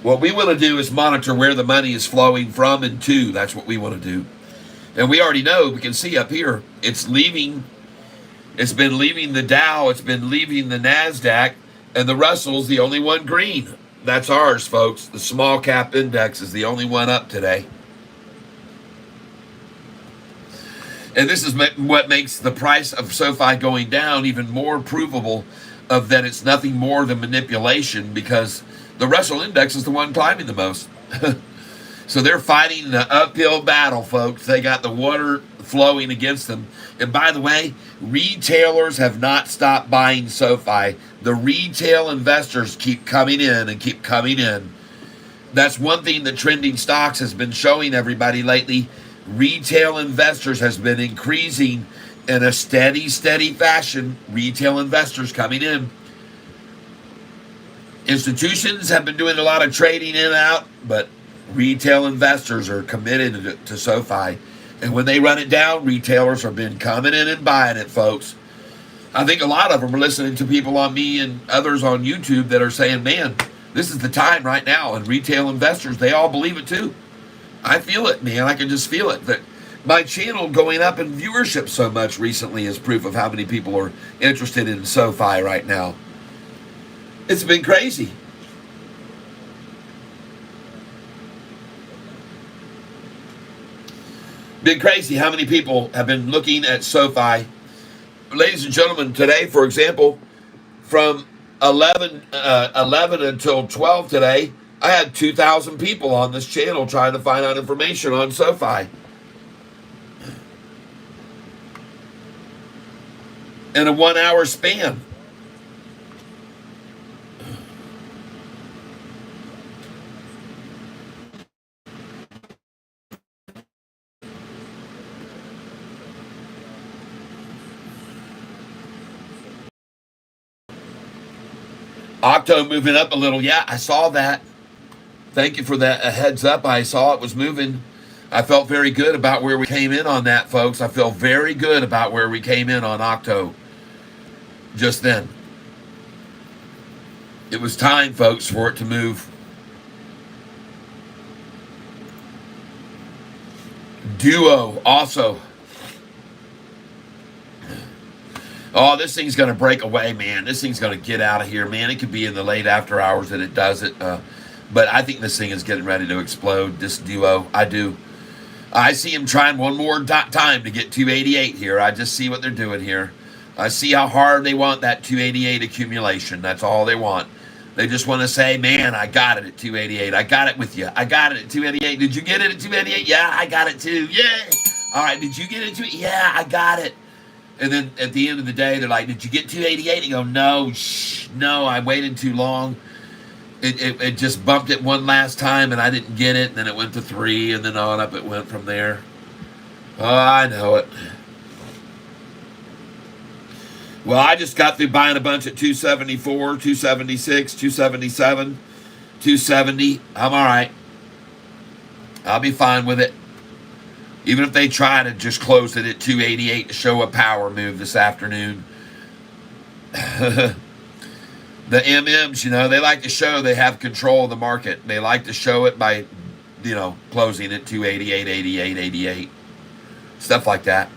What we want to do is monitor where the money is flowing from and to. That's what we want to do. And we already know, we can see up here, it's leaving. It's been leaving the Dow, it's been leaving the NASDAQ, and the Russell's the only one green. That's ours, folks. The small cap index is the only one up today. And this is what makes the price of SoFi going down even more provable of that it's nothing more than manipulation, because the Russell index is the one climbing the most. So they're fighting the uphill battle, folks. They got the water flowing against them. And by the way, retailers have not stopped buying SoFi. The retail investors keep coming in and keep coming in. That's one thing that Trending Stocks has been showing everybody lately. Retail investors has been increasing in a steady fashion. Retail investors coming in. Institutions have been doing a lot of trading in and out, but retail investors are committed to SoFi. And when they run it down, retailers have been coming in and buying it, folks. I think a lot of them are listening to people on me and others on YouTube that are saying, man, this is the time right now. And retail investors, they all believe it too. I feel it, man. I can just feel it. That my channel going up in viewership so much recently is proof of how many people are interested in SoFi right now. It's been crazy. Been crazy how many people have been looking at SoFi. Ladies and gentlemen, today, for example, from 11 until 12 today, I had 2,000 people on this channel trying to find out information on SoFi. In a 1 hour span. Octo moving up a little. Yeah, I saw that. Thank you for that heads up. I saw it was moving. I felt very good about where we came in on that, folks. I feel very good about where we came in on Octo just then. It was time, folks, for it to move. Duo also. Oh, this thing's going to break away, man. This thing's going to get out of here, man. It could be in the late after hours that it does it. But I think this thing is getting ready to explode, this Duo. I do. I see him trying one more time to get 288 here. I just see what they're doing here. I see how hard they want that 288 accumulation. That's all they want. They just want to say, man, I got it at 288. I got it with you. I got it at 288. Did you get it at 288? Yeah, I got it too. Yay. All right, did you get it at 288? Yeah, I got it. And then at the end of the day, they're like, did you get 288? You go, no, no, I waited too long. It just bumped it one last time, and I didn't get it. And then it went to 3, and then on up it went from there. Oh, I know it. Well, I just got through buying a bunch at 274, 276, 277, 270. I'm all right. I'll be fine with it. Even if they try to just close it at 288 to show a power move this afternoon. The MMs, they like to show they have control of the market. They like to show it by, closing at 288, 88, 88. Stuff like that.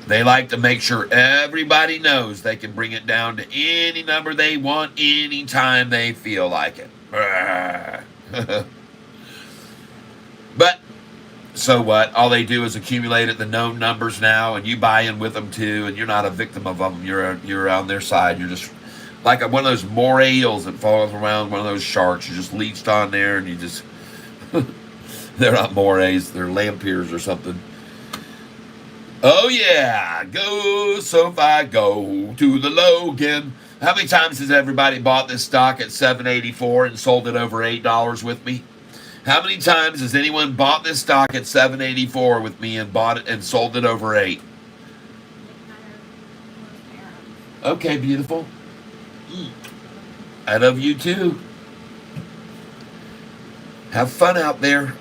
They like to make sure everybody knows they can bring it down to any number they want anytime they feel like it. But so what? All they do is accumulate at the known numbers now, and you buy in with them too, and you're not a victim of them. You're on their side. You're just like one of those moray eels that falls around one of those sharks. You're just leeched on there, and you just they're not morays, they're lampiers or something. Oh yeah, go Sofi, go to the Logan. How many times has everybody bought this stock at $7.84 and sold it over $8 with me? How many times has anyone bought this stock at $7.84 with me and bought it and sold it over $8? Okay, beautiful. I love you too. Have fun out there.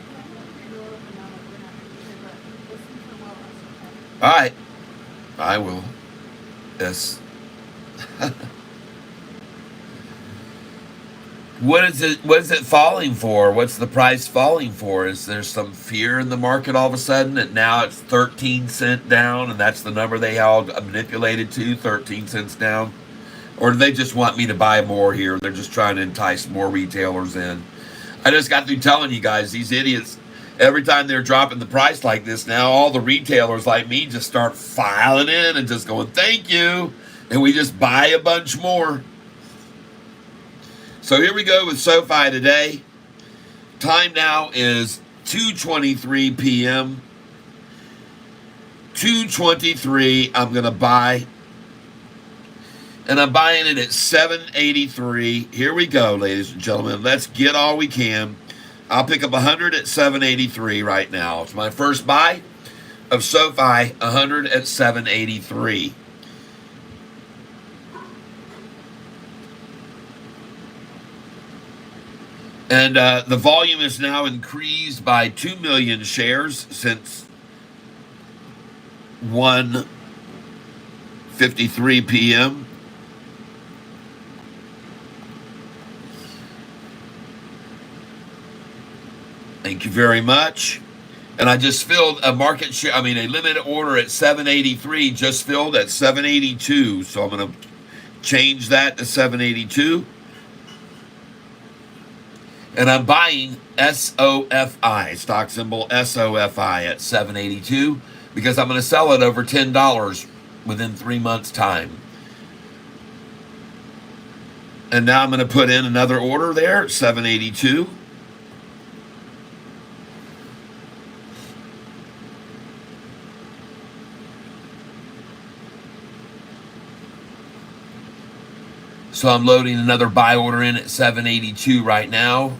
All right, I will. Yes. What is it? What is it falling for? What's the price falling for? Is there some fear in the market all of a sudden that now it's 13 cents down, and that's the number they all manipulated to, 13 cents down? Or do they just want me to buy more here? They're just trying to entice more retailers in. I just got through telling you guys, these idiots, every time they're dropping the price like this now, all the retailers like me just start filing in and just going, thank you. And we just buy a bunch more. So here we go with Sofi today. Time now is 2:23 p.m. 2:23, I'm going to buy. And I'm buying it at $7.83. Here we go, ladies and gentlemen. Let's get all we can. I'll pick up 100 at $7.83 right now. It's my first buy of Sofi, 100 at $7.83. And the volume is now increased by 2 million shares since 1:53 p.m. Thank you very much. And I just filled a market share, a limited order at $7.83, just filled at $7.82. So I'm going to change that to $7.82. And I'm buying SOFI, stock symbol SOFI at $7.82, because I'm going to sell it over $10 within 3 months' time. And now I'm going to put in another order there at $7.82. So I'm loading another buy order in at $7.82 right now.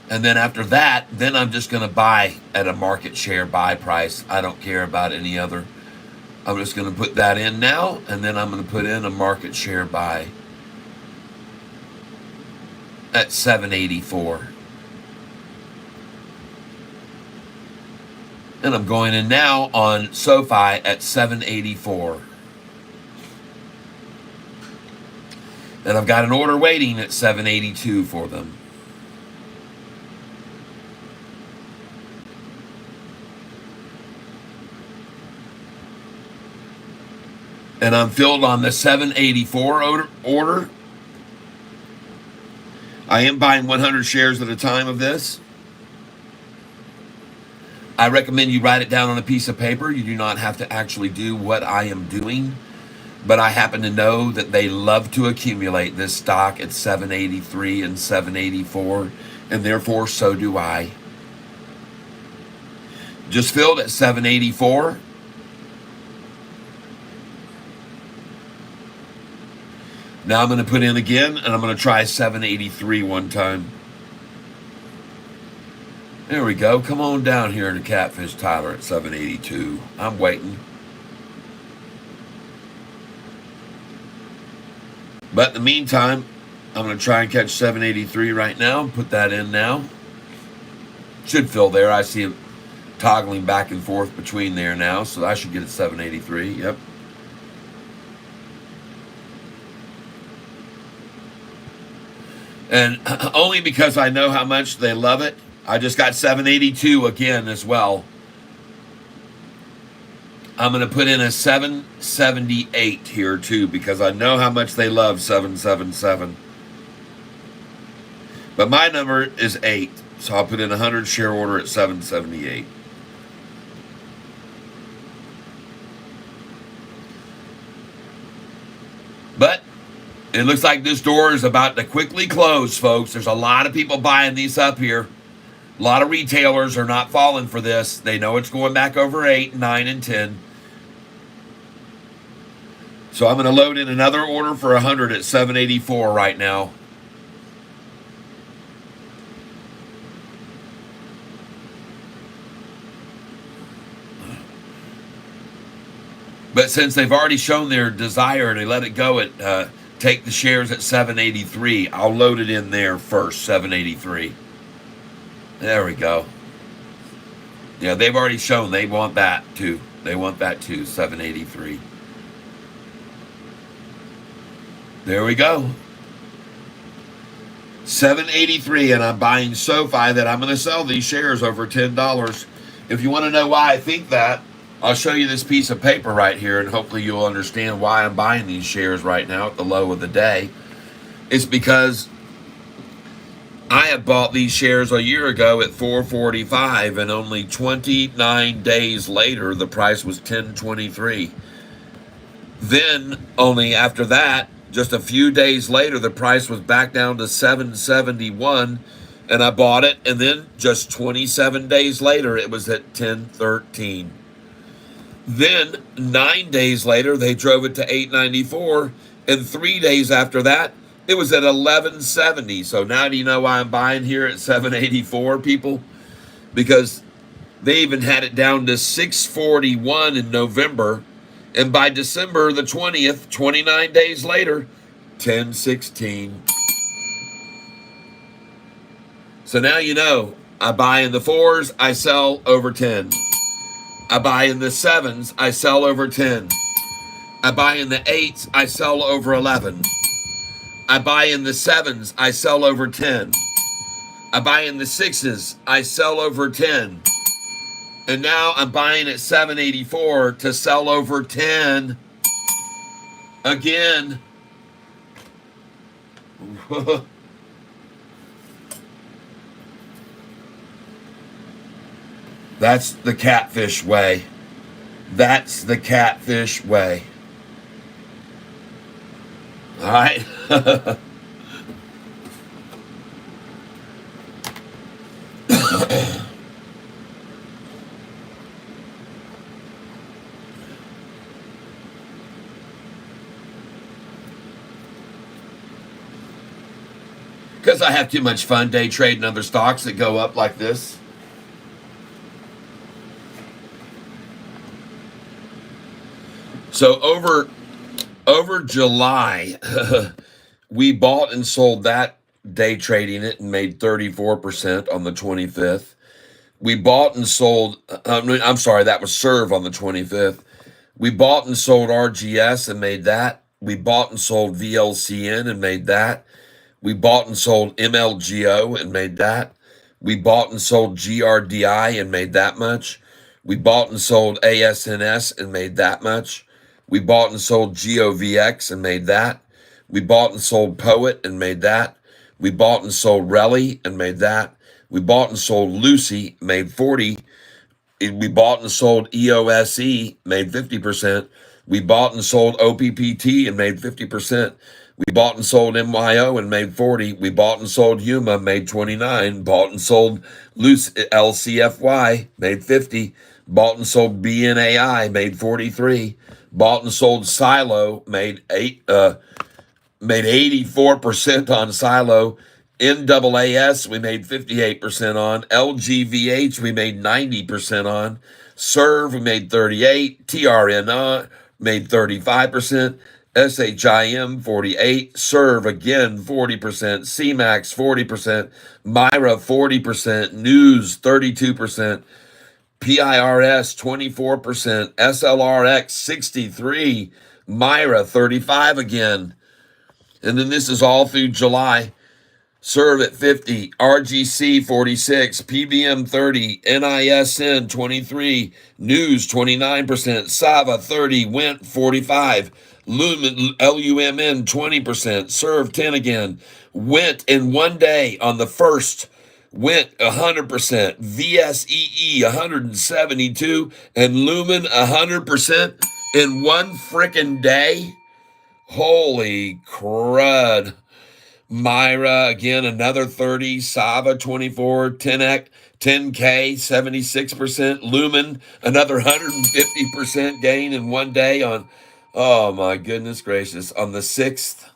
And then after that, then I'm just going to buy at a market share buy price. I don't care about any other. I'm just going to put that in now, and then I'm going to put in a market share buy at $7.84. And I'm going in now on Sofi at $7.84. And I've got an order waiting at $7.82 for them. And I'm filled on the $7.84 order. I am buying 100 shares at a time of this. I recommend you write it down on a piece of paper. You do not have to actually do what I am doing. But I happen to know that they love to accumulate this stock at $7.83 and $7.84, and therefore so do I. Just filled at $7.84. Now I'm going to put in again, and I'm going to try $7.83 one time. There we go. Come on down here to Catfish Tyler at $7.82. I'm waiting. But in the meantime, I'm going to try and catch $7.83 right now. Put that in now. Should fill there. I see it toggling back and forth between there now, so I should get it $7.83. Yep. And only because I know how much they love it, I just got $7.82 again as well. I'm going to put in a 778 here too, because I know how much they love 777. But my number is 8, so I'll put in a 100 share order at 778. But it looks like this door is about to quickly close, folks. There's a lot of people buying these up here. A lot of retailers are not falling for this. They know it's going back over 8, 9, and 10. So I'm going to load in another order for 100 at 784 right now. But since they've already shown their desire to let it go at take the shares at 783, I'll load it in there first, 783. There we go. Yeah, they've already shown they want that too. They want that too, 783. There we go. 783, and I'm buying Sofi that I'm going to sell these shares over $10. If you want to know why I think that, I'll show you this piece of paper right here, and hopefully you'll understand why I'm buying these shares right now at the low of the day. It's because I had bought these shares a year ago at $4.45, and only 29 days later, the price was $10.23. Then, only after that, just a few days later, the price was back down to $7.71, and I bought it, and then just 27 days later, it was at $10.13. Then, 9 days later, they drove it to $8.94, and 3 days after that, it was at $11.70. So now do you know why I'm buying here at $7.84, people? Because they even had it down to $6.41 in November, and by December the 20th, 29 days later, $10.16. So now you know, I buy in the 4s, I sell over 10. I buy in the 7s, I sell over 10. I buy in the 8s, I sell over 11. I buy in the 7s, I sell over 10. I buy in the 6s, I sell over 10. And now I'm buying at 784 to sell over 10 again. That's the Catfish way. That's the Catfish way. All right. Because I have too much fun day trading other stocks that go up like this. So over July, we bought and sold that day trading it and made 34% on the 25th. We bought and sold, I'm sorry, that was Serve on the 25th. We bought and sold RGS and made that. We bought and sold VLCN and made that. We bought and sold MLGO and made that. We bought and sold GRDI and made that much. We bought and sold ASNS and made that much. We bought and sold GOVX and made that. We bought and sold Poet and made that. We bought and sold Relly and made that. We bought and sold Lucy, made 40. We bought and sold EOSE, made 50%. We bought and sold OPPT and made 50%. We bought and sold MYO and made 40. We bought and sold Yuma, made 29. Bought and sold LCFY, made 50. Bought and sold BNAI, made 43. Bought and sold Silo, made 84% on Silo. NAAS, we made 58% on. LGVH, we made 90% on. Serve, we made 38. TRN, made 35%. SHIM, 48. Serve, again, 40%. CMAX, 40%. Myra, 40%. News, 32%. PIRS, 24%. SLRX, 63. Myra, 35 again. And then this is all through July. Serve at 50, RGC 46, PBM 30, NISN 23, News 29%, Sava 30, Went 45, Lumen, LUMN 20%, Serve 10 again. Went in one day on the first, Went 100%, VSEE 172, and Lumen 100% in one frickin' day. Holy crud. Myra, again, another 30. Sava, 24. 10K, 76%. Lumen, another 150% gain in one day on, oh my goodness gracious, on the 6th.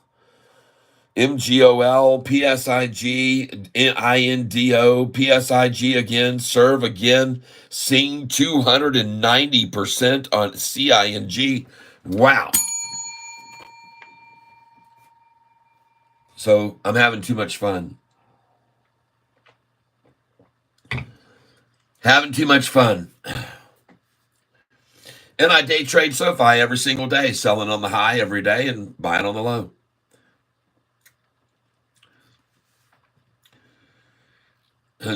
MGOL, PSIG, INDO, PSIG again, Serve again, Sing 290% on CING. Wow. So I'm having too much fun. Having too much fun. And I day trade Sofi every single day, selling on the high every day and buying on the low.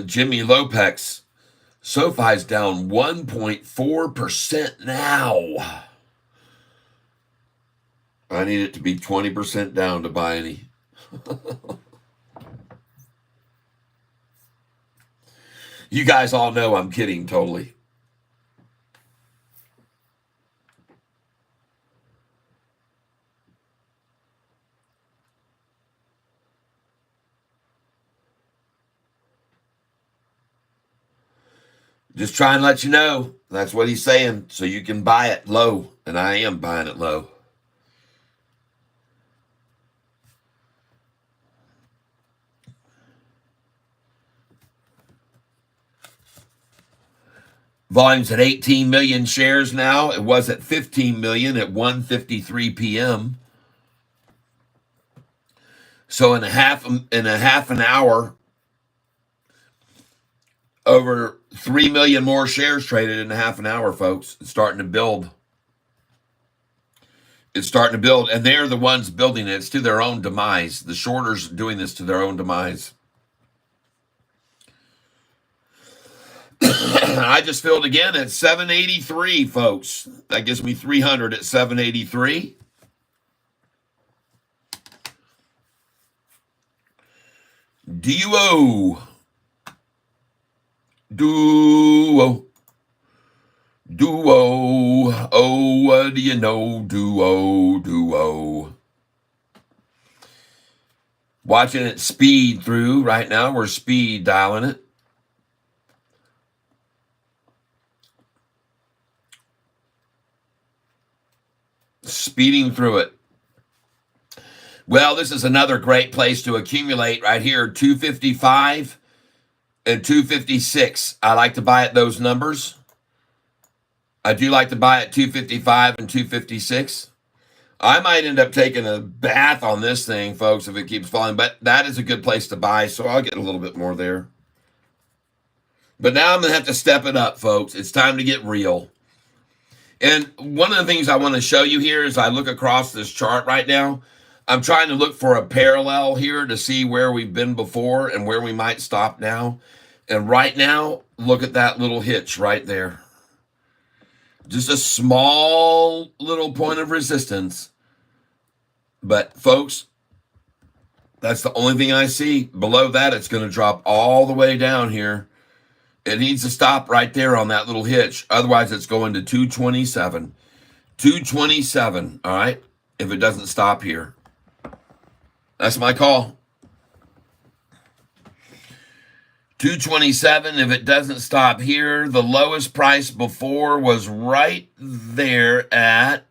Jimmy Lopez, Sofi's down 1.4% now. I need it to be 20% down to buy any. You guys all know I'm kidding totally. Just trying to let you know. That's what he's saying. So you can buy it low. And I am buying it low. Volume's at 18 million shares now. It was at 15 million at 1:53 p.m. So in a half an hour, over 3 million more shares traded in a half an hour, folks. It's starting to build. It's starting to build, and they're the ones building it. It's to their own demise. The shorters doing this to their own demise. I just filled again at 783, folks. That gives me 300 at 783. Duo. Oh, what do you know? Duo. Watching it speed through right now. We're speed dialing it. Speeding through it. Well, this is another great place to accumulate right here. 255 and 256. I like to buy at those numbers. I do like to buy at 255 and 256. I might end up taking a bath on this thing, folks, if it keeps falling. But that is a good place to buy, so I'll get a little bit more there. But now I'm going to have to step it up, folks. It's time to get real. And one of the things I want to show you here is I look across this chart right now. I'm trying to look for a parallel here to see where we've been before and where we might stop now. And right now, look at that little hitch right there. Just a small little point of resistance. But folks, that's the only thing I see. Below that, it's going to drop all the way down here. It needs to stop right there on that little hitch. Otherwise, it's going to 227. 227, all right? If it doesn't stop here. That's my call. 227, if it doesn't stop here. The lowest price before was right there at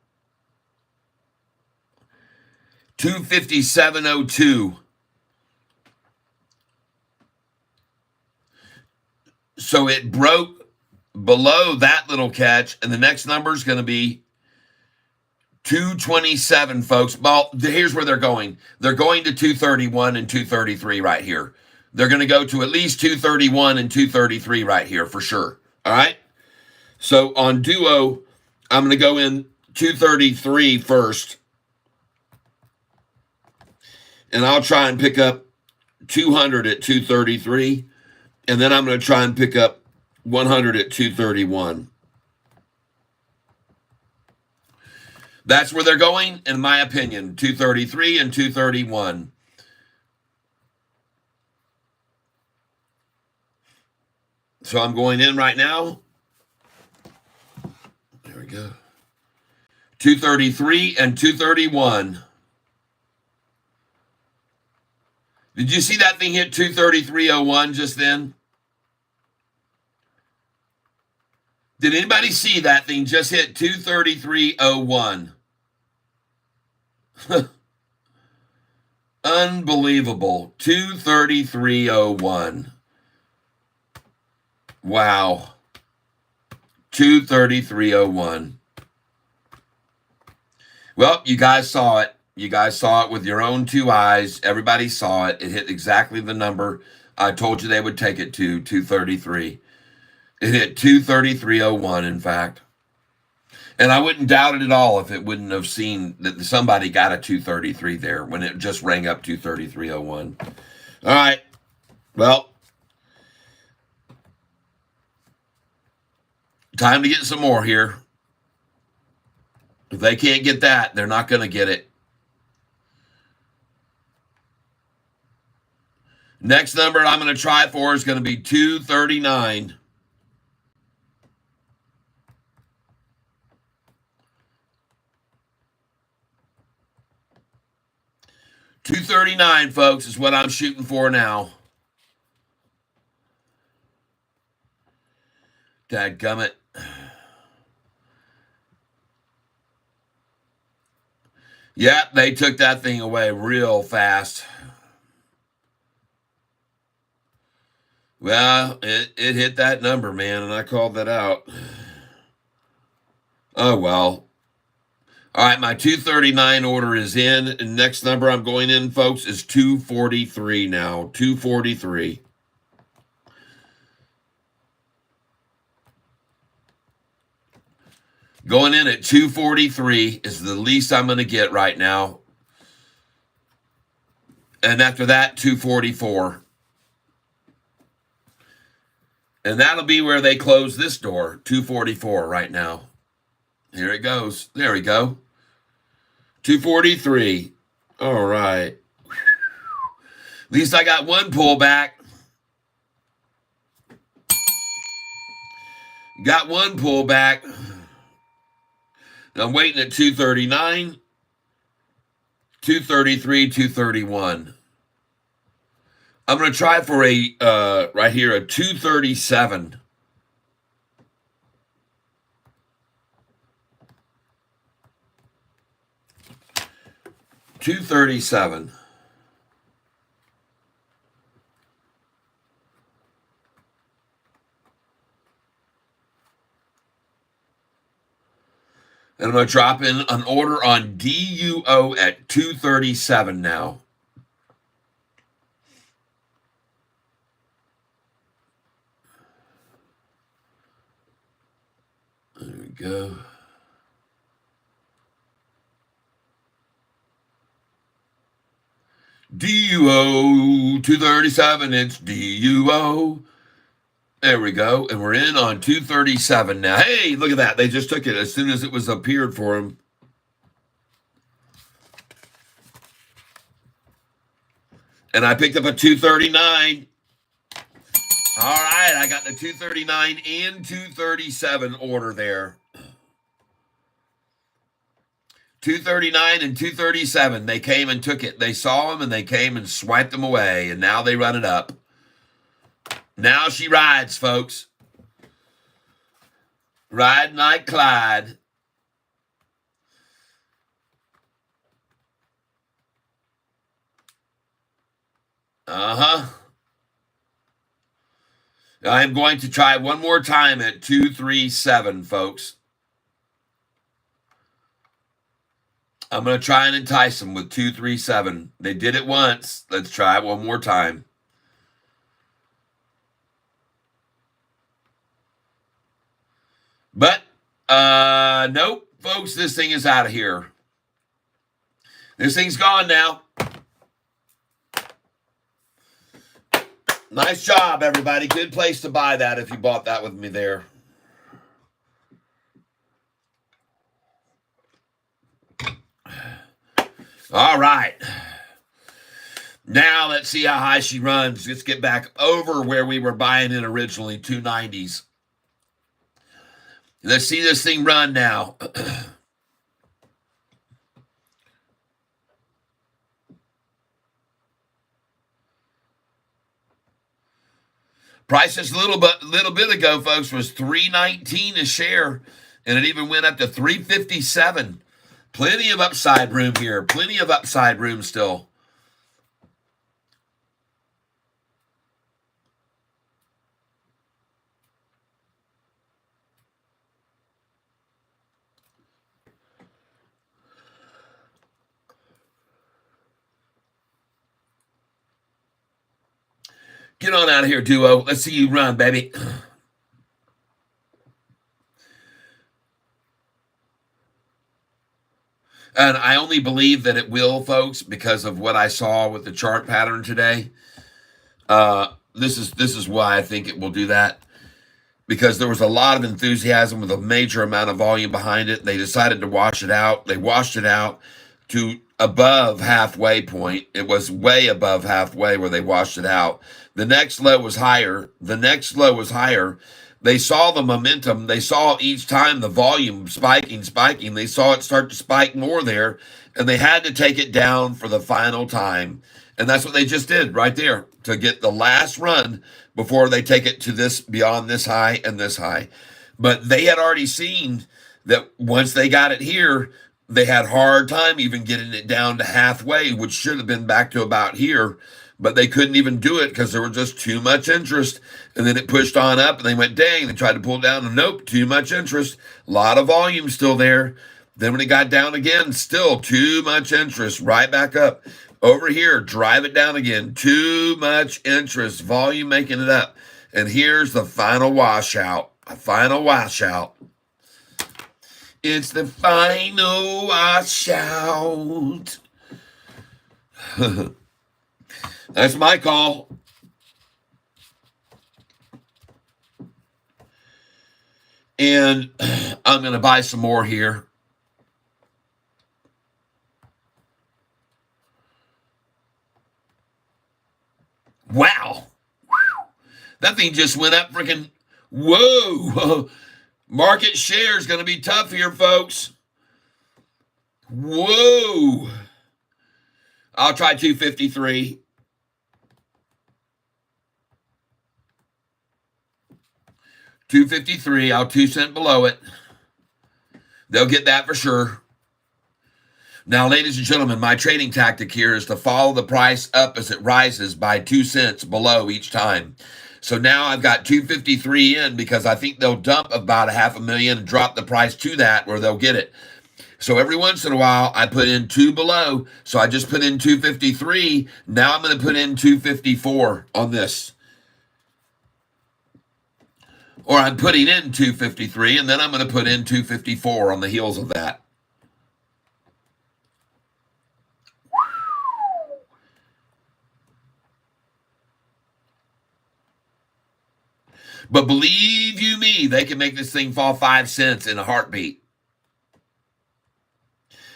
257.02. So it broke below that little catch, and the next number is going to be 227, folks. Well, here's where they're going. They're going to 231 and 233 right here. They're going to go to at least 231 and 233 right here for sure. All right? So on Duo, I'm going to go in 233 first. And I'll try and pick up 200 at 233, and then I'm going to try and pick up 100 at 231. That's where they're going, in my opinion, 233 and 231. So I'm going in right now. There we go. 233 and 231. Did you see that thing hit 233.01 just then? Did anybody see that thing just hit 233.01? Unbelievable. 233.01. Wow. 233.01. Well, you guys saw it. You guys saw it with your own two eyes. Everybody saw it. It hit exactly the number I told you they would take it to, 233. It hit 233.01, in fact. And I wouldn't doubt it at all if it wouldn't have seen that somebody got a 233 there when it just rang up 233.01. All right. Well, time to get some more here. If they can't get that, they're not going to get it. Next number I'm going to try for is going to be 239. $239, folks, is what I'm shooting for now. Dadgummit. Yep, they took that thing away real fast. Well, it hit that number, man, and I called that out. Oh, well. All right, my 239 order is in. And next number I'm going in, folks, is 243 now. 243. Going in at 243 is the least I'm going to get right now. And after that, 244. And that'll be where they close this door, 244 right now. Here it goes. There we go. 243. All right. At least I got one pullback. Got one pullback. I'm waiting at 239, 233, 231. I'm going to try for a, right here, a 237. $237. And I'm going to drop in an order on DUO at 237 now. There we go. DUO 237, it's DUO. There we go. And we're in on 237 now. Hey, look at that. They just took it as soon as it was appeared for them. And I picked up a 239. All right, I got the 239 and 237 order there. 239 and 237. They came and took it. They saw them and they came and swiped them away. And now they run it up. Now she rides, folks. Riding like Clyde. Uh-huh. I'm going to try one more time at 237, folks. I'm going to try and entice them with 237. They did it once. Let's try it one more time. But, nope, folks, this thing is out of here. This thing's gone now. Nice job, everybody. Good place to buy that if you bought that with me there. All right. Now let's see how high she runs. Let's get back over where we were buying it originally, 290s. Let's see this thing run now. Prices a little bit ago, folks, was $3.19 a share, and it even went up to $3.57. Plenty of upside room here. Plenty of upside room still. Get on out of here, Duo. Let's see you run, baby. And I only believe that it will, folks, because of what I saw with the chart pattern today. This is why I think it will do that. Because there was a lot of enthusiasm with a major amount of volume behind it. They decided to wash it out. They washed it out to above halfway point. It was way above halfway where they washed it out. The next low was higher. The next low was higher. They saw the momentum. They saw each time the volume spiking. They saw it start to spike more there, and they had to take it down for the final time. And that's what they just did right there to get the last run before they take it to this, beyond this high and this high. But they had already seen that once they got it here, they had hard time even getting it down to halfway, which should have been back to about here. But they couldn't even do it because there was just too much interest. And then it pushed on up and they went, dang, they tried to pull it down. And nope, too much interest. A lot of volume still there. Then when it got down again, still too much interest. Right back up. Over here, drive it down again. Too much interest. Volume making it up. And here's the final washout. A final washout. It's the final washout. That's my call. And I'm going to buy some more here. Wow. That thing just went up freaking. Whoa. Market share is going to be tough here, folks. Whoa. I'll try 253. $2.53. I'll 2 cent below it. They'll get that for sure. Now, ladies and gentlemen, my trading tactic here is to follow the price up as it rises by 2 cents below each time. So now I've got 253 in because I think they'll dump about $500,000 and drop the price to that where they'll get it. So every once in a while, I put in 2 below. So I just put in 253. Now I'm going to put in 254 on this. Or I'm putting in 253, and then I'm going to put in 254 on the heels of that. But believe you me, they can make this thing fall 5 cents in a heartbeat.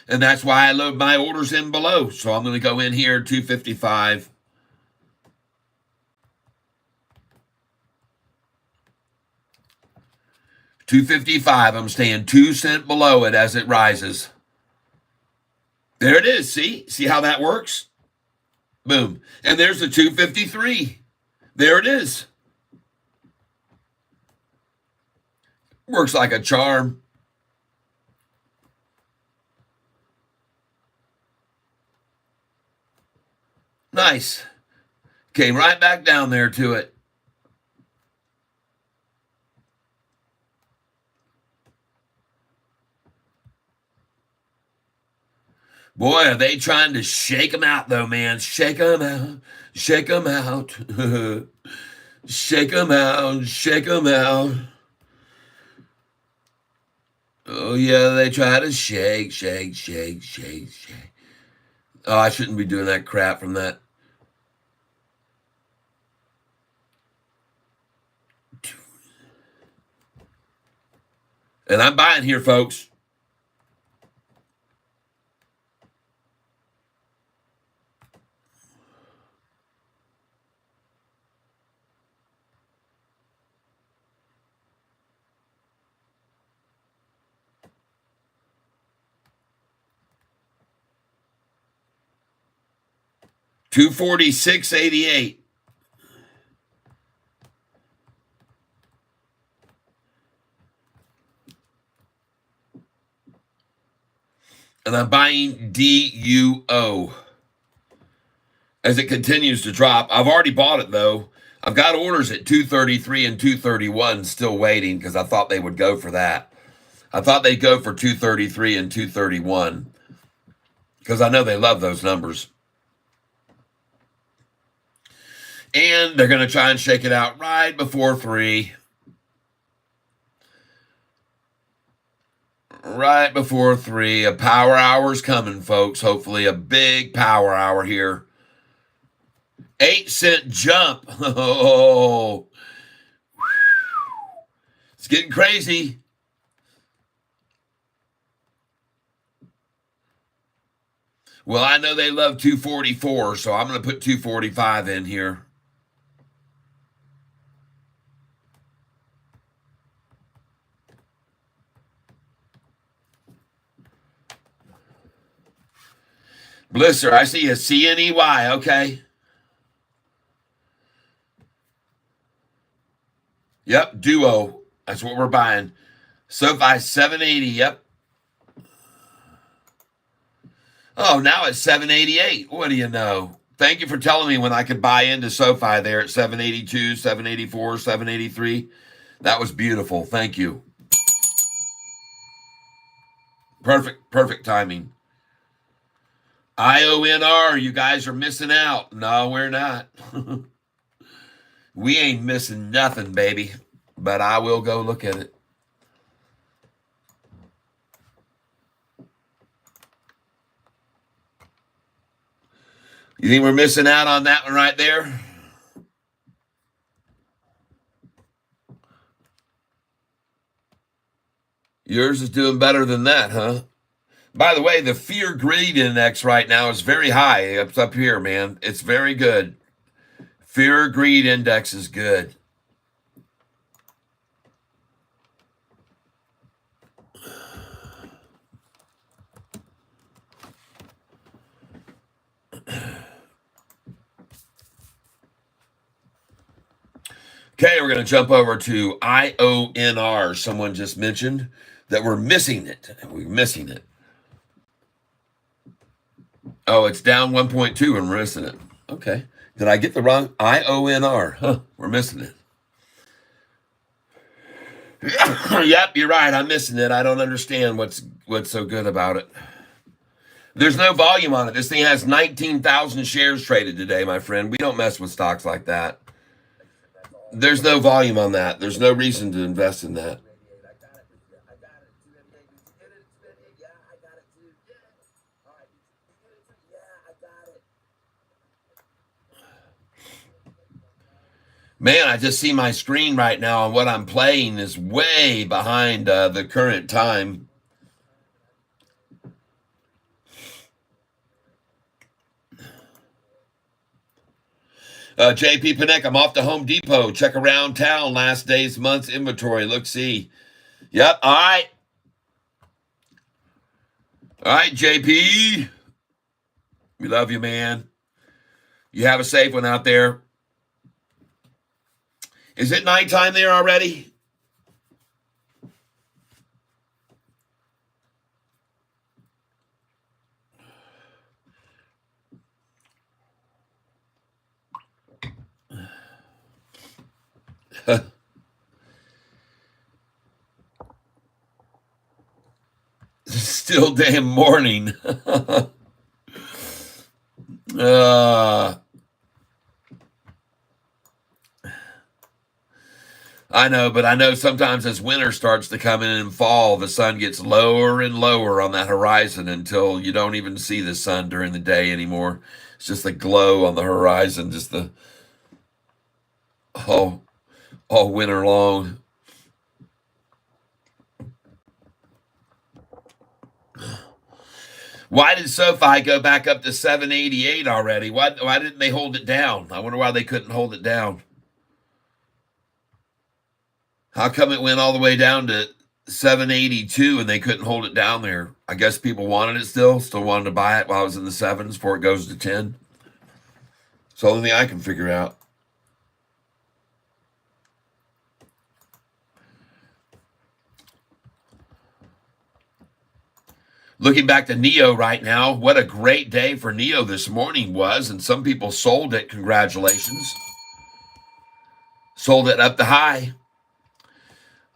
And that's why I load my orders in below. So I'm going to go in here, 255. $2.55. I'm staying 2 cents below it as it rises. There it is. See how that works? Boom. And there's the 253. There it is. Works like a charm. Nice. Came right back down there to it. Boy, are they trying to shake them out, though, man. Shake them out. Shake them out. Shake them out. Shake them out. Oh, yeah, they try to shake. Oh, I shouldn't be doing that crap from that. And I'm buying here, folks. $246.88. And I'm buying DUO as it continues to drop. I've already bought it, though. I've got orders at 233 and 231 still waiting because I thought they would go for that. I thought they'd go for 233 and 231 because I know they love those numbers. And they're going to try and shake it out right before 3. Right before 3. A power hour's coming, folks. Hopefully a big power hour here. 8-cent jump. Oh, it's getting crazy. Well, I know they love 244, so I'm going to put 245 in here. Blister, I see a CNEY, okay. Yep, Duo. That's what we're buying. Sofi 780, yep. Oh, now it's 788. What do you know? Thank you for telling me when I could buy into Sofi there at 782, 784, 783. That was beautiful. Thank you. Perfect timing. IONR, you guys are missing out. No, we're not. We ain't missing nothing, baby. But I will go look at it. You think we're missing out on that one right there? Yours is doing better than that, huh? By the way, the fear greed index right now is very high. It's up here, man. It's very good. Fear greed index is good. Okay, we're going to jump over to IONR. Someone just mentioned that we're missing it. We're missing it. Oh, it's down 1.2 and we're missing it. Okay. Did I get the wrong IONR? Huh, we're missing it. Yep, you're right. I'm missing it. I don't understand what's so good about it. There's no volume on it. This thing has 19,000 shares traded today, my friend. We don't mess with stocks like that. There's no volume on that. There's no reason to invest in that. Man, I just see my screen right now, and what I'm playing is way behind the current time. JP Panek, I'm off to Home Depot. Check around town. Last day's month's inventory. Look, see. Yep. All right. All right, JP. We love you, man. You have a safe one out there. Is it nighttime there already? Still damn morning. I know, but I know sometimes as winter starts to come in and fall, the sun gets lower and lower on that horizon until you don't even see the sun during the day anymore. It's just the glow on the horizon, just the all winter long. Why did SoFi go back up to 788 already? Why didn't they hold it down? I wonder why they couldn't hold it down. How come it went all the way down to 782 and they couldn't hold it down there? I guess people wanted it still wanted to buy it while it was in the sevens before it goes to 10. It's the only thing I can figure out. Looking back to Neo right now, what a great day for Neo this morning was, and some people sold it. Congratulations. Sold it up the high.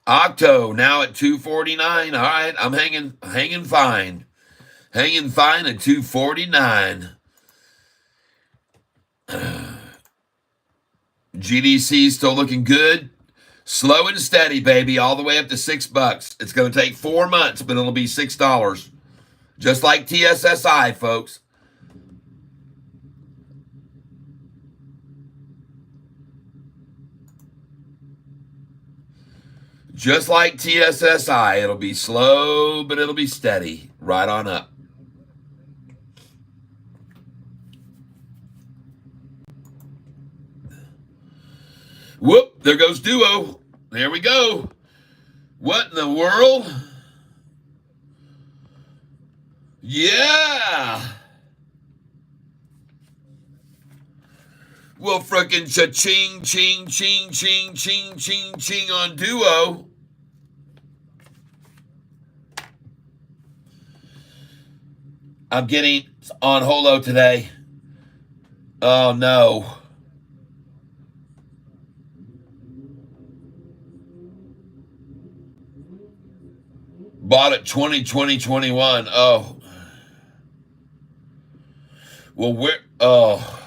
Octo now at 249. All right, I'm hanging fine. Hanging fine at 249. GDC still looking good. Slow and steady, baby, all the way up to $6. It's going to take 4 months, but it'll be $6. Just like TSSI, folks. Just like TSSI, it'll be slow, but it'll be steady. Right on up. Whoop, there goes Duo. There we go. What in the world? Yeah. Well, frickin' cha-ching, ching, ching, ching, ching, ching, ching on Duo. I'm getting on Holo today. Oh, no. Bought it 2021. Oh. Well, where? Oh.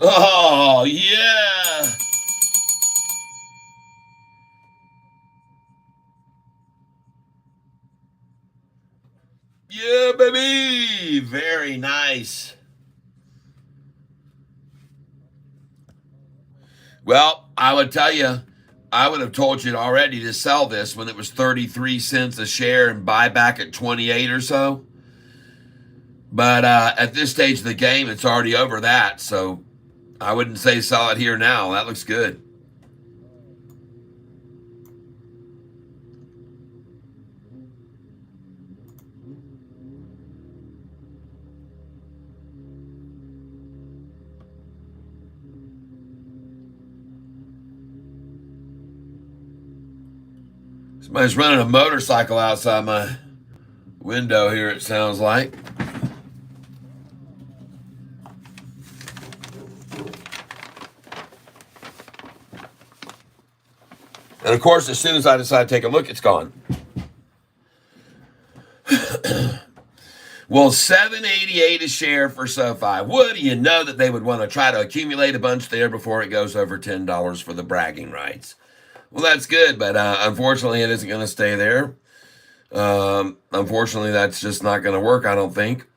Oh, yeah. Yeah, baby. Very nice. Well, I would tell you, I would have told you already to sell this when it was 33 cents a share and buy back at 28 or so. But at this stage of the game, it's already over that. So I wouldn't say sell it here now. That looks good. Somebody's running a motorcycle outside my window here, it sounds like. And of course, as soon as I decide to take a look, it's gone. Well, 788 a share for SoFi. Would you know that they would want to try to accumulate a bunch there before it goes over $10 for the bragging rights? Well, that's good, but unfortunately, it isn't going to stay there. Unfortunately, that's just not going to work, I don't think.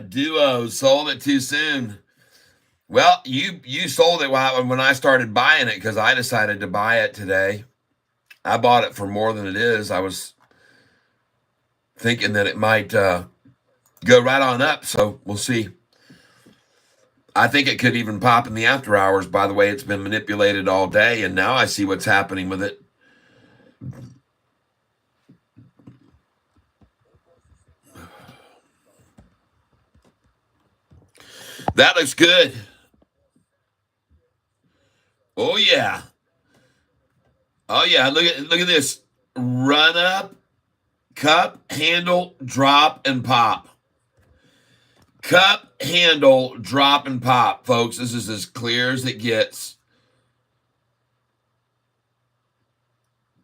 Duo sold it too soon. Well, you sold it when I started buying it because I decided to buy it today. I bought it for more than it is. I was thinking that it might go right on up, so we'll see. I think it could even pop in the after hours, by the way. It's been manipulated all day, and now I see what's happening with it. That looks good. Oh yeah. Oh yeah. Look at this. Run up, cup, handle, drop, and pop. Cup, handle, drop, and pop, folks. This is as clear as it gets.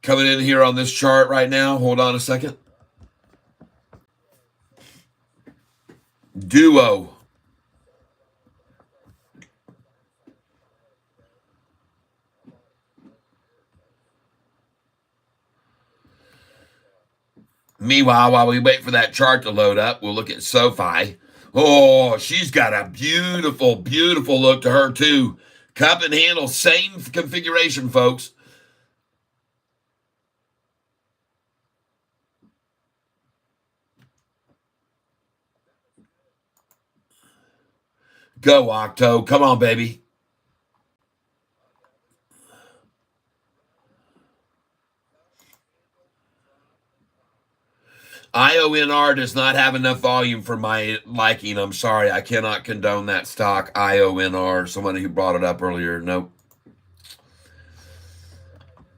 Coming in here on this chart right now. Hold on a second. Duo. Meanwhile, while we wait for that chart to load up, we'll look at Sofi. Oh, she's got a beautiful, beautiful look to her, too. Cup and handle, same configuration, folks. Go, Octo. Come on, baby. IONR does not have enough volume for my liking. I'm sorry. I cannot condone that stock. IONR. Somebody who brought it up earlier. Nope.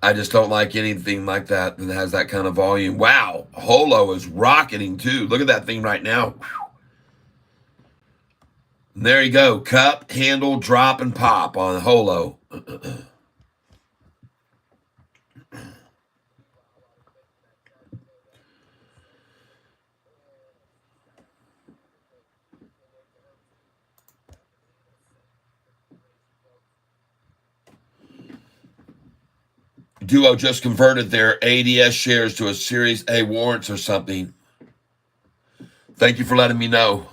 I just don't like anything like that that has that kind of volume. Wow. Holo is rocketing too. Look at that thing right now. There you go. Cup, handle, drop, and pop on Holo. Duo just converted their ADS shares to a Series A warrants or something. Thank you for letting me know.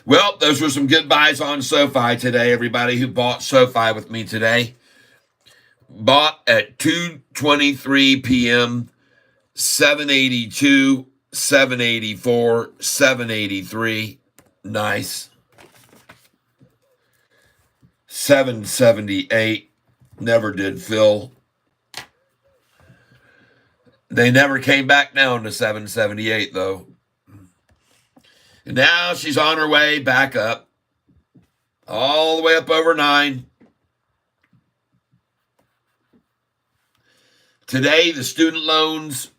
Well, those were some good buys on SoFi today. Everybody who bought SoFi with me today bought at 2:23 p.m. 782, 784, 783. Nice. 778. Never did fill. They never came back down to 778 though. And now she's on her way back up. All the way up over 9. Today, the student loans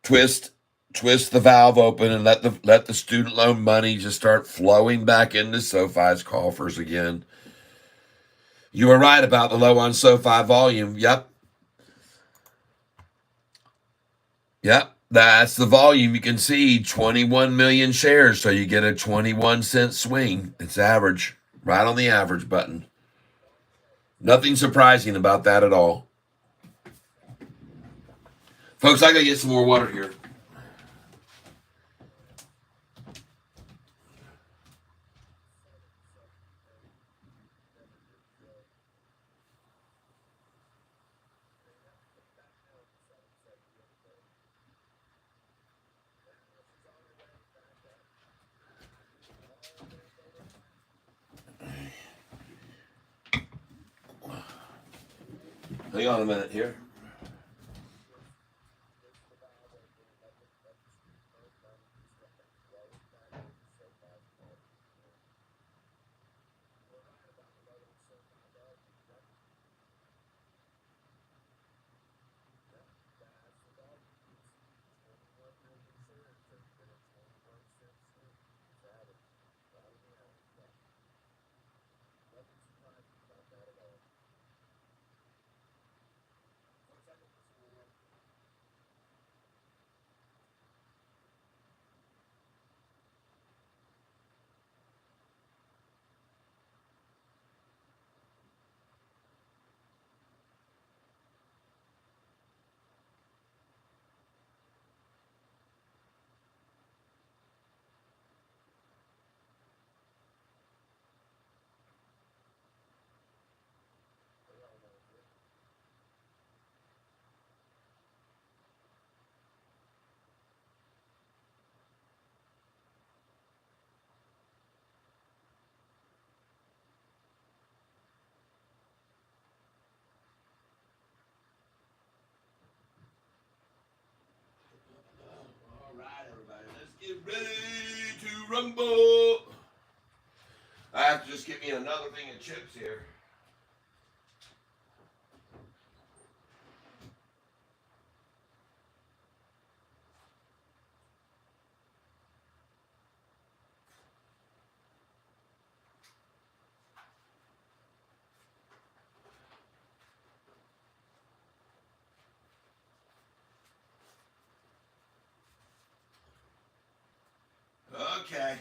twist the valve open and let the student loan money just start flowing back into SoFi's coffers again. You were right about the low on SoFi volume. Yep. That's the volume. You can see 21 million shares, so you get a 21-cent swing. It's average, right on the average button. Nothing surprising about that at all. Folks, I gotta get some more water here. Hang on a minute here. All right, everybody, let's get ready to rumble. I have to just get me another thing of chips here. Okay.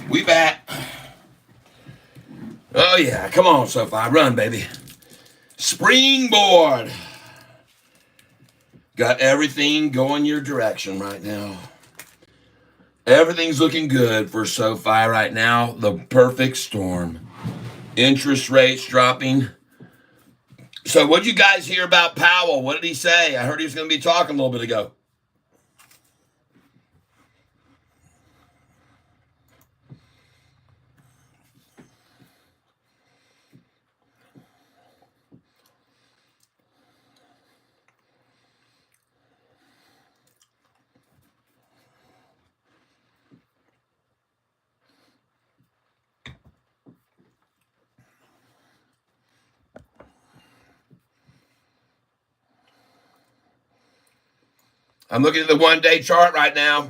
We back. Oh yeah, come on, Sofi, run, baby. Springboard. Got everything going your direction right now. Everything's looking good for Sofi right now. The perfect storm. Interest rates dropping. So what'd you guys hear about Powell? What did he say? I heard he was going to be talking a little bit ago. I'm looking at the one-day chart right now.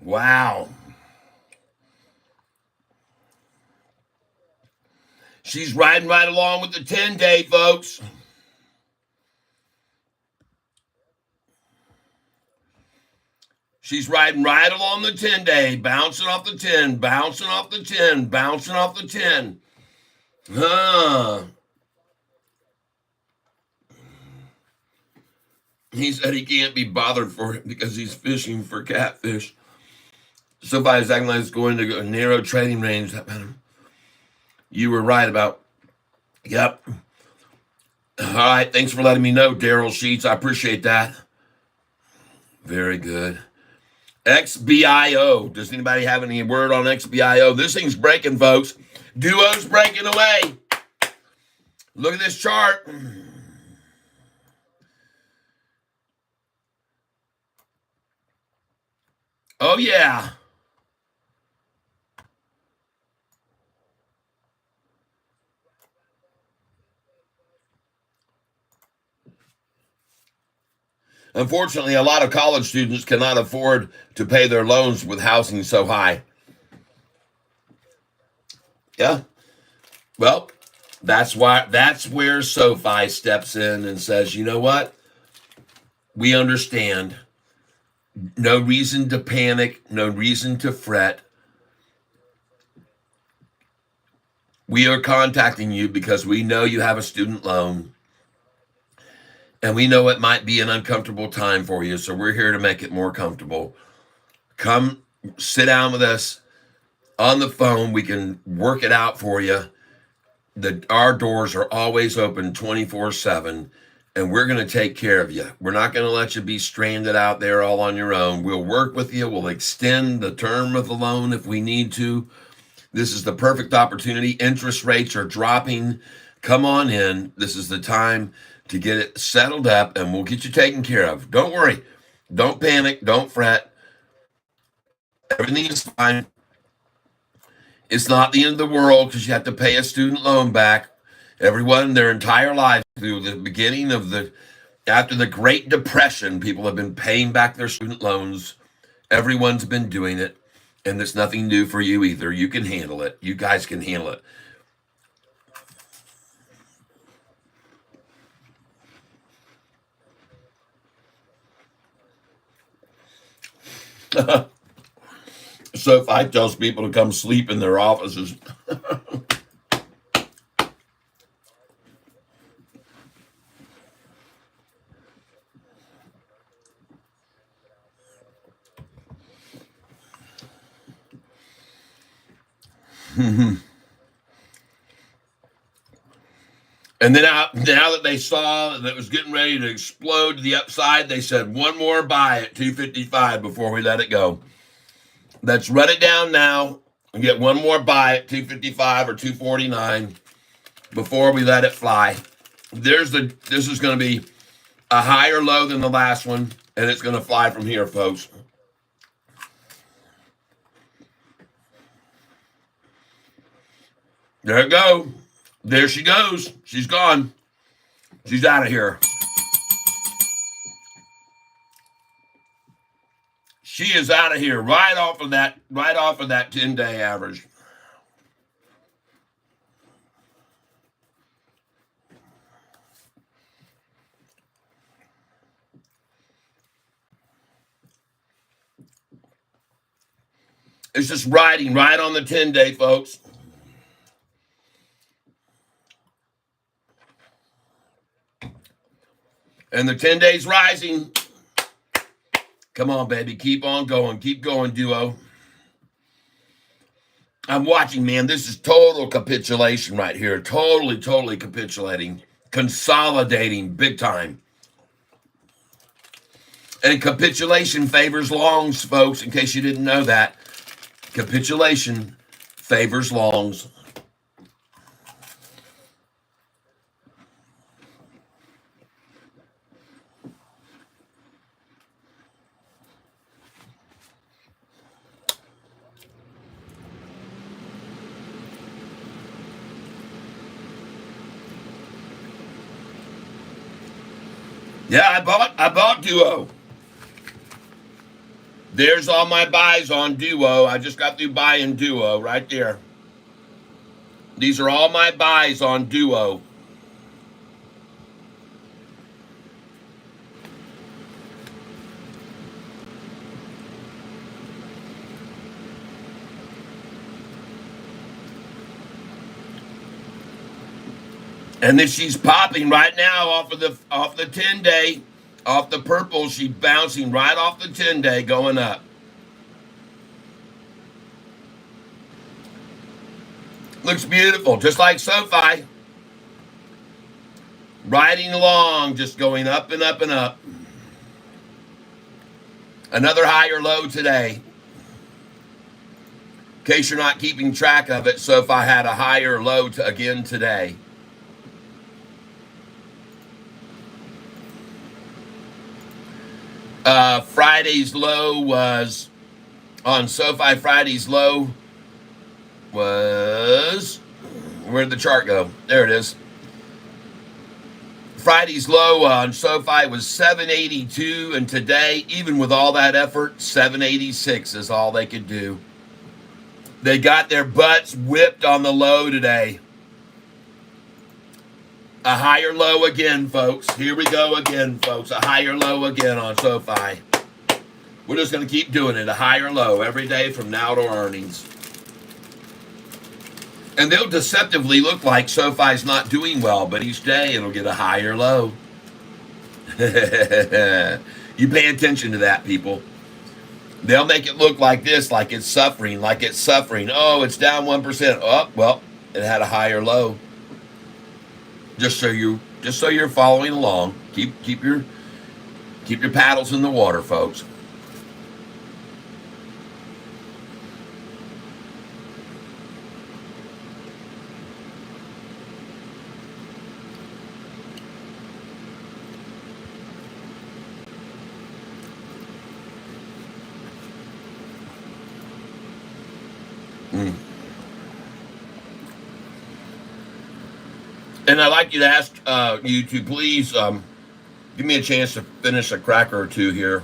Wow. She's riding right along with the 10-day, folks. She's riding right along the 10-day, bouncing off the 10, bouncing off the 10, bouncing off the 10. Huh. He said he can't be bothered for it because he's fishing for catfish. Somebody's acting like it's going to a narrow trading range. You were right about. Yep. All right. Thanks for letting me know, Daryl Sheets. I appreciate that. Very good. XBIO. Does anybody have any word on XBIO? This thing's breaking, folks. Duo's breaking away. Look at this chart. Oh, yeah. Unfortunately, a lot of college students cannot afford to pay their loans with housing so high. Yeah. Well, that's where SoFi steps in and says, you know what? We understand. No reason to panic, no reason to fret. We are contacting you because we know you have a student loan. And we know it might be an uncomfortable time for you, so we're here to make it more comfortable. Come sit down with us on the phone. We can work it out for you. Our doors are always open 24/7, and we're going to take care of you. We're not going to let you be stranded out there all on your own. We'll work with you. We'll extend the term of the loan if we need to. This is the perfect opportunity. Interest rates are dropping. Come on in. This is the time to get it settled up, and we'll get you taken care of. Don't worry. Don't panic. Don't fret. Everything is fine. It's not the end of the world because you have to pay a student loan back. Everyone, their entire lives, through the beginning of after the Great Depression, people have been paying back their student loans. Everyone's been doing it, and it's nothing new for you either. You can handle it. You guys can handle it. SoFi tells people to come sleep in their offices. And then now that they saw that it was getting ready to explode to the upside, they said one more buy at 255 before we let it go. Let's run it down now and get one more buy at 255 or 249 before we let it fly. This is going to be a higher low than the last one, and it's going to fly from here, folks. There it go. There she goes. She's gone. She's out of here. She is out of here right off of that 10-day average. It's just riding right on the 10-day, folks. And the 10 days rising. Come on, baby. Keep on going. Keep going, duo. I'm watching, man. This is total capitulation right here. Totally capitulating. Consolidating big time. And capitulation favors longs, folks, in case you didn't know that. Capitulation favors longs. Yeah, I bought Duo. There's all my buys on Duo. I just got through buying Duo right there. These are all my buys on Duo. And then she's popping right now off the 10-day, off the purple. She's bouncing right off the 10-day, going up. Looks beautiful, just like Sofi. Riding along, just going up and up and up. Another higher low today. In case you're not keeping track of it, Sofi had a higher low again today. Friday's low was on Sofi. Friday's low was, where'd the chart go? There it is. Friday's low on Sofi was 782, and today, even with all that effort, 786 is all they could do. They got their butts whipped on the low today. A higher low again, folks. Here we go again, folks. A higher low again on Sofi. We're just going to keep doing it. A higher low every day from now to earnings. And they'll deceptively look like Sofi's not doing well, but each day it'll get a higher low. You pay attention to that, people. They'll make it look like this, like it's suffering, Oh, it's down 1%. Oh, well, it had a higher low. Just so you're following along. Keep your paddles in the water, folks. And I'd like you to ask you to please give me a chance to finish a cracker or two here.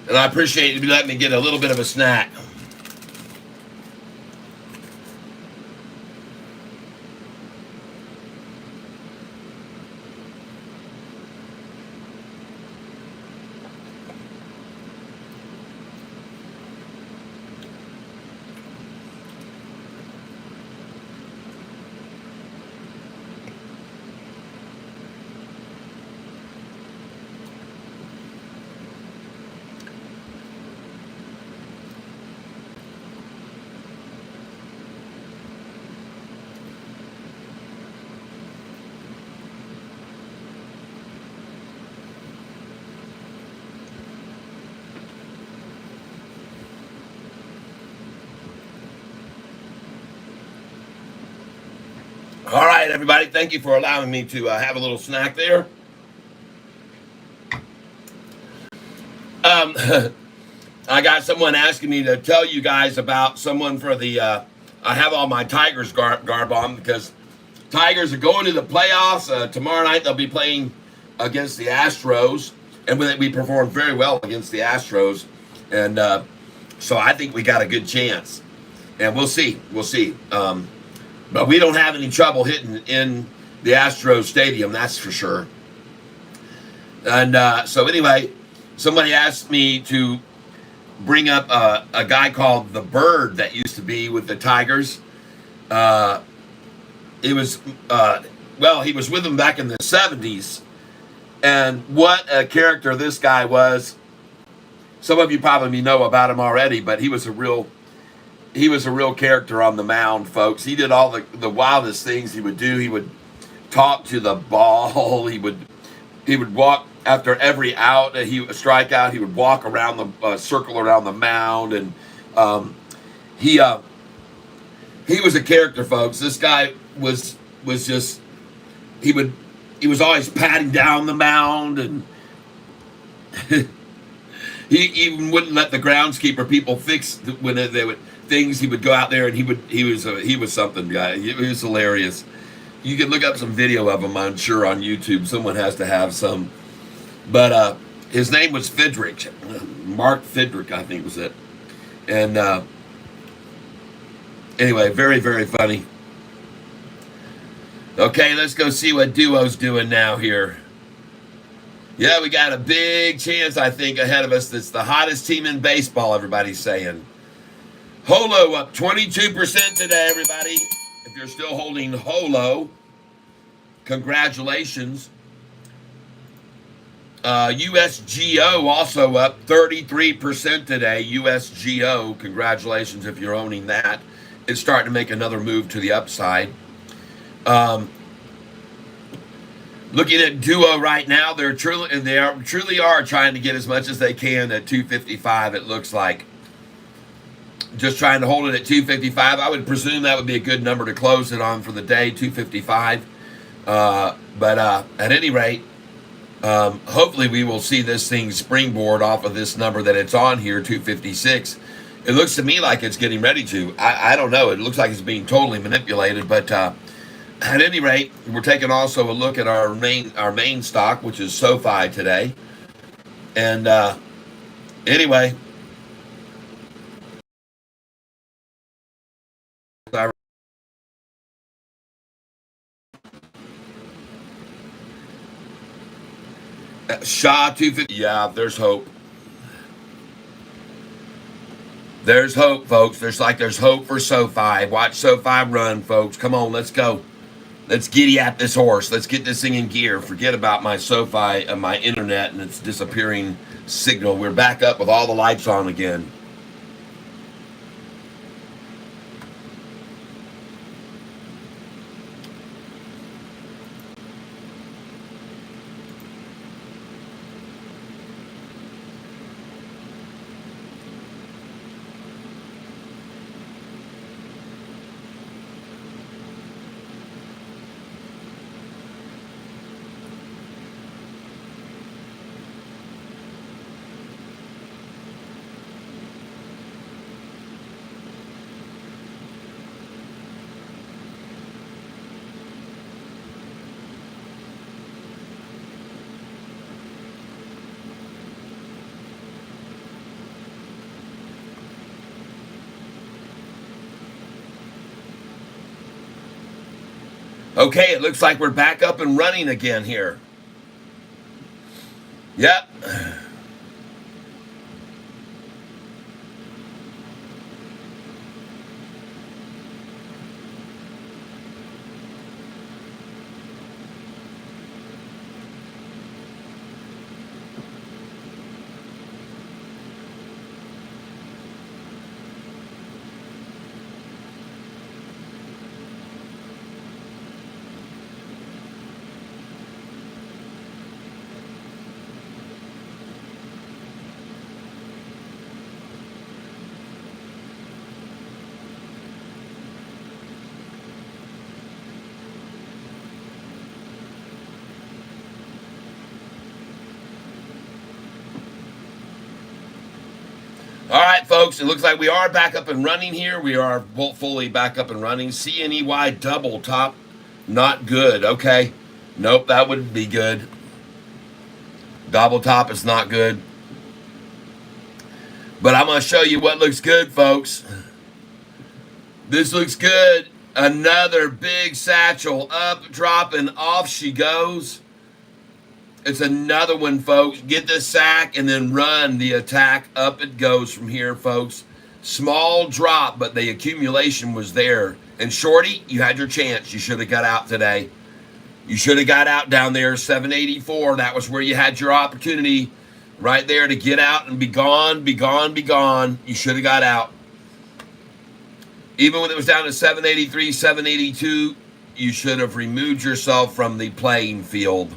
And I appreciate you letting me get a little bit of a snack. All right, everybody. Thank you for allowing me to have a little snack there. Um, I got someone asking me to tell you guys about someone for the. I have all my Tigers garb on because Tigers are going to the playoffs. Tomorrow night they'll be playing against the Astros, and we performed very well against the Astros, and so I think we got a good chance. And we'll see. We'll see. But we don't have any trouble hitting in the Astros Stadium, that's for sure. And so anyway, somebody asked me to bring up a guy called the Bird that used to be with the Tigers. It was well, he was with them back in the 70s, and what a character this guy was. Some of you probably know about him already, but he was a real character on the mound, folks. He did all the wildest things he would do. He would talk to the ball. He would walk after every out. He would strike out. He would walk around the circle around the mound, and he was a character, folks. This guy was just he was always patting down the mound, and he even wouldn't let the groundskeeper people fix when they would things. He would go out there and he was something, guy. He was hilarious. You can look up some video of him, I'm sure, on YouTube. Someone has to have some. But his name was Fidrick, Mark Fidrick, I think was it. And anyway, very, very funny. Okay, let's go see what Duo's doing now here. Yeah, we got a big chance, I think, ahead of us. That's the hottest team in baseball, everybody's saying. Holo up 22% today, everybody. If you're still holding Holo, congratulations. USGO also up 33% today. USGO, congratulations if you're owning that. It's starting to make another move to the upside. Looking at Duo right now, they truly are trying to get as much as they can at 255. It looks like just trying to hold it at 255. I would presume that would be a good number to close it on for the day, 255. But at any rate, hopefully we will see this thing springboard off of this number that it's on here, 256. It looks to me like it's getting ready to. I don't know. It looks like it's being totally manipulated, but at any rate, we're taking also a look at our main stock, which is Sofi today. And anyway, Shaw 250. Yeah, there's hope. There's hope, folks. There's hope for Sofi. Watch Sofi run, folks. Come on, let's go. Let's giddy at this horse. Let's get this thing in gear. Forget about my Sofi and my internet and its disappearing signal. We're back up with all the lights on again. Okay, it looks like we're back up and running again here. Yep. All right, folks, it looks like we are back up and running here. We are fully back up and running. CNEY double top, not good. Okay. Nope, that wouldn't be good. Double top is not good. But I'm going to show you what looks good, folks. This looks good. Another big satchel up, dropping, off she goes. It's another one, folks. Get the sack and then run the attack. Up it goes from here, folks. Small drop, but the accumulation was there. And Shorty, you had your chance. You should have got out today. You should have got out down there, 784. That was where you had your opportunity right there to get out and be gone, be gone, be gone. You should have got out. Even when it was down to 783, 782, you should have removed yourself from the playing field.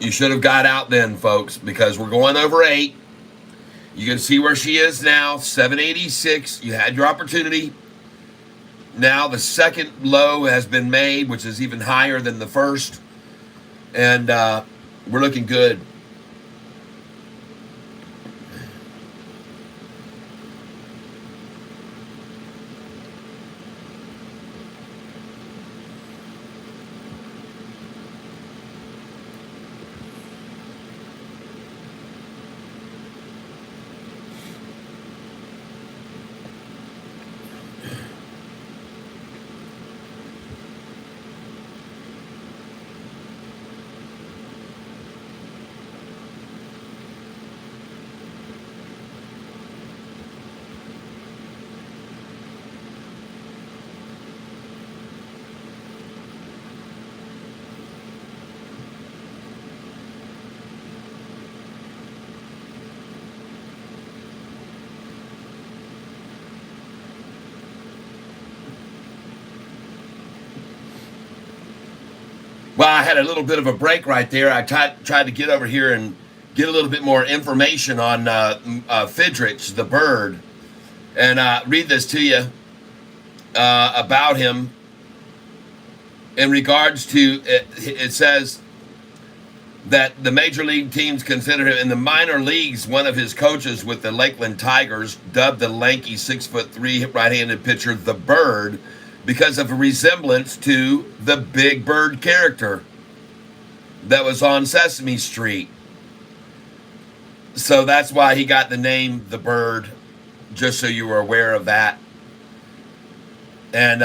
You should have got out then, folks, because we're going over 8. You can see where she is now, 786. You had your opportunity. Now the second low has been made, which is even higher than the first. And we're looking good. Well, I had a little bit of a break right there. I tried to get over here and get a little bit more information on Fidrich, the bird, and read this to you about him. In regards to, it says that the major league teams consider him in the minor leagues. One of his coaches with the Lakeland Tigers dubbed the lanky 6'3" right-handed pitcher the Bird, because of a resemblance to the Big Bird character that was on Sesame Street. So that's why he got the name the Bird, just so you were aware of that. And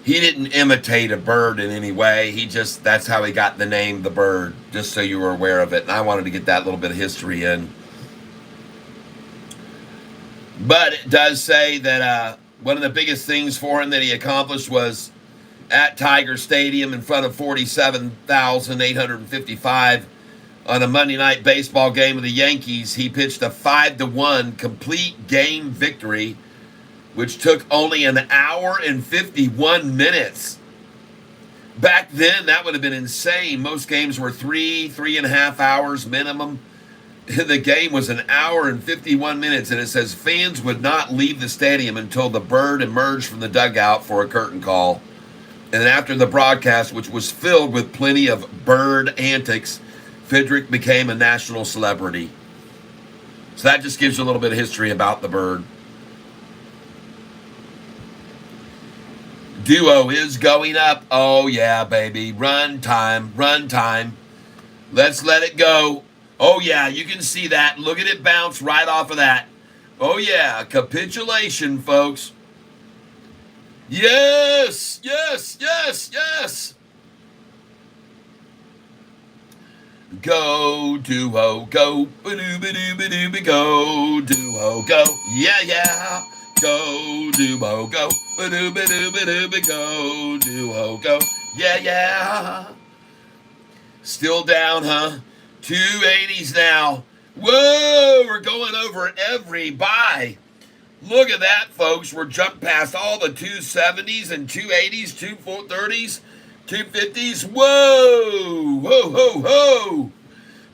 he didn't imitate a bird in any way. That's how he got the name the Bird, just so you were aware of it. And I wanted to get that little bit of history in. But it does say that one of the biggest things for him that he accomplished was at Tiger Stadium in front of 47,855 on a Monday night baseball game of the Yankees. He pitched a 5-1 complete game victory, which took only an hour and 51 minutes. Back then, that would have been insane. Most games were 3.5 hours minimum. The game was an hour and 51 minutes, and it says fans would not leave the stadium until the Bird emerged from the dugout for a curtain call. And after the broadcast, which was filled with plenty of bird antics, Fidrich became a national celebrity. So that just gives you a little bit of history about the Bird. Duo is going up. Oh, yeah, baby. Run time, run time. Let's let it go. Oh, yeah, you can see that. Look at it bounce right off of that. Oh, yeah, capitulation, folks. Yes, yes, yes, yes. Go, Duo, go. Ba-doo-ba-doo-ba-doo-ba, go, Duo, go. Yeah, yeah. Go, Duo, go. Ba-doo-ba-doo-ba-doo-ba, go, Duo, go. Yeah, yeah. Still down, huh? 280s now. Whoa, we're going over every buy. Look at that, folks. We're jumped past all the 270s and 280s, 230s, 250s. Whoa, whoa, whoa, whoa.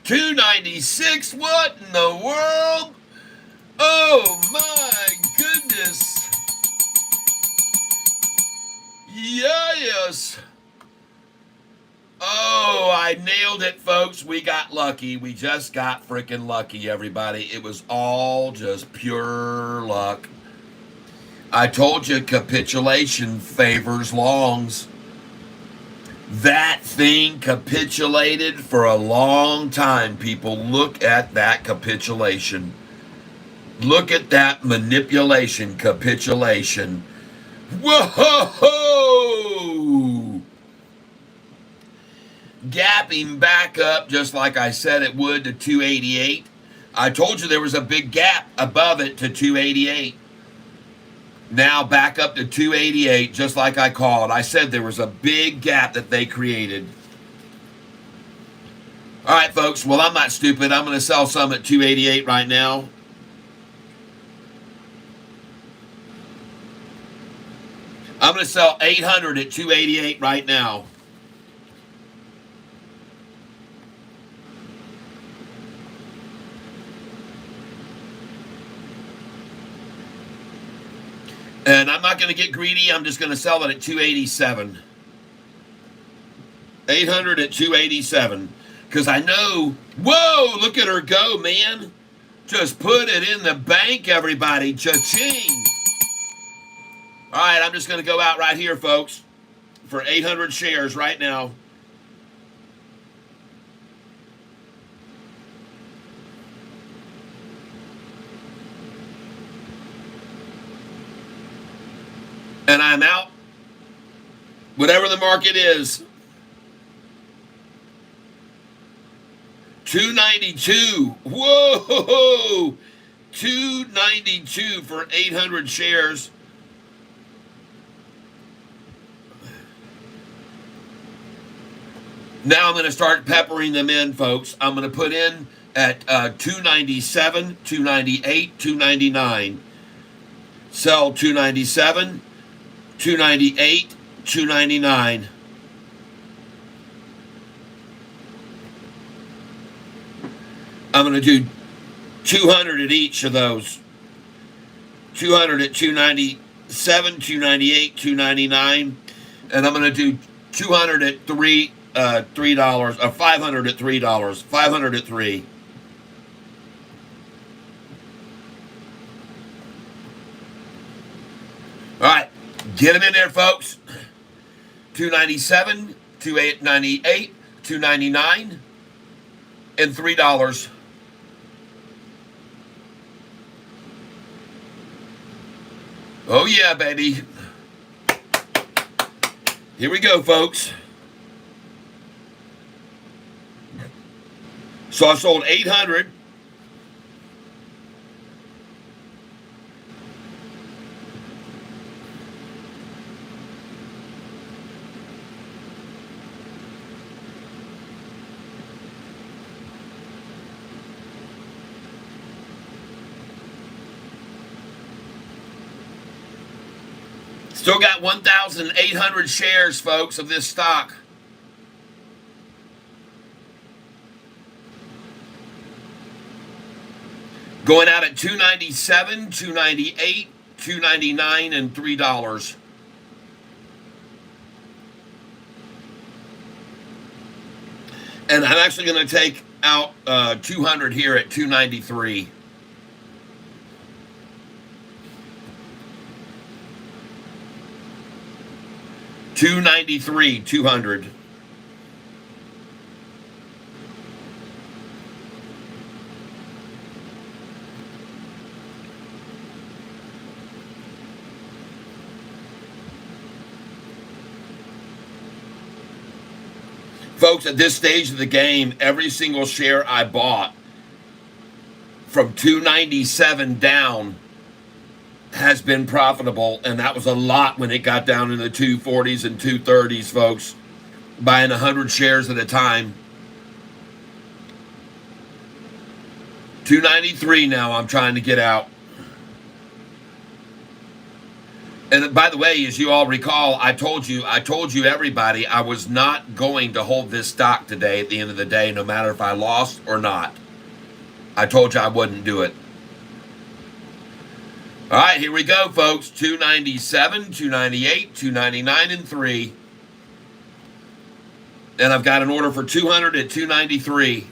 296, what in the world? Oh, my goodness. Yes. Oh, I nailed it, folks. We got lucky. We just got freaking lucky, everybody. It was all just pure luck. I told you capitulation favors longs. That thing capitulated for a long time, people. Look at that capitulation. Look at that manipulation, capitulation. Whoa! Gapping back up just like I said it would to 288. I told you there was a big gap above it to 288. Now back up to 288 just like I called. I said there was a big gap that they created. All right, folks. Well, I'm not stupid. I'm going to sell some at 288 right now. I'm going to sell 800 at 288 right now. And I'm not going to get greedy. I'm just going to sell it at 287. 800 at 287. Because I know, whoa, look at her go, man. Just put it in the bank, everybody. Cha-ching. All right, I'm just going to go out right here, folks, for 800 shares right now. And I'm out. Whatever the market is. 292. Whoa! 292 for 800 shares. Now I'm going to start peppering them in, folks. I'm going to put in at 297, 298, 299. Sell 297, 298, 299. I'm going to do 200 at each of those. 200 at 297, 298, 299. And I'm going to do 200 at $3, or 500 at $3. 500 at 3. All right, get them in there, folks. 297, 298, 299, and $3. Oh yeah, baby. Here we go, folks. So I sold 800. Still got 1,800 shares, folks, of this stock. Going out at 297, 298, 299, and $3. And I'm actually going to take out 200 here at 293. $293, 200. Folks, at this stage of the game, every single share I bought from 297 down has been profitable, and that was a lot when it got down in the 240s and 230s, folks, buying 100 shares at a time. 293 now I'm trying to get out. And by the way, as you all recall, I told you everybody, I was not going to hold this stock today at the end of the day, no matter if I lost or not. I told you I wouldn't do it. All right, here we go, folks. 297, 298, 299, and 3. And I've got an order for 200 at 293.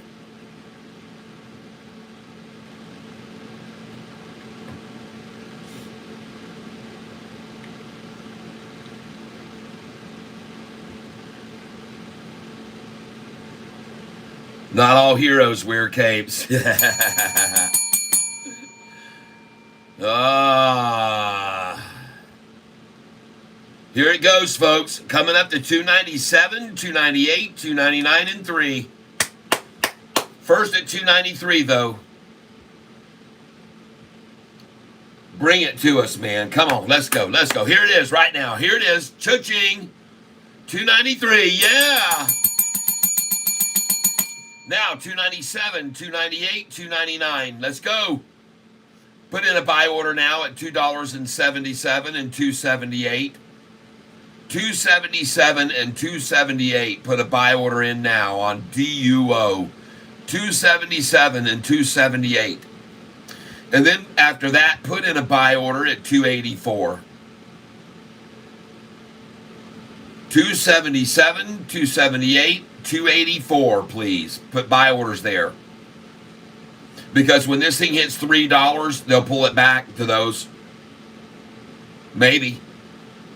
Not all heroes wear capes. Ah. Here it goes, folks. Coming up to 297, 298, 299, and 3. First at 293, though. Bring it to us, man. Come on, let's go. Let's go. Here it is right now. Here it is. Cha-ching. 293. Yeah. Now, 297, 298, 299. Let's go. Put in a buy order now at $2.77 and 278. 277 and 278. Put a buy order in now on DUO. 277 and 278. And then after that, put in a buy order at 284. 277, 278, 284, please. Put buy orders there. Because when this thing hits $3, they'll pull it back to those. Maybe.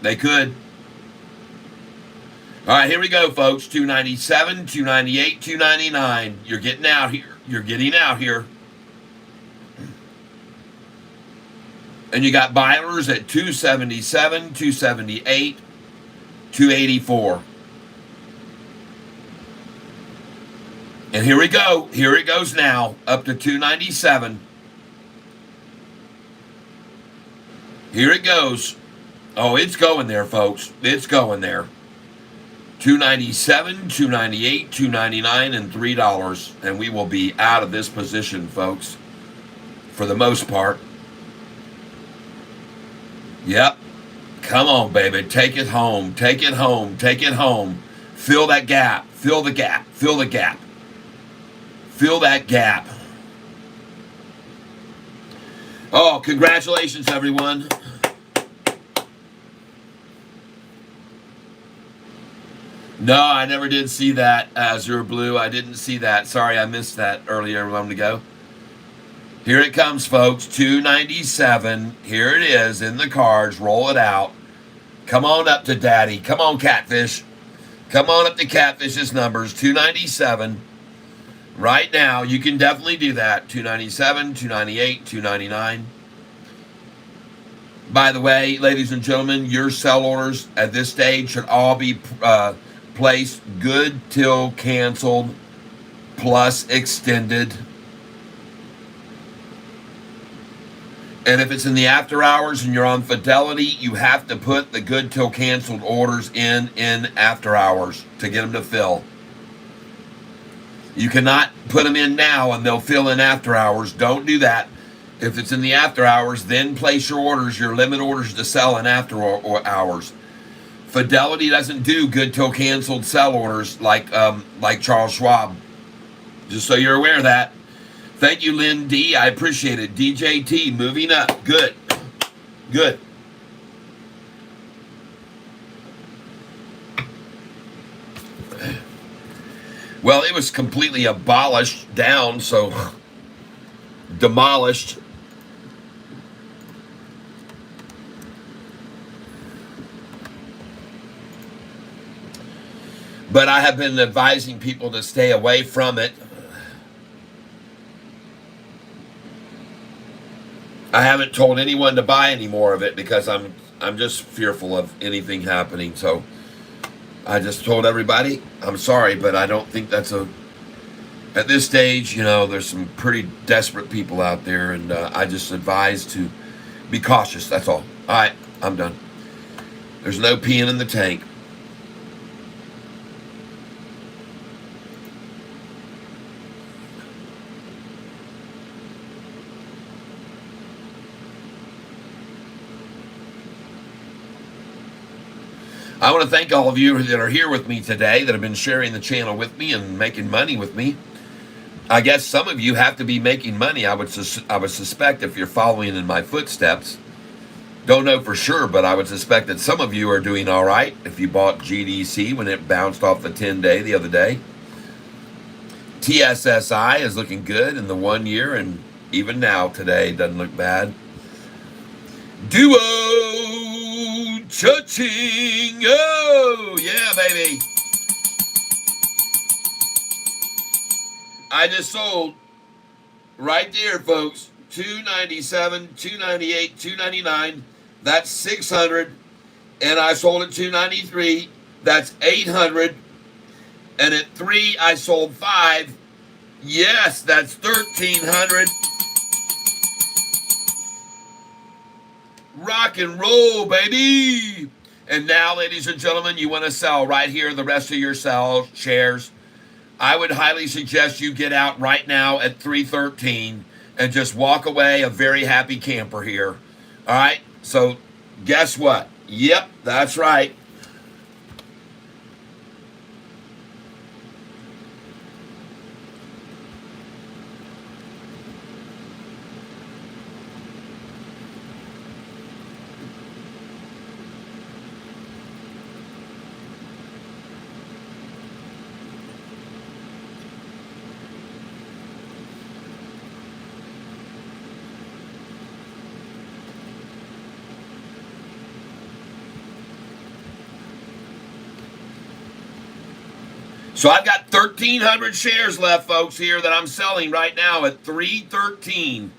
They could. All right, here we go, folks. 297, 298, 299. You're getting out here. You're getting out here. And you got buy orders at 277, 278, 284. And here we go. Here it goes now. Up to 297. Here it goes. Oh, it's going there, folks. It's going there. 297, 298, 299, and $3. And we will be out of this position, folks. For the most part. Yep. Come on, baby. Take it home. Take it home. Take it home. Fill that gap. Fill the gap. Fill the gap. Fill that gap. Oh, congratulations, everyone. No, I never did see that, Azure Blue. I didn't see that. Sorry, I missed that earlier a moment ago. Here it comes, folks. 297. Here it is in the cards. Roll it out. Come on up to Daddy. Come on, Catfish. Come on up to Catfish's numbers. 297. Right now, you can definitely do that. 297, 298, 299. By the way, ladies and gentlemen, your sell orders at this stage should all be placed good till canceled plus extended. And if it's in the after hours and you're on Fidelity, you have to put the good till canceled orders in after hours to get them to fill. You cannot put them in now and they'll fill in after hours. Don't do that. If it's in the after hours, then place your orders, your limit orders to sell in after hours. Fidelity doesn't do good till canceled sell orders like Charles Schwab. Just so you're aware of that. Thank you, Lynn D. I appreciate it. DJT, moving up. Good. Good. Well, it was completely abolished down, so demolished. But I have been advising people to stay away from it. I haven't told anyone to buy any more of it because I'm just fearful of anything happening. So I just told everybody, I'm sorry, but I don't think that's at this stage, you know, there's some pretty desperate people out there, and I just advise to be cautious. That's all. All right, I'm done. There's no peeing in the tank. I want to thank all of you that are here with me today, that have been sharing the channel with me and making money with me. I guess some of you have to be making money, I would suspect, if you're following in my footsteps. Don't know for sure, but I would suspect that some of you are doing all right if you bought GDC when it bounced off the 10-day the other day. TSSI is looking good in the 1 year, and even now today doesn't look bad. Duo cha-ching. Oh, yeah, baby. I just sold right there, folks. 297, 298, 299. That's 600. And I sold at 293. That's 800. And at 3, I sold 5. Yes, that's 1,300. Rock and roll, baby. And now, ladies and gentlemen, you want to sell right here the rest of your shares. I would highly suggest you get out right now at 313 and just walk away a very happy camper here. All right? So, guess what? Yep, that's right. So I've got 1,300 shares left, folks, here that I'm selling right now at 313.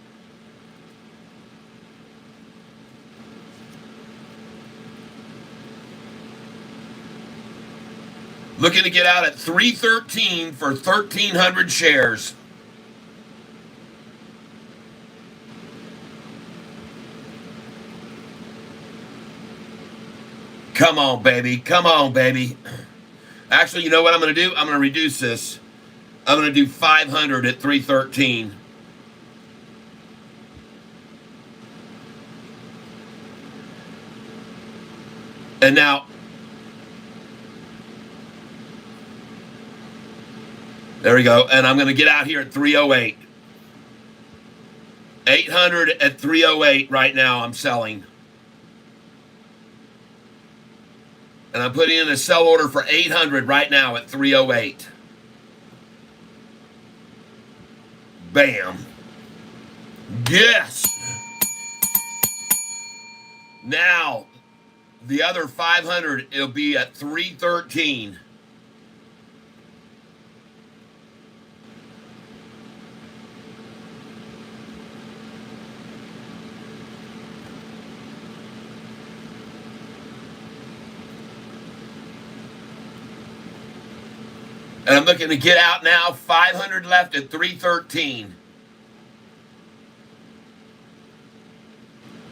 Looking to get out at 313 for 1,300 shares. Come on, baby. Come on, baby. Actually, you know what I'm going to do? I'm going to reduce this. I'm going to do 500 at 313. And now, there we go. And I'm going to get out here at 308. 800 at 308 right now I'm selling. And I'm putting in a sell order for 800 right now at 308. Bam. Yes. Now, the other 500, it'll be at 313. And I'm looking to get out now. 500 left at 313.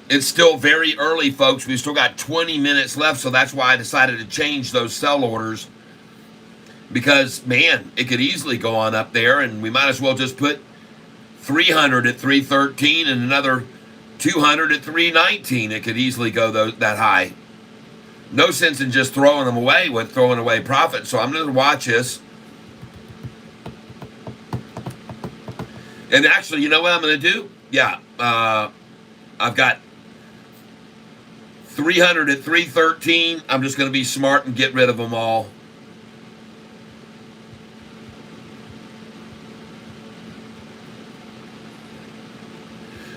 It's still very early, folks. We've still got 20 minutes left, so that's why I decided to change those sell orders. Because, man, it could easily go on up there, and we might as well just put 300 at 313 and another 200 at 319. It could easily go that high. No sense in just throwing them away with throwing away profit. So I'm going to watch this. And actually, you know what I'm going to do? Yeah, I've got 300 at 313. I'm just going to be smart and get rid of them all.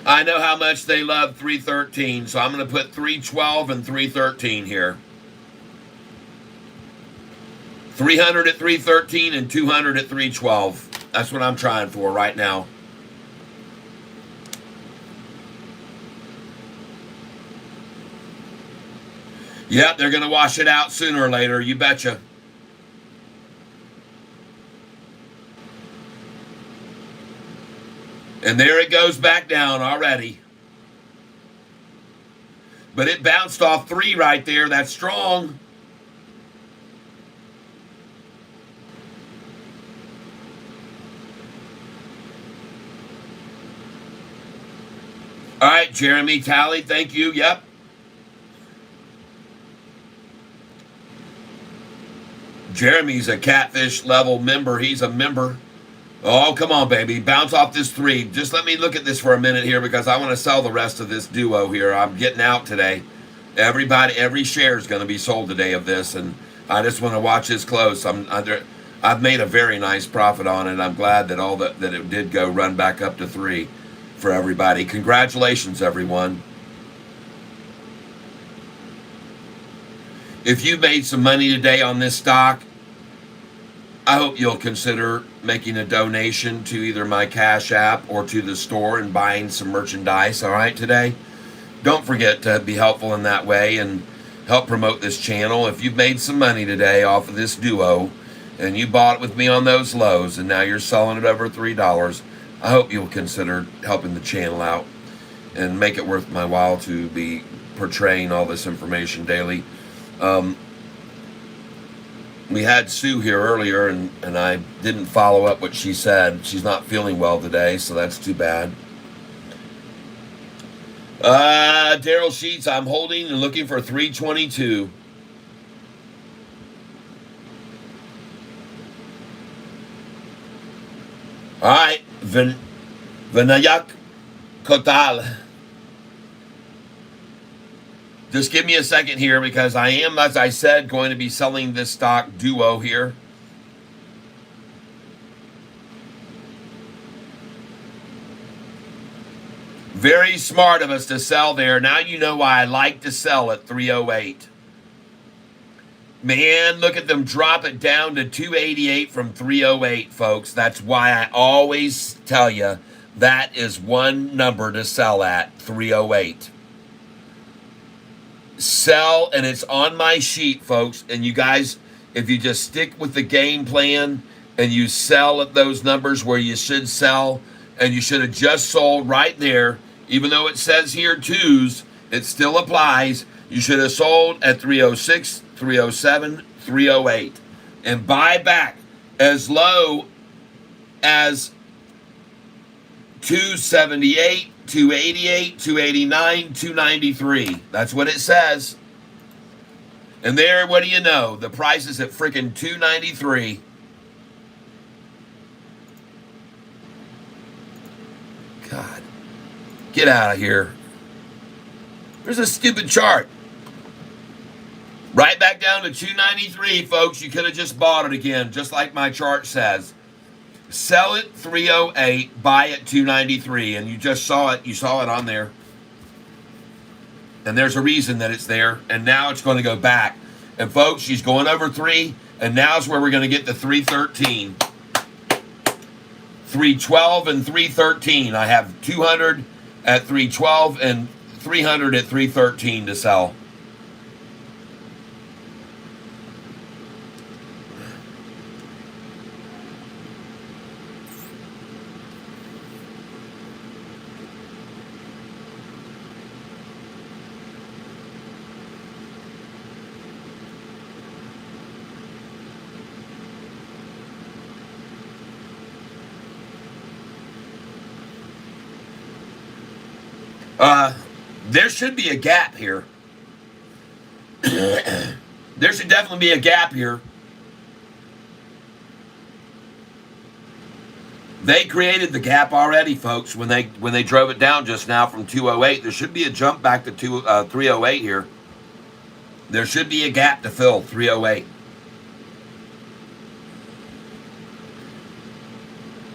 I know how much they love 313, so I'm going to put 312 and 313 here. 300 at 313 and 200 at 312. That's what I'm trying for right now. Yep, they're going to wash it out sooner or later, you betcha. And there it goes back down already. But it bounced off 3 right there. That's strong. All right, Jeremy Talley, thank you. Yep. Jeremy's a Catfish level member. He's a member. Oh, come on, baby. Bounce off this 3. Just let me look at this for a minute here because I want to sell the rest of this duo here. I'm getting out today. Everybody, every share is going to be sold today of this, and I just want to watch this close. I've made a very nice profit on it. I'm glad that that it did go run back up to 3 for everybody. Congratulations, everyone. If you made some money today on this stock, I hope you'll consider making a donation to either my Cash App or to the store and buying some merchandise, all right, today? Don't forget to be helpful in that way and help promote this channel. If you've made some money today off of this duo and you bought it with me on those lows and now you're selling it over $3, I hope you'll consider helping the channel out and make it worth my while to be portraying all this information daily. We had Sue here earlier, and I didn't follow up what she said. She's not feeling well today, so that's too bad. Daryl Sheets, I'm holding and looking for 322. All right, Vinayak Kotal. Just give me a second here because I am, as I said, going to be selling this stock duo here. Very smart of us to sell there. Now you know why I like to sell at 308. Man, look at them drop it down to 288 from 308, folks. That's why I always tell you that is one number to sell at, 308. Sell, and it's on my sheet, folks. And you guys, if you just stick with the game plan and you sell at those numbers where you should sell, and you should have just sold right there, even though it says here 2s, it still applies. You should have sold at 306, 307, 308, and buy back as low as 278, 288, 289, 293. That's what it says. And there, what do you know? The price is at freaking 293. God. Get out of here. There's a stupid chart. Right back down to 293, folks. You could have just bought it again, just like my chart says. Sell it 308, buy it 293, and you just saw it. You saw it on there. And there's a reason that it's there, and now it's going to go back. And folks, she's going over 3, and now's where we're going to get to 313. 312 and 313. I have 200 at 312 and 300 at 313 to sell. There should be a gap here. There should definitely be a gap here. They created the gap already, folks, when they drove it down just now from 208. There should be a jump back to 308 here. There should be a gap to fill 308.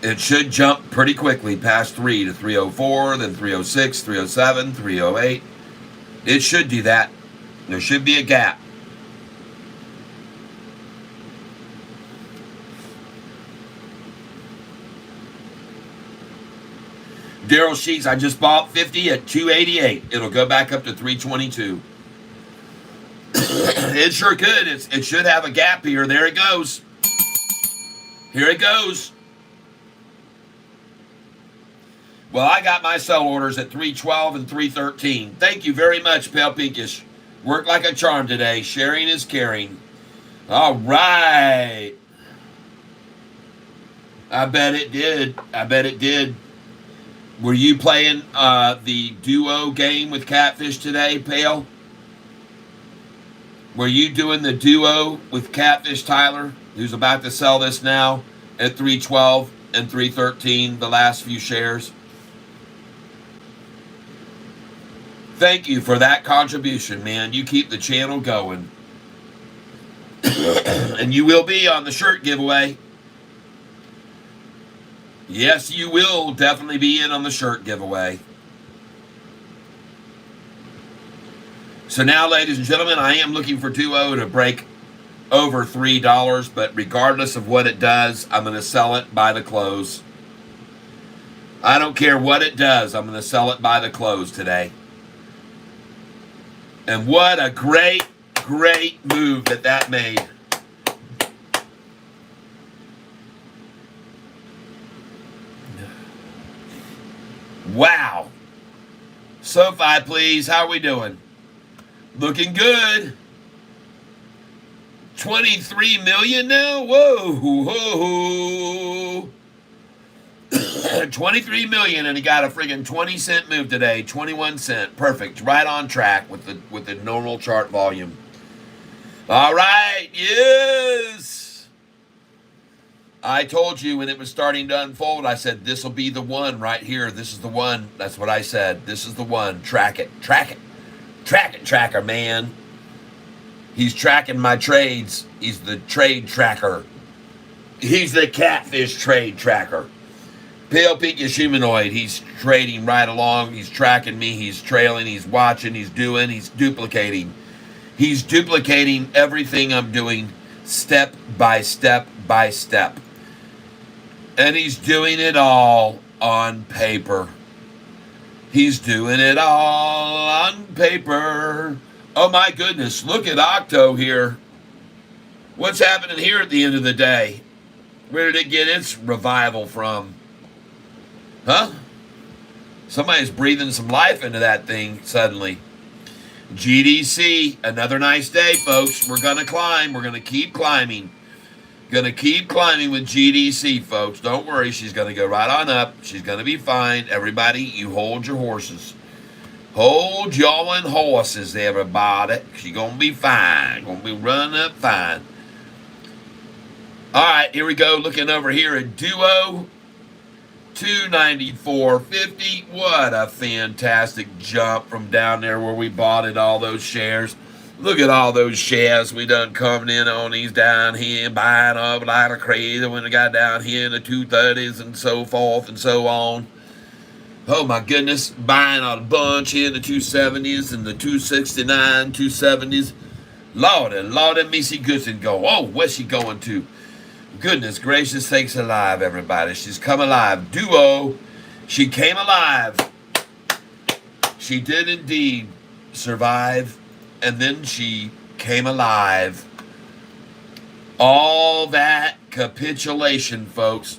It should jump pretty quickly past 3 to 304, then 306, 307, 308. It should do that. There should be a gap. Daryl Sheets, I just bought 50 at 288. It'll go back up to 322. It sure could. It should have a gap here. There it goes. Here it goes. Well, I got my sell orders at 312 and 313. Thank you very much, Pale Pinkish. Worked like a charm today. Sharing is caring. All right. I bet it did. I bet it did. Were you playing the duo game with Catfish today, Pale? Were you doing the duo with Catfish Tyler, who's about to sell this now at 312? and 313 the last few shares. Thank you for that contribution, man. You keep the channel going. And you will be on the shirt giveaway. Yes, you will definitely be in on the shirt giveaway. So now, ladies and gentlemen, I am looking for Duo to break over $3, but regardless of what it does, I'm going to sell it by the close. I don't care what it does. I'm going to sell it by the close today. And what a great, great move that made. Wow. Sofi, please. How are we doing? Looking good. 23 million now? Whoa. Whoa. 23 million, and he got a friggin' 20-cent move today. 21 cent. Perfect. Right on track with the normal chart volume. All right. Yes. I told you when it was starting to unfold, I said, this will be the one right here. This is the one. That's what I said. This is the one. Track it. Track it. Track it, tracker, man. He's tracking my trades. He's the trade tracker. He's the Catfish trade tracker. Pale Peak is humanoid. He's trading right along. He's tracking me. He's trailing. He's watching. He's doing. He's duplicating. He's duplicating everything I'm doing step by step by step. And he's doing it all on paper. He's doing it all on paper. Oh my goodness, look at Octo here. What's happening here at the end of the day? Where did it get its revival from? Huh? Somebody's breathing some life into that thing suddenly. GDC, another nice day, folks. We're going to climb. We're going to keep climbing. Going to keep climbing with GDC, folks. Don't worry. She's going to go right on up. She's going to be fine. Everybody, you hold your horses. Hold y'all horses, everybody. She's going to be fine. Going to be running up fine. All right, here we go. Looking over here at Duo. 294.50. What a fantastic jump from down there where we bought it, all those shares. Look at all those shares we done coming in on these down here, buying up like crazy when we got down here in the 230s and so forth and so on. Oh my goodness, buying a bunch here in the 270s and the 269, 270s. Lordy, Missy Goodson go. Oh, where's she going to? Goodness gracious sakes alive, everybody. She's come alive. Duo, she came alive. She did indeed survive, and then she came alive. All that capitulation, folks.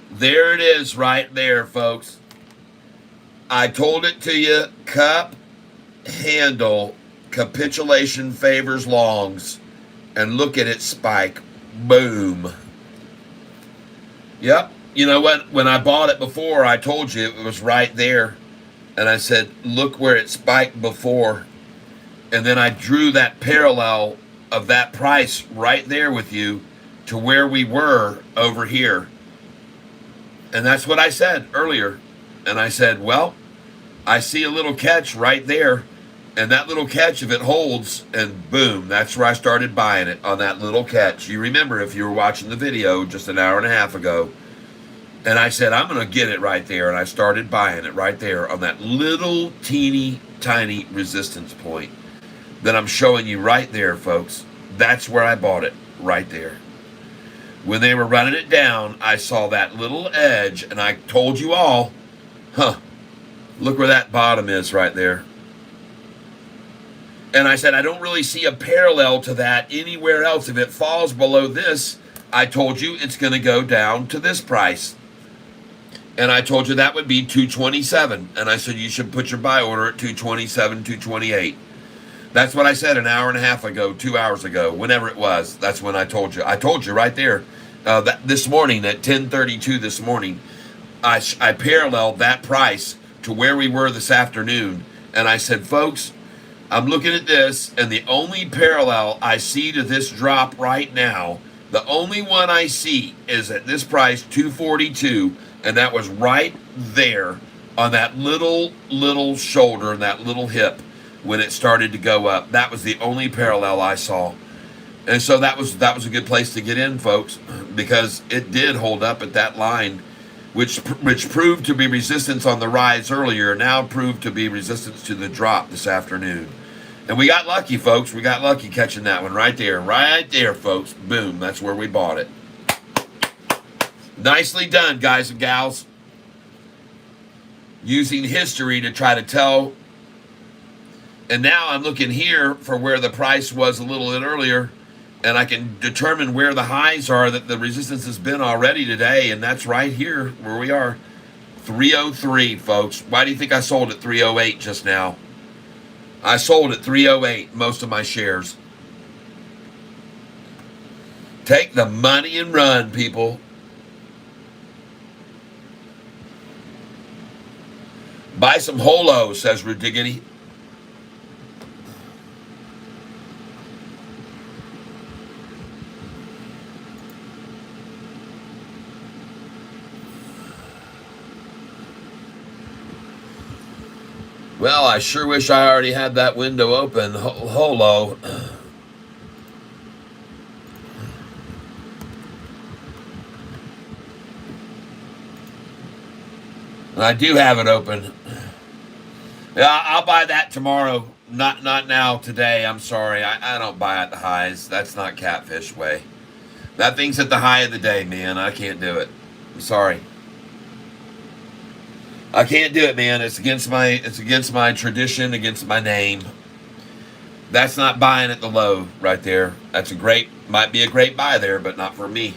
There it is right there, folks. I told it to you. Cup, handle, capitulation favors longs. And look at it spike. Boom. Yep. You know what? When I bought it before, I told you it was right there. And I said, look where it spiked before. And then I drew that parallel of that price right there with you to where we were over here. And that's what I said earlier. And I said, well, I see a little catch right there. And that little catch, if it holds, and boom, that's where I started buying it, on that little catch. You remember if you were watching the video just an hour and a half ago. And I said, I'm going to get it right there. And I started buying it right there on that little teeny tiny resistance point that I'm showing you right there, folks. That's where I bought it, right there. When they were running it down, I saw that little edge, and I told you all, look where that bottom is right there. And I said, I don't really see a parallel to that anywhere else. If it falls below this, I told you it's going to go down to this price. And I told you that would be 227. And I said, you should put your buy order at 227, 228. That's what I said an hour and a half ago, 2 hours ago, whenever it was. That's when I told you. I told you right there. This morning at 10:32 this morning, I paralleled that price to where we were this afternoon. And I said, folks, I'm looking at this, and the only parallel I see to this drop right now The only one I see is at this price, 242, and that was right there on that little shoulder and that little hip when it started to go up. That was the only parallel I saw. And so that was a good place to get in, folks, because it did hold up at that line, which proved to be resistance on the rise earlier, now proved to be resistance to the drop this afternoon. And we got lucky, folks. We got lucky catching that one right there, folks. Boom, that's where we bought it. Nicely done, guys and gals. Using history to try to tell. And now I'm looking here for where the price was a little bit earlier, and I can determine where the highs are that the resistance has been already today, and that's right here where we are. 303, folks. Why do you think I sold at 308 just now? I sold at 308 most of my shares. Take the money and run, people. Buy some holo, says Rudiggity. Well, I sure wish I already had that window open. Holo. I do have it open. Yeah, I'll buy that tomorrow. Not now, today. I'm sorry. I don't buy at the highs. That's not Catfish way. That thing's at the high of the day, man. I can't do it. I'm sorry. I can't do it, man. It's against my tradition, against my name. That's not buying at the low right there. Might be a great buy there, but not for me.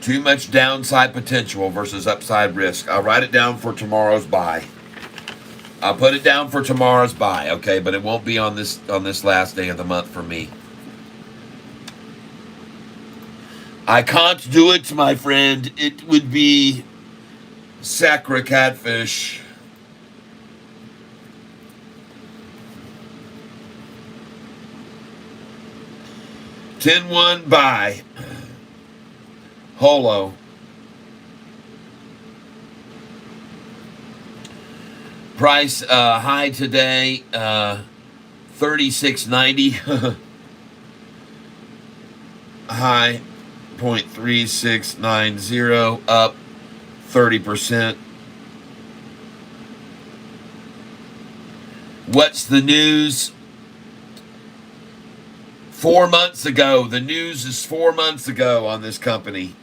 Too much downside potential versus upside risk. I'll write it down for tomorrow's buy. I'll put it down for tomorrow's buy, okay? But it won't be on this last day of the month for me. I can't do it, my friend. It would be sacre Catfish. $10-1 buy. Holo. Price high today, $36.90. High 0.3690, up 30%. What's the news? 4 months ago. The news is 4 months ago on this company.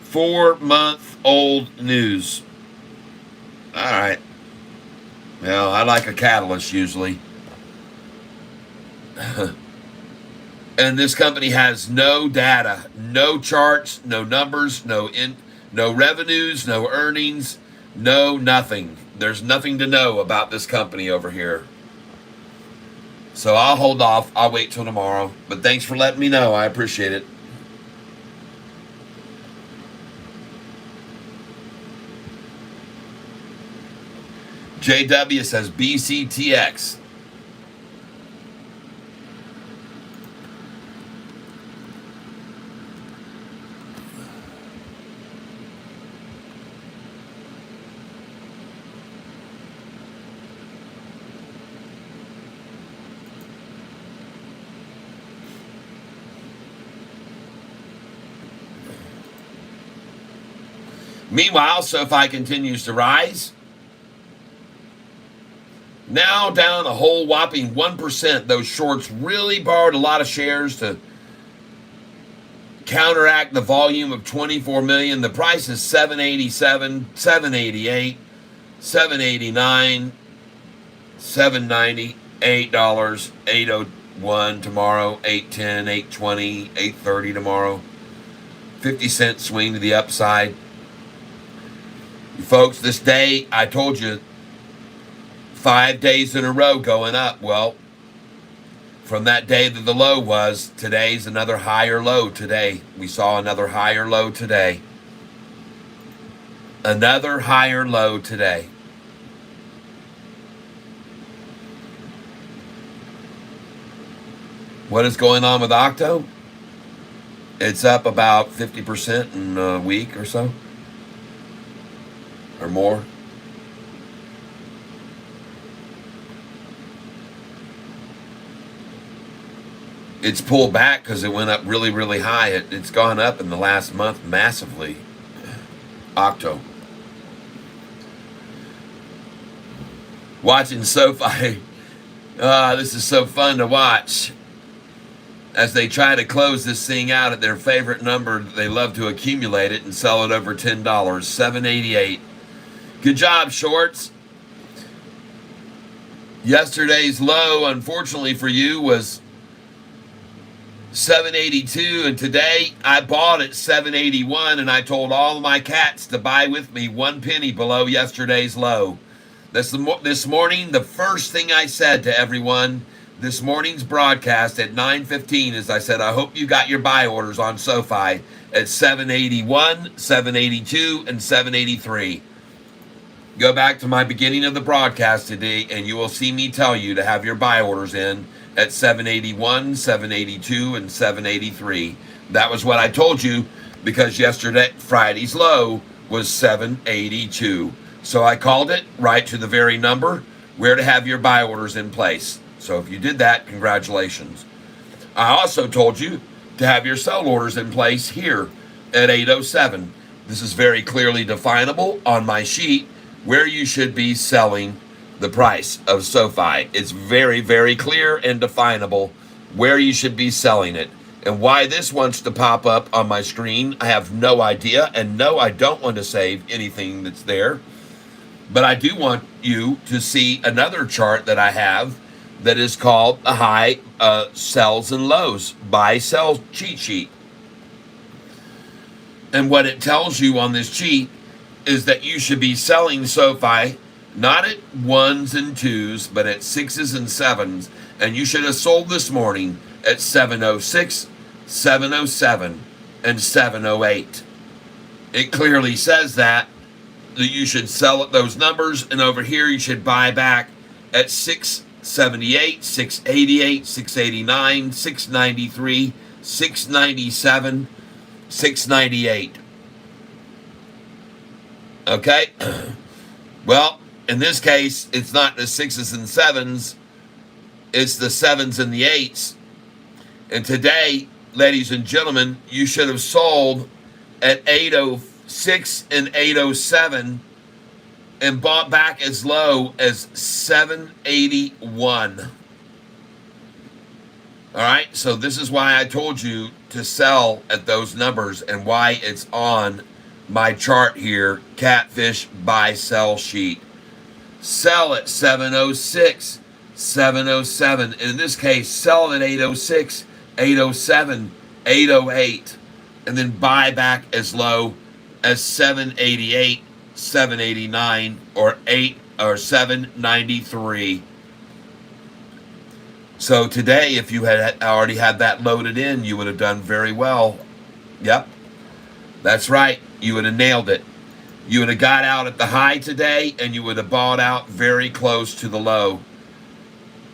4-month-old news. All right. Well, I like a catalyst usually. And this company has no data, no charts, no numbers, no revenues, no earnings, no nothing. There's nothing to know about this company over here. So I'll hold off. I'll wait till tomorrow. But thanks for letting me know. I appreciate it. JW says BCTX. Meanwhile, Sofi continues to rise. Now down a whole whopping 1%. Those shorts really borrowed a lot of shares to counteract the volume of 24 million. The price is 787, 788, 789, 790, $8, 801 tomorrow, 810, 820, 830 tomorrow. 50-cent swing to the upside. Folks, this day, I told you, 5 days in a row going up. Well, from that day that the low was, today's another higher low today. We saw another higher low today. Another higher low today. What is going on with Octo? It's up about 50% in a week or so, or more. It's pulled back because it went up really, really high. It's gone up in the last month massively. Octo. Watching SoFi. This is so fun to watch as they try to close this thing out at their favorite number. They love to accumulate it and sell it over $10. $7.88. Good job, shorts. Yesterday's low, unfortunately for you, was $7.82, and today I bought at $7.81, and I told all of my cats to buy with me 1 penny below yesterday's low. This morning, the first thing I said to everyone, this morning's broadcast at 9:15, is I said, I hope you got your buy orders on SoFi at $7.81, $7.82, and $7.83. Go back to my beginning of the broadcast today, and you will see me tell you to have your buy orders in at $7.81, $7.82, and $7.83. That was what I told you because yesterday, Friday's low was $7.82. So I called it right to the very number where to have your buy orders in place. So if you did that, congratulations. I also told you to have your sell orders in place here at 807. This is very clearly definable on my sheet where you should be selling the price of SoFi. It's very, very clear and definable where you should be selling it. And why this wants to pop up on my screen, I have no idea. And no, I don't want to save anything that's there. But I do want you to see another chart that I have that is called a high sells and lows buy sell cheat sheet. And what it tells you on this cheat is that you should be selling SoFi not at 1s and 2s, but at 6s and 7s. And you should have sold this morning at 7.06, 7.07, and 7.08. It clearly says that you should sell at those numbers, and over here you should buy back at 6.78, 6.88, 6.89, 6.93, 6.97, 6.98. Okay? Well, in this case, it's not the 6s and 7s, it's the 7s and the 8s. And today, ladies and gentlemen, you should have sold at 8.06 and 8.07 and bought back as low as 7.81. All right, so this is why I told you to sell at those numbers and why it's on my chart here, Catfish buy sell sheet. Sell at 7.06, 7.07. And in this case, sell at 8.06, 8.07, 8.08, and then buy back as low as 7.88, 7.89, or 7.93. So today, if you had already had that loaded in, you would have done very well. Yep, that's right. You would have nailed it. You would have got out at the high today, and you would have bought out very close to the low.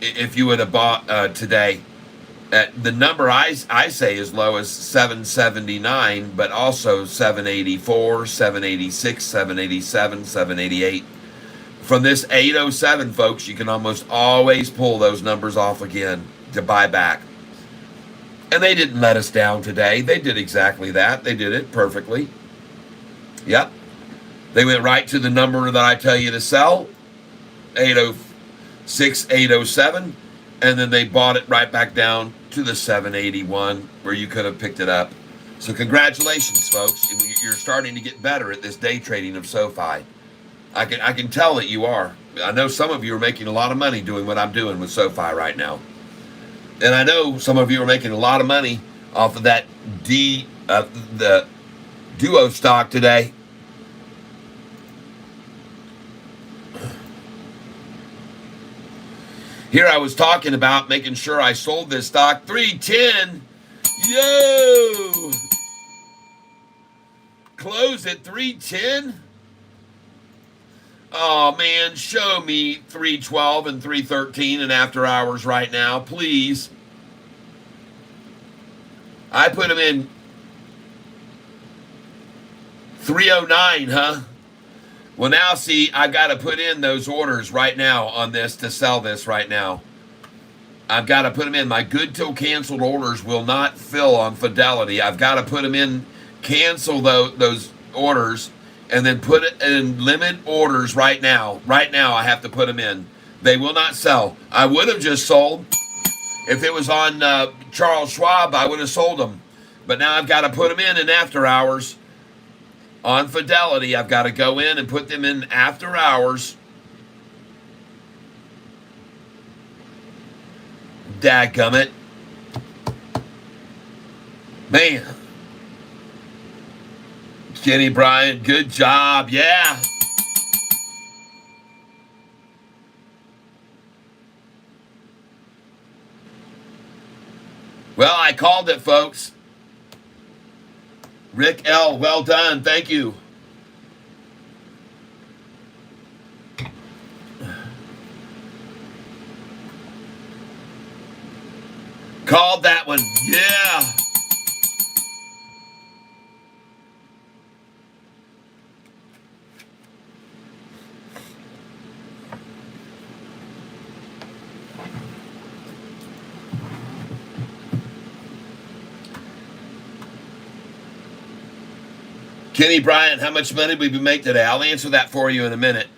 If you would have bought today, at the number I say as low as 779, but also 784, 786, 787, 788. From this 807, folks, you can almost always pull those numbers off again to buy back. And they didn't let us down today. They did exactly that. They did it perfectly. Yep. They went right to the number that I tell you to sell, 806, 807, and then they bought it right back down to the 781 where you could have picked it up. So congratulations, folks. You're starting to get better at this day trading of SoFi. I can tell that you are. I know some of you are making a lot of money doing what I'm doing with SoFi right now. And I know some of you are making a lot of money off of that the Duo stock today. Here I was talking about making sure I sold this stock 310. Yo! Close at 310. Oh man, show me 312 and 313 in after hours right now, please. I put them in 309, huh? Well, now see, I've got to put in those orders right now on this to sell this right now. I've got to put them in. My good till canceled orders will not fill on Fidelity. I've got to put them in, cancel those orders, and then put it in limit orders right now. Right now, I have to put them in. They will not sell. I would have just sold. If it was on Charles Schwab, I would have sold them. But now I've got to put them in after hours. On Fidelity, I've got to go in and put them in after hours. Dadgummit. Man. Kenny Bryant, good job. Yeah. Well, I called it, folks. Rick L., well done. Thank you. Called that one. Yeah. Kenny Bryant, how much money did we make today? I'll answer that for you in a minute.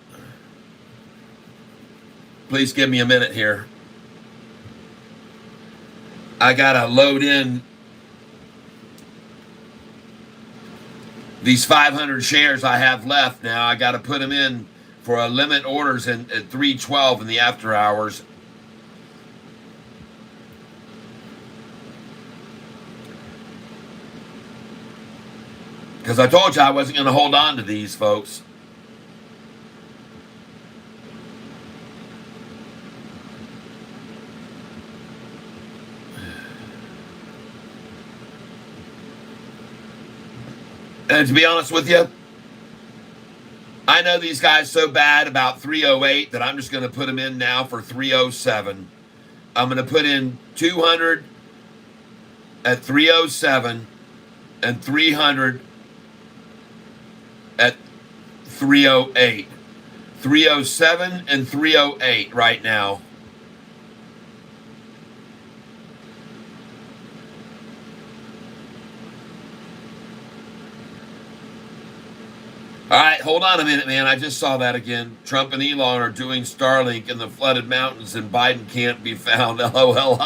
Please give me a minute here. I got to load in these 500 shares I have left now. I got to put them in for a limit orders at 312 in the after hours. Because I told you I wasn't going to hold on to these, folks. And to be honest with you, I know these guys so bad about 308 that I'm just going to put them in now for 307. I'm going to put in 200 at 307 and 300 at 308. 307 and 308 right now. All right, hold on a minute, man. I just saw that again. Trump and Elon are doing Starlink in the flooded mountains and Biden can't be found. LOL.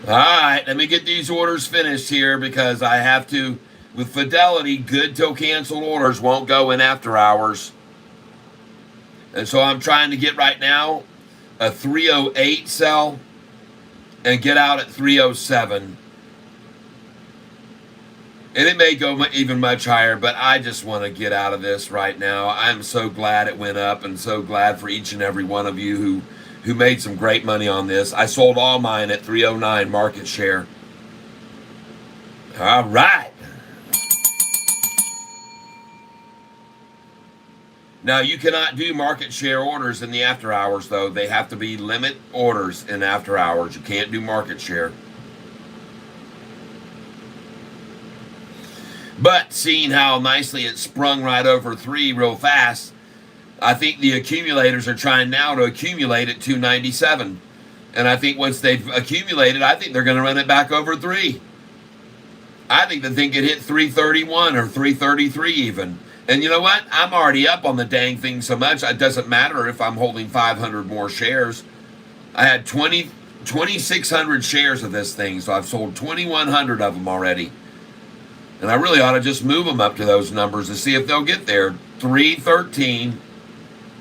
All right, let me get these orders finished here because I have to, with Fidelity, good till canceled orders won't go in after hours. And so I'm trying to get right now a 308 sell and get out at 307. And it may go even much higher, but I just want to get out of this right now. I'm so glad it went up and so glad for each and every one of you who made some great money on this. I sold all mine at 309 market share. All right. Now, you cannot do market share orders in the after hours, though. They have to be limit orders in after hours. You can't do market share. But seeing how nicely it sprung right over 3 real fast, I think the accumulators are trying now to accumulate at 297. And I think once they've accumulated, I think they're going to run it back over 3. I think the thing could hit 331 or 333 even. And you know what? I'm already up on the dang thing so much, it doesn't matter if I'm holding 500 more shares. I had 2,600 shares of this thing, so I've sold 2,100 of them already. And I really ought to just move them up to those numbers to see if they'll get there. 313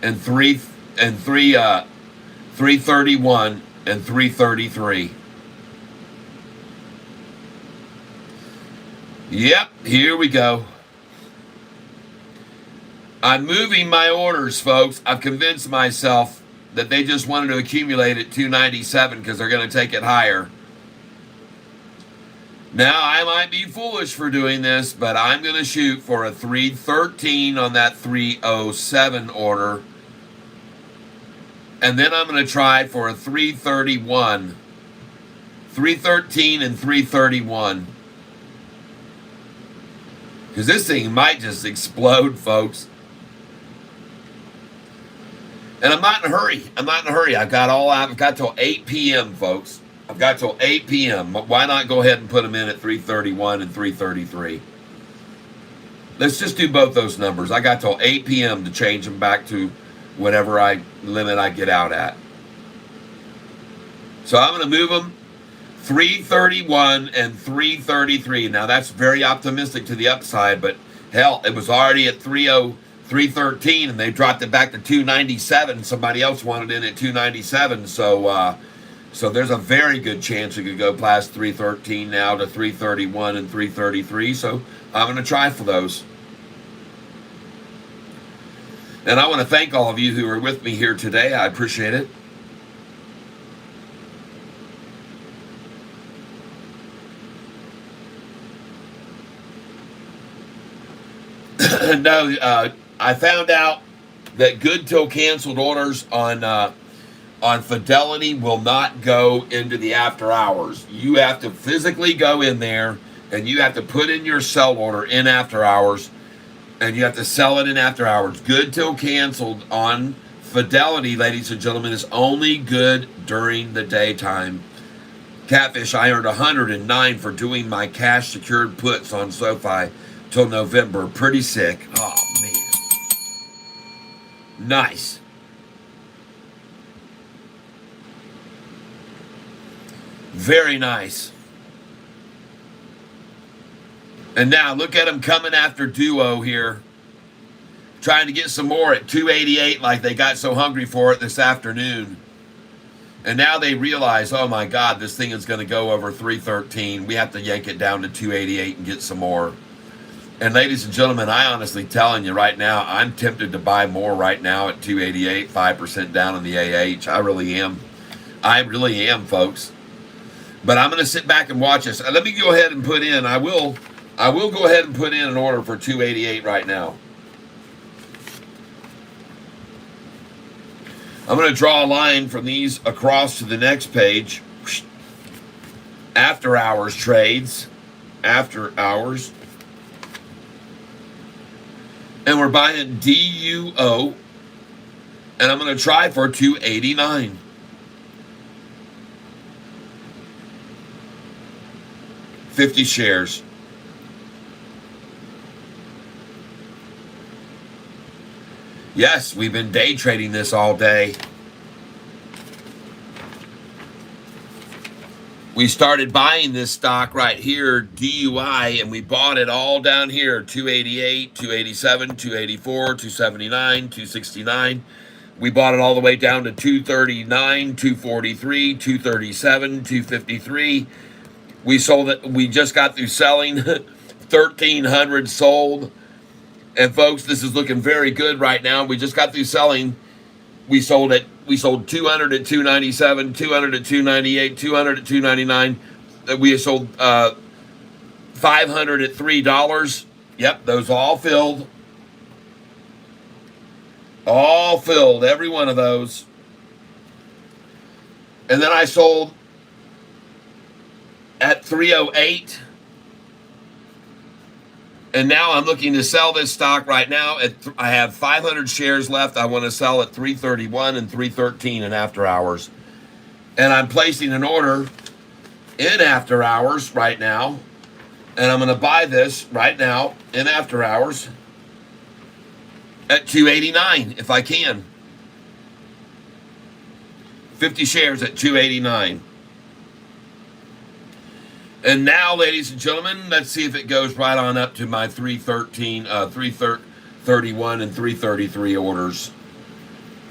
and 331 and 333. Yep, here we go. I'm moving my orders, folks. I've convinced myself that they just wanted to accumulate at 297 because they're going to take it higher. Now, I might be foolish for doing this, but I'm going to shoot for a 313 on that 307 order. And then I'm going to try for a 331 313 and 331. Because this thing might just explode, folks. And I'm not in a hurry. I've got till 8 p.m., folks. I've got till 8 p.m. Why not go ahead and put them in at 331 and 333? Let's just do both those numbers. I got till 8 p.m. to change them back to whatever limit I get out at. So I'm going to move them 331 and 333. Now that's very optimistic to the upside, but hell, it was already at 313 and they dropped it back to 297. Somebody else wanted in at 297. So there's a very good chance it could go past 313 now to 331 and 333. So I'm going to try for those. And I want to thank all of you who are with me here today. I appreciate it. No, I found out that good till canceled orders on Fidelity will not go into the after hours. You have to physically go in there and you have to put in your sell order in after hours and you have to sell it in after hours. Good till canceled on Fidelity, ladies and gentlemen, is only good during the daytime. Catfish, I earned 109 for doing my cash secured puts on Sofi till November. Pretty sick. Oh, man. Nice. Very nice. And now look at them coming after Duo here. Trying to get some more at 288 like they got so hungry for it this afternoon. And now they realize, oh my God, this thing is going to go over 313. We have to yank it down to 288 and get some more. And ladies and gentlemen, I honestly telling you right now, I'm tempted to buy more right now at 288, 5% down in the AH. I really am. I really am, folks. But I'm going to sit back and watch this. Let me go ahead and put in, I will go ahead and put in an order for 288 right now. I'm going to draw a line from these across to the next page. After hours trades. After hours. And we're buying DUO. And I'm going to try for 289. $50 shares. Yes, we've been day trading this all day. We started buying this stock right here, DUI, and we bought it all down here, 288, 287, 284, 279, 269. We bought it all the way down to 239, 243, 237, 253. We sold it. We just got through selling 1,300 sold. And folks, this is looking very good right now. We just got through selling. We sold 200 at 297, 200 at 298, 200 at 299. We sold 500 at $3. Yep, those all filled. All filled, every one of those. And then I sold at 308. And now I'm looking to sell this stock right now. I have 500 shares left. I want to sell at 331 and 313 in after hours. And I'm placing an order in after hours right now. And I'm going to buy this right now in after hours at 289 if I can. 50 shares at 289. And now, ladies and gentlemen, let's see if it goes right on up to my 331 and 333 orders.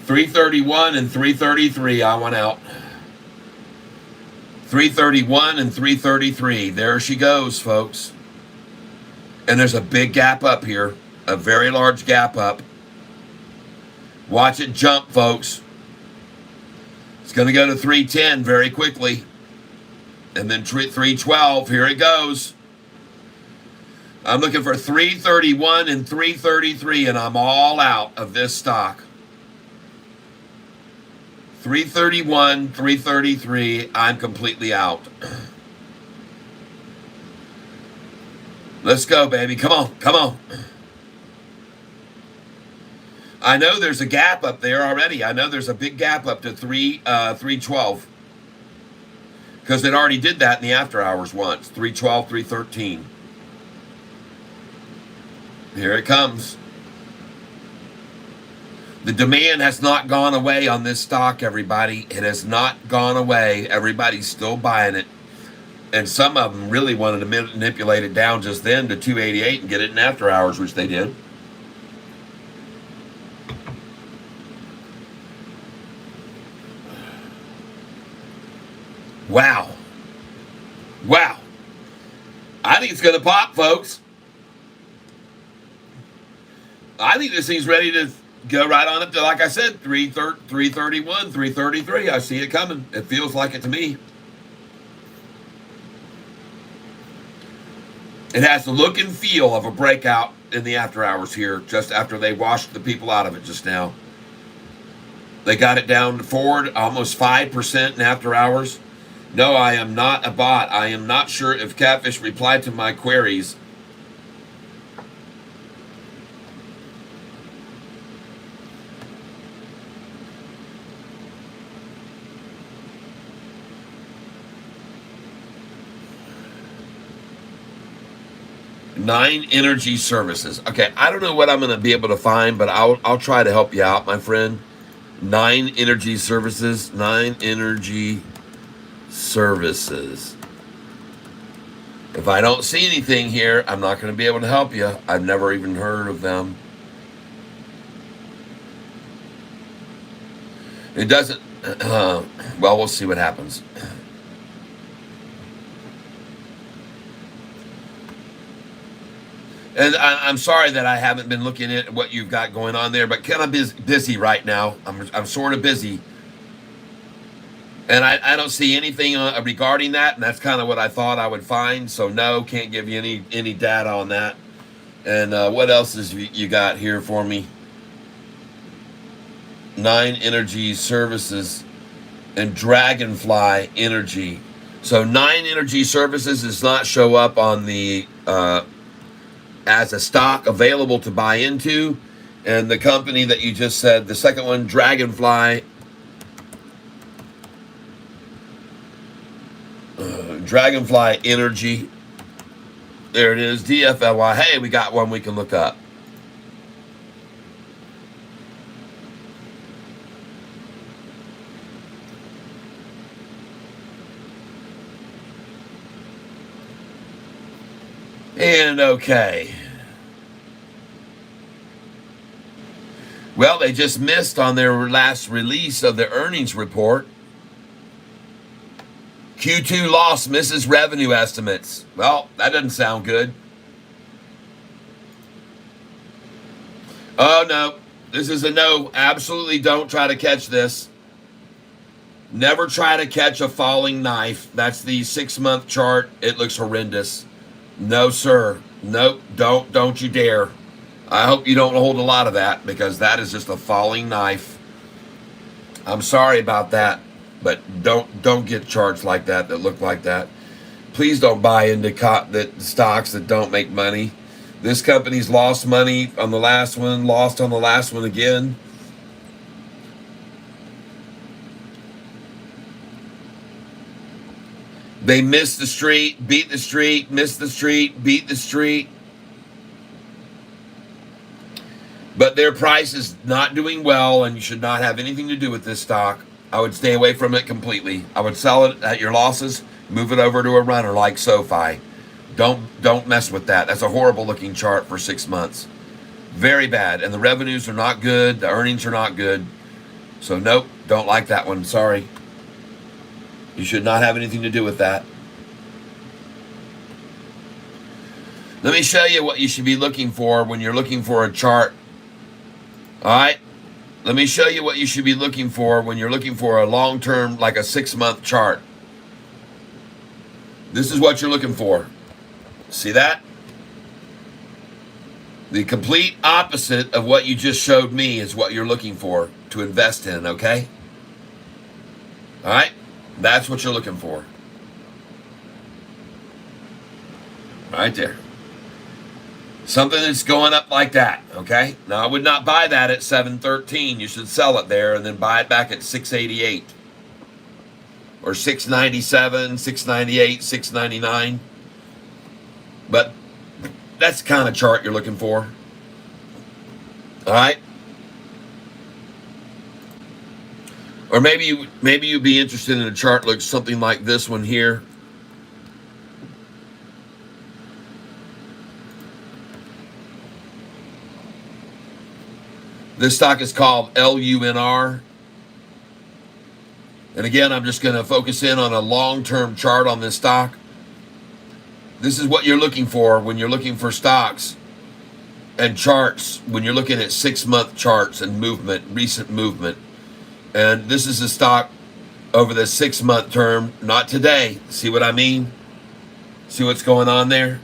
331 and 333, I want out. 331 and 333. There she goes, folks. And there's a big gap up here. A very large gap up. Watch it jump, folks. It's going to go to 310 very quickly. And then 312, here it goes. I'm looking for 331 and 333, and I'm all out of this stock. 331, 333. I'm completely out. Let's go, baby. Come on. Come on. I know there's a gap up there already. I know there's a big gap up to 312. Because it already did that in the after hours once. 312, 313. Here it comes. The demand has not gone away on this stock, everybody. It has not gone away. Everybody's still buying it. And some of them really wanted to manipulate it down just then to 288 and get it in after hours, which they did. Wow. Wow. I think it's going to pop, folks. I think this thing's ready to go right on up to, like I said, 331, 333. I see it coming. It feels like it to me. It has the look and feel of a breakout in the after hours here, just after they washed the people out of it just now. They got it down forward almost 5% in after hours. No, I am not a bot. I am not sure if Catfish replied to my queries. Nine Energy Services. Okay, I don't know what I'm going to be able to find, but I'll try to help you out, my friend. Nine Energy Services. Nine Energy Services. If I don't see anything here, I'm not going to be able to help you. I've never even heard of them. It doesn't. Well, we'll see what happens. And I'm sorry that I haven't been looking at what you've got going on there, but kind of busy right now. I'm sort of busy. And I don't see anything regarding that, and that's kind of what I thought I would find. So no, can't give you any data on that. And what else is you got here for me? Nine Energy Services and Dragonfly Energy. So Nine Energy Services does not show up on the as a stock available to buy into, and the company that you just said, the second one, Dragonfly. Dragonfly Energy. There it is, DFLY. Hey, we got one we can look up. And okay. Well, they just missed on their last release of the earnings report. Q2 loss misses revenue estimates. Well, that doesn't sound good. Oh, no. This is a no. Absolutely don't try to catch this. Never try to catch a falling knife. That's the 6-month chart. It looks horrendous. No, sir. Nope. Don't you dare. I hope you don't hold a lot of that, because that is just a falling knife. I'm sorry about that. But don't get charts like that look like that. Please don't buy into stocks that don't make money. This company's lost money on the last one, lost on the last one again. They missed the street, beat the street, missed the street, beat the street. But their price is not doing well, and you should not have anything to do with this stock. I would stay away from it completely. I would sell it at your losses, move it over to a runner like Sofi. Don't mess with that. That's a horrible looking chart for 6 months. Very bad. And the revenues are not good. The earnings are not good. So nope, don't like that one. Sorry. You should not have anything to do with that. Let me show you what you should be looking for when you're looking for a chart. All right. Let me show you what you should be looking for when you're looking for a long-term, like a 6-month chart. This is what you're looking for. See that? The complete opposite of what you just showed me is what you're looking for to invest in, okay? All right? That's what you're looking for. Right there. Something that's going up like that, okay? Now, I would not buy that at 713. You should sell it there and then buy it back at 688 or 697, 698, 699. But that's the kind of chart you're looking for. All right? Or maybe you'd be interested in a chart looks something like this one here. This stock is called LUNR. And again, I'm just going to focus in on a long-term chart on this stock. This is what you're looking for when you're looking for stocks and charts, when you're looking at 6-month charts and movement, recent movement. And this is a stock over the 6-month term, not today. See what I mean? See what's going on there?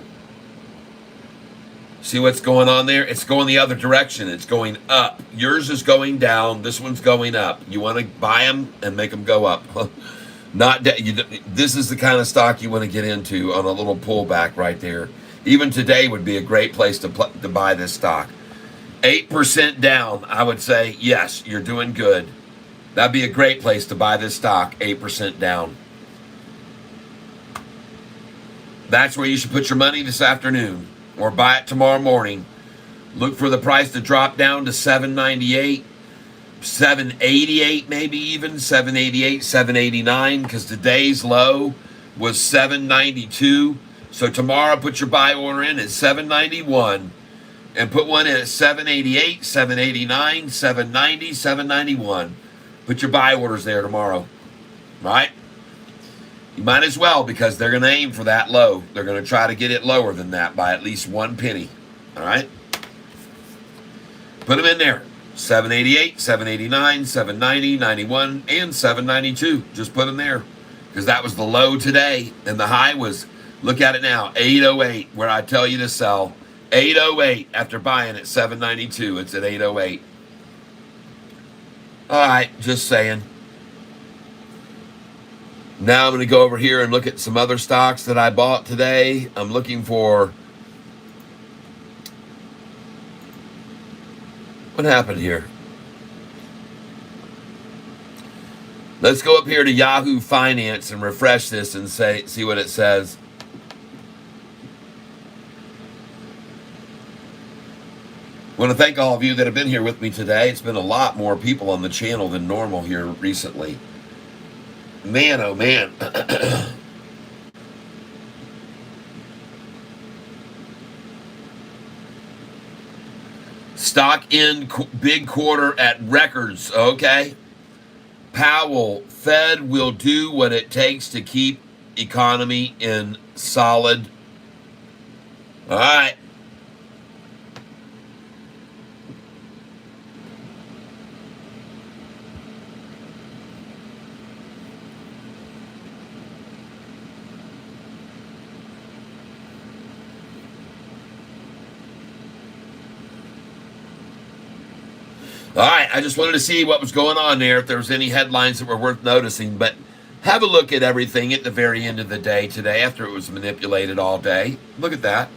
See what's going on there? It's going the other direction. It's going up. Yours is going down. This one's going up. You want to buy them and make them go up. This is the kind of stock you want to get into on a little pullback right there. Even today would be a great place to buy this stock. 8% down, I would say, yes, you're doing good. That'd be a great place to buy this stock, 8% down. That's where you should put your money this afternoon, or buy it tomorrow morning. Look for the price to drop down to 798, 788, maybe even 788, 789, because today's low was 792. So tomorrow, put your buy order in at 791, and put one in at 788, 789, 790, 791. Put your buy orders there tomorrow, right? You might as well, because they're going to aim for that low. They're going to try to get it lower than that by at least 1 penny. All right? Put them in there. 788, 789, 790, 91, and 792. Just put them there, because that was the low today. And the high was, look at it now, 808, where I tell you to sell. 808 after buying at 792. It's at 808. All right, just saying. Now I'm going to go over here and look at some other stocks that I bought today. I'm looking for... What happened here? Let's go up here to Yahoo Finance and refresh this and see what it says. I want to thank all of you that have been here with me today. It's been a lot more people on the channel than normal here recently. Man, oh man. Stock in big quarter at records, okay? Powell, Fed will do what it takes to keep economy in solid. All right. All right, I just wanted to see what was going on there, if there was any headlines that were worth noticing. But have a look at everything at the very end of the day today after it was manipulated all day. Look at that.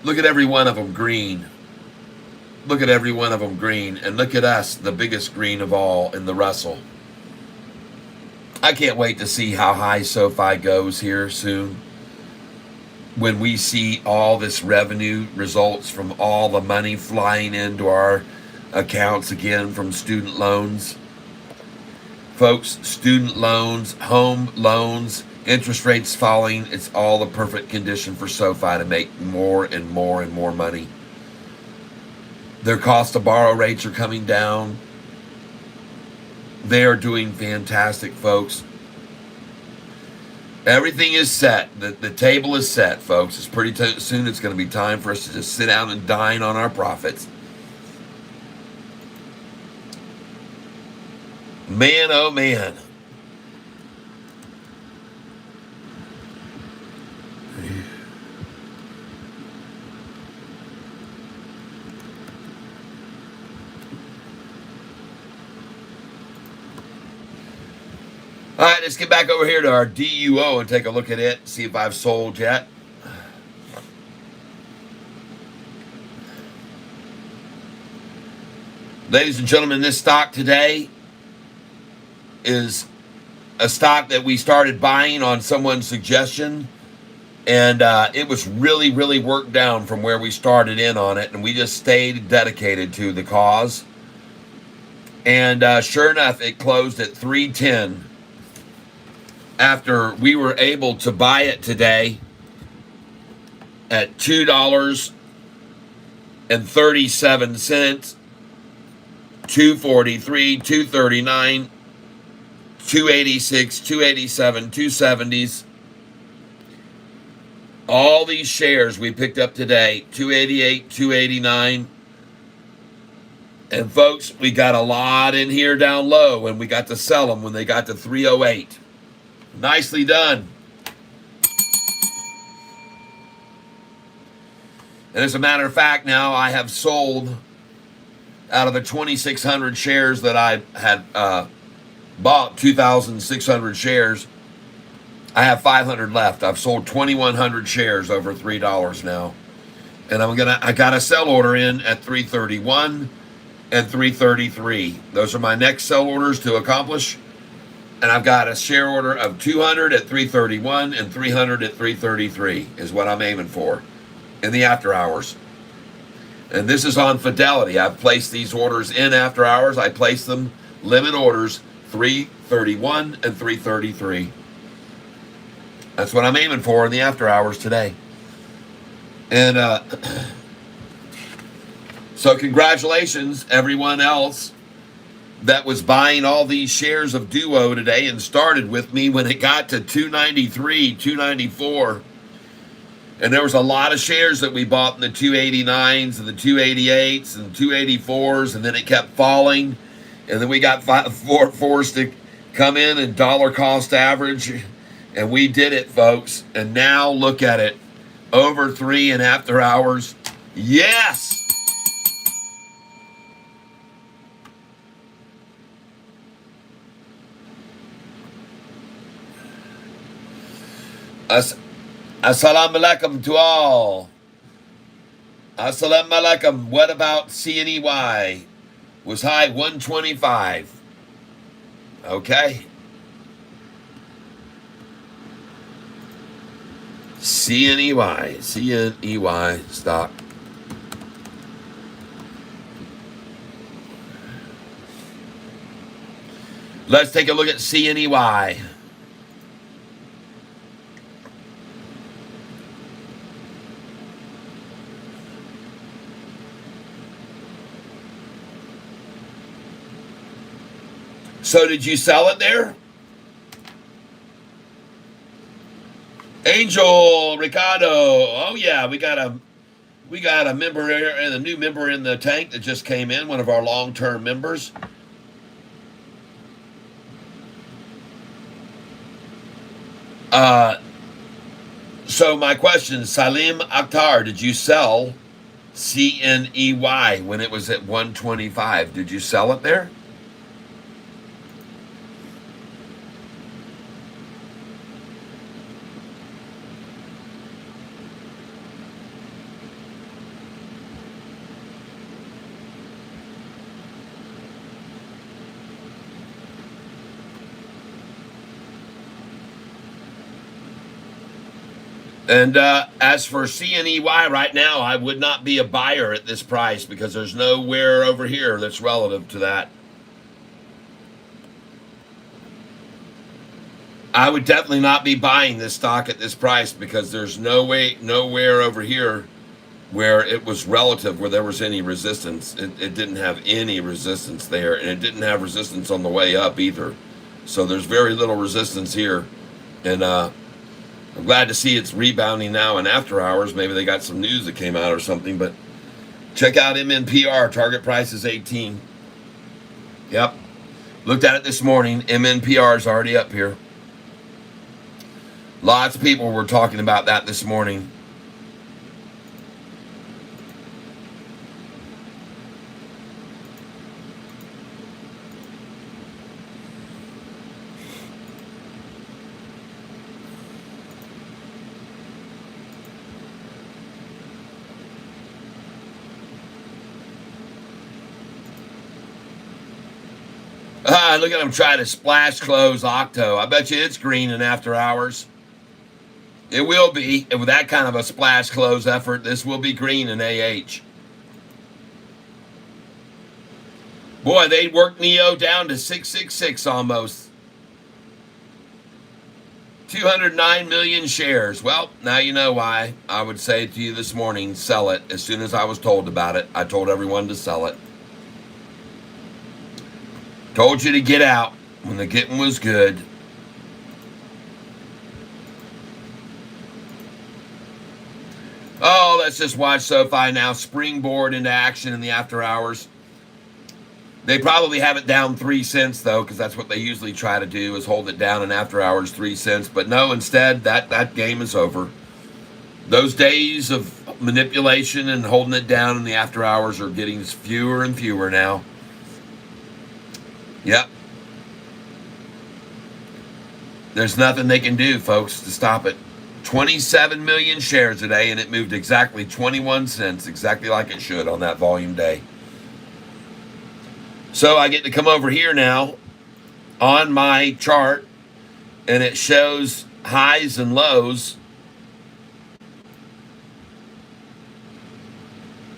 Look at every one of them green. Look at every one of them green. And look at us, the biggest green of all in the Russell. I can't wait to see how high SoFi goes here soon, when we see all this revenue results from all the money flying into our accounts again from student loans. Folks, student loans, home loans, interest rates falling, it's all the perfect condition for SoFi to make more and more and more money. Their cost to borrow rates are coming down. They are doing fantastic, folks. Everything is set. The table is set, folks. It's pretty soon it's going to be time for us to just sit down and dine on our profits. Man, oh man. All right, let's get back over here to our DUO and take a look at it, see if I've sold yet. Ladies and gentlemen, this stock today is a stock that we started buying on someone's suggestion, and it was really worked down from where we started in on it, and we just stayed dedicated to the cause. And sure enough, it closed at 310 after we were able to buy it today at $2.37, 243, 239, 286, 287, 270s. All these shares we picked up today, 288, 289. And folks, we got a lot in here down low, and we got to sell them when they got to 308. Nicely done. And as a matter of fact, now I have sold, out of the 2,600 shares that I had bought, 2,600 shares, I have 500 left. I've sold 2,100 shares over $3 now. And I got a sell order in at 331 and 333. Those are my next sell orders to accomplish. And I've got a share order of 200 at 331 and 300 at 333 is what I'm aiming for in the after hours. And this is on Fidelity. I've placed these orders in after hours. I placed them limit orders 331 and 333. That's what I'm aiming for in the after hours today. And so congratulations, everyone else that was buying all these shares of Duo today and started with me when it got to 293, 294. And there was a lot of shares that we bought in the 289s and the 288s and the 284s, and then it kept falling. And then we got forced to come in and dollar cost average, and we did it, folks. And now look at it, over 3 and after hours. Yes! Assalamu alaikum to all. Assalamu alaikum. What about CNEY? Was high 125. Okay. CNEY stock. Let's take a look at CNEY. So did you sell it there? Angel Ricardo. Oh yeah, we got a member and a new member in the tank that just came in, one of our long-term members. So my question, Salim Akhtar, did you sell CNEY when it was at 125? Did you sell it there? And as for CNEY right now, I would not be a buyer at this price because there's nowhere over here that's relative to that. I would definitely not be buying this stock at this price because there's nowhere over here where it was relative, where there was any resistance. It didn't have any resistance there, and it didn't have resistance on the way up either. So there's very little resistance here. And I'm glad to see it's rebounding now in after hours. Maybe they got some news that came out or something, but check out MNPR. Target price is 18. Yep. Looked at it this morning. MNPR is already up here. Lots of people were talking about that this morning. Look at them try to splash close Octo. I bet you it's green in after hours. It will be. And with that kind of a splash close effort, this will be green in AH. Boy, they worked Neo down to 666 almost. 209 million shares. Well, now you know why I would say to you this morning, sell it. As soon as I was told about it, I told everyone to sell it. Told you to get out when the getting was good. Oh, let's just watch Sofi now springboard into action in the after hours. They probably have it down 3 cents, though, because that's what they usually try to do, is hold it down in after hours 3 cents. But no, instead, that game is over. Those days of manipulation and holding it down in the after hours are getting fewer and fewer now. Yep. There's nothing they can do, folks, to stop it. 27 million shares today, and it moved exactly 21 cents, exactly like it should on that volume day. So I get to come over here now on my chart, and it shows highs and lows.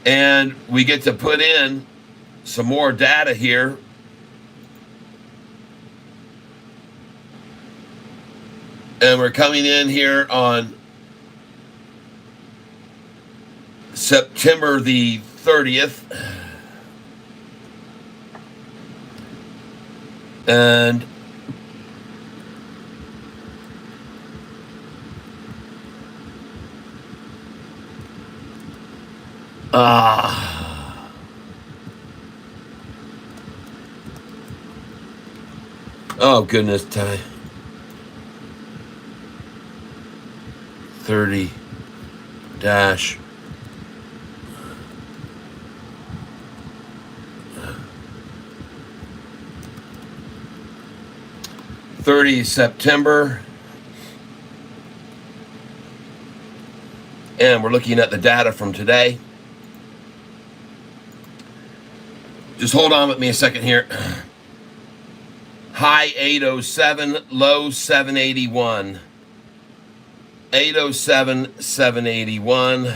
And we get to put in some more data here. And we're coming in here on September the 30th. And oh goodness, 30 dash 30 September, and we're looking at the data from today. Just hold on with me a second here. High 807, low 781. 807, 781.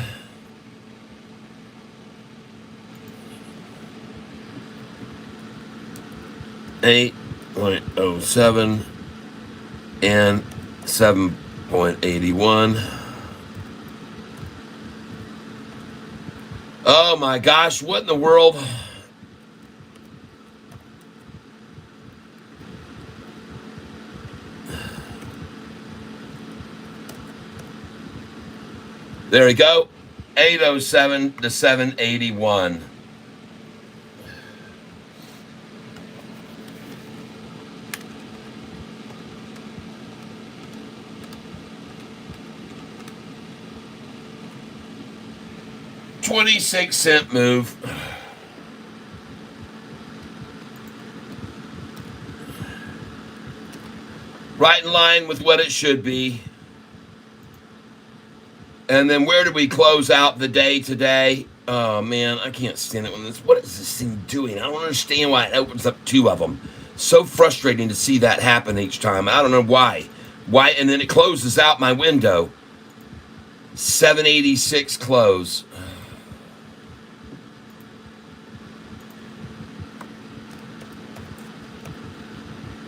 $8.07 and 7.81. Oh my gosh, what in the world? There we go. 807 to 781. $0.26 move. Right in line with what it should be. And then where do we close out the day today? Oh man, I can't stand it when this. What is this thing doing? I don't understand why it opens up two of them. So frustrating to see that happen each time. I don't know why. Why? And then it closes out my window. 786 close.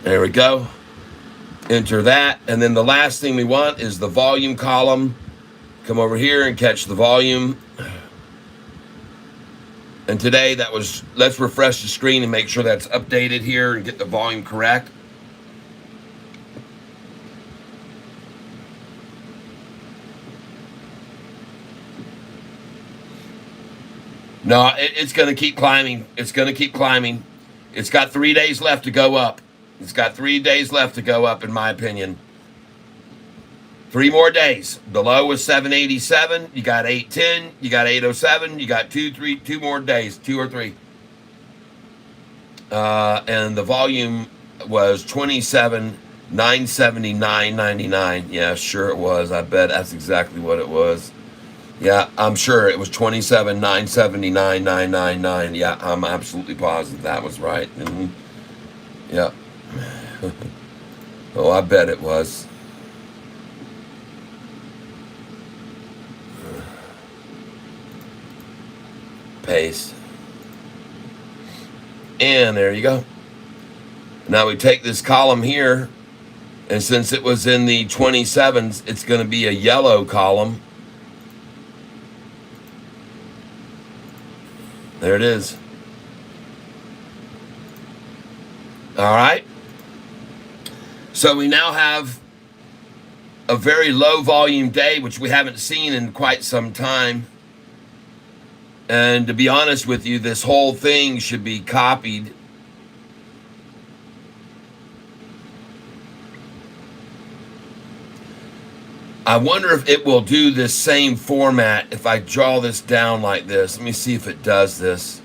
There we go. Enter that. And then the last thing we want is the volume column. Come over here and catch the volume. And today that was, let's refresh the screen and make sure that's updated here and get the volume correct. No, it's going to keep climbing. It's going to keep climbing. It's got 3 days left to go up. It's got 3 days left to go up, in my opinion. 3 more days. The low was 787. You got 810. You got 807. You got 2 more days, 2 or 3. And the volume was 27, 979.99. Yeah, sure it was. I bet that's exactly what it was. Yeah, I'm sure it was 27, 979.999. Yeah, I'm absolutely positive that was right. Mm-hmm. Yeah. Oh, I bet it was. Paste. And there you go. Now we take this column here, and since it was in the 27s, it's going to be a yellow column. There it is. All right. So we now have a very low volume day, which we haven't seen in quite some time. And to be honest with you, this whole thing should be copied. I wonder if it will do this same format if I draw this down like this. Let me see if it does this.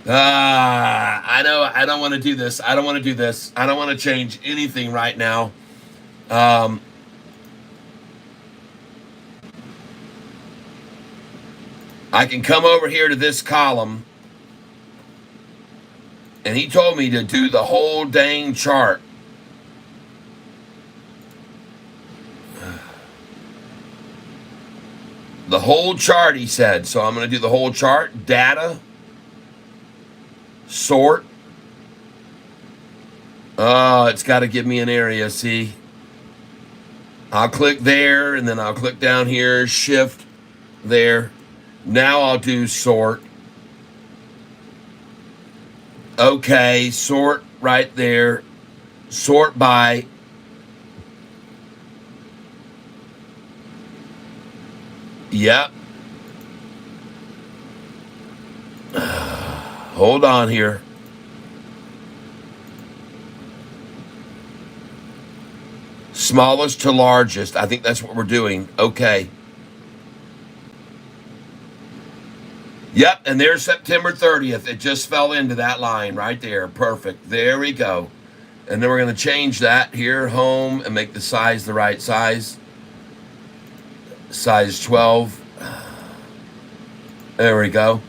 I know I don't want to do this. I don't want to do this. I don't want to change anything right now. I can come over here to this column, and he told me to do the whole dang chart. The whole chart, he said. So I'm going to do the whole chart. Data. Sort. Oh, it's got to give me an area, see? I'll click there, and then I'll click down here, shift there. Now I'll do sort. Okay, sort right there. Sort by. Yep. Hold on here. Smallest to largest. I think that's what we're doing. Okay. Yep, and there's September 30th. It just fell into that line right there. Perfect. There we go. And then we're going to change that here, home, and make the size the right size. Size 12. There we go.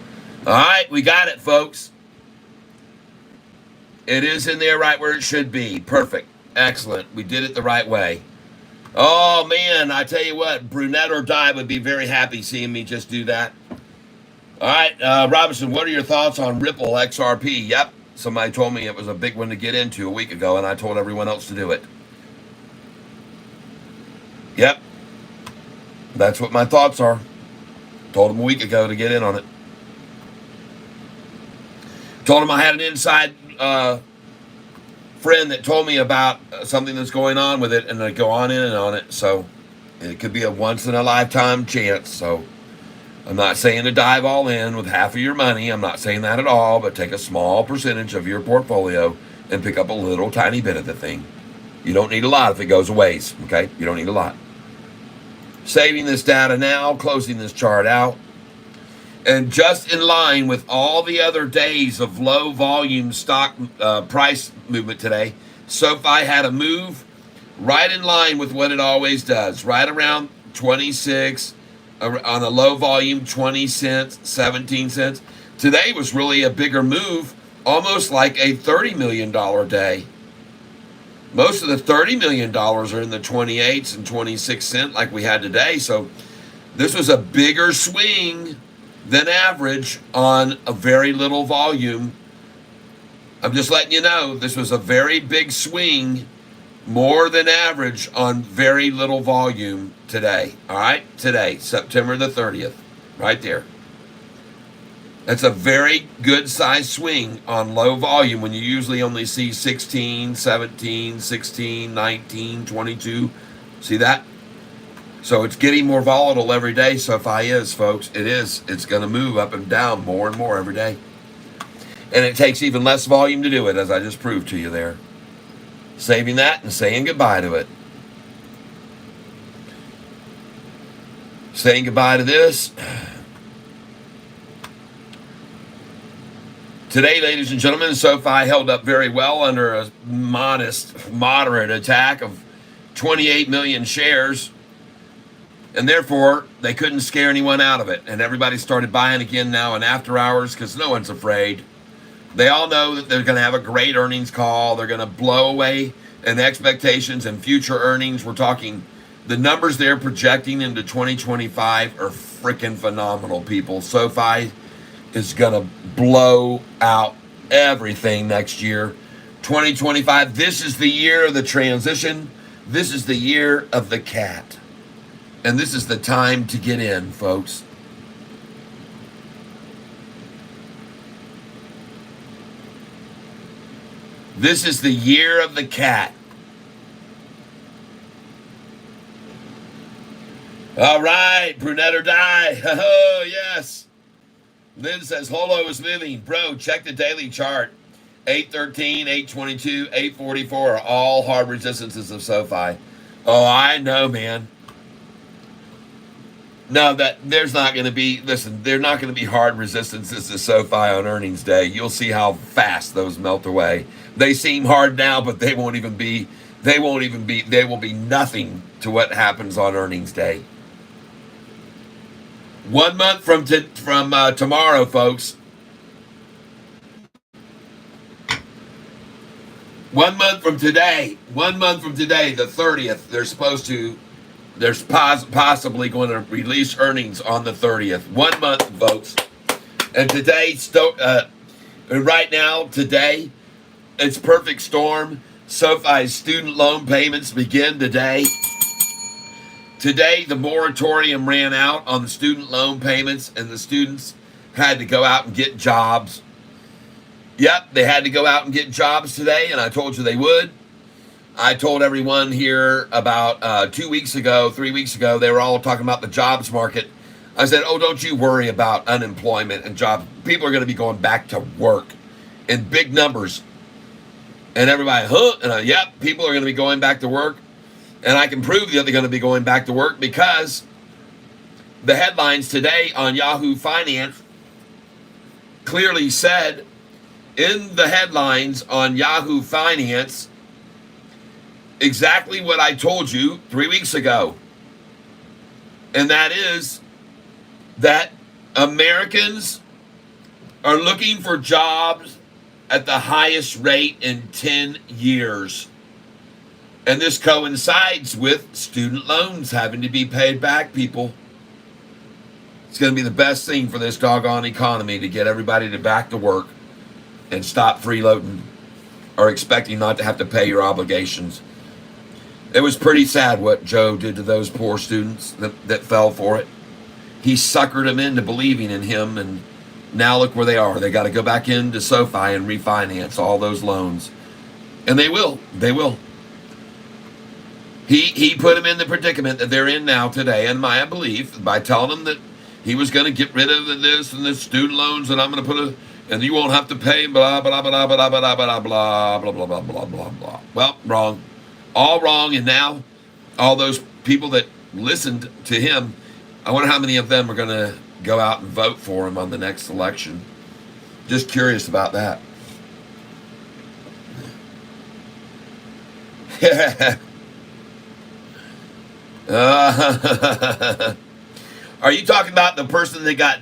All right, we got it, folks. It is in there right where it should be. Perfect. Excellent. We did it the right way. Oh, man, I tell you what, Brunette or Die would be very happy seeing me just do that. All right, Robinson, what are your thoughts on Ripple XRP? Yep, somebody told me it was a big one to get into a week ago, and I told everyone else to do it. Yep, that's what my thoughts are. Told them a week ago to get in on it. Told them I had an inside friend that told me about something that's going on with it, and I go on in and on it. So it could be a once-in-a-lifetime chance. So I'm not saying to dive all in with half of your money. I'm not saying that at all, but take a small percentage of your portfolio and pick up a little tiny bit of the thing. You don't need a lot if it goes a ways, okay? You don't need a lot. Saving this data now, closing this chart out. And just in line with all the other days of low volume stock price movement today, Sofi had a move right in line with what it always does, right around 26, on a low volume, 20 cents, 17 cents. Today was really a bigger move, almost like a $30 million day. Most of the $30 million are in the 28s and 26 cents like we had today. So this was a bigger swing than average on a very little volume. I'm just letting you know, this was a very big swing, more than average on very little volume today. All right, today, September the 30th, right there. That's a very good size swing on low volume when you usually only see 16, 17, 16, 19, 22. See that? So it's getting more volatile every day. Sofi is, folks. It is. It's going to move up and down more and more every day. And it takes even less volume to do it, as I just proved to you there. Saving that and saying goodbye to it. Saying goodbye to this. Today, ladies and gentlemen, Sofi held up very well under a moderate attack of 28 million shares. And therefore, they couldn't scare anyone out of it. And everybody started buying again now in after hours because no one's afraid. They all know that they're going to have a great earnings call. They're going to blow away in expectations and future earnings. We're talking the numbers they're projecting into 2025 are freaking phenomenal, people. SoFi is going to blow out everything next year. 2025, this is the year of the transition. This is the year of the cat. And this is the time to get in, folks. This is the year of the cat. All right, brunette or die. Oh, yes. Lynn says, Holo is moving. Bro, check the daily chart. 813, 822, 844 are all hard resistances of SoFi. Oh, I know, man. No, there's not going to be, listen, they're not going to be hard resistances to SoFi on earnings day. You'll see how fast those melt away. They seem hard now, but they will be nothing to what happens on earnings day. 1 month from tomorrow, folks. 1 month from today, the 30th, they're possibly going to release earnings on the 30th. 1 month, folks. And today, right now, today, it's perfect storm. SoFi's student loan payments begin today. Today, the moratorium ran out on the student loan payments, and the students had to go out and get jobs. Yep, they had to go out and get jobs today, and I told you they would. I told everyone here about 3 weeks ago, they were all talking about the jobs market. I said, oh, don't you worry about unemployment and jobs. People are going to be going back to work in big numbers. And everybody, yep, people are going to be going back to work. And I can prove that they're going to be going back to work because the headlines today on Yahoo Finance clearly said, in the headlines on Yahoo Finance, exactly what I told you 3 weeks ago. And that is that Americans are looking for jobs at the highest rate in 10 years. And this coincides with student loans having to be paid back, people. It's going to be the best thing for this doggone economy to get everybody back to work and stop freeloading or expecting not to have to pay your obligations. It was pretty sad what Joe did to those poor students that fell for it. He suckered them into believing in him, and now look where they are. They got to go back into SoFi and refinance all those loans. And they will. They will. He put them in the predicament that they're in now today, in my belief, by telling them that he was going to get rid of this and the student loans, and I'm going to and you won't have to pay, blah, blah, blah, blah, blah, blah, blah, blah, blah, blah, blah, blah, blah, blah. Well, wrong. All wrong, and now all those people that listened to him, I wonder how many of them are going to go out and vote for him on the next election. Just curious about that. Are you talking about the person that got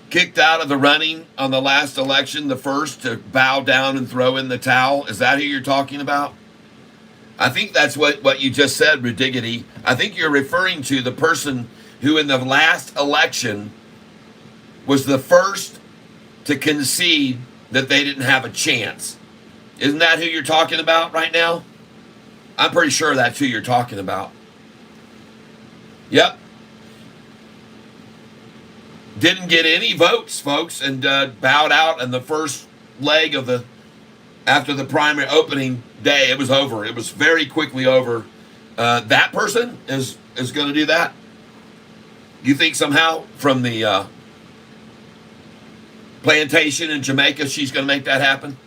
kicked out of the running on the last election, the first to bow down and throw in the towel? Is that who you're talking about? I think that's what you just said, Rudiggity. I think you're referring to the person who in the last election was the first to concede that they didn't have a chance. Isn't that who you're talking about right now? I'm pretty sure that's who you're talking about. Yep. Didn't get any votes, folks, and bowed out in the first leg of after the primary opening day. It was over. It was very quickly over. That person is going to do that? You think somehow from the plantation in Jamaica she's going to make that happen?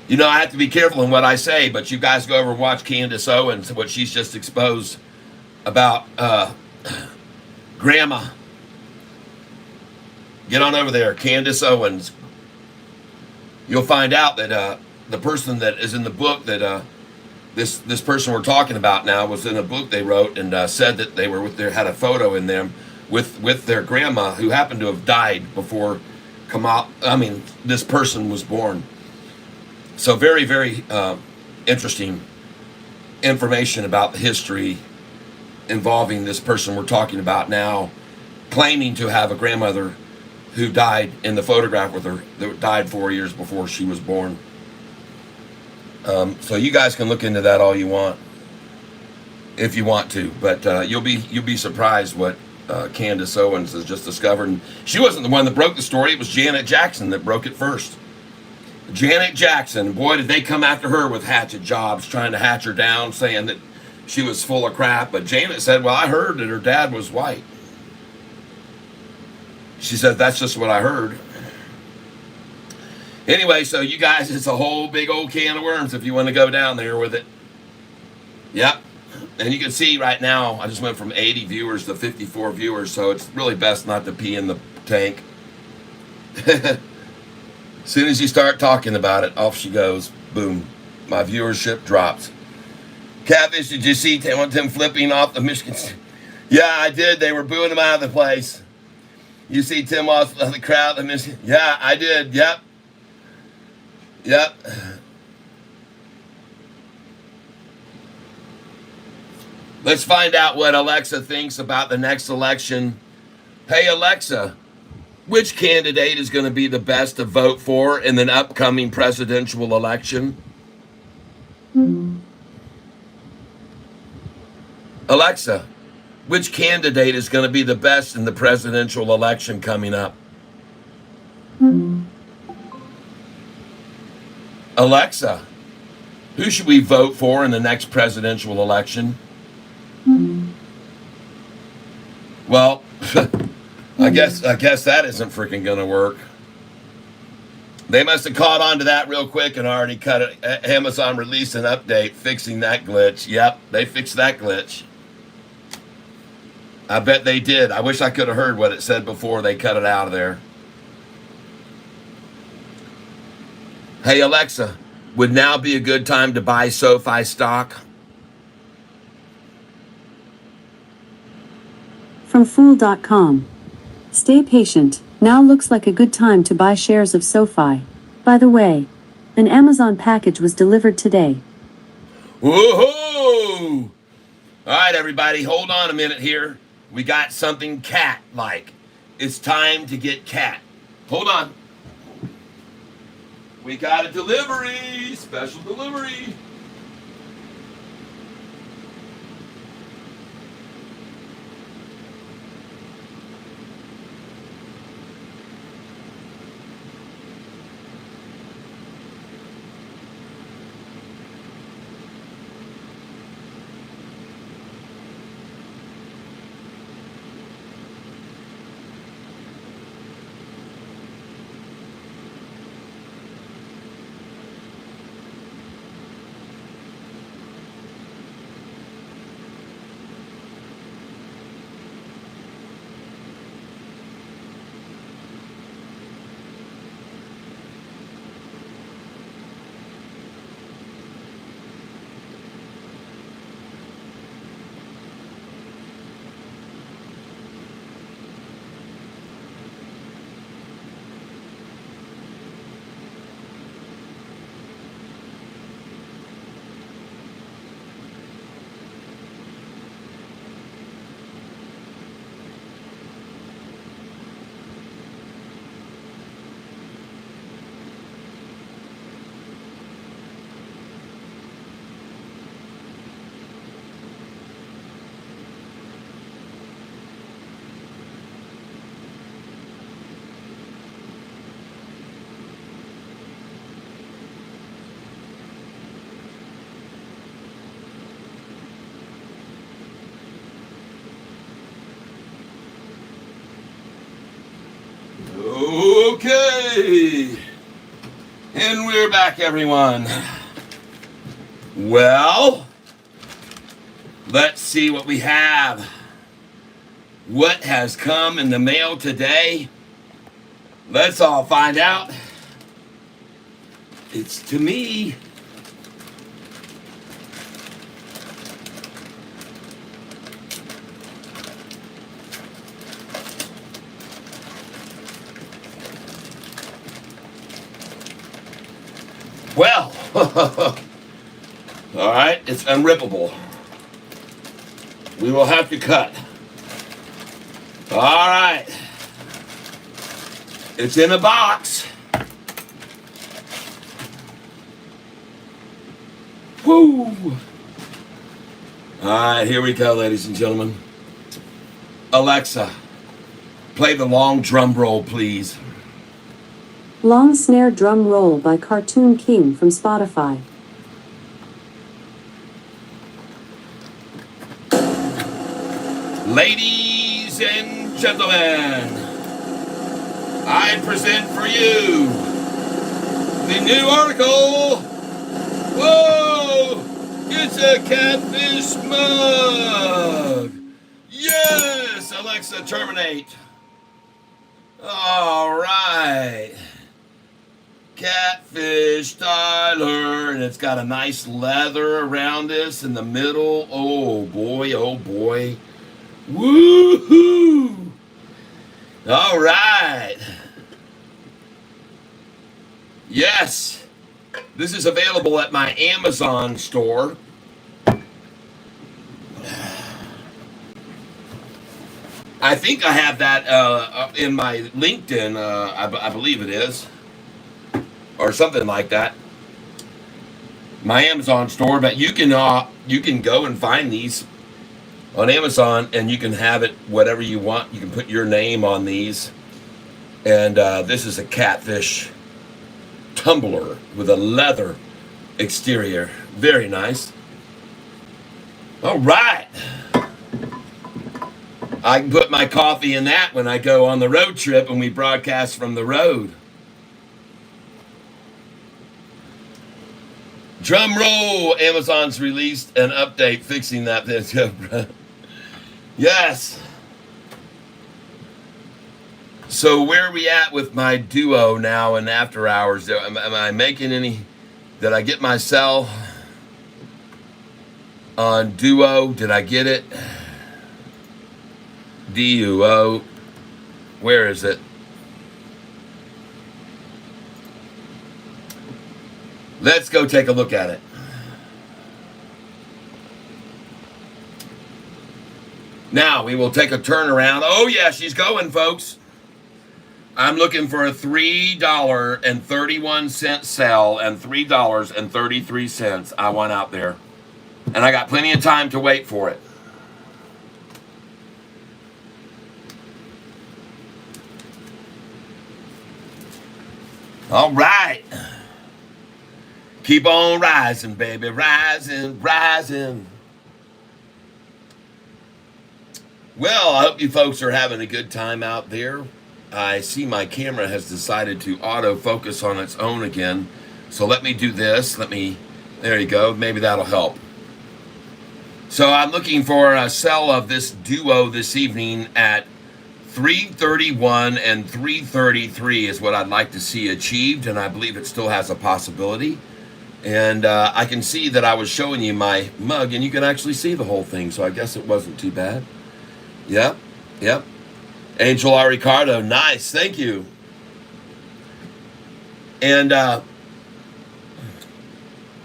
You know, I have to be careful in what I say, but you guys go over and watch Candace Owens, what she's just exposed about grandma. Get on over there, Candace Owens. You'll find out that the person that is in the book that this person we're talking about now was in a book they wrote, and said that they were had a photo in them with their grandma, who happened to have died before this person was born. So very, very interesting information about the history involving this person we're talking about now, claiming to have a grandmother who died in the photograph with her, that died 4 years before she was born. So you guys can look into that all you want, if you want to, but you'll be surprised what Candace Owens has just discovered. And she wasn't the one that broke the story; it was Janet Jackson that broke it first. Janet Jackson, boy, did they come after her with hatchet jobs, trying to hatch her down, saying that she was full of crap. But Janet said, "Well, I heard that her dad was white." She said, "That's just what I heard." Anyway, so you guys, it's a whole big old can of worms if you want to go down there with it. Yep. And you can see right now, I just went from 80 viewers to 54 viewers, so it's really best not to pee in the tank. As soon as you start talking about it, off she goes. Boom. My viewership drops. Catfish, did you see Tim flipping off the Michigan? Yeah, I did. They were booing him out of the place. You see Tim off the crowd? Yeah, I did. Yep. Yep. Let's find out what Alexa thinks about the next election. Hey, Alexa, which candidate is going to be the best to vote for in the upcoming presidential election? Alexa, which candidate is going to be the best in the presidential election coming up? Alexa, who should we vote for in the next presidential election? Well, I guess that isn't freaking going to work. They must have caught on to that real quick and already cut it. Amazon released an update fixing that glitch. Yep, they fixed that glitch. I bet they did. I wish I could have heard what it said before they cut it out of there. Hey, Alexa, would now be a good time to buy Sofi stock? From Fool.com. Stay patient. Now looks like a good time to buy shares of Sofi. By the way, an Amazon package was delivered today. Woohoo! All right, everybody, hold on a minute here. We got something cat-like. It's time to get cat. Hold on. We got a delivery, special delivery. Okay, and we're back, everyone. Well, let's see what we have. What has come in the mail today? Let's all find out. It's to me. Well, all right, it's unrippable. We will have to cut. All right. It's in a box. Woo! All right, here we go, ladies and gentlemen. Alexa, play the long drum roll, please. Long Snare Drum Roll by Cartoon King from Spotify. Ladies and gentlemen, I present for you the new article. Whoa! It's a Catfish mug! Yes! Alexa, terminate. All right. Catfish Tyler. And it's got a nice leather around this in the middle. Oh boy, oh boy. Woohoo! All right. Yes. This is available at my Amazon store. I think I have that in my LinkedIn, I believe it is, or something like that. My Amazon store, but you can go and find these on Amazon, and you can have it whatever you want. You can put your name on these, and this is a Catfish tumbler with a leather exterior. Very nice. All right. I can put my coffee in that when I go on the road trip and we broadcast from the road. Drum roll. Amazon's released an update fixing that. Yes. So where are we at with my duo now and after hours? Am I making any? Did I get my cell on duo? Did I get it? DUO. Where is it? Let's go take a look at it. Now we will take a turn around. Oh yeah, she's going, folks. I'm looking for a $3.31 sell and $3.33 I want out there. And I got plenty of time to wait for it. All right. Keep on rising, baby. Rising, rising. Well, I hope you folks are having a good time out there. I see my camera has decided to autofocus on its own again. So let me do this. There you go. Maybe that'll help. So I'm looking for a sell of this duo this evening at $3.31 and $3.33 is what I'd like to see achieved, and I believe it still has a possibility. And I can see that I was showing you my mug, and you can actually see the whole thing, so I guess it wasn't too bad. Yep. Angel R. Ricardo, nice, thank you. And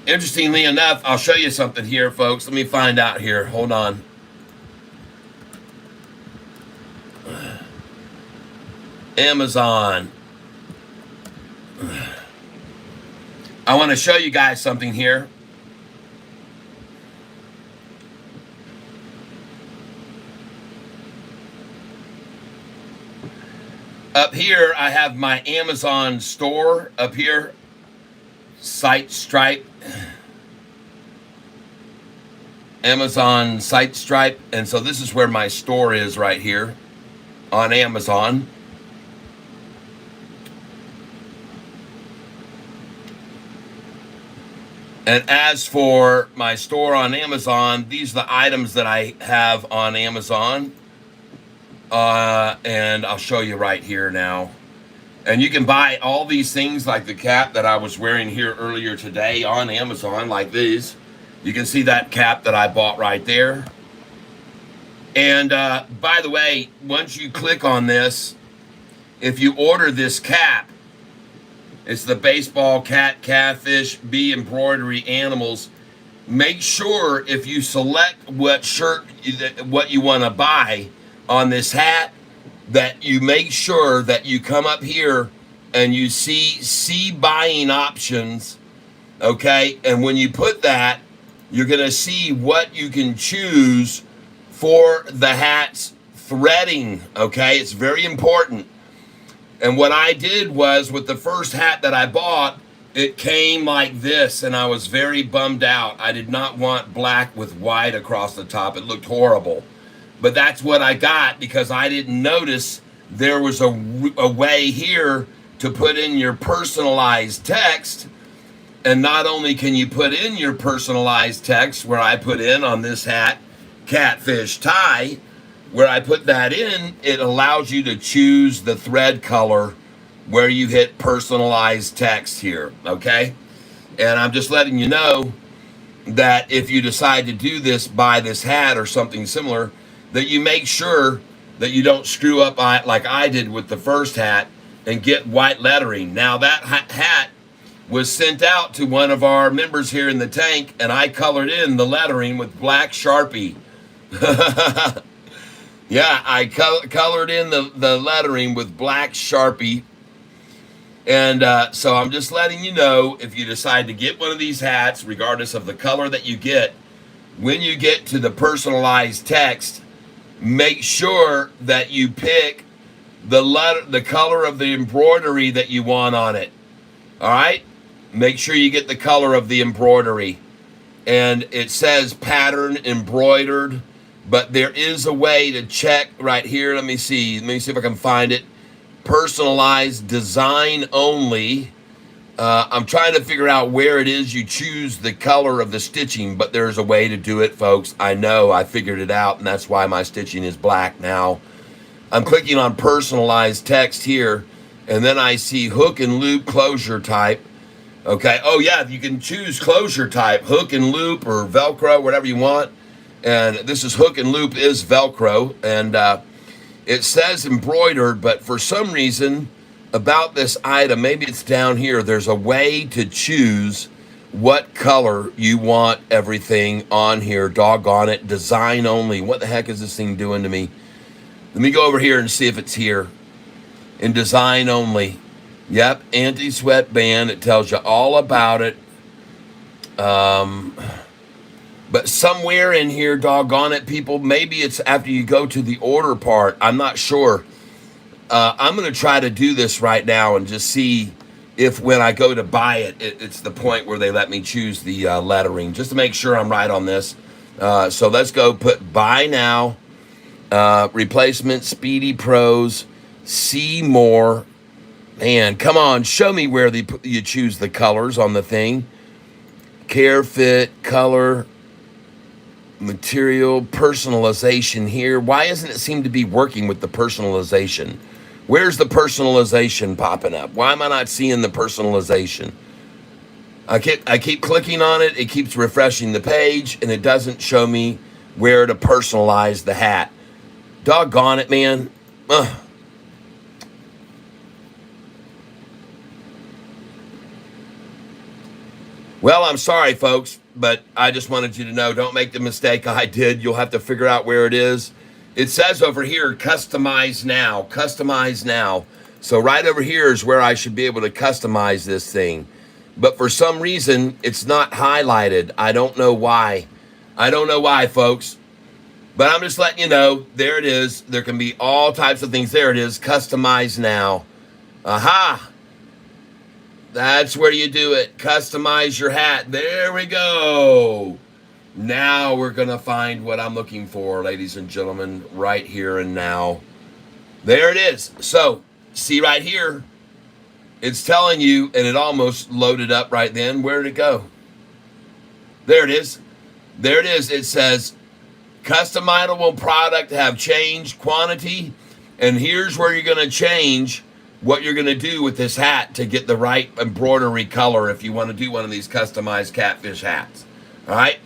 interestingly enough, I'll show you something here, folks. Let me find out here. Hold on. Amazon. I want to show you guys something here. Up here, I have my Amazon store up here. Site Stripe. Amazon Site Stripe. And so this is where my store is right here on Amazon. And as for my store on Amazon, these are the items that I have on Amazon. And I'll show you right here now. And you can buy all these things like the cap that I was wearing here earlier today on Amazon, like these. You can see that cap that I bought right there. And by the way, once you click on this, if you order this cap, It's the baseball, cat, catfish, bee embroidery animals. Make sure if you select what shirt, what you want to buy on this hat, that you make sure that you come up here and you see buying options, okay? And when you put that, you're going to see what you can choose for the hat's threading, okay? It's very important. And what I did was, with the first hat that I bought, it came like this, and I was very bummed out. I did not want black with white across the top. It looked horrible. But that's what I got because I didn't notice there was a way here to put in your personalized text. And not only can you put in your personalized text, where I put in on this hat, catfish tie, where I put that in, it allows you to choose the thread color where you hit personalized text here, okay? And I'm just letting you know that if you decide to do this, buy this hat or something similar, that you make sure that you don't screw up like I did with the first hat and get white lettering. Now that hat was sent out to one of our members here in the tank, and I colored in the lettering with black Sharpie. Yeah, I colored in the lettering with black Sharpie. And so I'm just letting you know, if you decide to get one of these hats, regardless of the color that you get, when you get to the personalized text, make sure that you pick the color of the embroidery that you want on it. All right? Make sure you get the color of the embroidery. And it says pattern embroidered, but there is a way to check right here. Let me see if I can find it. Personalized design only. I'm trying to figure out where it is you choose the color of the stitching, but there's a way to do it, folks. I know, I figured it out, and that's why my stitching is black now. I'm clicking on personalized text here, and then I see hook and loop closure type. Okay, oh yeah, you can choose closure type, hook and loop or Velcro, whatever you want. And this is hook and loop is Velcro, and it says embroidered, but for some reason about this item, maybe it's down here, there's a way to choose what color you want everything on here. Doggone it, design only. What the heck is this thing doing to me? Let me go over here and see if it's here. In design only. Yep, anti-sweat band. It tells you all about it. But somewhere in here, doggone it, people, maybe it's after you go to the order part. I'm not sure. I'm going to try to do this right now and just see if when I go to buy it, it's the point where they let me choose the lettering, just to make sure I'm right on this. So let's go put buy now, replacement, Speedy Pros, see more. Man, come on, show me where you choose the colors on the thing. Care fit, color, material, personalization here. Why doesn't it seem to be working with the personalization? Where's the personalization popping up? Why am I not seeing the personalization? I keep clicking on it. It keeps refreshing the page, and it doesn't show me where to personalize the hat. Doggone it, man. Ugh. Well, I'm sorry, folks, but I just wanted you to know, don't make the mistake I did. You'll have to figure out where it is. It says over here, customize now, customize now. So right over here is where I should be able to customize this thing. But for some reason, it's not highlighted. I don't know why. I don't know why, folks. But I'm just letting you know, there it is. There can be all types of things. There it is, customize now. Aha! That's where you do it. Customize your hat. There we go. Now we're going to find what I'm looking for, ladies and gentlemen, right here and now. There it is. So, see right here, it's telling you, and it almost loaded up right then. Where did it go? There it is. There it is. It says, customizable product have changed quantity, and here's where you're going to change what you're going to do with this hat to get the right embroidery color if you want to do one of these customized catfish hats. All right?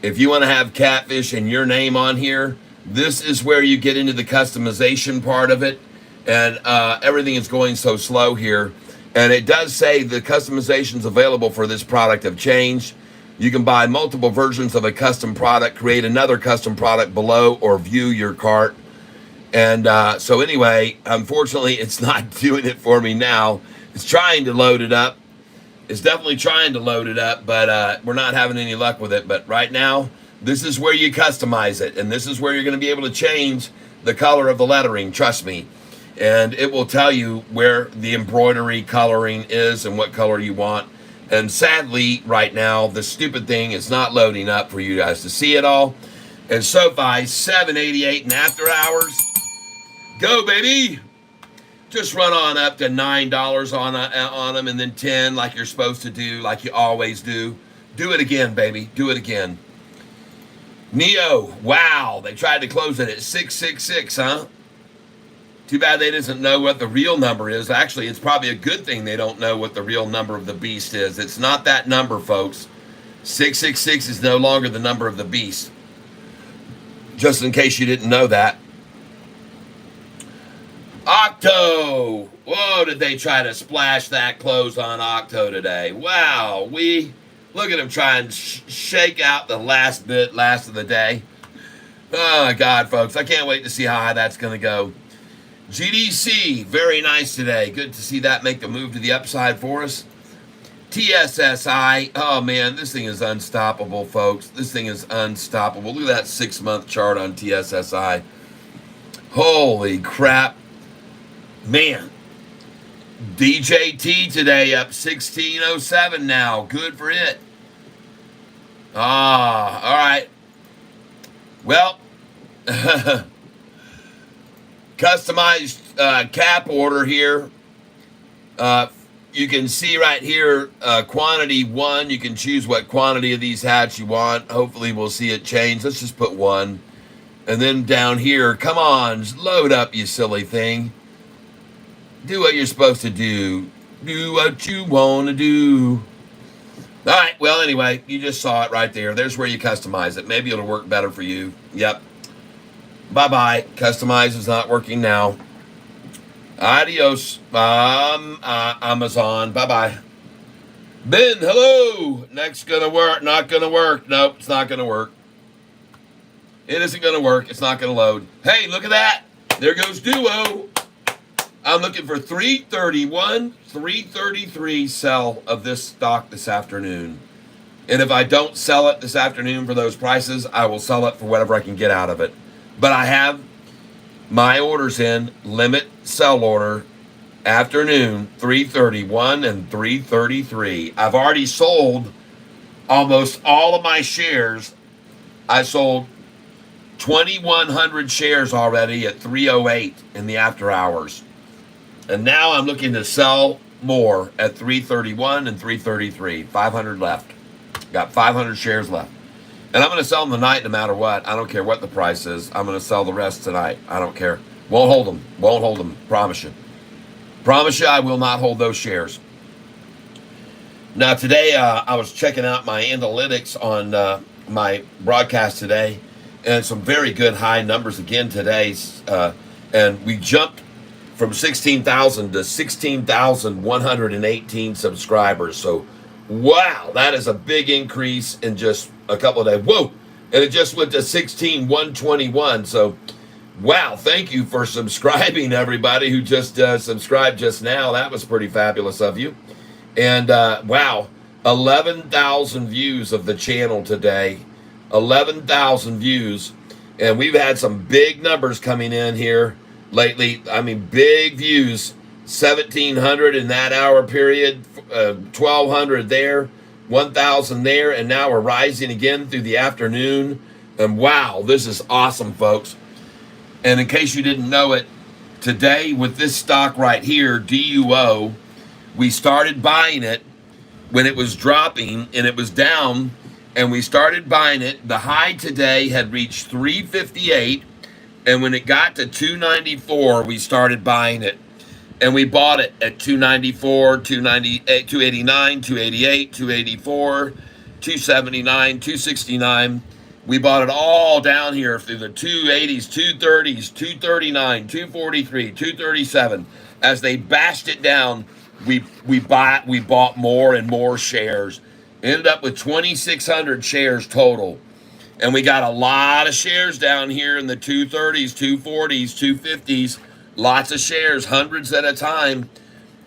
If you want to have catfish and your name on here, this is where you get into the customization part of it. And everything is going so slow here. And it does say the customizations available for this product have changed. You can buy multiple versions of a custom product, create another custom product below, or view your cart. And so anyway, unfortunately, it's not doing it for me now. It's trying to load it up. It's definitely trying to load it up, but we're not having any luck with it. But right now, this is where you customize it. And this is where you're going to be able to change the color of the lettering, trust me. And it will tell you where the embroidery coloring is and what color you want. And sadly, right now, the stupid thing is not loading up for you guys to see it all. And Sofi, $7.88 and after hours. Go, baby. Just run on up to $9 on them, and then 10 like you're supposed to do, like you always do. Do it again, baby. Do it again. Neo, wow. They tried to close it at 666, huh? Too bad they doesn't know what the real number is. Actually, it's probably a good thing they don't know what the real number of the beast is. It's not that number, folks. 666 is no longer the number of the beast. Just in case you didn't know that. Octo! Whoa, did they try to splash that close on Octo today? Wow, look at them trying to shake out the last of the day. Oh, my God, folks. I can't wait to see how high that's going to go. GDC, very nice today. Good to see that make a move to the upside for us. TSSI, oh man, this thing is unstoppable, folks. This thing is unstoppable. Look at that 6-month chart on TSSI. Holy crap. Man. DJT today up 1607 now. Good for it. All right. Well, customized cap order here. You can see right here, quantity 1. You can choose what quantity of these hats you want. Hopefully we'll see it change. Let's just put 1. And then down here, come on, just load up, you silly thing. Do what you're supposed to do. Do what you want to do. All right, well, anyway, you just saw it right there. There's where you customize it. Maybe it'll work better for you. Yep. Bye-bye. Customize is not working now. Adios, Amazon. Bye-bye. Ben, hello. Next gonna work. Not gonna work. Nope, it's not gonna work. It isn't gonna work. It's not gonna load. Hey, look at that. There goes Duo. I'm looking for 331, 333 sell of this stock this afternoon. And if I don't sell it this afternoon for those prices, I will sell it for whatever I can get out of it. But I have my orders in, limit sell order, afternoon, 331 and 333. I've already sold almost all of my shares. I sold 2,100 shares already at 308 in the after hours. And now I'm looking to sell more at 331 and 333. 500 left. Got 500 shares left. And I'm going to sell them tonight no matter what. I don't care what the price is. I'm going to sell the rest tonight. I don't care. Won't hold them. Won't hold them. Promise you. Promise you I will not hold those shares. Now today I was checking out my analytics on my broadcast today. And some very good high numbers again today. And we jumped from 16,000 to 16,118 subscribers. So, wow, that is a big increase in just a couple of days. Whoa! And it just went to 16,121. So, wow, thank you for subscribing, everybody who just subscribed just now. That was pretty fabulous of you. And, wow, 11,000 views of the channel today. 11,000 views. And we've had some big numbers coming in here lately. I mean, big views. 1,700 in that hour period, 1,200 there, 1,000 there, and now we're rising again through the afternoon. And wow, this is awesome, folks. And in case you didn't know it, today with this stock right here, DUO, we started buying it when it was dropping and it was down, and we started buying it. The high today had reached 358. And when it got to 294, we started buying it. And we bought it at 294, 298, 289, 288, 284, 279, 269. We bought it all down here through the 280s, 230s, 239, 243, 237. As they bashed it down, we bought more and more shares. Ended up with 2,600 shares total. And we got a lot of shares down here in the 230s, 240s, 250s. Lots of shares, hundreds at a time.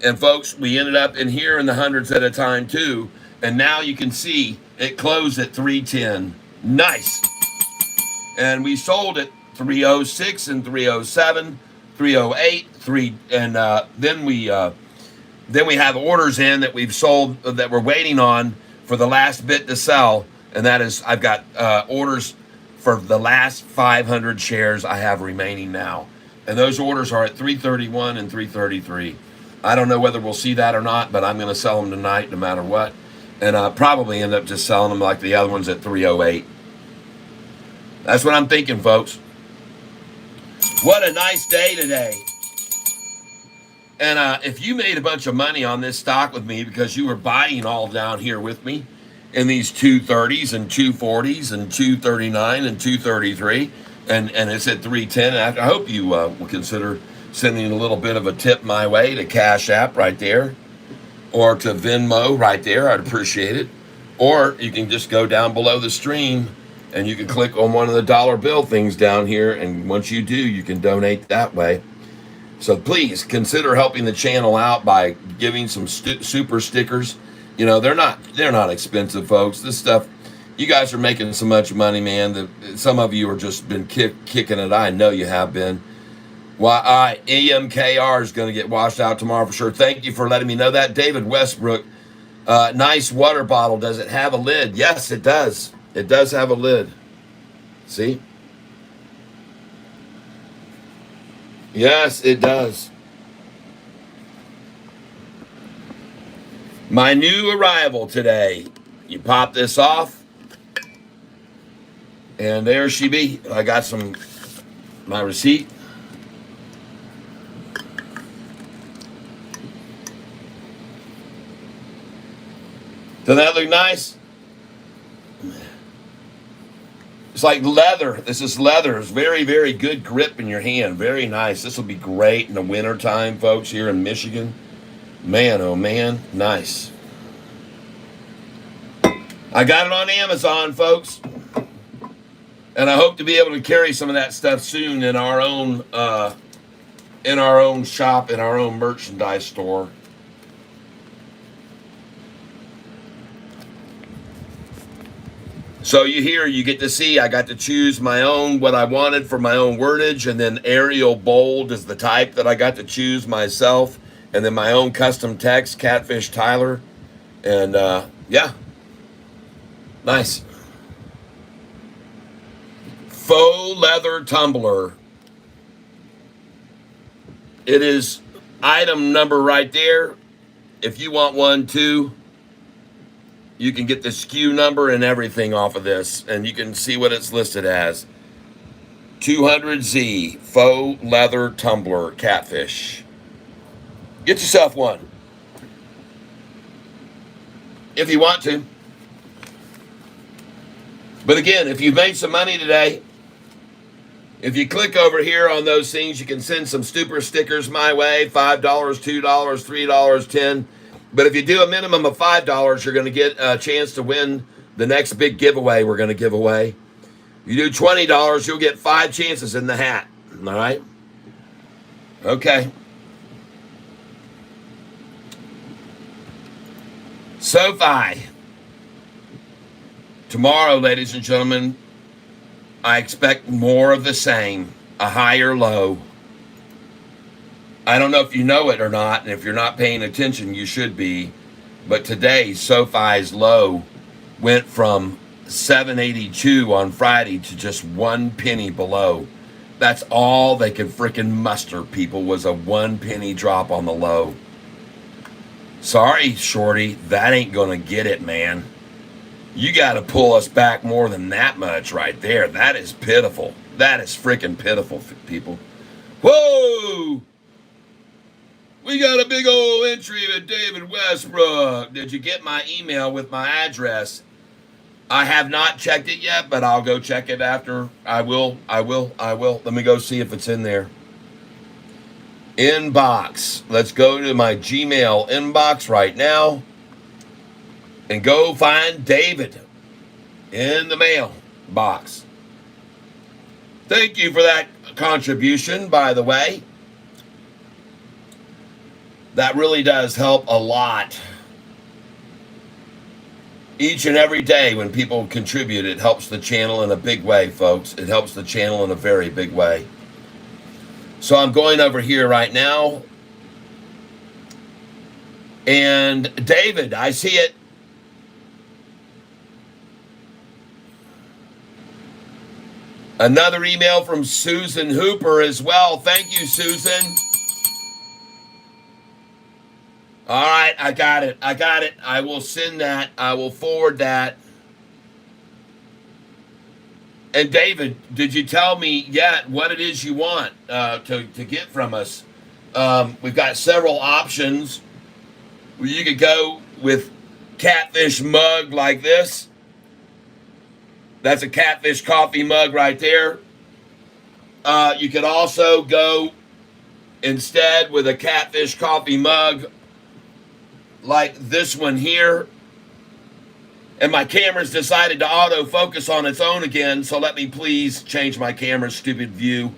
And folks, we ended up in here in the hundreds at a time too. And now you can see it closed at 310. Nice. And we sold it 306 and 307, 308, 3 and then we have orders in that we've sold that we're waiting on for the last bit to sell, and that is I've got orders for the last 500 shares I have remaining now, and those orders are at 331 and 333. I don't know whether we'll see that or not, but I'm going to sell them tonight no matter what, and probably end up just selling them like the other ones at 308. That's what I'm thinking, folks. What a nice day today. And if you made a bunch of money on this stock with me because you were buying all down here with me in these 230s and 240s and 239 and 233, and it's at 310, I hope you will consider sending a little bit of a tip my way to Cash App right there or to Venmo right there. I'd appreciate it. Or you can just go down below the stream and you can click on one of the dollar bill things down here, and once you do, you can donate that way. So please consider helping the channel out by giving some super stickers. You know, they're not expensive, folks. This stuff, you guys are making so much money, man, that some of you are just been kicking it. I know you have been. Why, EMKR is going to get washed out tomorrow for sure. Thank you for letting me know that. David Westbrook, nice water bottle. Does it have a lid? Yes, it does. It does have a lid. See? Yes, it does. My new arrival today. You pop this off, and there she be. I got my receipt. Doesn't that look nice? It's like leather. This is leather. It's very, very good grip in your hand. Very nice. This will be great in the wintertime, folks, here in Michigan. Man, oh man, nice. I got it on Amazon, folks. And I hope to be able to carry some of that stuff soon in our own shop, in our own merchandise store. So you get to see, I got to choose my own, what I wanted for my own wordage, and then Arial Bold is the type that I got to choose myself, and then my own custom text, Catfish Tyler, and yeah, nice. Faux leather tumbler. It is item number right there. If you want one too, you can get the SKU number and everything off of this, and you can see what it's listed as. 200Z faux leather tumbler Catfish. Get yourself one if you want to. But again, if you've made some money today, if you click over here on those things, you can send some super stickers my way. $5, $2, $3, $10. But if you do a minimum of $5, you're going to get a chance to win the next big giveaway we're going to give away. You do $20, you'll get 5 chances in the hat. All right? Okay. Sofi. Tomorrow, ladies and gentlemen, I expect more of the same. A higher low. I don't know if you know it or not, and if you're not paying attention, you should be. But today, Sofi's low went from 782 on Friday to just 1 penny below. That's all they could freaking muster, people, was a 1 penny drop on the low. Sorry, Shorty, that ain't gonna get it, man. You gotta pull us back more than that much right there. That is pitiful. That is freaking pitiful, people. Whoa! We got a big old entry with David Westbrook. Did you get my email with my address? I have not checked it yet, but I'll go check it after. I will. Let me go see if it's in there. Inbox. Let's go to my Gmail inbox right now and go find David in the mail box. Thank you for that contribution, by the way. That really does help a lot. Each and every day when people contribute, it helps the channel in a big way, folks. It helps the channel in a very big way. So I'm going over here right now. And David, I see it. Another email from Susan Hooper as well. Thank you, Susan. All right, I got it. I will send that. I will forward that. And David, did you tell me yet what it is you want to get from us? We've got several options. You could go with Catfish mug like this. That's a Catfish coffee mug right there. You could also go instead with a Catfish coffee mug like this one here. And my camera's decided to autofocus on its own again, so let me please change my camera's stupid view.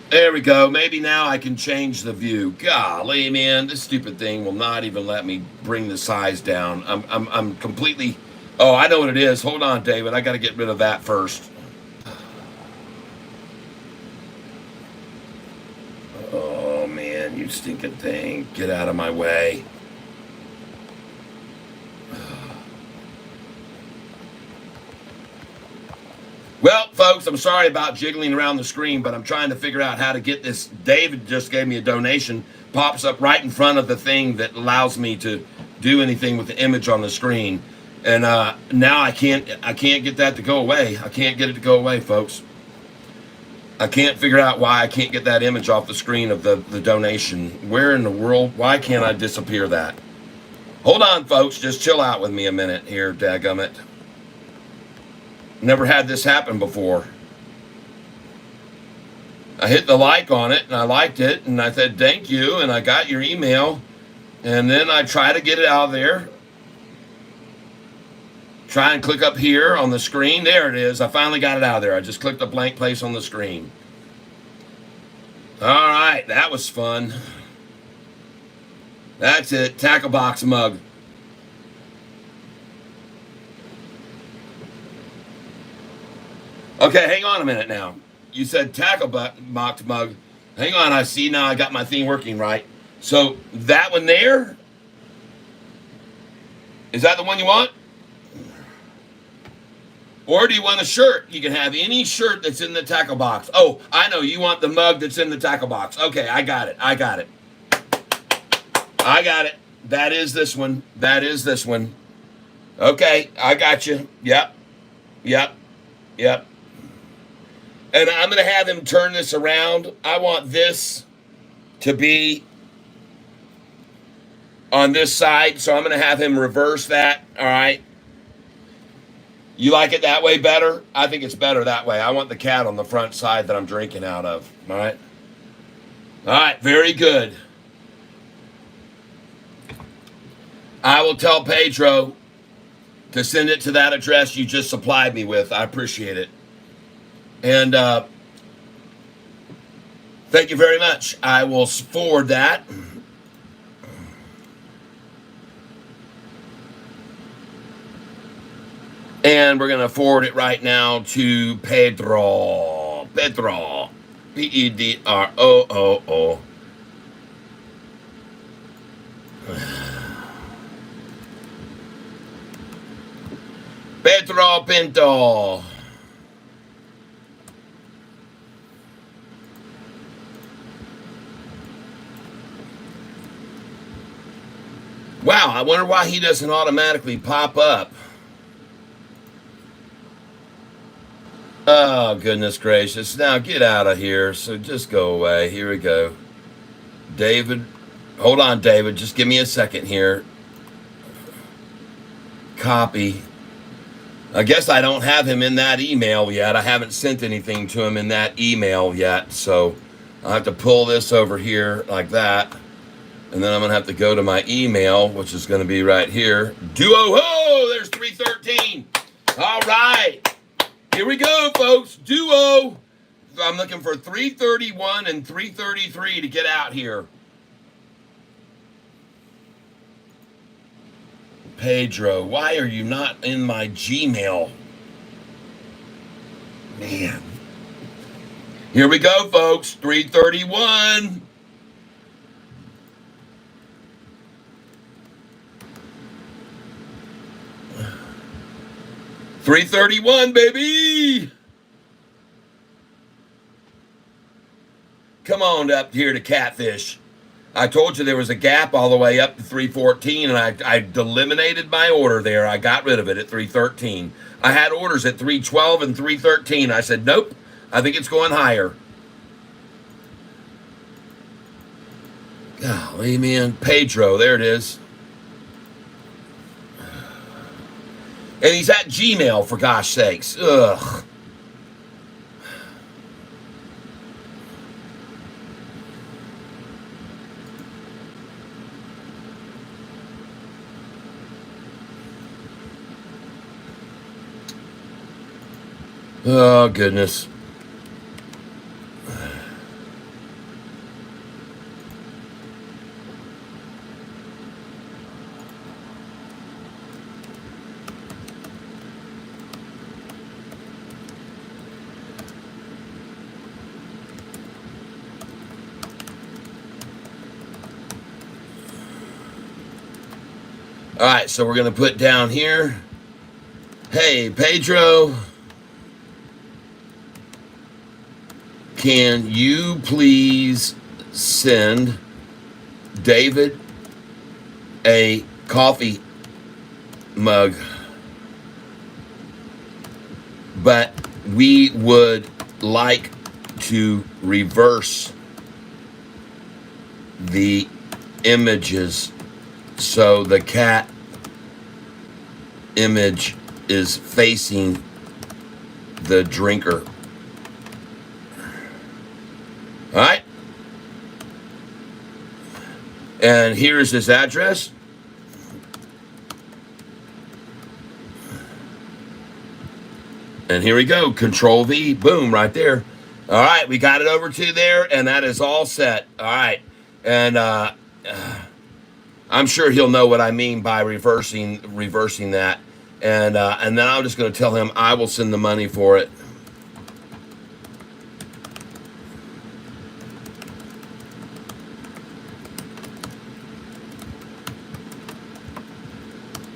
There we go. Maybe now I can change the view. Golly, man, this stupid thing will not even let me bring the size down. I'm completely... Oh, I know what it is. Hold on, David. I got to get rid of that first. Oh, man, you stinking thing. Get out of my way. Well, folks, I'm sorry about jiggling around the screen, but I'm trying to figure out how to get this. David just gave me a donation. Pops up right in front of the thing that allows me to do anything with the image on the screen. And now I can't get that to go away. I can't get it to go away, folks. I can't figure out why I can't get that image off the screen of the donation. Where in the world? Why can't I disappear that? Hold on, folks. Just chill out with me a minute here, dadgummit. Never had this happen before. I hit the like on it, and I liked it, and I said, thank you, and I got your email. And then I try to get it out of there. Try and click up here on the screen. There it is. I finally got it out of there. I just clicked a blank place on the screen. All right, that was fun. That's it. Tackle box mug. Okay, hang on a minute now. You said tackle box mug. Hang on, I see now I got my thing working right. So that one there, is that the one you want? Or do you want a shirt? You can have any shirt that's in the tackle box. Oh, I know, you want the mug that's in the tackle box. Okay, I got it. That is this one. Okay, I got you. Yep. And I'm going to have him turn this around. I want this to be on this side, so I'm going to have him reverse that, all right? You like it that way better? I think it's better that way. I want the cat on the front side that I'm drinking out of, all right? All right, very good. I will tell Pedro to send it to that address you just supplied me with. I appreciate it. And thank you very much. I will forward that. And we're going to forward it right now to Pedro. Pedro. Pedroo. Pedro Pinto. Wow, I wonder why he doesn't automatically pop up. Oh, goodness gracious. Now get out of here. So just go away. Here we go. David. Hold on, David. Just give me a second here. Copy. I guess I don't have him in that email yet. I haven't sent anything to him in that email yet. So I'll have to pull this over here like that. And then I'm going to have to go to my email, which is going to be right here. Duo ho! There's 313. All right. Here we go, folks. Duo. I'm looking for 331 and 333 to get out here. Pedro, why are you not in my Gmail? Man. Here we go, folks. 331. $331, baby. Come on up here to Catfish. I told you there was a gap all the way up to 314, and I eliminated my order there. I got rid of it at 313. I had orders at 312 and 313. I said, nope, I think it's going higher. Golly, man. Pedro, there it is. And he's at Gmail, for gosh sakes. Ugh. Oh, goodness. All right, so we're going to put down here, hey, Pedro, can you please send David a coffee mug? But we would like to reverse the images so the cat image is facing the drinker. All right. And here's his address. And here we go. Control V. Boom, right there. All right. We got it over to there, and that is all set. All right. And I'm sure he'll know what I mean by reversing that. And then I'm just going to tell him I will send the money for it.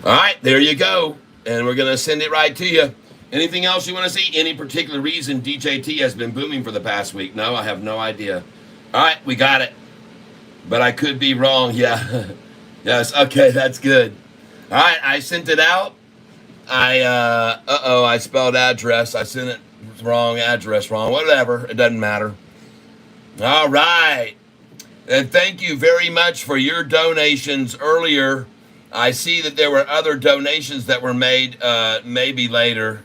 All right, there you go. And we're going to send it right to you. Anything else you want to see? Any particular reason DJT has been booming for the past week? No, I have no idea. All right, we got it. But I could be wrong. Yeah. Yes. Okay, that's good. All right, I sent it out. I spelled address. I sent it wrong, address wrong, whatever. It doesn't matter. All right. And thank you very much for your donations earlier. I see that there were other donations that were made maybe later.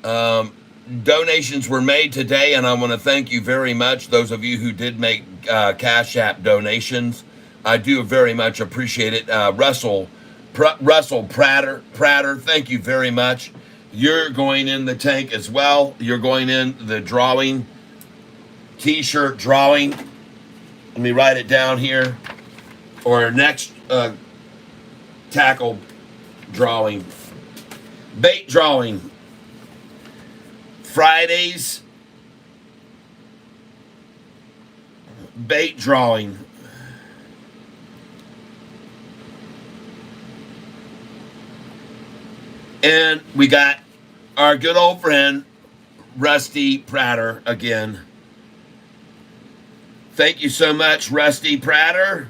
Donations were made today, and I want to thank you very much, those of you who did make Cash App donations. I do very much appreciate it. Russell Prater, thank you very much. You're going in the tank as well. You're going in the drawing, T-shirt drawing. Let me write it down here. Or next tackle drawing. Bait drawing. Fridays. Bait drawing. And we got our good old friend, Rusty Prater, again. Thank you so much, Rusty Prater.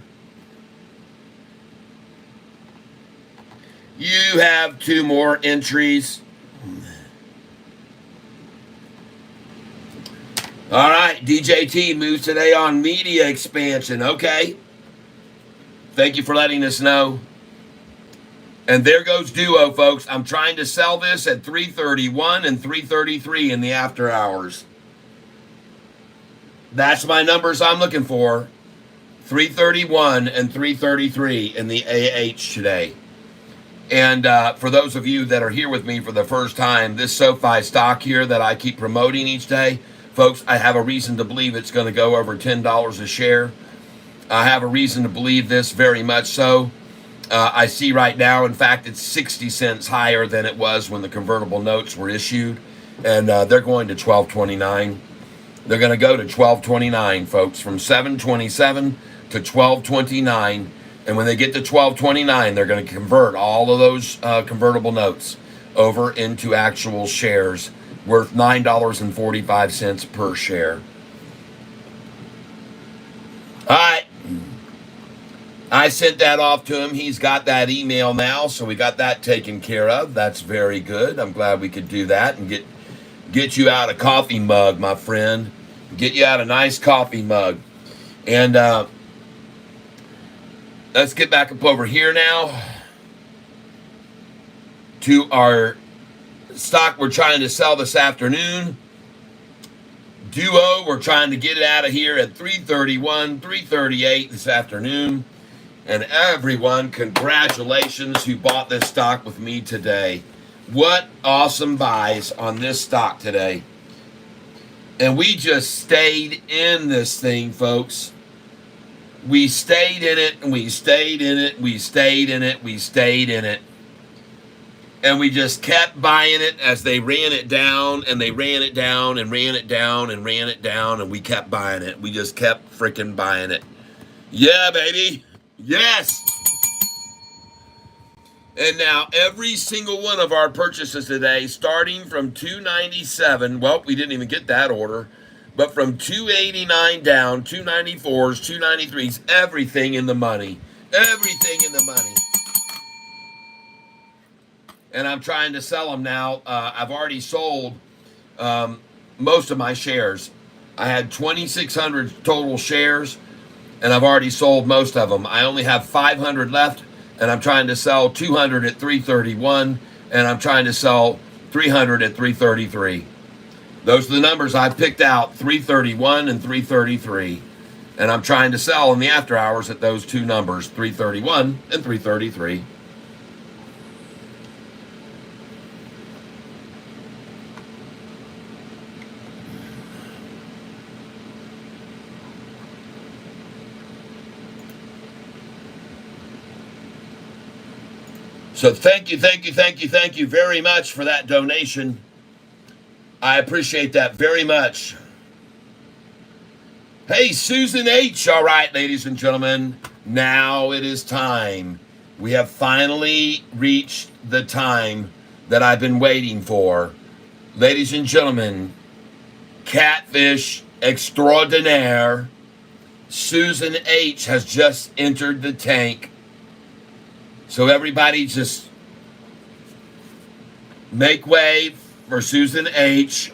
You have 2 more entries. All right, DJT moves today on media expansion. Okay. Thank you for letting us know. And there goes Duo, folks. I'm trying to sell this at 331 and 333 in the after hours. That's my numbers I'm looking for. 331 and 333 in the AH today. And for those of you that are here with me for the first time, this SoFi stock here that I keep promoting each day, folks, I have a reason to believe it's going to go over $10 a share. I have a reason to believe this very much so. I see right now, in fact, it's 60 cents higher than it was when the convertible notes were issued. And they're going to $12.29. They're going to go to $12.29, folks, from $7.27 to $12.29. And when they get to $12.29, they're going to convert all of those convertible notes over into actual shares worth $9.45 per share. All right. I sent that off to him. He's got that email now, so we got that taken care of. That's very good. I'm glad we could do that and get you out a coffee mug, my friend. Get you out a nice coffee mug. And let's get back up over here now to our stock we're trying to sell this afternoon. Duo, we're trying to get it out of here at 331, 338 this afternoon. And everyone, congratulations who bought this stock with me today. What awesome buys on this stock today. And we just stayed in this thing, folks. We stayed in it, and we stayed in it, we stayed in it, we stayed in it. And we just kept buying it as they ran it down, and they ran it down, and ran it down, and ran it down, and we kept buying it. We just kept freaking buying it. Yeah, baby. Yes. And now every single one of our purchases today, starting from $297, well, we didn't even get that order, but from $289 down, $294s, $293s, everything in the money. Everything in the money. And I'm trying to sell them now. I've already sold most of my shares. I had 2,600 total shares, and I've already sold most of them. I only have 500 left, and I'm trying to sell 200 at 331, and I'm trying to sell 300 at 333. Those are the numbers I picked out, 331 and 333. And I'm trying to sell in the after hours at those two numbers, 331 and 333. So thank you very much for that donation. I appreciate that very much. Hey, Susan H. All right, ladies and gentlemen, now it is time. We have finally reached the time that I've been waiting for. Ladies and gentlemen, Catfish extraordinaire, Susan H. has just entered the tank. So everybody just make way for Susan H.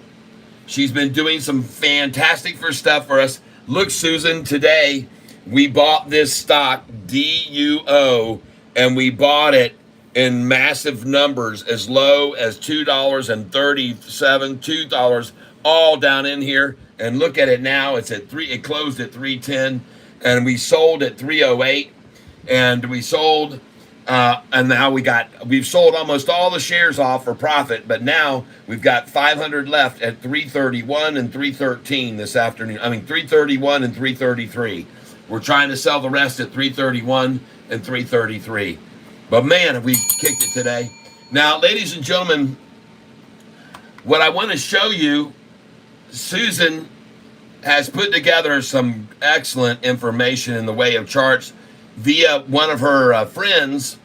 She's been doing some fantastic stuff for us. Look, Susan, today we bought this stock, DUO, and we bought it in massive numbers, as low as $2.37, $2, all down in here. And look at it now. It's at it closed at 310, and we sold at 308, and we sold. And now we've sold almost all the shares off for profit, but now we've got 500 left at 331 and 313 this afternoon. 331 and 333. We're trying to sell the rest at 331 and 333. But man, have we kicked it today. Now, ladies and gentlemen, what I want to show you, Susan has put together some excellent information in the way of charts via one of her friends,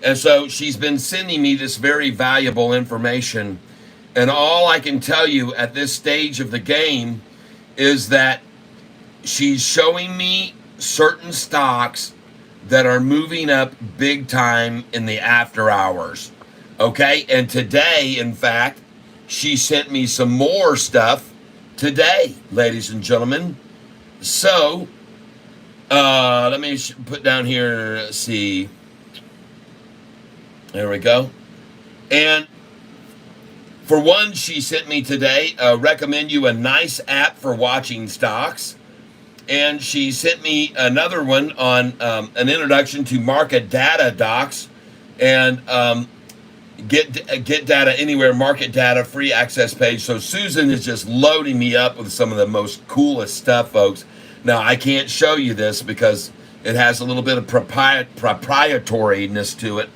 and so she's been sending me this very valuable information. And all I can tell you at this stage of the game is that she's showing me certain stocks that are moving up big time in the after hours. Okay, and today, in fact, she sent me some more stuff today, ladies and gentlemen. So let me put down here, let's see. There we go. And for one, she sent me today, recommend you a nice app for watching stocks. And she sent me another one on an introduction to market data docs and get data anywhere, market data, free access page. So Susan is just loading me up with some of the most coolest stuff, folks. Now, I can't show you this because it has a little bit of proprietoriness to it.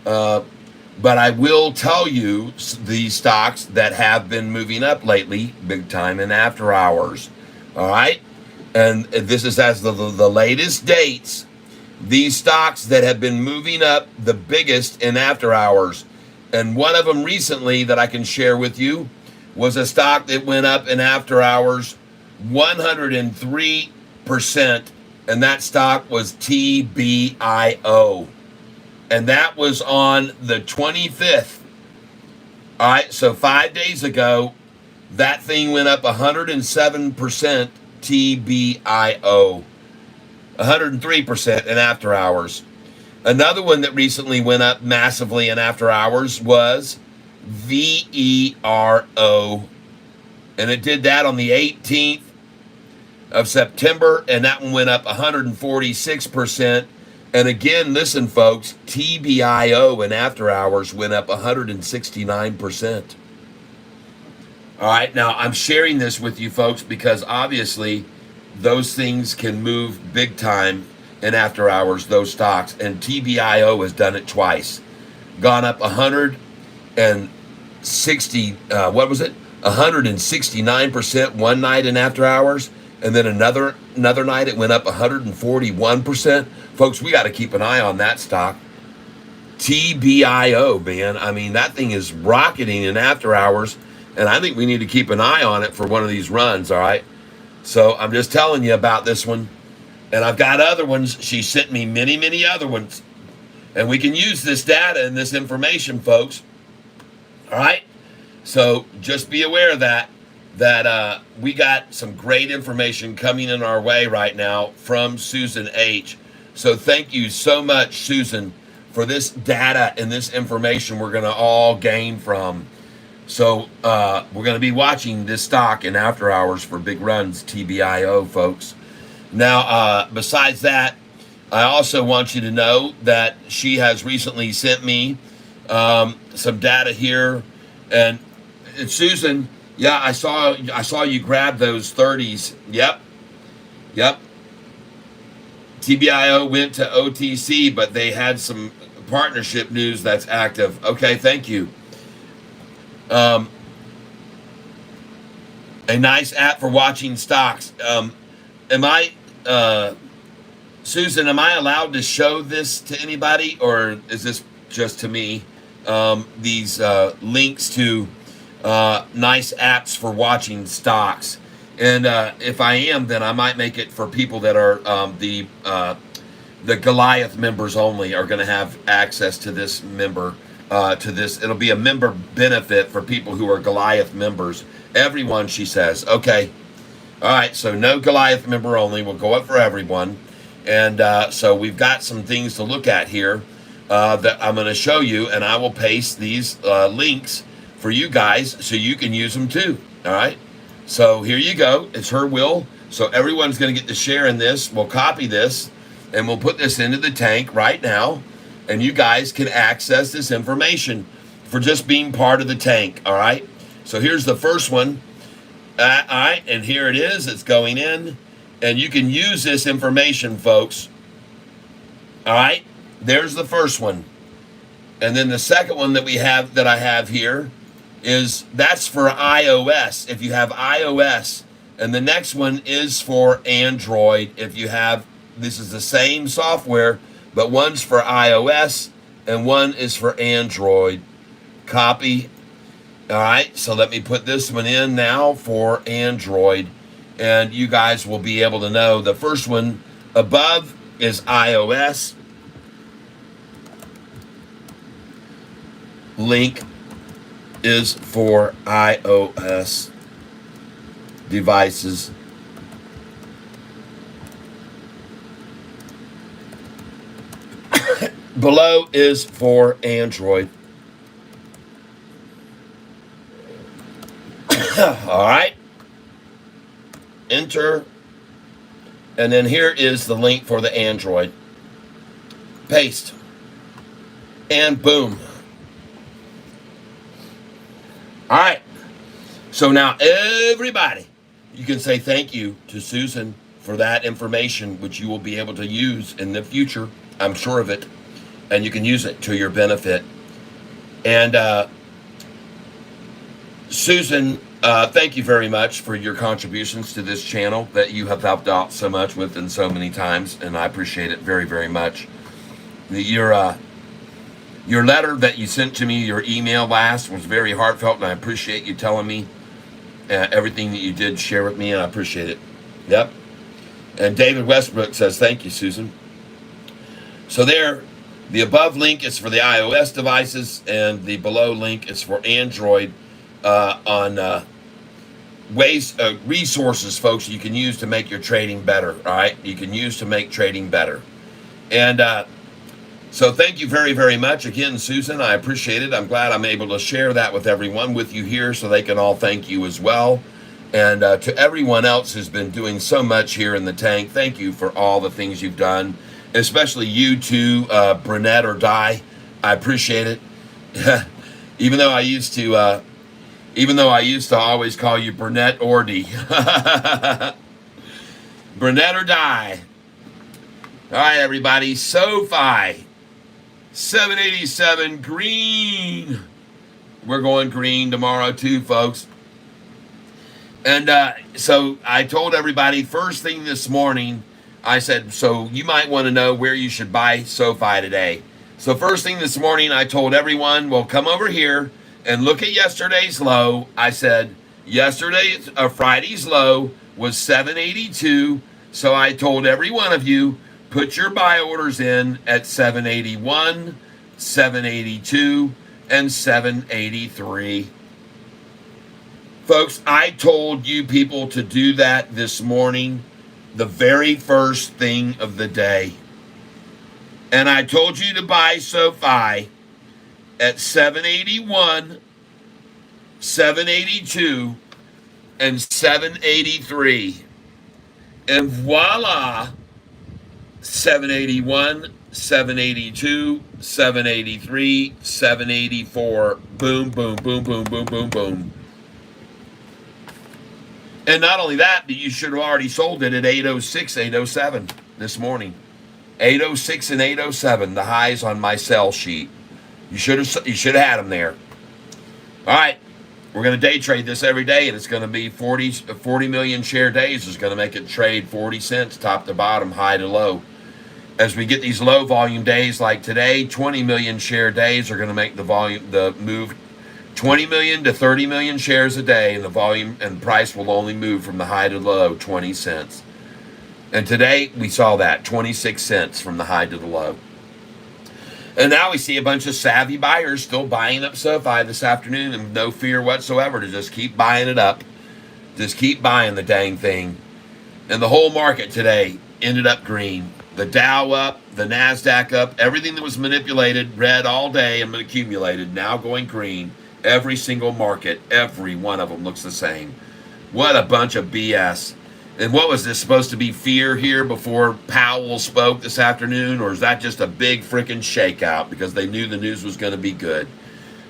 But I will tell you the stocks that have been moving up lately, big time in after hours. All right? And this is as the latest dates. These stocks that have been moving up the biggest in after hours. And one of them recently that I can share with you was a stock that went up in after hours 103%. And that stock was TBIO. And that was on the 25th. All right, so 5 days ago, that thing went up 107% TBIO. 103% in after hours. Another one that recently went up massively in after hours was VERO. And it did that on the 18th of September, and that one went up 146%. And again, listen, folks, TBIO in after hours went up 169%. All right, now I'm sharing this with you folks because obviously those things can move big time in after hours, those stocks. And TBIO has done it twice. Gone up 160, 169% one night in after hours. And then another night it went up 141%. Folks, we got to keep an eye on that stock. TBIO, man. I mean, that thing is rocketing in after hours. And I think we need to keep an eye on it for one of these runs, all right? So I'm just telling you about this one. And I've got other ones. She sent me many, many other ones. And we can use this data and this information, folks. All right? So just be aware of that we got some great information coming in our way right now from Susan H. So thank you so much, Susan, for this data and this information we're going to all gain from. So we're going to be watching this stock in after hours for big runs, TBIO, folks. Now, besides that, I also want you to know that she has recently sent me some data here. And Susan, yeah, I saw you grab those 30s. Yep. TBIO went to OTC, but they had some partnership news that's active. Okay, thank you. A nice app for watching stocks. Susan, am I allowed to show this to anybody, or is this just to me? These links to nice apps for watching stocks. And if I am, then I might make it for people that are the Goliath members only are going to have access to this member. It'll be a member benefit for people who are Goliath members. Everyone, she says. Okay. All right. So no Goliath member only. We'll go up for everyone. And so we've got some things to look at here that I'm going to show you, and I will paste these links for you guys so you can use them too. All right. So here you go. It's her will. So everyone's going to get to share in this. We'll copy this and we'll put this into the tank right now. And you guys can access this information for just being part of the tank. All right. So here's the first one. All right. And here it is. It's going in. And you can use this information, folks. All right. There's the first one. And then the second one that I have here that's for iOS, if you have iOS. And the next one is for Android. If you have, this is the same software, but one's for iOS and one is for Android. Copy. All right, so let me put this one in now for Android. And you guys will be able to know the first one above is iOS. Link is for iOS devices. Below is for Android. All right. Enter. And then here is the link for the Android. Paste. And boom. All right. So now everybody, you can say thank you to Susan for that information, which you will be able to use in the future. I'm sure of it. And you can use it to your benefit. And Susan, thank you very much for your contributions to this channel that you have helped out so much with and so many times. And I appreciate it very, very much. Your letter that you sent to me, your email last, was very heartfelt, and I appreciate you telling me everything that you did share with me, and I appreciate it. Yep. And David Westbrook says, thank you, Susan. So there, the above link is for the iOS devices, and the below link is for Android on resources, folks, you can use to make your trading better, all right? You can use to make trading better. And so thank you very, very much again, Susan. I appreciate it. I'm glad I'm able to share that with everyone with you here so they can all thank you as well. And to everyone else who's been doing so much here in the tank, thank you for all the things you've done, especially you two, Brunette or Die. I appreciate it. Even though I used to always call you Brunette or D. Brunette or Die. All right, everybody. Sofi. 787 green. We're going green tomorrow too, folks. And so I told everybody first thing this morning, I said, so you might want to know where you should buy Sofi today. So first thing this morning, I told everyone, well, come over here and look at yesterday's low. I said, Friday's low was 782. So I told every one of you, put your buy orders in at 781, 782, and 783. Folks, I told you people to do that this morning, the very first thing of the day. And I told you to buy Sofi at 781, 782, and 783. And voila! 781, 782, 783, 784. Boom, boom, boom, boom, boom, boom, boom. And not only that, but you should have already sold it at 806, 807 this morning. 806 and 807, the highs on my sell sheet. You should have had them there. All right. We're going to day trade this every day, and it's going to be 40 million share days is going to make it trade 40 cents top to bottom, high to low. As we get these low volume days like today, 20 million share days are going to make the move 20 million to 30 million shares a day, and the volume and price will only move from the high to the low 20 cents. And today we saw that 26 cents from the high to the low. And now we see a bunch of savvy buyers still buying up Sofi this afternoon, and no fear whatsoever to just keep buying it up. Just keep buying the dang thing. And the whole market today ended up green. The Dow up, the NASDAQ up, everything that was manipulated, red all day and accumulated, now going green. Every single market, every one of them looks the same. What a bunch of BS. And what was this supposed to be, fear here before Powell spoke this afternoon? Or is that just a big freaking shakeout because they knew the news was going to be good?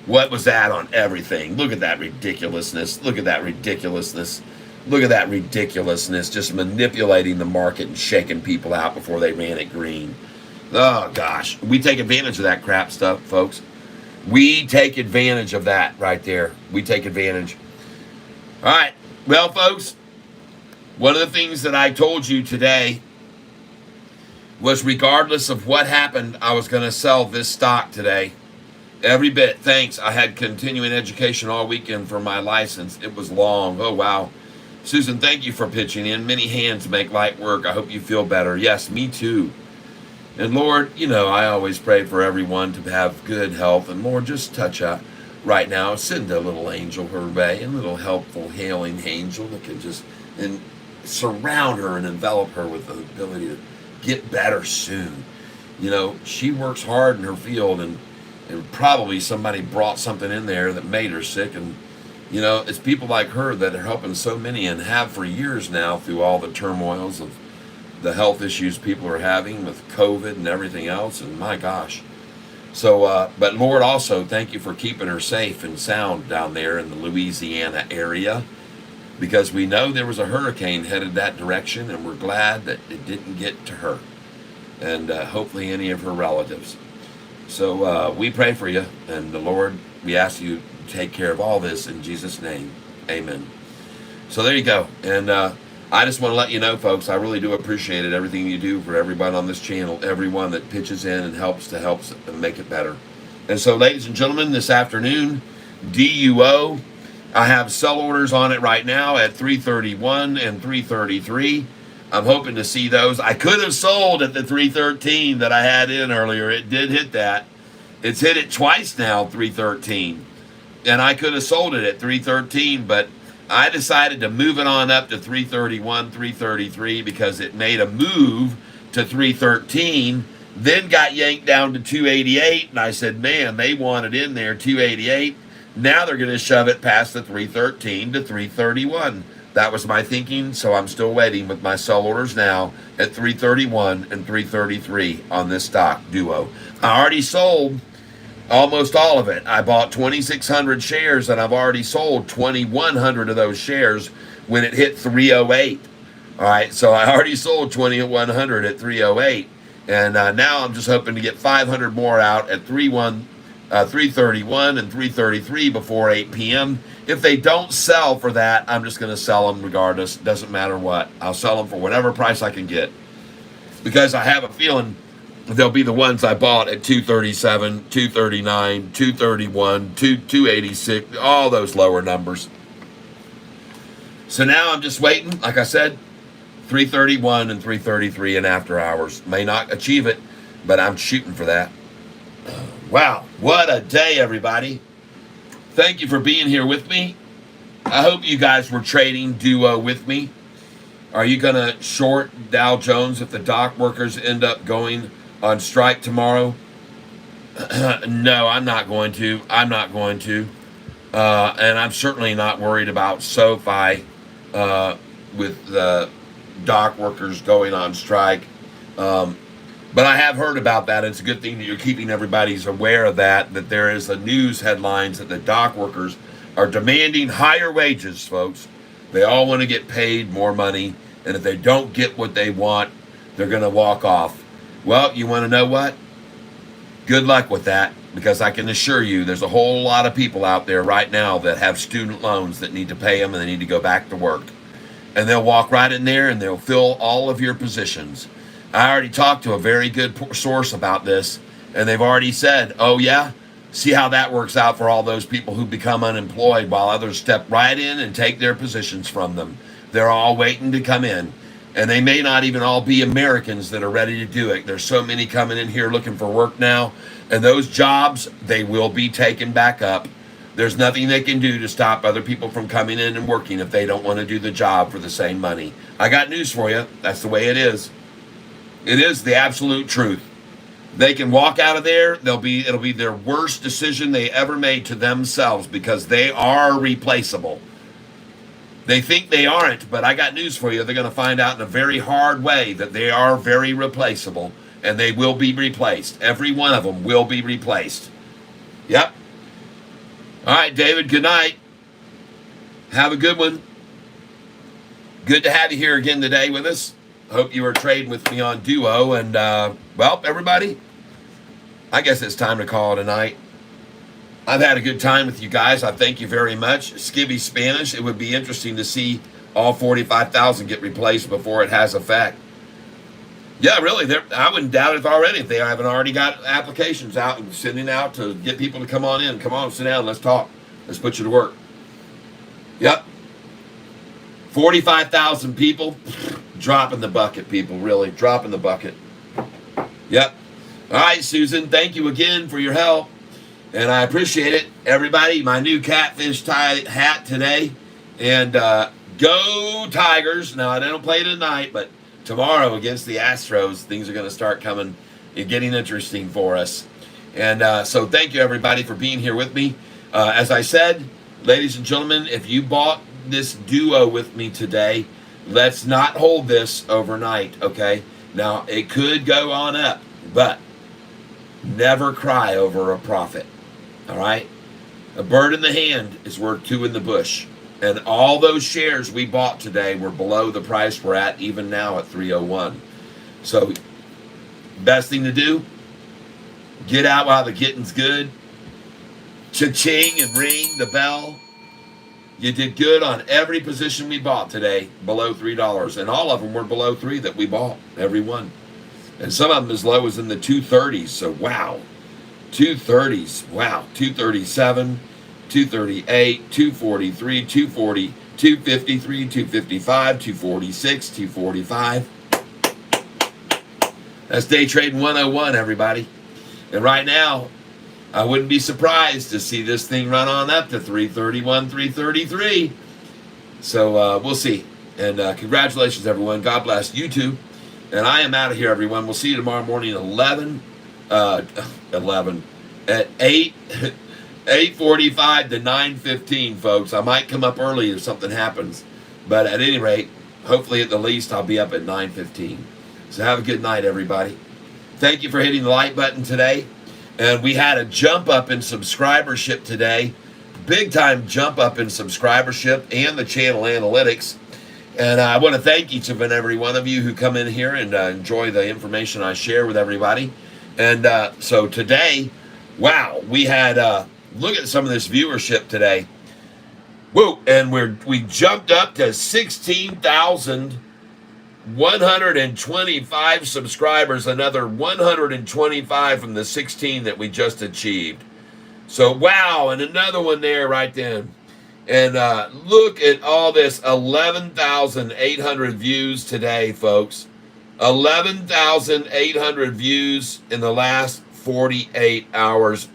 What was that on everything? Look at that ridiculousness. Look at that ridiculousness. Look at that ridiculousness. Just manipulating the market and shaking people out before they ran it green. Oh, gosh. We take advantage of that crap stuff, folks. We take advantage of that right there. We take advantage. All right. Well, folks, one of the things that I told you today was regardless of what happened, I was going to sell this stock today. Every bit. Thanks. I had continuing education all weekend for my license. It was long. Oh, wow. Susan, thank you for pitching in. Many hands make light work. I hope you feel better. Yes, me too. And Lord, I always pray for everyone to have good health. And Lord, just touch right now. Send a little angel her way, a little helpful, hailing angel that can just surround her and envelop her with the ability to get better soon. She works hard in her field, and probably somebody brought something in there that made her sick. And, it's people like her that are helping so many and have for years now through all the turmoils of the health issues people are having with COVID and everything else. And my gosh. So, but Lord, also thank you for keeping her safe and sound down there in the Louisiana area, because we know there was a hurricane headed that direction, and we're glad that it didn't get to her and hopefully any of her relatives. So we pray for you, and the Lord, we ask you to take care of all this in Jesus' name. Amen. So there you go. And I just want to let you know, folks, I really do appreciate it, everything you do for everybody on this channel, everyone that pitches in and helps make it better. And so, ladies and gentlemen, this afternoon, DUO, I have sell orders on it right now at 331 and 333. I'm hoping to see those. I could have sold at the 313 that I had in earlier. It did hit that. It's hit it twice now, 313. And I could have sold it at 313, but I decided to move it on up to 331, 333 because it made a move to 313, then got yanked down to 288, and I said, man, they want it in there, 288. Now they're going to shove it past the 313 to 331. That was my thinking, so I'm still waiting with my sell orders now at 331 and 333 on this stock duo. I already sold almost all of it. I bought 2,600 shares, and I've already sold 2,100 of those shares when it hit 308. All right, so I already sold 2,100 at 308, and now I'm just hoping to get 500 more out at 331 and 333 before 8 p.m. If they don't sell for that, I'm just going to sell them regardless. Doesn't matter what. I'll sell them for whatever price I can get, because I have a feeling they'll be the ones I bought at 237, 239, 231, 286, all those lower numbers. So now I'm just waiting. Like I said, 331 and 333 in after hours. May not achieve it, but I'm shooting for that. Wow, what a day, everybody. Thank you for being here with me. I hope you guys were trading duo with me. Are you going to short Dow Jones if the dock workers end up going on strike tomorrow? No, I'm not going to. And I'm certainly not worried about Sofi with the dock workers going on strike. But I have heard about that. It's a good thing that you're keeping everybody's aware of that there is a news headlines that the dock workers are demanding higher wages, folks. They all want to get paid more money, and if they don't get what they want, they're going to walk off. Well, you want to know what? Good luck with that, because I can assure you there's a whole lot of people out there right now that have student loans that need to pay them, and they need to go back to work. And they'll walk right in there, and they'll fill all of your positions. I already talked to a very good source about this, and they've already said, oh yeah, see how that works out for all those people who become unemployed while others step right in and take their positions from them. They're all waiting to come in, and they may not even all be Americans that are ready to do it. There's so many coming in here looking for work now, and those jobs, they will be taken back up. There's nothing they can do to stop other people from coming in and working if they don't want to do the job for the same money. I got news for you. That's the way it is. It is the absolute truth. They can walk out of there. It'll be their worst decision they ever made to themselves, because they are replaceable. They think they aren't, but I got news for you. They're going to find out in a very hard way that they are very replaceable, and they will be replaced. Every one of them will be replaced. Yep. All right, David, good night. Have a good one. Good to have you here again today with us. Hope you were trading with me on Duo. And, well, everybody, I guess it's time to call it a night. I've had a good time with you guys. I thank you very much. Skivvy Spanish, it would be interesting to see all 45,000 get replaced before it has effect. Yeah, really, I wouldn't doubt it already if they haven't already got applications out and sending out to get people to come on in. Come on, sit down, let's talk. Let's put you to work. Yep. 45,000 people. Dropping the bucket, people, really. Dropping the bucket. Yep. All right, Susan, thank you again for your help. And I appreciate it. Everybody, my new Catfish hat today. And go Tigers. Now, I don't play tonight, but tomorrow against the Astros, things are going to start coming getting interesting for us. And so thank you, everybody, for being here with me. As I said, ladies and gentlemen, if you bought this duo with me today, let's not hold this overnight, okay? Now, it could go on up, but never cry over a profit, all right? A bird in the hand is worth two in the bush. And all those shares we bought today were below the price we're at, even now at 301. So, best thing to do, get out while the getting's good. Cha-ching and ring the bell. You did good on every position we bought today, below $3. And all of them were below 3 that we bought, every one. And some of them as low as in the 230s. So, wow. 230s. Wow. 237. 238, 243, 240, 253, 255, 246, 245. That's day trading 101, everybody. And right now, I wouldn't be surprised to see this thing run on up to 331, 333. So we'll see. And congratulations, everyone. God bless you too. And I am out of here, everyone. We'll see you tomorrow morning at 11 at 8. 8:45 to 9:15, folks. I might come up early if something happens. But at any rate, hopefully at the least, I'll be up at 9:15. So have a good night, everybody. Thank you for hitting the like button today. And we had a jump up in subscribership today. Big time jump up in subscribership and the channel analytics. And I want to thank each and every one of you who come in here and enjoy the information I share with everybody. And so today, wow, we had... look at some of this viewership today. Whoa, and we jumped up to 16,125 subscribers, another 125 from the 16 that we just achieved. So, wow, and another one there right then. And look at all this, 11,800 views today, folks. 11,800 views in the last 48 hours.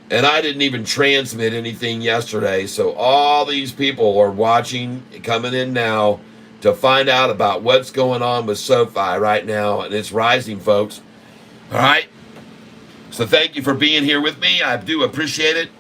And I didn't even transmit anything yesterday. So all these people are watching, coming in now to find out about what's going on with Sofi right now. And it's rising, folks. All right. So thank you for being here with me. I do appreciate it.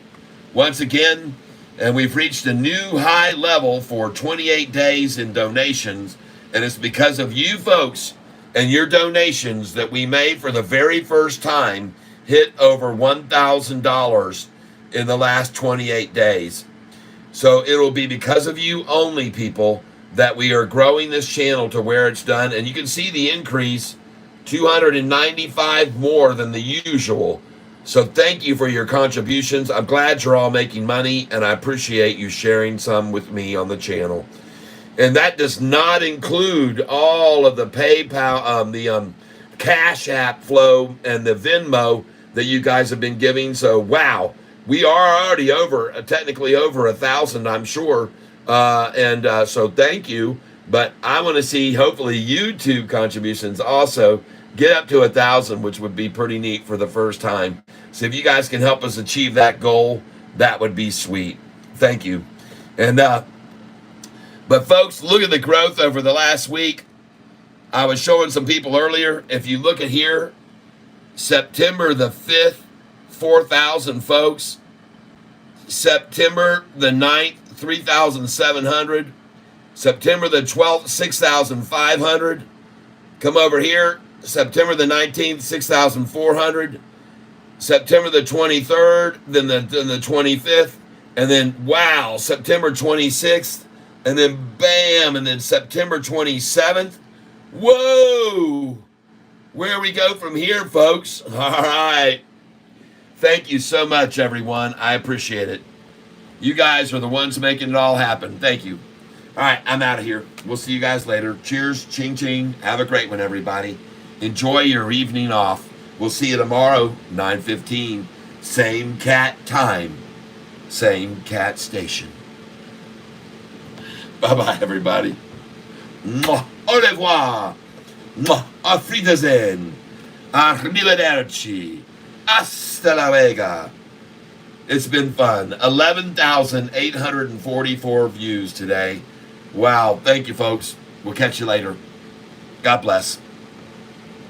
Once again, and we've reached a new high level for 28 days in donations. And it's because of you folks and your donations that we made for the very first time hit over $1,000 in the last 28 days. So it will be because of you only, people, that we are growing this channel to where it's done. And you can see the increase, 295 more than the usual. So thank you for your contributions. I'm glad you're all making money, and I appreciate you sharing some with me on the channel. And that does not include all of the PayPal, the Cash App flow and the Venmo that you guys have been giving. So, wow, we are already technically over 1,000, I'm sure. So thank you. But I want to see, hopefully, YouTube contributions also get up to 1,000, which would be pretty neat for the first time. So if you guys can help us achieve that goal, that would be sweet. Thank you. And, but folks, look at the growth over the last week. I was showing some people earlier. If you look at here, September the 5th, 4,000 folks. September the 9th, 3,700. September the 12th, 6,500. Come over here, September the 19th, 6,400. September the 23rd, then the 25th, and then, wow, September 26th, and then bam, and then September 27th. Whoa! Where we go from here, folks? All right. Thank you so much, everyone. I appreciate it. You guys are the ones making it all happen. Thank you. All right, I'm out of here. We'll see you guys later. Cheers, ching, ching. Have a great one, everybody. Enjoy your evening off. We'll see you tomorrow, 9:15. Same cat time, same cat station. Bye-bye, everybody. Mwah. Au revoir. Mwah. Auf Wiedersehen. Arrivederci. Hasta la vega. It's been fun. 11,844 views today. Wow. Thank you, folks. We'll catch you later. God bless.